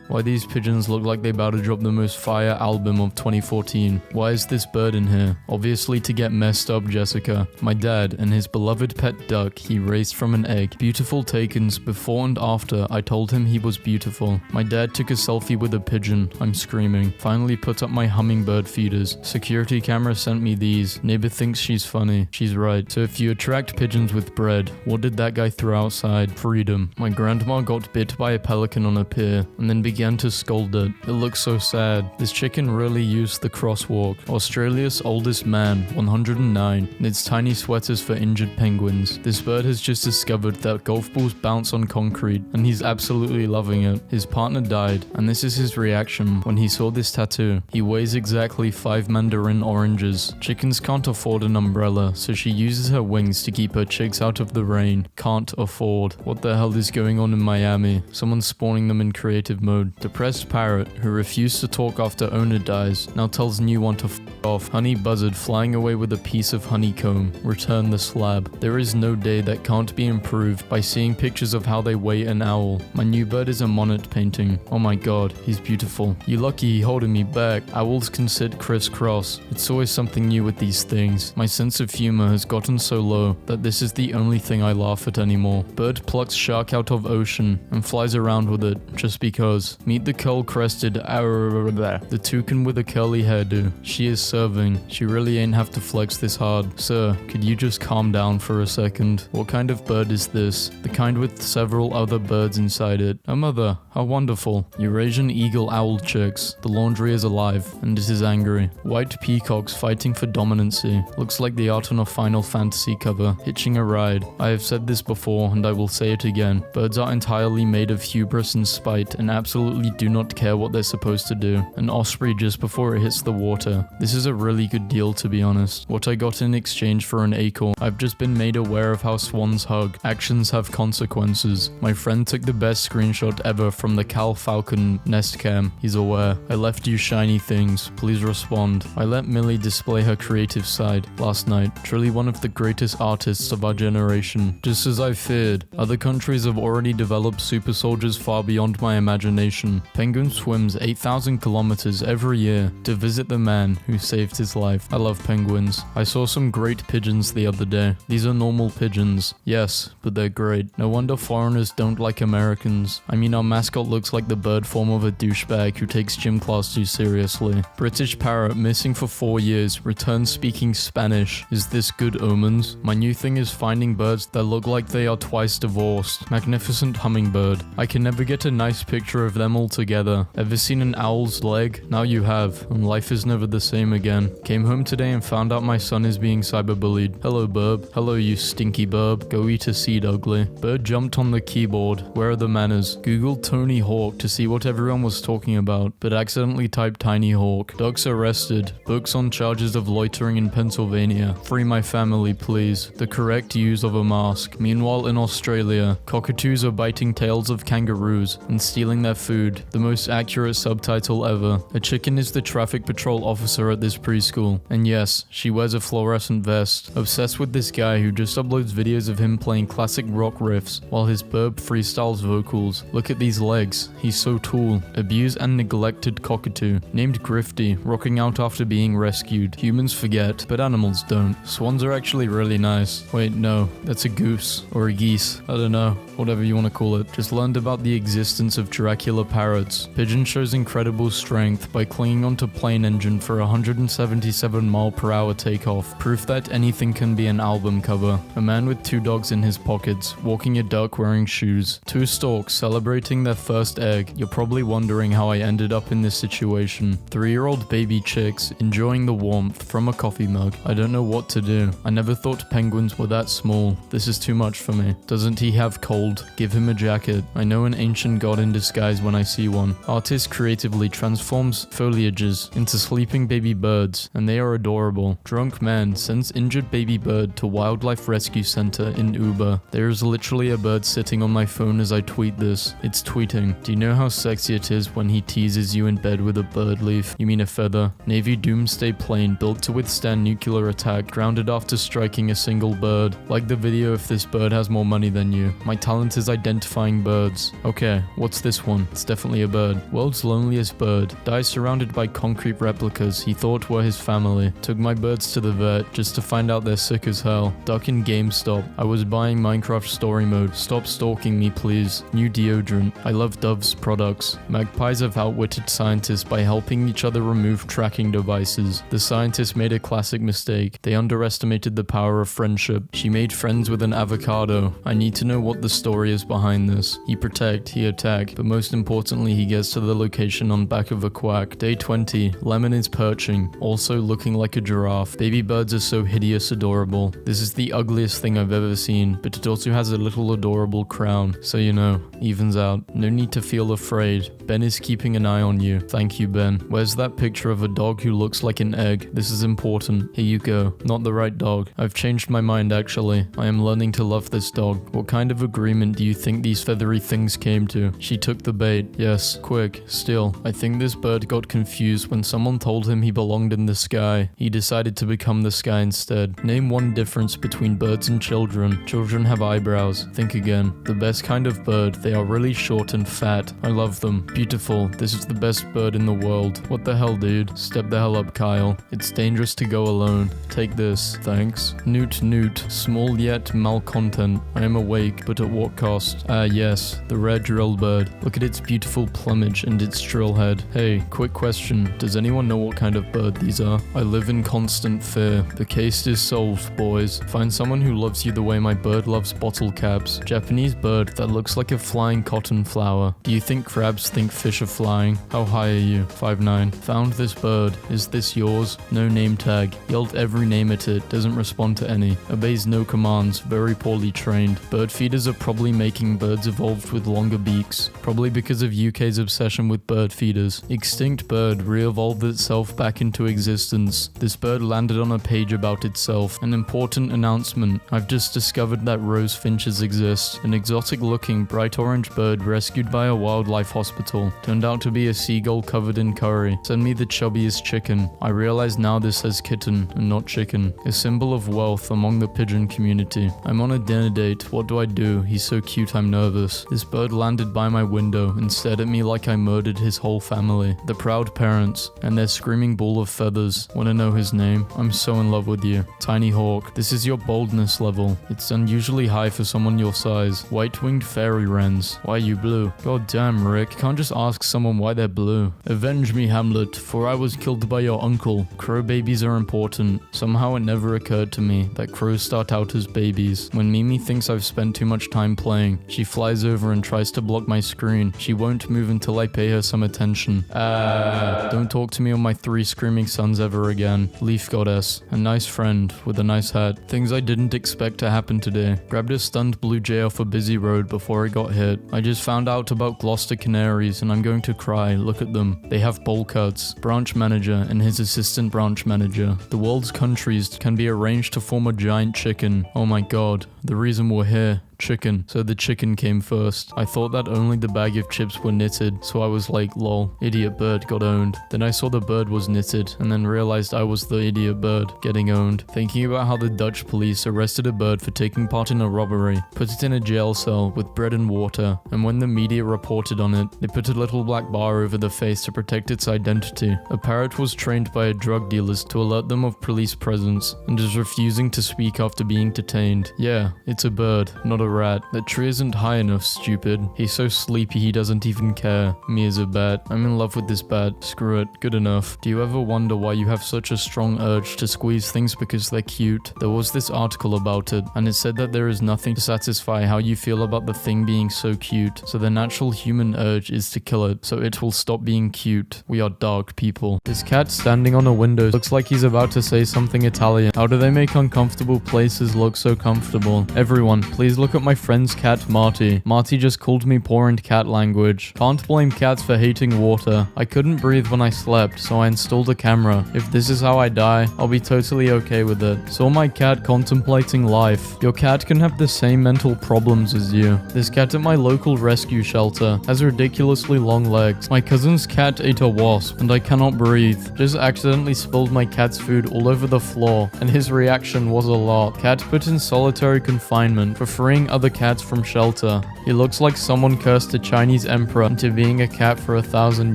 Why these pigeons look like they about to drop the most fire album of 2014. Why is this bird in here? Obviously to get messed up, Jessica. My dad and his beloved pet duck he raised from an egg. Beautiful takens before and after I told him he was beautiful. My dad took a selfie with a pigeon. I'm screaming. Finally put up my hummingbird feeders. Security camera sent me these. Neighbor thinks she's funny. She's right. So if you attract pigeons with bread, what did that guy throw outside? Freedom. My grandma got bit by a pelican on a pier and then began to scold it. It looks so sad. This chicken really used the crosswalk. Australia's oldest man, 109, knits tiny sweaters for injured penguins. This bird has just discovered that golf balls bounce on concrete, and he's absolutely loving it. His partner died, and this is his reaction when he saw this tattoo. He weighs exactly 5 mandarin oranges. Chickens can't afford an umbrella, so she uses her wings to keep her chicks out of the rain. Can't afford. What the hell is going on in Miami? Someone's spawning them in creative mode. Depressed parrot who refused to talk after owner dies now tells new one to f off. Honey buzzard flying away with a piece of honeycomb. Return the slab. There is no day that can't be improved by seeing pictures of how they weigh an owl. My new bird is a monet painting. Oh my god, he's beautiful. You lucky he holding me back. Owls can sit crisscross. It's always something new with these things. My sense of humor has gotten so low that this is the only thing I laugh at anymore. Bird plucks shark out of ocean and flies around with it just because. Meet the curl-crested the toucan with a curly hairdo. She is serving. She really ain't have to flex this hard. Sir, could you just calm down for a second? What kind of bird is this? The kind with several other birds inside it. A mother. How wonderful. Eurasian eagle owl chicks. The laundry is alive, and it is angry. White peacocks fighting for dominancy. Looks like the art on a Final Fantasy cover. Hitching a ride. I have said this before, and I will say it again. Birds are entirely made of hubris and spite, and absolutely do not care what they're supposed to do. An osprey just before it hits the water. This is a really good deal, to be honest. What I got in exchange for an acorn. I've just been made aware of how swans hug. Actions have consequences. My friend took the best screenshot ever from the Cal Falcon nest cam. He's aware. I left you shiny things. Please respond. I let Millie display her creative side last night. Truly one of the greatest artists of our generation. Just as I feared, other countries have already developed super soldiers far beyond my imagination. information. Penguin swims 8,000 kilometers every year to visit the man who saved his life. I love penguins. I saw some great pigeons the other day. These are normal pigeons. Yes, but they're great. No wonder foreigners don't like Americans. I mean, our mascot looks like the bird form of a douchebag who takes gym class too seriously. British parrot missing for 4 years, returns speaking Spanish. Is this good omens? My new thing is finding birds that look like they are twice divorced. Magnificent hummingbird. I can never get a nice picture of them all together. Ever seen an owl's leg? Now you have, and life is never the same again. Came home today and found out my son is being cyberbullied. Hello, burb. Hello, you stinky burb. Go eat a seed, ugly. Bird jumped on the keyboard. Where are the manners? Googled Tony Hawk to see what everyone was talking about, but accidentally typed Tiny Hawk. Ducks arrested. Books on charges of loitering in Pennsylvania. Free my family, please. The correct use of a mask. Meanwhile, in Australia, cockatoos are biting tails of kangaroos and stealing their food. The most accurate subtitle ever. A chicken is the traffic patrol officer at this preschool. And yes, she wears a fluorescent vest. Obsessed with this guy who just uploads videos of him playing classic rock riffs while his burb freestyles vocals. Look at these legs. He's so tall. Abused and neglected cockatoo. Named Grifty, rocking out after being rescued. Humans forget, but animals don't. Swans are actually really nice. Wait, no, that's a goose. Or a geese. I don't know. Whatever you want to call it. Just learned about the existence of Dracula parrots. Pigeon shows incredible strength by clinging onto plane engine for 177 mile/hour takeoff. Proof that anything can be an album cover. A man with 2 dogs in his pockets, walking a duck wearing shoes. 2 storks celebrating their first egg. You're probably wondering how I ended up in this situation. 3-year-old baby chicks enjoying the warmth from a coffee mug. I don't know what to do. I never thought penguins were that small. This is too much for me. Doesn't he have cold? Give him a jacket. I know an ancient god in disguise when I see one. Artist creatively transforms foliages into sleeping baby birds, and they are adorable. Drunk man sends injured baby bird to wildlife rescue center in Uber. There is literally a bird sitting on my phone as I tweet this. It's tweeting. Do you know how sexy it is when he teases you in bed with a bird leaf? You mean a feather? Navy doomsday plane built to withstand nuclear attack, grounded after striking a single bird. Like the video if this bird has more money than you. My talent is identifying birds. Okay, what's this one? It's definitely a bird. World's loneliest bird. Dies surrounded by concrete replicas he thought were his family. Took my birds to the vet just to find out they're sick as hell. Duck in GameStop. I was buying Minecraft story mode. Stop stalking me, please. New deodorant. I love Dove's products. Magpies have outwitted scientists by helping each other remove tracking devices. The scientists made a classic mistake. They underestimated the power of friendship. She made friends with an avocado. I need to know what the story is behind this. He protect, he attack, but most importantly he gets to the location on back of a quack. Day 20, Lemon is perching, also looking like a giraffe. Baby birds are so hideous adorable. This is the ugliest thing I've ever seen, but it also has a little adorable crown, so you know, evens out. No need to feel afraid. Ben is keeping an eye on you. Thank you, Ben. Where's that picture of a dog who looks like an egg? This is important. Here you go. Not the right dog. I've changed my mind actually. I am learning to love this dog. What kind of agreement do you think these feathery things came to? She took the bait. Yes, quick. Still, I think this bird got confused when someone told him he belonged in the sky. He decided to become the sky instead. Name one difference between birds and children. Children have eyebrows. Think again. The best kind of bird. They are really short and fat. I love them. Beautiful. This is the best bird in the world. What the hell, dude? Step the hell up, Kyle. It's dangerous to go alone. Take this. Thanks. Newt Newt. Small yet malcontent. I am awake, but at what cost? Ah, yes. The rare drill bird. Look at its beautiful plumage and its drill head. Hey, quick question. Does anyone know what kind of bird these are? I live in constant fear. The case is solved, boys. Find someone who loves you the way my bird loves bottle caps. Japanese bird that looks like a flying cotton flower. Do you think crabs think fish are flying? How high are you? 5'9". Found this bird. Is this yours? No name tag. Yelled every name at it. Doesn't respond to any. Obeys no commands. Very poorly trained. Bird feeders are probably making birds evolved with longer beaks. Probably because of UK's obsession with bird feeders. Extinct bird re-evolved itself back into existence. This bird landed on a page about itself. An important announcement. I've just discovered that rose finches exist. An exotic looking bright orange bird rescued by a wildlife hospital. Turned out to be a seagull covered in curry. Send me the chubbiest chicken. I realize now this says kitten and not chicken. A symbol of wealth among the pigeon community. I'm on a dinner date. What do I do? He's so cute I'm nervous. This bird landed by my window and stared at me like I murdered his whole family. The proud parents and their screaming ball of feathers. Wanna know his name? I'm so in love with you. Tiny Hawk, this is your boldness level. It's unusually high for someone your size. White-winged fairy wrens. Why are you blue? God damn, Rick. Can't just ask someone why they're blue. Avenge me, Hamlet, for I was killed by your uncle. Crow babies are important. Somehow it never occurred to me that crows start out as babies. When Mimi thinks I've spent too much time playing, she flies over and tries to block my screen. She won't move until I pay her some attention. Don't talk to me on my 3 screaming sons ever again. Leaf Goddess. A nice friend with a nice hat. Things I didn't expect to happen today. Grabbed a stunned blue jay off a busy road before it got hit. I just found out about Gloucester Canaries and I'm going to cry. Look at them. They have bowl cuts. Branch manager and his assistant branch manager. The world's countries can be arranged to form a giant chicken. Oh my god. The reason we're here. Chicken. So the chicken came first. I thought that only the bag of chips were knitted, so I was like, lol, idiot bird got owned. Then I saw the bird was knitted, and then realized I was the idiot bird getting owned. Thinking about how the Dutch police arrested a bird for taking part in a robbery, put it in a jail cell with bread and water, and when the media reported on it, they put a little black bar over the face to protect its identity. A parrot was trained by a drug dealers to alert them of police presence, and is refusing to speak after being detained. Yeah, it's a bird, not a rat. That tree isn't high enough, stupid. He's so sleepy he doesn't even care. Me as a bat. I'm in love with this bat. Screw it. Good enough. Do you ever wonder why you have such a strong urge to squeeze things because they're cute? There was this article about it, and it said that there is nothing to satisfy how you feel about the thing being so cute. So the natural human urge is to kill it, so it will stop being cute. We are dark people. This cat standing on a window looks like he's about to say something Italian. How do they make uncomfortable places look so comfortable? Everyone, please look at my friend's cat Marty. Marty just called me poor in cat language. Can't blame cats for hating water. I couldn't breathe when I slept, so I installed a camera. If this is how I die, I'll be totally okay with it. Saw my cat contemplating life. Your cat can have the same mental problems as you. This cat at my local rescue shelter has ridiculously long legs. My cousin's cat ate a wasp, and I cannot breathe. Just accidentally spilled my cat's food all over the floor, and his reaction was a lot. Cat put in solitary confinement for freeing other cats from shelter. He looks like someone cursed a Chinese emperor into being a cat for 1,000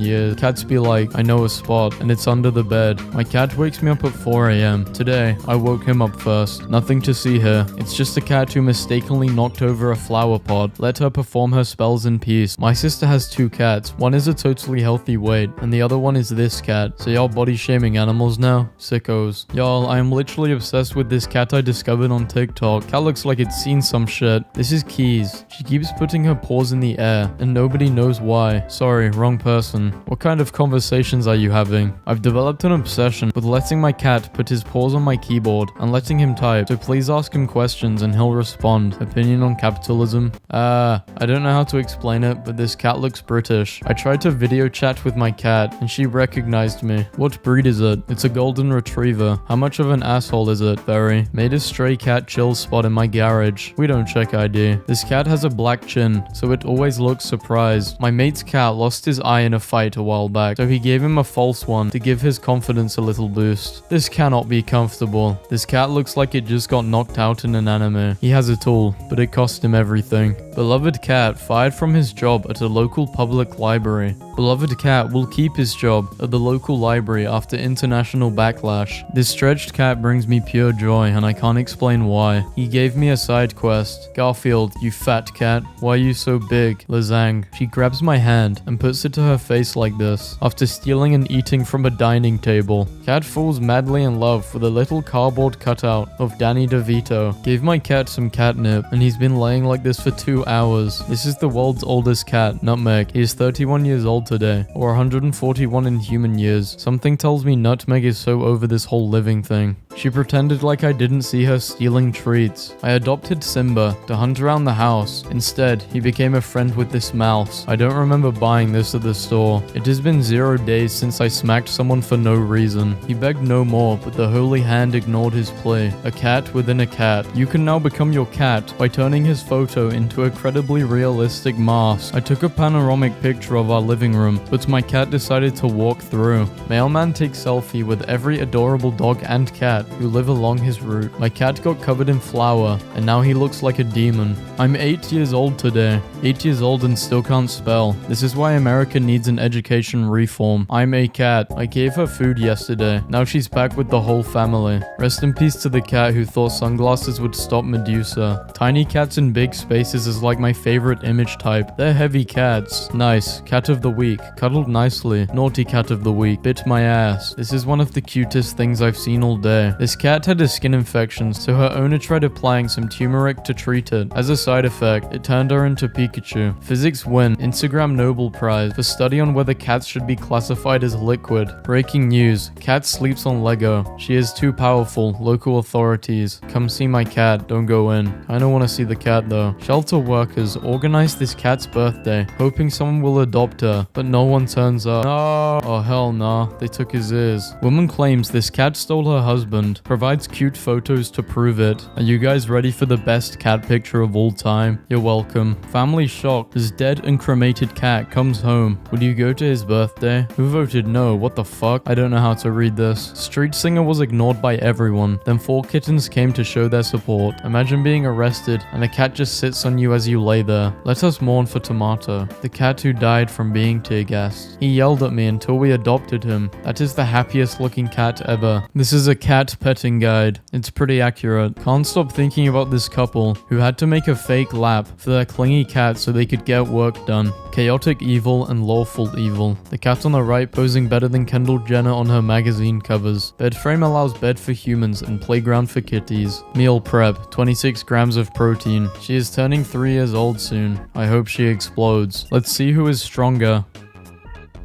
years. Cats be like, I know a spot, and it's under the bed. My cat wakes me up at 4 a.m. Today, I woke him up first. Nothing to see here. It's just a cat who mistakenly knocked over a flower pot. Let her perform her spells in peace. My sister has 2 cats. One is a totally healthy weight, and the other one is this cat. So y'all body shaming animals now? Sickos. Y'all, I am literally obsessed with this cat I discovered on TikTok. Cat looks like it's seen some shit. This is Keys. She keeps putting her paws in the air, and nobody knows why. Sorry, wrong person. What kind of conversations are you having? I've developed an obsession with letting my cat put his paws on my keyboard and letting him type, so please ask him questions and he'll respond. Opinion on capitalism? I don't know how to explain it, but this cat looks British. I tried to video chat with my cat, and she recognized me. What breed is it? It's a golden retriever. How much of an asshole is it? Very. Made a stray cat chill spot in my garage. We don't check ID. This cat has a black chin, so it always looks surprised. My mate's cat lost his eye in a fight a while back, so he gave him a false one to give his confidence a little boost. This cannot be comfortable. This cat looks like it just got knocked out in an anime. He has a tool, but it cost him everything. Beloved cat fired from his job at a local public library. Beloved cat will keep his job at the local library after international backlash. This stretched cat brings me pure joy, and I can't explain why. He gave me a side quest. Garfield, you fat cat. Why are you so big? Lazang. She grabs my hand and puts it to her face like this, after stealing and eating from a dining table. Cat falls madly in love with a little cardboard cutout of Danny DeVito. Gave my cat some catnip, and he's been laying like this for 2 hours. This is the world's oldest cat, Nutmeg. He is 31 years old today, or 141 in human years. Something tells me Nutmeg is so over this whole living thing. She pretended like I didn't see her stealing treats. I adopted Simba to hunt around the house. Instead, he became a friend with this mouse. I don't remember buying this at the store. It has been 0 days since I smacked someone for no reason. He begged no more, but the holy hand ignored his plea. A cat within a cat. You can now become your cat by turning his photo into a credibly realistic mask. I took a panoramic picture of our living room, but my cat decided to walk through. Mailman takes selfie with every adorable dog and cat who live along his route. My cat got covered in flour, and now he looks like a demon. I'm 8 years old today. 8 years old and still can't spell. This is why America needs an education reform. I'm a cat. I gave her food yesterday. Now she's back with the whole family. Rest in peace to the cat who thought sunglasses would stop Medusa. Tiny cats in big spaces is like my favorite image type. They're heavy cats. Nice. Cat of the week. Cuddled nicely. Naughty cat of the week. Bit my ass. This is one of the cutest things I've seen all day. This cat had a skin infection, so her owner tried applying some turmeric to treat it. As a side effect, it turned her into Pikachu. Physics win. Instagram Nobel Prize for study on whether cats should be classified as liquid. Breaking news. Cat sleeps on Lego. She is too powerful. Local authorities. Come see my cat. Don't go in. I don't want to see the cat though. Shelter workers organized this cat's birthday, hoping someone will adopt her, but no one turns up. No. Oh hell nah. They took his ears. Woman claims this cat stole her husband. Provides cute photos to prove it. Are you guys ready for the best cat picture of all time? You're welcome. Family shocked. His dead and cremated cat comes home. Would you go to his birthday? Who voted no? What the fuck? I don't know how to read this. Street singer was ignored by everyone. Then 4 kittens came to show their support. Imagine being arrested and a cat just sits on you as you lay there. Let us mourn for Tomato, the cat who died from being tear gassed. He yelled at me until we adopted him. That is the happiest looking cat ever. This is a cat petting guide. It's pretty accurate. Can't stop thinking about this couple who had to make a fake lap for their clingy cat so they could get work done. Chaotic evil and lawful evil. The cat on the right posing better than Kendall Jenner on her magazine covers. Bed frame allows bed for humans and playground for kitties. Meal prep, 26 grams of protein. She is turning 3 years old soon. I hope she explodes. Let's see who is stronger.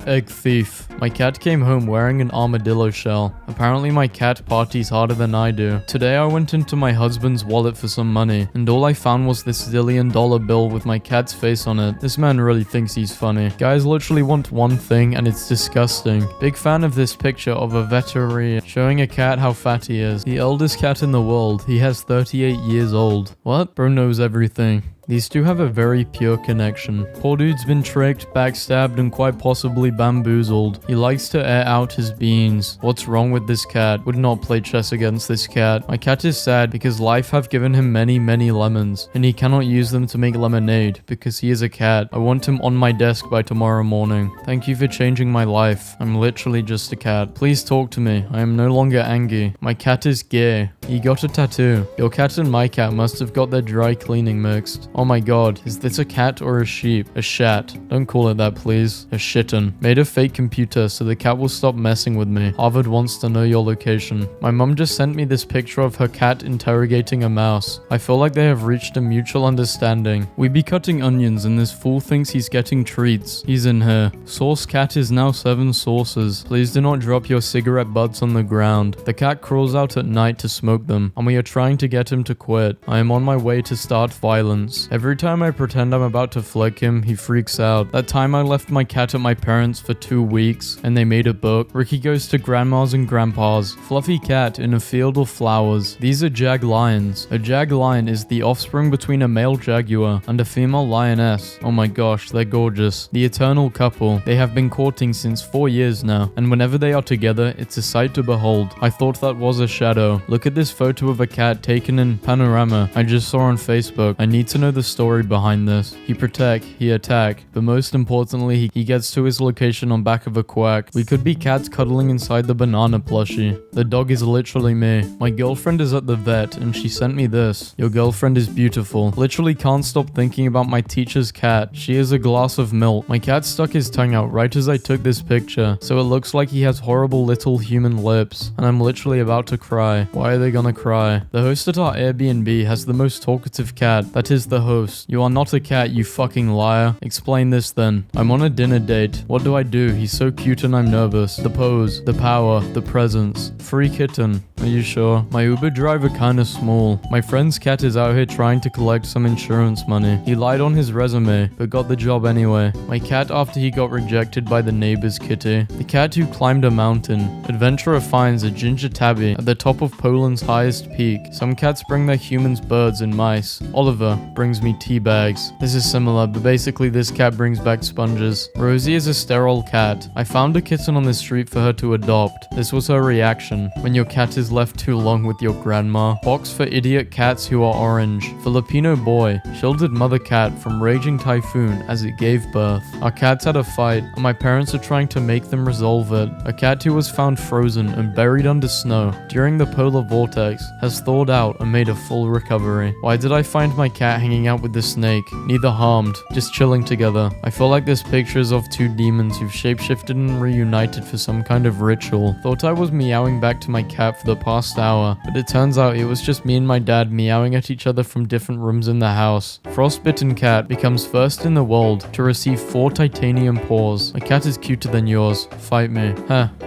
Egg thief. My cat came home wearing an armadillo shell. Apparently my cat parties harder than I do. Today I went into my husband's wallet for some money, and all I found was this $1 bill with my cat's face on it. This man really thinks he's funny. Guys literally want one thing and it's disgusting. Big fan of this picture of a veterinarian showing a cat how fat he is. The eldest cat in the world. He has 38 years old. What? Bro knows everything. These two have a very pure connection. Poor dude's been tricked, backstabbed, and quite possibly bamboozled. He likes to air out his beans. What's wrong with this cat? Would not play chess against this cat. My cat is sad because life have given him many lemons, and he cannot use them to make lemonade because he is a cat. I want him on my desk by tomorrow morning. Thank you for changing my life. I'm literally just a cat. Please talk to me. I am no longer angry. My cat is gay. He got a tattoo. Your cat and my cat must have got their dry cleaning mixed. Oh my god, is this a cat or a sheep? A shat. Don't call it that please. A shitten. Made a fake computer so the cat will stop messing with me. Harvard wants to know your location. My mum just sent me this picture of her cat interrogating a mouse. I feel like they have reached a mutual understanding. We be cutting onions and this fool thinks he's getting treats. He's in here. Sauce cat is now 7 sauces. Please do not drop your cigarette butts on the ground. The cat crawls out at night to smoke them, and we are trying to get him to quit. I am on my way to start violence. Every time I pretend I'm about to flick him, he freaks out. That time I left my cat at my parents for 2 weeks, and they made a book. Ricky goes to grandma's and grandpa's. Fluffy cat in a field of flowers. These are jag lions. A jag lion is the offspring between a male jaguar and a female lioness. Oh my gosh, they're gorgeous. The eternal couple. They have been courting since 4 years now, and whenever they are together, it's a sight to behold. I thought that was a shadow. Look at this photo of a cat taken in panorama I just saw on Facebook. I need to know the story behind this. He protect, he attack, but most importantly, he gets to his location on back of a quack. We could be cats cuddling inside the banana plushie. The dog is literally me. My girlfriend is at the vet and she sent me this. Your girlfriend is beautiful. Literally can't stop thinking about my teacher's cat. She is a glass of milk. My cat stuck his tongue out right as I took this picture, so it looks like he has horrible little human lips, and I'm literally about to cry. Why are they gonna cry? The host at our Airbnb has the most talkative cat. That is the host. You are not a cat, you fucking liar. Explain this then. I'm on a dinner date. What do I do? He's so cute and I'm nervous. The pose, the power, the presence. Free kitten. Are you sure? My Uber driver kinda small. My friend's cat is out here trying to collect some insurance money. He lied on his resume, but got the job anyway. My cat after he got rejected by the neighbor's kitty. The cat who climbed a mountain. Adventurer finds a ginger tabby at the top of Poland's highest peak. Some cats bring their humans birds and mice. Oliver brings me tea bags. This is similar, but basically this cat brings back sponges. Rosie is a sterile cat. I found a kitten on the street for her to adopt. This was her reaction. When your cat is was left too long with your grandma. Box for idiot cats who are orange. Filipino boy shielded mother cat from raging typhoon as it gave birth. Our cats had a fight, and my parents are trying to make them resolve it. A cat who was found frozen and buried under snow during the polar vortex has thawed out and made a full recovery. Why did I find my cat hanging out with the snake? Neither harmed, just chilling together. I feel like this picture is of two demons who've shapeshifted and reunited for some kind of ritual. Thought I was meowing back to my cat for the past hour, but it turns out it was just me and my dad meowing at each other from different rooms in the house. Frostbitten cat becomes first in the world to receive 4 titanium paws. My cat is cuter than yours. Fight me.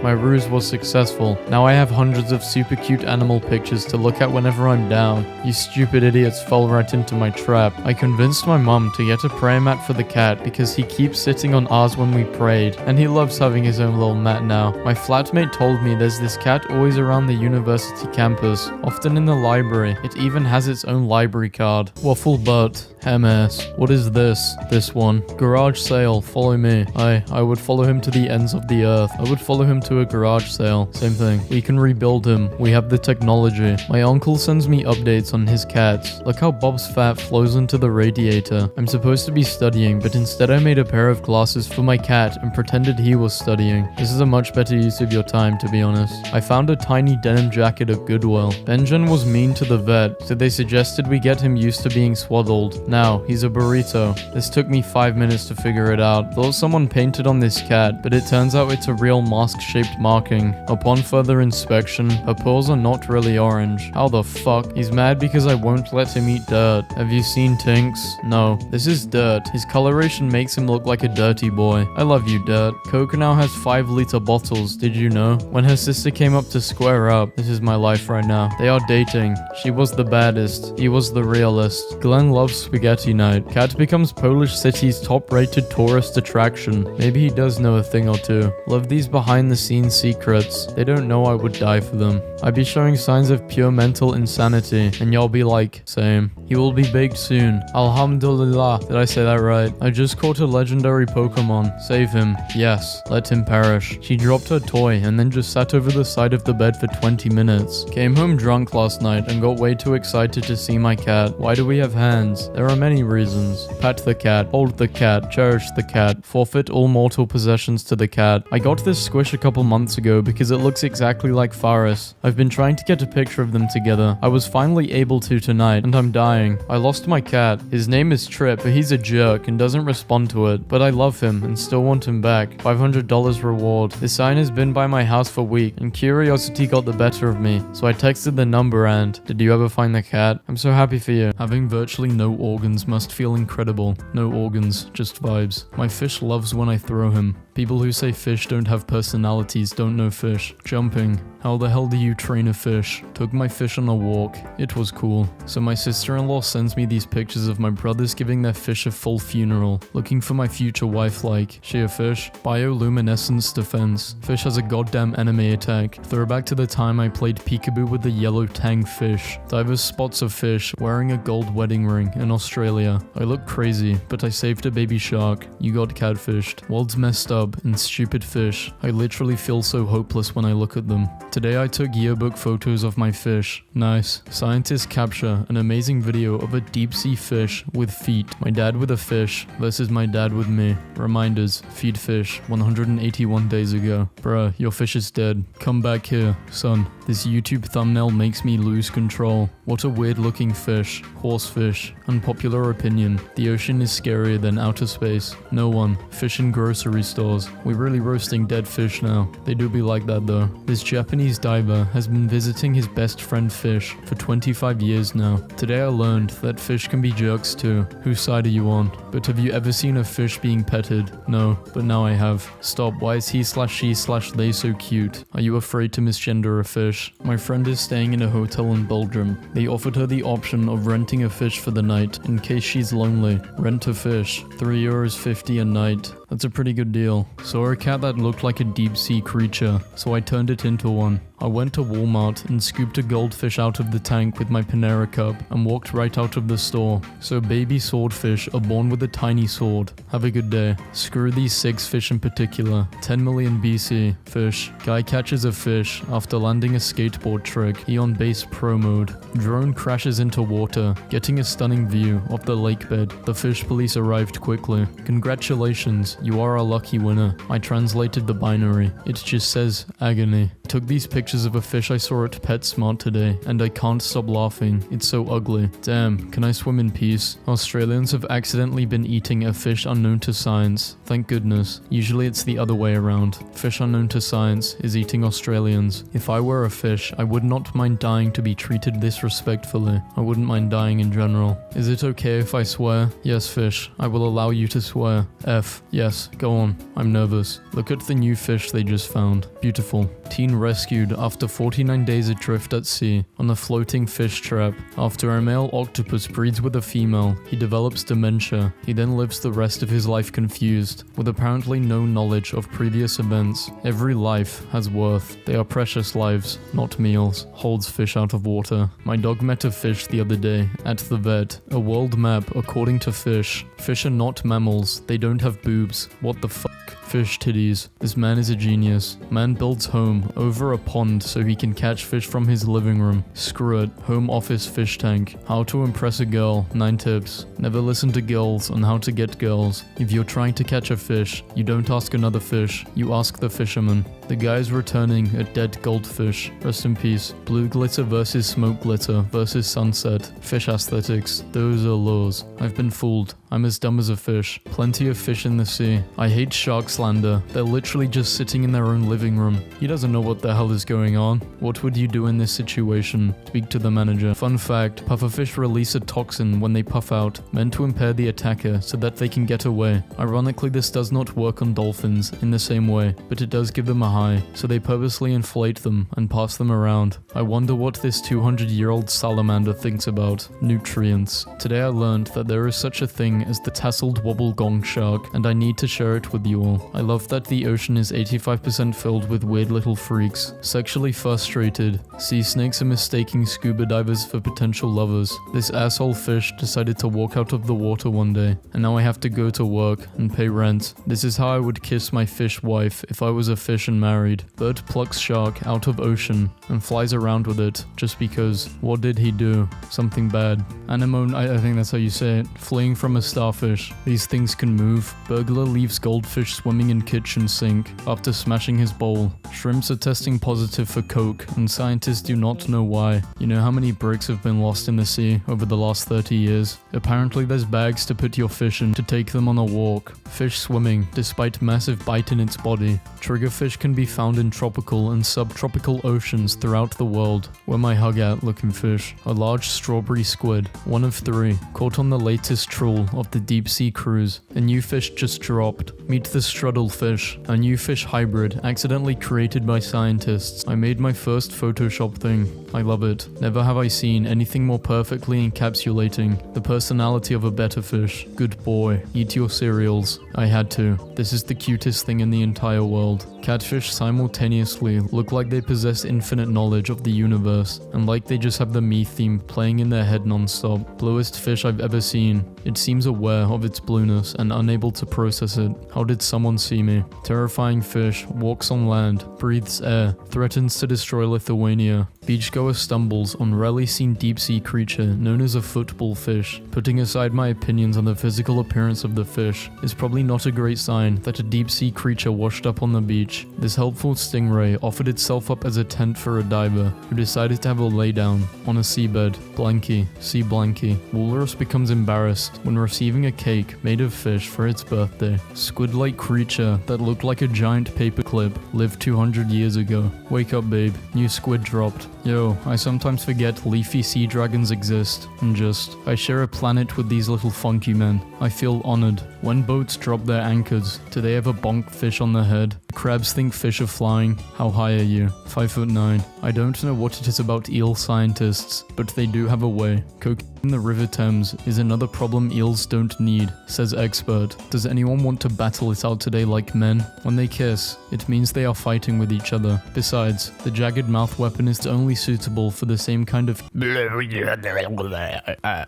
My ruse was successful. Now I have hundreds of super cute animal pictures to look at whenever I'm down. You stupid idiots fell right into my trap. I convinced my mum to get a prayer mat for the cat because he keeps sitting on ours when we prayed, and he loves having his own little mat now. My flatmate told me there's this cat always around the university campus, often in the library. It even has its own library card. Waffle butt. MS. What is this? This one. Garage sale. Follow me. I would follow him to the ends of the earth. I would follow him to a garage sale. Same thing. We can rebuild him. We have the technology. My uncle sends me updates on his cats. Look how Bob's fat flows into the radiator. I'm supposed to be studying, but instead I made a pair of glasses for my cat and pretended he was studying. This is a much better use of your time, to be honest. I found a tiny denim jacket at Goodwill. Benjamin was mean to the vet, so they suggested we get him used to being swaddled. Now, he's a burrito. This took me 5 minutes to figure it out. Thought someone painted on this cat, but it turns out it's a real mask-shaped marking. Upon further inspection, her paws are not really orange. How the fuck? He's mad because I won't let him eat dirt. Have you seen Tinks? No. This is Dirt. His coloration makes him look like a dirty boy. I love you, Dirt. Coke now has 5-liter bottles, did you know? When her sister came up to square up, this is my life right now. They are dating. She was the baddest. He was the realist. Glenn loves spaghetti night. Cat becomes Polish city's top-rated tourist attraction. Maybe he does know a thing or two. Love these behind-the-scenes secrets. They don't know I would die for them. I'd be showing signs of pure mental insanity, and y'all be like, same. He will be baked soon. Alhamdulillah. Did I say that right? I just caught a legendary Pokemon. Save him. Yes. Let him perish. She dropped her toy and then just sat over the side of the bed for 20 minutes. Came home drunk last night and got way too excited to see my cat. Why do we have hands? There are many reasons. Pat the cat, hold the cat, cherish the cat, forfeit all mortal possessions to the cat. I got this squish a couple months ago because it looks exactly like Faris. I've been trying to get a picture of them together. I was finally able to tonight, and I'm dying. I lost my cat. His name is Trip, but he's a jerk and doesn't respond to it. But I love him and still want him back. $500 reward. The sign has been by my house for weeks, and curiosity got the better of me. So I texted the number and, did you ever find the cat? I'm so happy for you. Having virtually no organs must feel incredible. No organs, just vibes. My fish loves when I throw him. People who say fish don't have personalities don't know fish. Jumping. How the hell do you train a fish? Took my fish on a walk. It was cool. So my sister-in-law sends me these pictures of my brothers giving their fish a full funeral. Looking for my future wife like. She a fish? Bioluminescence defense. Fish has a goddamn anime attack. Throwback to the time I played peekaboo with the yellow tang fish. Diverse spots of fish wearing a gold wedding ring in Australia. I look crazy, but I saved a baby shark. You got catfished. World's messed up and stupid fish. I literally feel so hopeless when I look at them. Today I took yearbook photos of my fish. Nice. Scientists capture an amazing video of a deep sea fish with feet. My dad with a fish versus my dad with me. Reminders. Feed fish 181 days ago. Bruh, your fish is dead. Come back here, son. This YouTube thumbnail makes me lose control. What a weird looking fish. Horsefish. Unpopular opinion. The ocean is scarier than outer space. No one. Fish in grocery stores. We're really roasting dead fish now. They do be like that though. This Japanese diver has been visiting his best friend fish for 25 years now. Today I learned that fish can be jerks too. Whose side are you on? But have you ever seen a fish being petted? No, but now I have. Stop, why is he/she/they so cute? Are you afraid to misgender a fish? My friend is staying in a hotel in Belgium. They offered her the option of renting a fish for the night in case she's lonely. Rent a fish. €3.50 a night. That's a pretty good deal. Saw a cat that looked like a deep sea creature, so I turned it into one. I went to Walmart and scooped a goldfish out of the tank with my Panera cup and walked right out of the store. So baby swordfish are born with a tiny sword. Have a good day. Screw these 6 fish in particular. 10 million BC. Fish. Guy catches a fish after landing a skateboard trick. He on base pro mode. Drone crashes into water, getting a stunning view of the lake bed. The fish police arrived quickly. Congratulations, you are a lucky winner. I translated the binary. It just says agony. Took these pictures of a fish I saw at PetSmart today, and I can't stop laughing. It's so ugly. Damn, can I swim in peace? Australians have accidentally been eating a fish unknown to science. Thank goodness. Usually it's the other way around. Fish unknown to science is eating Australians. If I were a fish, I would not mind dying to be treated disrespectfully. I wouldn't mind dying in general. Is it okay if I swear? Yes, fish. I will allow you to swear. F. Yes, go on. I'm nervous. Look at the new fish they just found. Beautiful. Teen rescued after 49 days adrift at sea on a floating fish trap. After a male octopus breeds with a female, he develops dementia. He then lives the rest of his life confused, with apparently no knowledge of previous events. Every life has worth. They are precious lives, not meals. Holds fish out of water. My dog met a fish the other day at the vet. A world map according to fish. Fish are not mammals. They don't have boobs. What the fuck? Fish titties. This man is a genius. Man builds home over a pond so he can catch fish from his living room. Screw it. Home office fish tank. How to impress a girl. 9 tips. Never listen to girls on how to get girls. If you're trying to catch a fish, you don't ask another fish. You ask the fisherman. The guy's returning a dead goldfish. Rest in peace. Blue glitter versus smoke glitter versus sunset. Fish aesthetics. Those are laws. I've been fooled. I'm as dumb as a fish. Plenty of fish in the sea. I hate shark slander. They're literally just sitting in their own living room. He doesn't know what the hell is going on. What would you do in this situation? Speak to the manager. Fun fact, pufferfish release a toxin when they puff out, meant to impair the attacker so that they can get away. Ironically, this does not work on dolphins in the same way, but it does give them a high, so they purposely inflate them and pass them around. I wonder what this 200-year-old salamander thinks about nutrients. Today I learned that there is such a thing as the tasseled wobble gong shark, and I need to share it with you all. I love that the ocean is 85% filled with weird little freaks. Sexually frustrated. Sea snakes are mistaking scuba divers for potential lovers. This asshole fish decided to walk out of the water one day, and now I have to go to work and pay rent. This is how I would kiss my fish wife if I was a fish and married. Bird plucks shark out of ocean and flies around with it just because. What did he do? Something bad. Anemone, I think that's how you say it. Fleeing from a starfish. These things can move. Burglar leaves goldfish swimming in kitchen sink after smashing his bowl. Shrimps are testing positive for coke, and scientists do not know why. You know how many bricks have been lost in the sea over the last 30 years? Apparently there's bags to put your fish in to take them on a walk. Fish swimming, despite massive bite in its body. Triggerfish can be found in tropical and subtropical oceans throughout the world. Where my hug at looking fish. A large strawberry squid, 1 of 3, caught on the latest trawl of the deep sea cruise. A new fish just dropped. Meet the strudel fish, a new fish hybrid accidentally created by scientists. I made my first Photoshop thing. I love it. Never have I seen anything more perfectly encapsulating the personality of a betta fish. Good boy. Eat your cereals. I had to. This is the cutest thing in the entire world. Catfish simultaneously look like they possess infinite knowledge of the universe, and like they just have the me theme playing in their head non-stop. Bluest fish I've ever seen. It seems aware of its blueness and unable to process it. How did someone see me? Terrifying fish, walks on land, breathes air, threatens to destroy Lithuania. Beachgoer stumbles on rarely seen deep-sea creature known as a football fish. Putting aside my opinions on the physical appearance of the fish, is probably not a great sign that a deep-sea creature washed up on the beach. This helpful stingray offered itself up as a tent for a diver, who decided to have a laydown on a seabed. Blanky, sea blanky. Walrus becomes embarrassed when receiving a cake made of fish for its birthday. Squid-like creature that looked like a giant paperclip lived 200 years ago. Wake up, babe. New squid dropped. Yo, I sometimes forget leafy sea dragons exist, and I share a planet with these little funky men. I feel honored. When boats drop their anchors, do they ever bonk fish on the head? Crab Crabs think fish are flying. How high are you? 5'9". I don't know what it is about eel scientists, but they do have a way. Cocaine in the River Thames is another problem eels don't need, says expert. Does anyone want to battle it out today like men? When they kiss, it means they are fighting with each other. Besides, the jagged mouth weapon is only suitable for the same kind of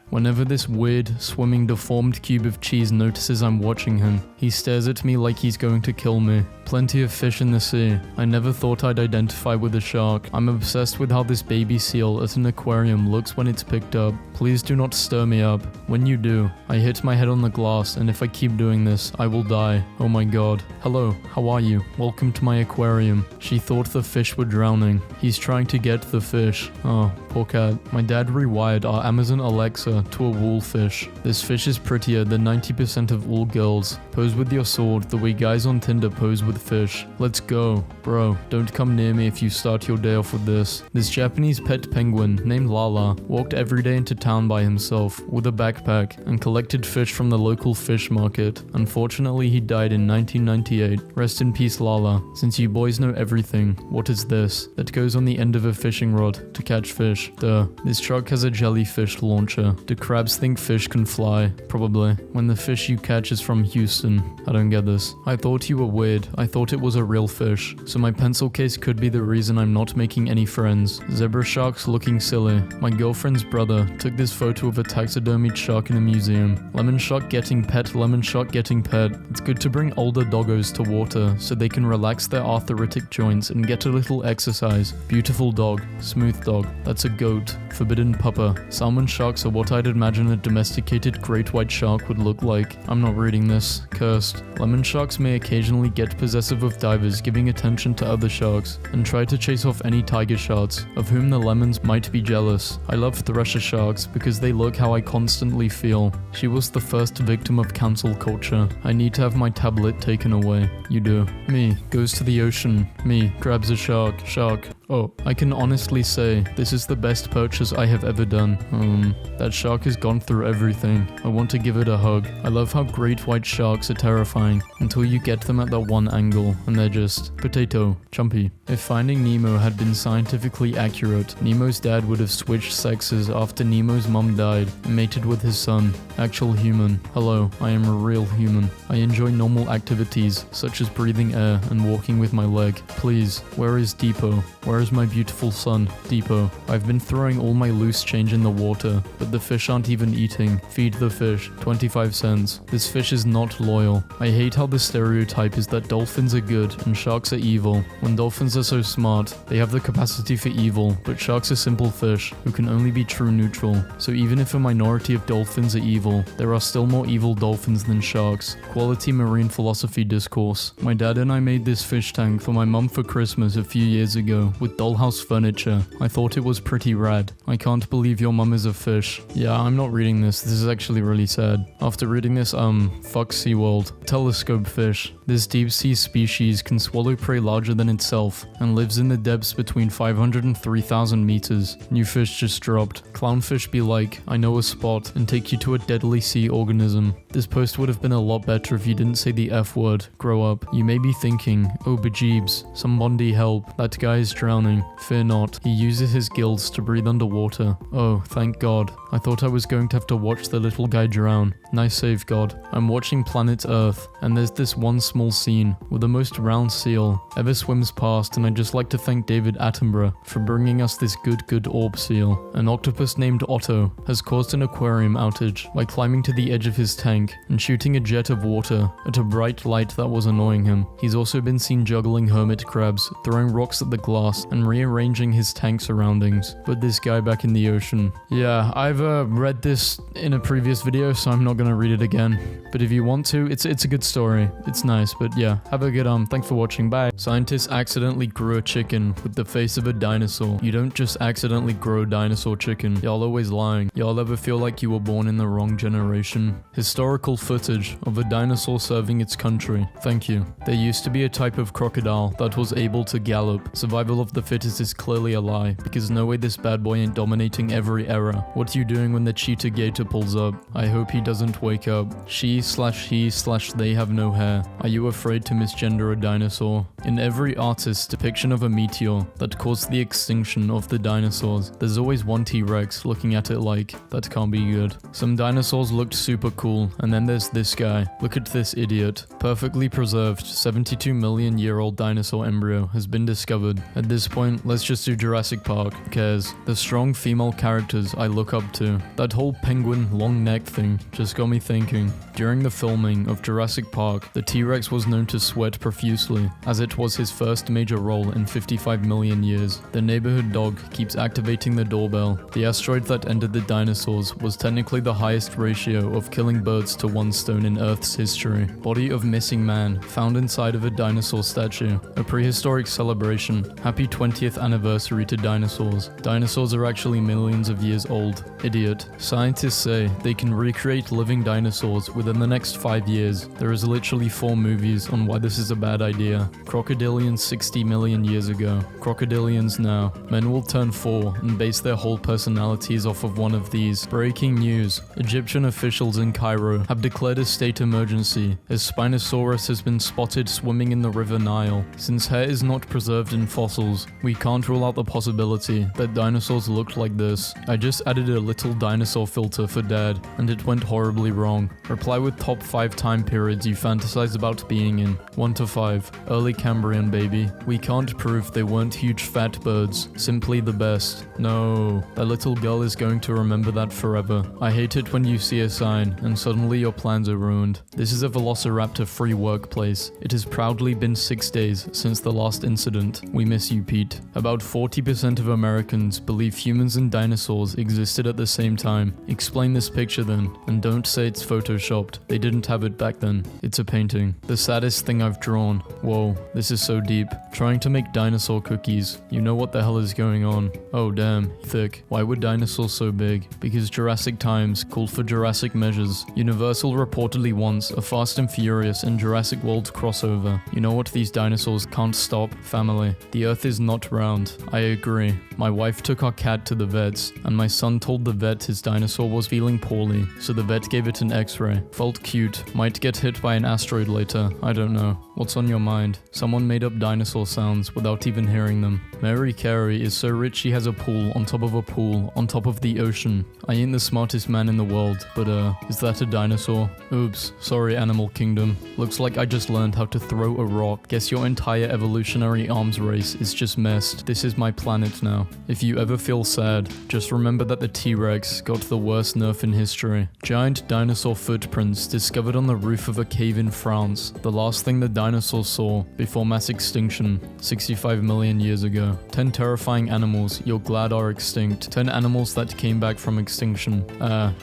Whenever this weird, swimming, deformed cube of cheese notices I'm watching him, he stares at me like he's going to kill me. Plenty of fish in the sea. I never thought I'd identify with a shark. I'm obsessed with how this baby seal at an aquarium looks when it's picked up. Please do not stir me up. When you do, I hit my head on the glass, and if I keep doing this, I will die. Oh my god. Hello, how are you? Welcome to my aquarium. She thought the fish were drowning. He's trying to get the fish. Oh, poor cat. My dad rewired our Amazon Alexa to a wool fish. This fish is prettier than 90% of all girls. Pose with your sword the way guys on Tinder pose with fish. Let's go. Bro, don't come near me if you start your day off with this. This Japanese pet penguin named Lala walked every day into town by himself with a backpack and collected fish from the local fish market. Unfortunately, he died in 1998. Rest in peace, Lala. Since you boys know everything, what is this that goes on the end of a fishing rod to catch fish? Duh. This truck has a jellyfish launcher. Do crabs think fish can fly? Probably. When the fish you catch is from Houston. I don't get this. I thought you were weird. I thought it was a real fish. So my pencil case could be the reason I'm not making any friends. Zebra sharks looking silly. My girlfriend's brother took this photo of a taxidermied shark in a museum. Lemon shark getting pet, lemon shark getting pet. It's good to bring older doggos to water so they can relax their arthritic joints and get a little exercise. Beautiful dog. Smooth dog. That's a goat. Forbidden pupper. Salmon sharks are what I'd imagine a domesticated great white shark would look like. I'm not reading this. Cursed. Lemon sharks may occasionally get possessive of divers giving attention to other sharks and try to chase off any tiger sharks, of whom the lemons might be jealous. I love thresher sharks because they look how I constantly feel. She was the first victim of cancel culture. I need to have my tablet taken away. You do. Me. Goes to the ocean. Me. Grabs a shark. Shark. Oh, I can honestly say this is the best purchase I have ever done. That shark has gone through everything. I want to give it a hug. I love how great white sharks are terrifying until you get them at that one angle and they're just potato, chumpy. If Finding Nemo had been scientifically accurate, Nemo's dad would have switched sexes after Nemo's mum died and mated with his son. Actual human. Hello, I am a real human. I enjoy normal activities such as breathing air and walking with my leg. Please, where is Depot? Where is my beautiful son, Depot? I've been throwing all my loose change in the water, but the fish aren't even eating. Feed the fish, 25 cents. This fish is not loyal. I hate how the stereotype is that dolphins are good and sharks are evil. When dolphins are so smart, they have the capacity for evil, but sharks are simple fish who can only be true neutral. So even if a minority of dolphins are evil, there are still more evil dolphins than sharks. Quality marine philosophy discourse. My dad and I made this fish tank for my mum for Christmas a few years ago with dollhouse furniture. I thought it was pretty rad. I can't believe your mum is a fish. Yeah, I'm not reading this. This is actually really sad. After reading this, fuck SeaWorld. Telescope fish. This deep sea species can swallow prey larger than itself and lives in the depths between 500 and 3,000 meters. New fish just dropped. Clownfish be like, I know a spot, and take you to a deadly sea organism. This post would have been a lot better if you didn't say the F word. Grow up. You may be thinking, oh bejeebs, somebody help. That guy is drowning. Fear not. He uses his gills to breathe underwater. Oh, thank God. I thought I was going to have to watch the little guy drown. Nice save, God. I'm watching Planet Earth, and there's this one small scene where the most round seal ever swims past, and I'd just like to thank David Attenborough for bringing us this good orb seal. An octopus named Otto has caused an aquarium outage by climbing to the edge of his tank and shooting a jet of water at a bright light that was annoying him. He's also been seen juggling hermit crabs, throwing rocks at the glass, and rearranging his tank surroundings. But this guy back in the ocean. Yeah, I've read this in a previous video, so I'm not gonna read it again. But if you want to, it's a good story. It's nice, but yeah, have a good thanks for watching, bye. Scientists accidentally grew a chicken with the face of a dinosaur. You don't just accidentally grow a dinosaur chicken. Y'all always lying. Y'all ever feel like you were born in the wrong generation? Historical footage of a dinosaur serving its country. Thank you. There used to be a type of crocodile that was able to gallop. Survival of the fittest is clearly a lie, because no way this bad boy ain't dominating every era. What you doing when the cheetah gator pulls up? I hope he doesn't wake up. She/he/they have no hair. Are you afraid to misgender a dinosaur? In every artist's depiction of a meteor that caused the extinction of the dinosaurs, there's always one T-Rex looking at it like, that can't be good. Some dinosaurs looked super cool, and then there's this guy. Look at this idiot. Perfectly preserved 72 million year old dinosaur embryo has been discovered. At this point, let's just do Jurassic Park. Who cares? The strong female characters I look up to. That whole penguin long neck thing just got me thinking. During the filming of Jurassic Park, the T-Rex was known to sweat profusely, as it was his first major role in 55 million years. The neighborhood dog keeps activating the doorbell. The asteroid that ended the dinosaurs was technically the highest ratio of killing birds to one stone in Earth's history. Body of missing man found inside of a dinosaur statue. A prehistoric celebration. Happy 20th anniversary to dinosaurs. Dinosaurs are actually millions of years old. Idiot. Scientists say they can recreate living dinosaurs within the next 5 years. There is literally 4 movies on why this is a bad idea. Crocodilians 60 million years ago. Crocodilians now. Men will turn 4 and base their whole personalities off of one of these. Breaking news. Egyptian officials in Cairo have declared a state emergency as Spinosaurus has been spotted swimming in the River Nile. Since hair is not preserved in fossils, we can't rule out the possibility that dinosaurs looked like this. I just added a little dinosaur filter for dad, and it went horribly wrong. Reply with top 5 time periods you fantasize about being in. 1 to 5. Early Cambrian, baby. We can't prove they weren't huge fat birds. Simply the best. No. That little girl is going to remember that forever. I hate it when you see a sign, and suddenly your plans are ruined. This is a velociraptor-free workplace. It has proudly been 6 days since the last incident. We miss you, Pete. About 40% of Americans believe humans and dinosaurs existed at the same time. Explain this picture then, and don't say it's photoshopped. They didn't have it back then. It's a painting. The saddest thing I've drawn. Whoa, this is so deep. Trying to make dinosaur cookies. You know what the hell is going on. Oh damn, thick. Why were dinosaurs so big? Because Jurassic Times called for Jurassic measures. Universal reportedly wants a Fast and Furious and Jurassic World crossover. You know what these dinosaurs can't stop? Family. The earth is not round. I agree. My wife took our cat to the vets, and my son told the vet his dinosaur was feeling poorly, so the vet gave it an x-ray. Felt cute. Might get hit by an asteroid later. I don't know. What's on your mind? Someone made up dinosaur sounds without even hearing them. Mary Carey is so rich she has a pool on top of a pool on top of the ocean. I ain't the smartest man in the world, but is that a dinosaur? Oops, sorry Animal Kingdom. Looks like I just learned how to throw a rock. Guess your entire evolutionary arms race is just messed. This is my planet now. If you ever feel sad, just remember that the T-Rex got the worst nerf in history. Giant dinosaur footprints discovered on the roof of a cave in France. The last thing the dinosaurs saw before mass extinction 65 million years ago. 10 terrifying animals you're glad are extinct. 10 animals that came back from extinction.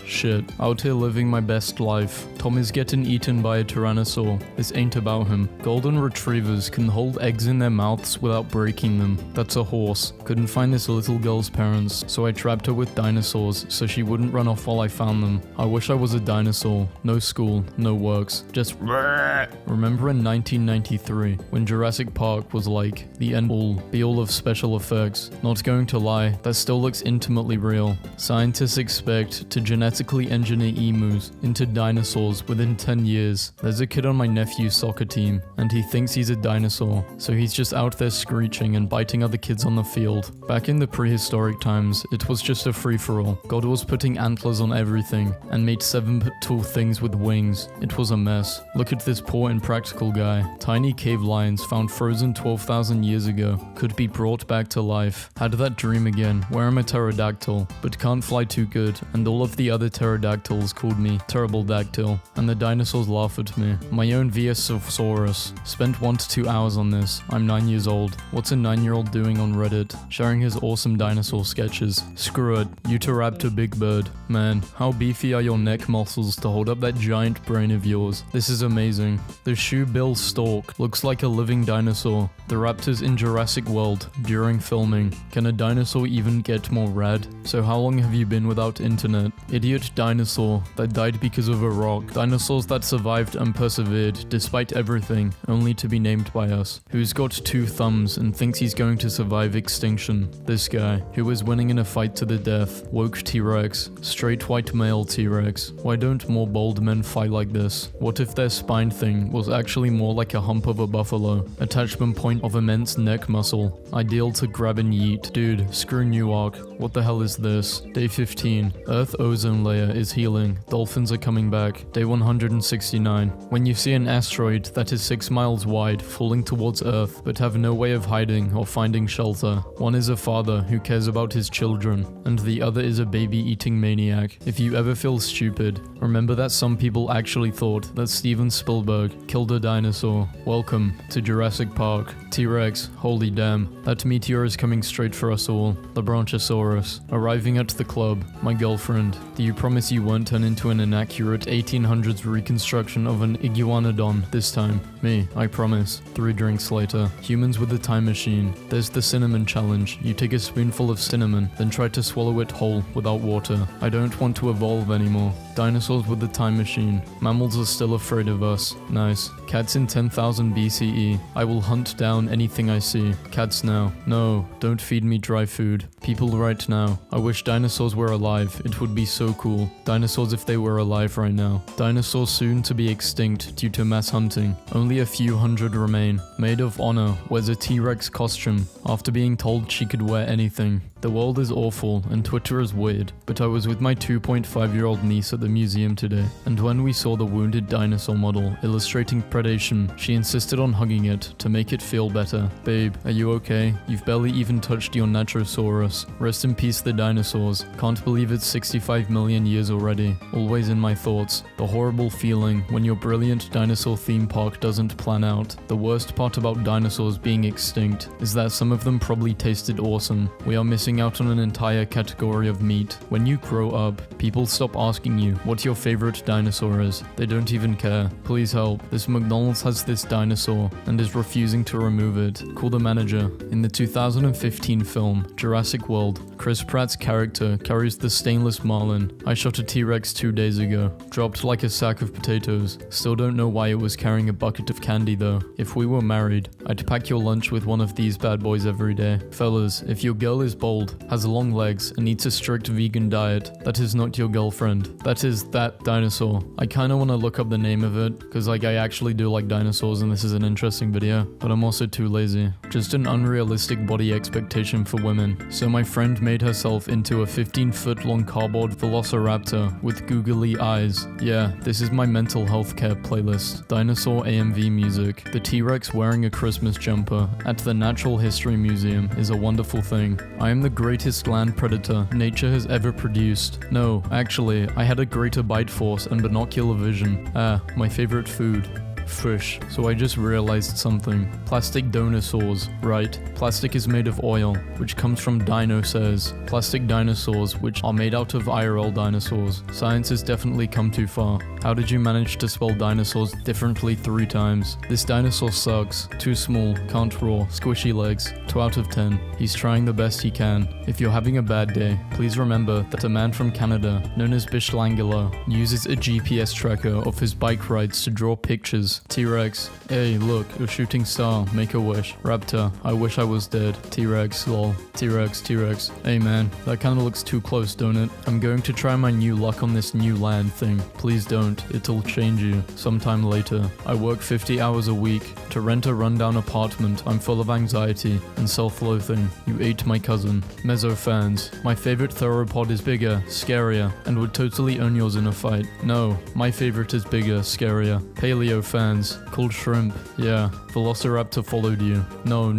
Shit. Out here living my best life. Tom is getting eaten by a tyrannosaur. This ain't about him. Golden retrievers can hold eggs in their mouths without breaking them. That's a horse. Couldn't find this little girl's parents, so I trapped her with dinosaurs so she wouldn't run off while I found them. I wish I was a dinosaur. No school, no works. Just remember in 1993 when Jurassic Park was like the end all be all of special effects. Not going to lie, that still looks intimately real. Scientists expect to genetically engineer emus into dinosaurs within 10 years. There's a kid on my nephew's soccer team, and he thinks he's a dinosaur, so he's just out there screeching and biting other kids on the field. Back in the prehistoric times, it was just a free-for-all. God was putting antlers on everything, and made 7-foot tall things with wings. It was a mess. Look at this poor impractical guy. Tiny cave lions found frozen 12,000 years ago could be brought back to life. Had that dream again, where I'm a pterodactyl, but can't fly too good, and all of the other pterodactyls called me Terrible Dactyl, and the dinosaurs laugh at me. My own VaazkL. Spent 1 to 2 hours on this. I'm 9 years old. What's a 9-year-old doing on Reddit? Sharing his awesome dinosaur sketches. Screw it. Utahraptor Big Bird. Man, how beefy are your neck muscles to hold up that giant brain of yours? This is amazing. The shoebill stork looks like a living dinosaur. The raptors in Jurassic World during filming. Can a dinosaur even get more rad? So how long have you been without internet? Idiot dinosaur that died because of a rock. Dinosaurs that survived and persevered despite everything, only to be named by us. Who's got 2 thumbs and thinks he's going to survive extinction? This guy, who is winning in a fight to the death. Woke T-Rex. Straight white male T-Rex. Why don't more bold men fight like this? What if their spine thing thing was actually more like a hump of a buffalo, attachment point of immense neck muscle, ideal to grab and yeet. Dude, screw Newark. What the hell is this? Day 15. Earth ozone layer is healing. Dolphins are coming back. Day 169. When you see an asteroid that is 6 miles wide falling towards Earth but have no way of hiding or finding shelter, one is a father who cares about his children, and the other is a baby-eating maniac. If you ever feel stupid, remember that some people actually thought that Steven Spielberg killed a dinosaur. Welcome to Jurassic Park. T-Rex, holy damn. That meteor is coming straight for us all. The Brontosaurus. Arriving at the club. My girlfriend. Do you promise you won't turn into an inaccurate 1800s reconstruction of an iguanodon this time? Me, I promise. 3 drinks later. Humans with a time machine. There's the cinnamon challenge. You take a spoonful of cinnamon, then try to swallow it whole without water. I don't want to evolve anymore. Dinosaurs with the time machine. Mammals are still afraid of us. Nice. Cats in 10,000 BCE. I will hunt down anything I see. Cats now. No, don't feed me dry food. People right now. I wish dinosaurs were alive. It would be so cool. Dinosaurs if they were alive right now. Dinosaurs soon to be extinct due to mass hunting. Only a few hundred remain. Maid of Honor wears a T-Rex costume after being told she could wear anything. The world is awful and Twitter is weird, but I was with my 2.5-year-old niece at the museum today, and when we saw the wounded dinosaur model illustrating predation, she insisted on hugging it to make it feel better. Babe, are you okay? You've barely even touched your Natrosaurus. Rest in peace the dinosaurs. Can't believe it's 65 million years already. Always in my thoughts. The horrible feeling when your brilliant dinosaur theme park doesn't plan out. The worst part about dinosaurs being extinct is that some of them probably tasted awesome. We are missing out on an entire category of meat. When you grow up, people stop asking you what your favorite dinosaur is. They don't even care. Please help. This McDonald's has this dinosaur and is refusing to remove it. Call the manager. In the 2015 film Jurassic World, Chris Pratt's character carries the stainless marlin. I shot a T-Rex 2 days ago. Dropped like a sack of potatoes. Still don't know why it was carrying a bucket of candy though. If we were married, I'd pack your lunch with one of these bad boys every day. Fellas, if your girl is bold, has long legs, and eats a strict vegan diet, that is not your girlfriend. That is that dinosaur. I kinda wanna look up the name of it, cause I actually do like dinosaurs and this is an interesting video, but I'm also too lazy. Just an unrealistic body expectation for women. So my friend made herself into a 15-foot long cardboard velociraptor with googly eyes. Yeah, this is my mental health care playlist. Dinosaur AMV music. The T-Rex wearing a Christmas jumper at the Natural History Museum is a wonderful thing. I am the greatest land predator nature has ever produced. No, actually, I had a greater bite force and binocular vision. My favorite food. Fish. So I just realized something. Plastic dinosaurs, right? Plastic is made of oil, which comes from dinosaurs. Plastic dinosaurs, which are made out of IRL dinosaurs. Science has definitely come too far. How did you manage to spell dinosaurs differently 3 times? This dinosaur sucks. Too small, can't roar, squishy legs. 2 out of 10. He's trying the best he can. If you're having a bad day, please remember that a man from Canada, known as Bishlangula, uses a GPS tracker of his bike rides to draw pictures. T-Rex, hey look, a shooting star, make a wish. Raptor, I wish I was dead. T-Rex, lol. T-Rex, hey man, that kinda looks too close, don't it? I'm going to try my new luck on this new land thing. Please don't, it'll change you. Sometime later. I work 50 hours a week to rent a rundown apartment. I'm full of anxiety and self-loathing. You ate my cousin. Mezzo fans, my favorite theropod is bigger, scarier, and would totally own yours in a fight. No, my favorite is bigger, scarier. Paleo fans, called shrimp. Yeah, Velociraptor followed you. No.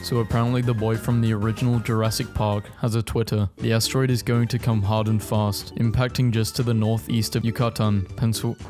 So apparently the boy from the original Jurassic Park has a Twitter. The asteroid is going to come hard and fast, impacting just to the northeast of Yucatan,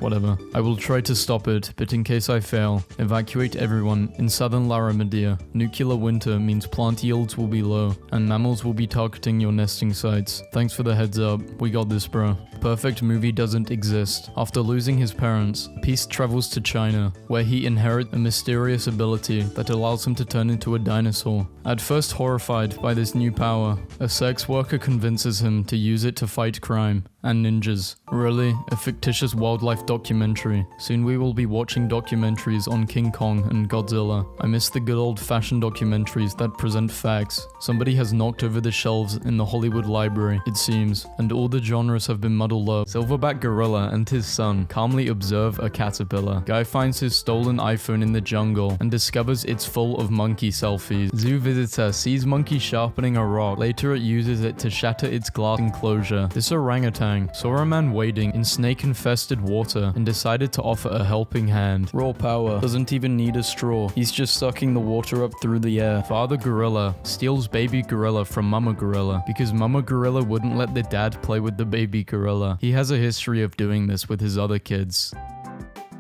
whatever. I will try to stop it, but in case I fail, evacuate everyone in southern Laramidia. Nuclear winter means plant yields will be low, and mammals will be targeting your nesting sites. Thanks for the heads up. We got this, bro. Perfect movie doesn't exist. After losing his parents, Peace travels to China, where he inherits a mysterious ability that allows him to turn into a dinosaur. At first horrified by this new power, a sex worker convinces him to use it to fight crime. And ninjas. Really? A fictitious wildlife documentary. Soon we will be watching documentaries on King Kong and Godzilla. I miss the good old-fashioned documentaries that present facts. Somebody has knocked over the shelves in the Hollywood library, it seems, and all the genres have been muddled up. Silverback gorilla and his son calmly observe a caterpillar. Guy finds his stolen iPhone in the jungle and discovers it's full of monkey selfies. Zoo visitor sees monkey sharpening a rock. Later it uses it to shatter its glass enclosure. This orangutan saw a man wading in snake-infested water and decided to offer a helping hand. Raw power. Doesn't even need a straw. He's just sucking the water up through the air. Father gorilla steals baby gorilla from mama gorilla because mama gorilla wouldn't let the dad play with the baby gorilla. He has a history of doing this with his other kids.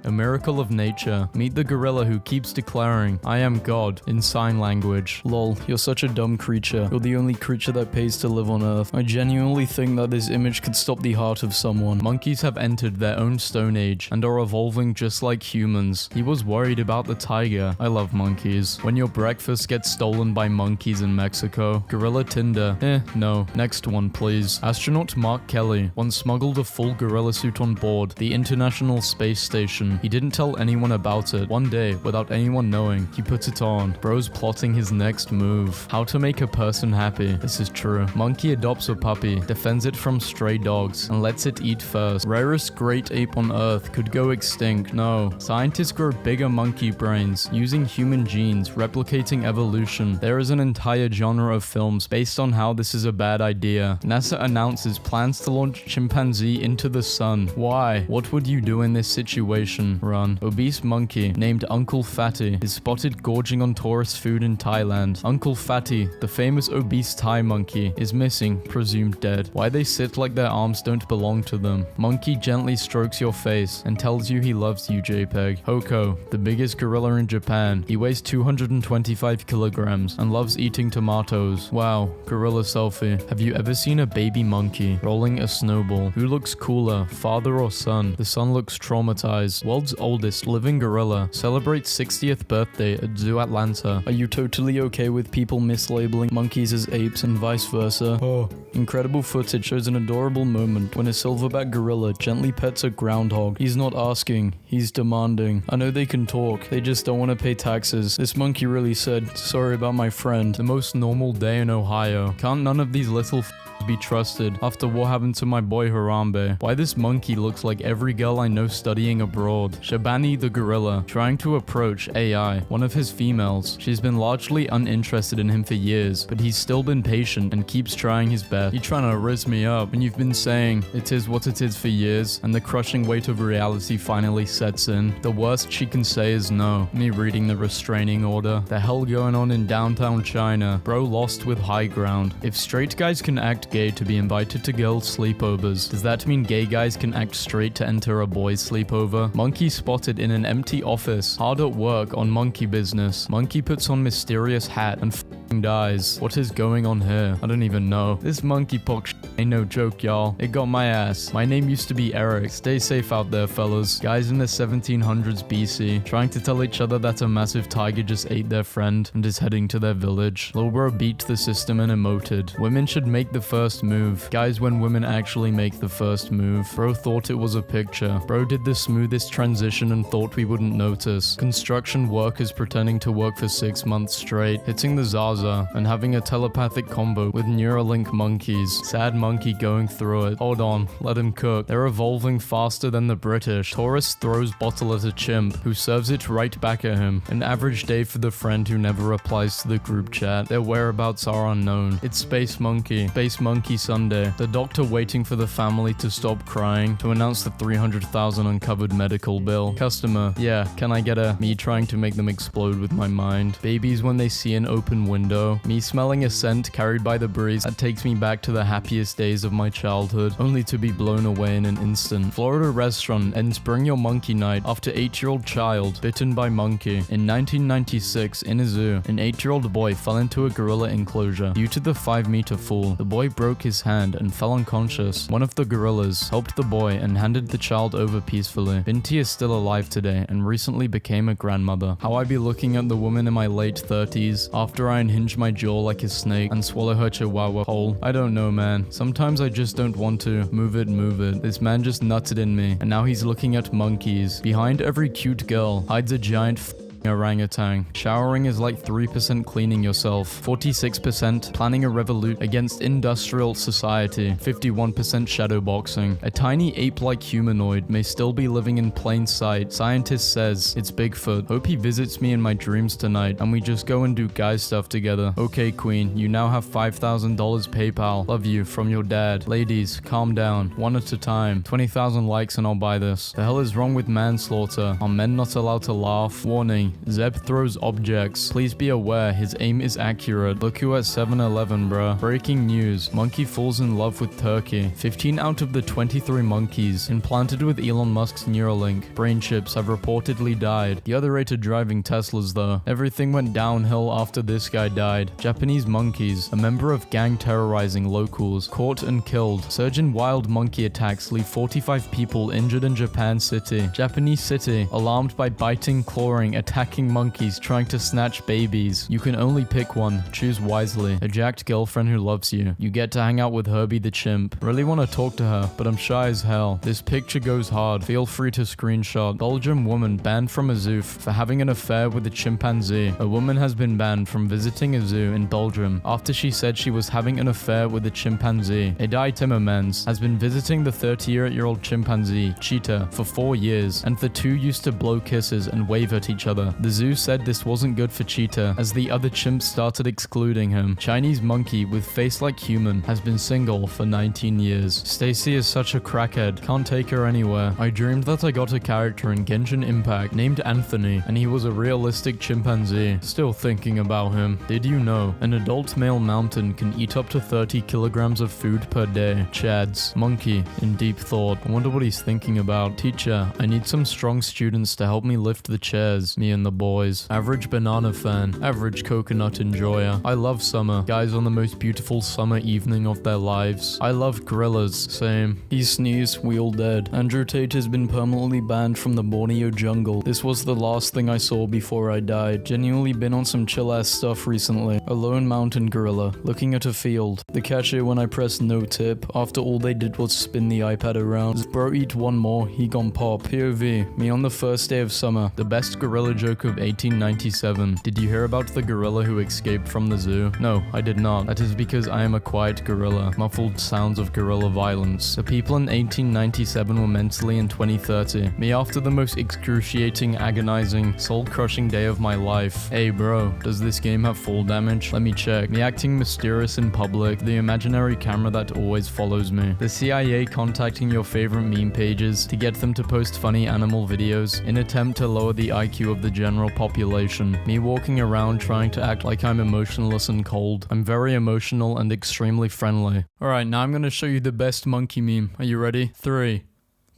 A miracle of nature. Meet the gorilla who keeps declaring, "I am God," in sign language. Lol, you're such a dumb creature. You're the only creature that pays to live on Earth. I genuinely think that this image could stop the heart of someone. Monkeys have entered their own stone age and are evolving just like humans. He was worried about the tiger. I love monkeys. When your breakfast gets stolen by monkeys in Mexico. Gorilla Tinder. No. Next one, please. Astronaut Mark Kelly once smuggled a full gorilla suit on board the International Space Station. He didn't tell anyone about it. One day, without anyone knowing, he put it on. Bro's plotting his next move. How to make a person happy. This is true. Monkey adopts a puppy, defends it from stray dogs, and lets it eat first. Rarest great ape on Earth could go extinct. No. Scientists grow bigger monkey brains, using human genes, replicating evolution. There is an entire genre of films based on how this is a bad idea. NASA announces plans to launch chimpanzee into the sun. Why? What would you do in this situation? Run. Obese monkey named Uncle Fatty is spotted gorging on tourist food in Thailand. Uncle Fatty, the famous obese Thai monkey, is missing, presumed dead. Why they sit like their arms don't belong to them. Monkey gently strokes your face and tells you he loves you, JPEG. Hoko, the biggest gorilla in Japan. He weighs 225 kilograms and loves eating tomatoes. Wow, gorilla selfie. Have you ever seen a baby monkey rolling a snowball? Who looks cooler, father or son? The son looks traumatized. World's oldest living gorilla celebrates 60th birthday at Zoo Atlanta. Are you totally okay with people mislabeling monkeys as apes and vice versa? Oh. Incredible footage shows an adorable moment when a silverback gorilla gently pets a groundhog. He's not asking, he's demanding. I know they can talk, they just don't want to pay taxes. This monkey really said, "Sorry about my friend." The most normal day in Ohio. Can't none of these little be trusted after what happened to my boy Harambe? Why this monkey looks like every girl I know studying abroad. Shabani the gorilla trying to approach AI, one of his females. She's been largely uninterested in him for years, but he's still been patient and keeps trying his best. You trying to rizz me up when you've been saying it is what it is for years, and the crushing weight of reality finally sets in. The worst she can say is no. Me reading the restraining order. The hell going on in downtown China? Bro lost with high ground. If straight guys can act gay to be invited to girls' sleepovers, does that mean gay guys can act straight to enter a boys' sleepover? Monkey spotted in an empty office, hard at work on monkey business. Monkey puts on mysterious hat and dies. What is going on here? I don't even know. This monkeypox ain't no joke, y'all. It got my ass. My name used to be Eric. Stay safe out there, fellas. Guys in the 1700s BC trying to tell each other that a massive tiger just ate their friend and is heading to their village. Lil bro beat the system and emoted. Women should make the first move. Guys, when women actually make the first move. Bro thought it was a picture. Bro did the smoothest transition and thought we wouldn't notice. Construction workers pretending to work for 6 months straight, hitting the Zaza and having a telepathic combo with Neuralink monkeys. Sad monkey going through it. Hold on, let him cook. They're evolving faster than the British. Tourist throws bottle at a chimp, who serves it right back at him. An average day for the friend who never replies to the group chat. Their whereabouts are unknown. It's Space Monkey. Space Monkey Sunday. The doctor waiting for the family to stop crying to announce the $300,000 uncovered medical bill. Customer, yeah, can I get a me trying to make them explode with my mind. Babies when they see an open window. Me smelling a scent carried by the breeze that takes me back to the happiest days of my childhood, only to be blown away in an instant. Florida restaurant ends Bring Your Monkey Night after 8-year-old child bitten by monkey. In 1996, in a zoo, an 8-year-old boy fell into a gorilla enclosure. Due to the 5-meter fall, the boy broke his hand and fell unconscious. One of the gorillas helped the boy and handed the child over peacefully. Binti is still alive today and recently became a grandmother. How I be looking at the woman in my late 30s after I unhinged clench my jaw like a snake and swallow her chihuahua whole. I don't know, man. Sometimes I just don't want to. Move it, move it. This man just nutted in me, and now he's looking at monkeys. Behind every cute girl hides a giant orangutan. Showering is like 3% cleaning yourself, 46% planning a revolt against industrial society, 51% shadowboxing. A tiny ape-like humanoid may still be living in plain sight. Scientist says it's Bigfoot. Hope he visits me in my dreams tonight and we just go and do guy stuff together. Okay, queen, you now have $5,000 PayPal. Love you, from your dad. Ladies, calm down, one at a time. 20,000 likes and I'll buy this. The hell is wrong with manslaughter? Are men not allowed to laugh? Warning, Zeb throws objects. Please be aware, his aim is accurate. Look who at 7-Eleven, bruh. Breaking news. Monkey falls in love with turkey. 15 out of the 23 monkeys implanted with Elon Musk's Neuralink brain chips have reportedly died. The other 8 are driving Teslas though. Everything went downhill after this guy died. Japanese monkeys, a member of gang terrorizing locals, caught and killed. Surge in wild monkey attacks leave 45 people injured in Japan City. Japanese city, alarmed by biting, clawing, attacking monkeys trying to snatch babies. You can only pick one. Choose wisely. A jacked girlfriend who loves you. You get to hang out with Herbie the chimp. Really want to talk to her, but I'm shy as hell. This picture goes hard. Feel free to screenshot. Belgium woman banned from a zoo for having an affair with a chimpanzee. A woman has been banned from visiting a zoo in Belgium after she said she was having an affair with a chimpanzee. Edai Timmermans has been visiting the 38-year-old chimpanzee, Cheetah, for 4 years, and the two used to blow kisses and wave at each other. The zoo said this wasn't good for Cheetah, as the other chimps started excluding him. Chinese monkey with face like human has been single for 19 years. Stacy is such a crackhead, can't take her anywhere. I dreamed that I got a character in Genshin Impact named Anthony, and he was a realistic chimpanzee. Still thinking about him. Did you know an adult male mountain can eat up to 30 kilograms of food per day? Chads. Monkey in deep thought. I wonder what he's thinking about. Teacher, I need some strong students to help me lift the chairs. Me and the boys. Average banana fan. Average coconut enjoyer. I love summer. Guys on the most beautiful summer evening of their lives. I love gorillas. Same. He sneezed, we all dead. Andrew Tate has been permanently banned from the Borneo jungle. This was the last thing I saw before I died. Genuinely been on some chill ass stuff recently. A lone mountain gorilla, looking at a field. The cashier when I pressed no tip, after all they did was spin the iPad around. Bro eat one more, he gon' pop. POV, me on the first day of summer. The best gorilla joke of 1897. Did you hear about the gorilla who escaped from the zoo? No, I did not. That is because I am a quiet gorilla. Muffled sounds of gorilla violence. The people in 1897 were mentally in 2030. Me after the most excruciating, agonizing, soul-crushing day of my life. Hey bro, does this game have fall damage? Let me check. Me acting mysterious in public. The imaginary camera that always follows me. The CIA contacting your favorite meme pages to get them to post funny animal videos in attempt to lower the IQ of the general population. Me walking around trying to act like I'm emotionless and cold. I'm very emotional and extremely friendly. Alright, now I'm gonna show you the best monkey meme. Are you ready? 3,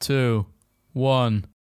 2, 1.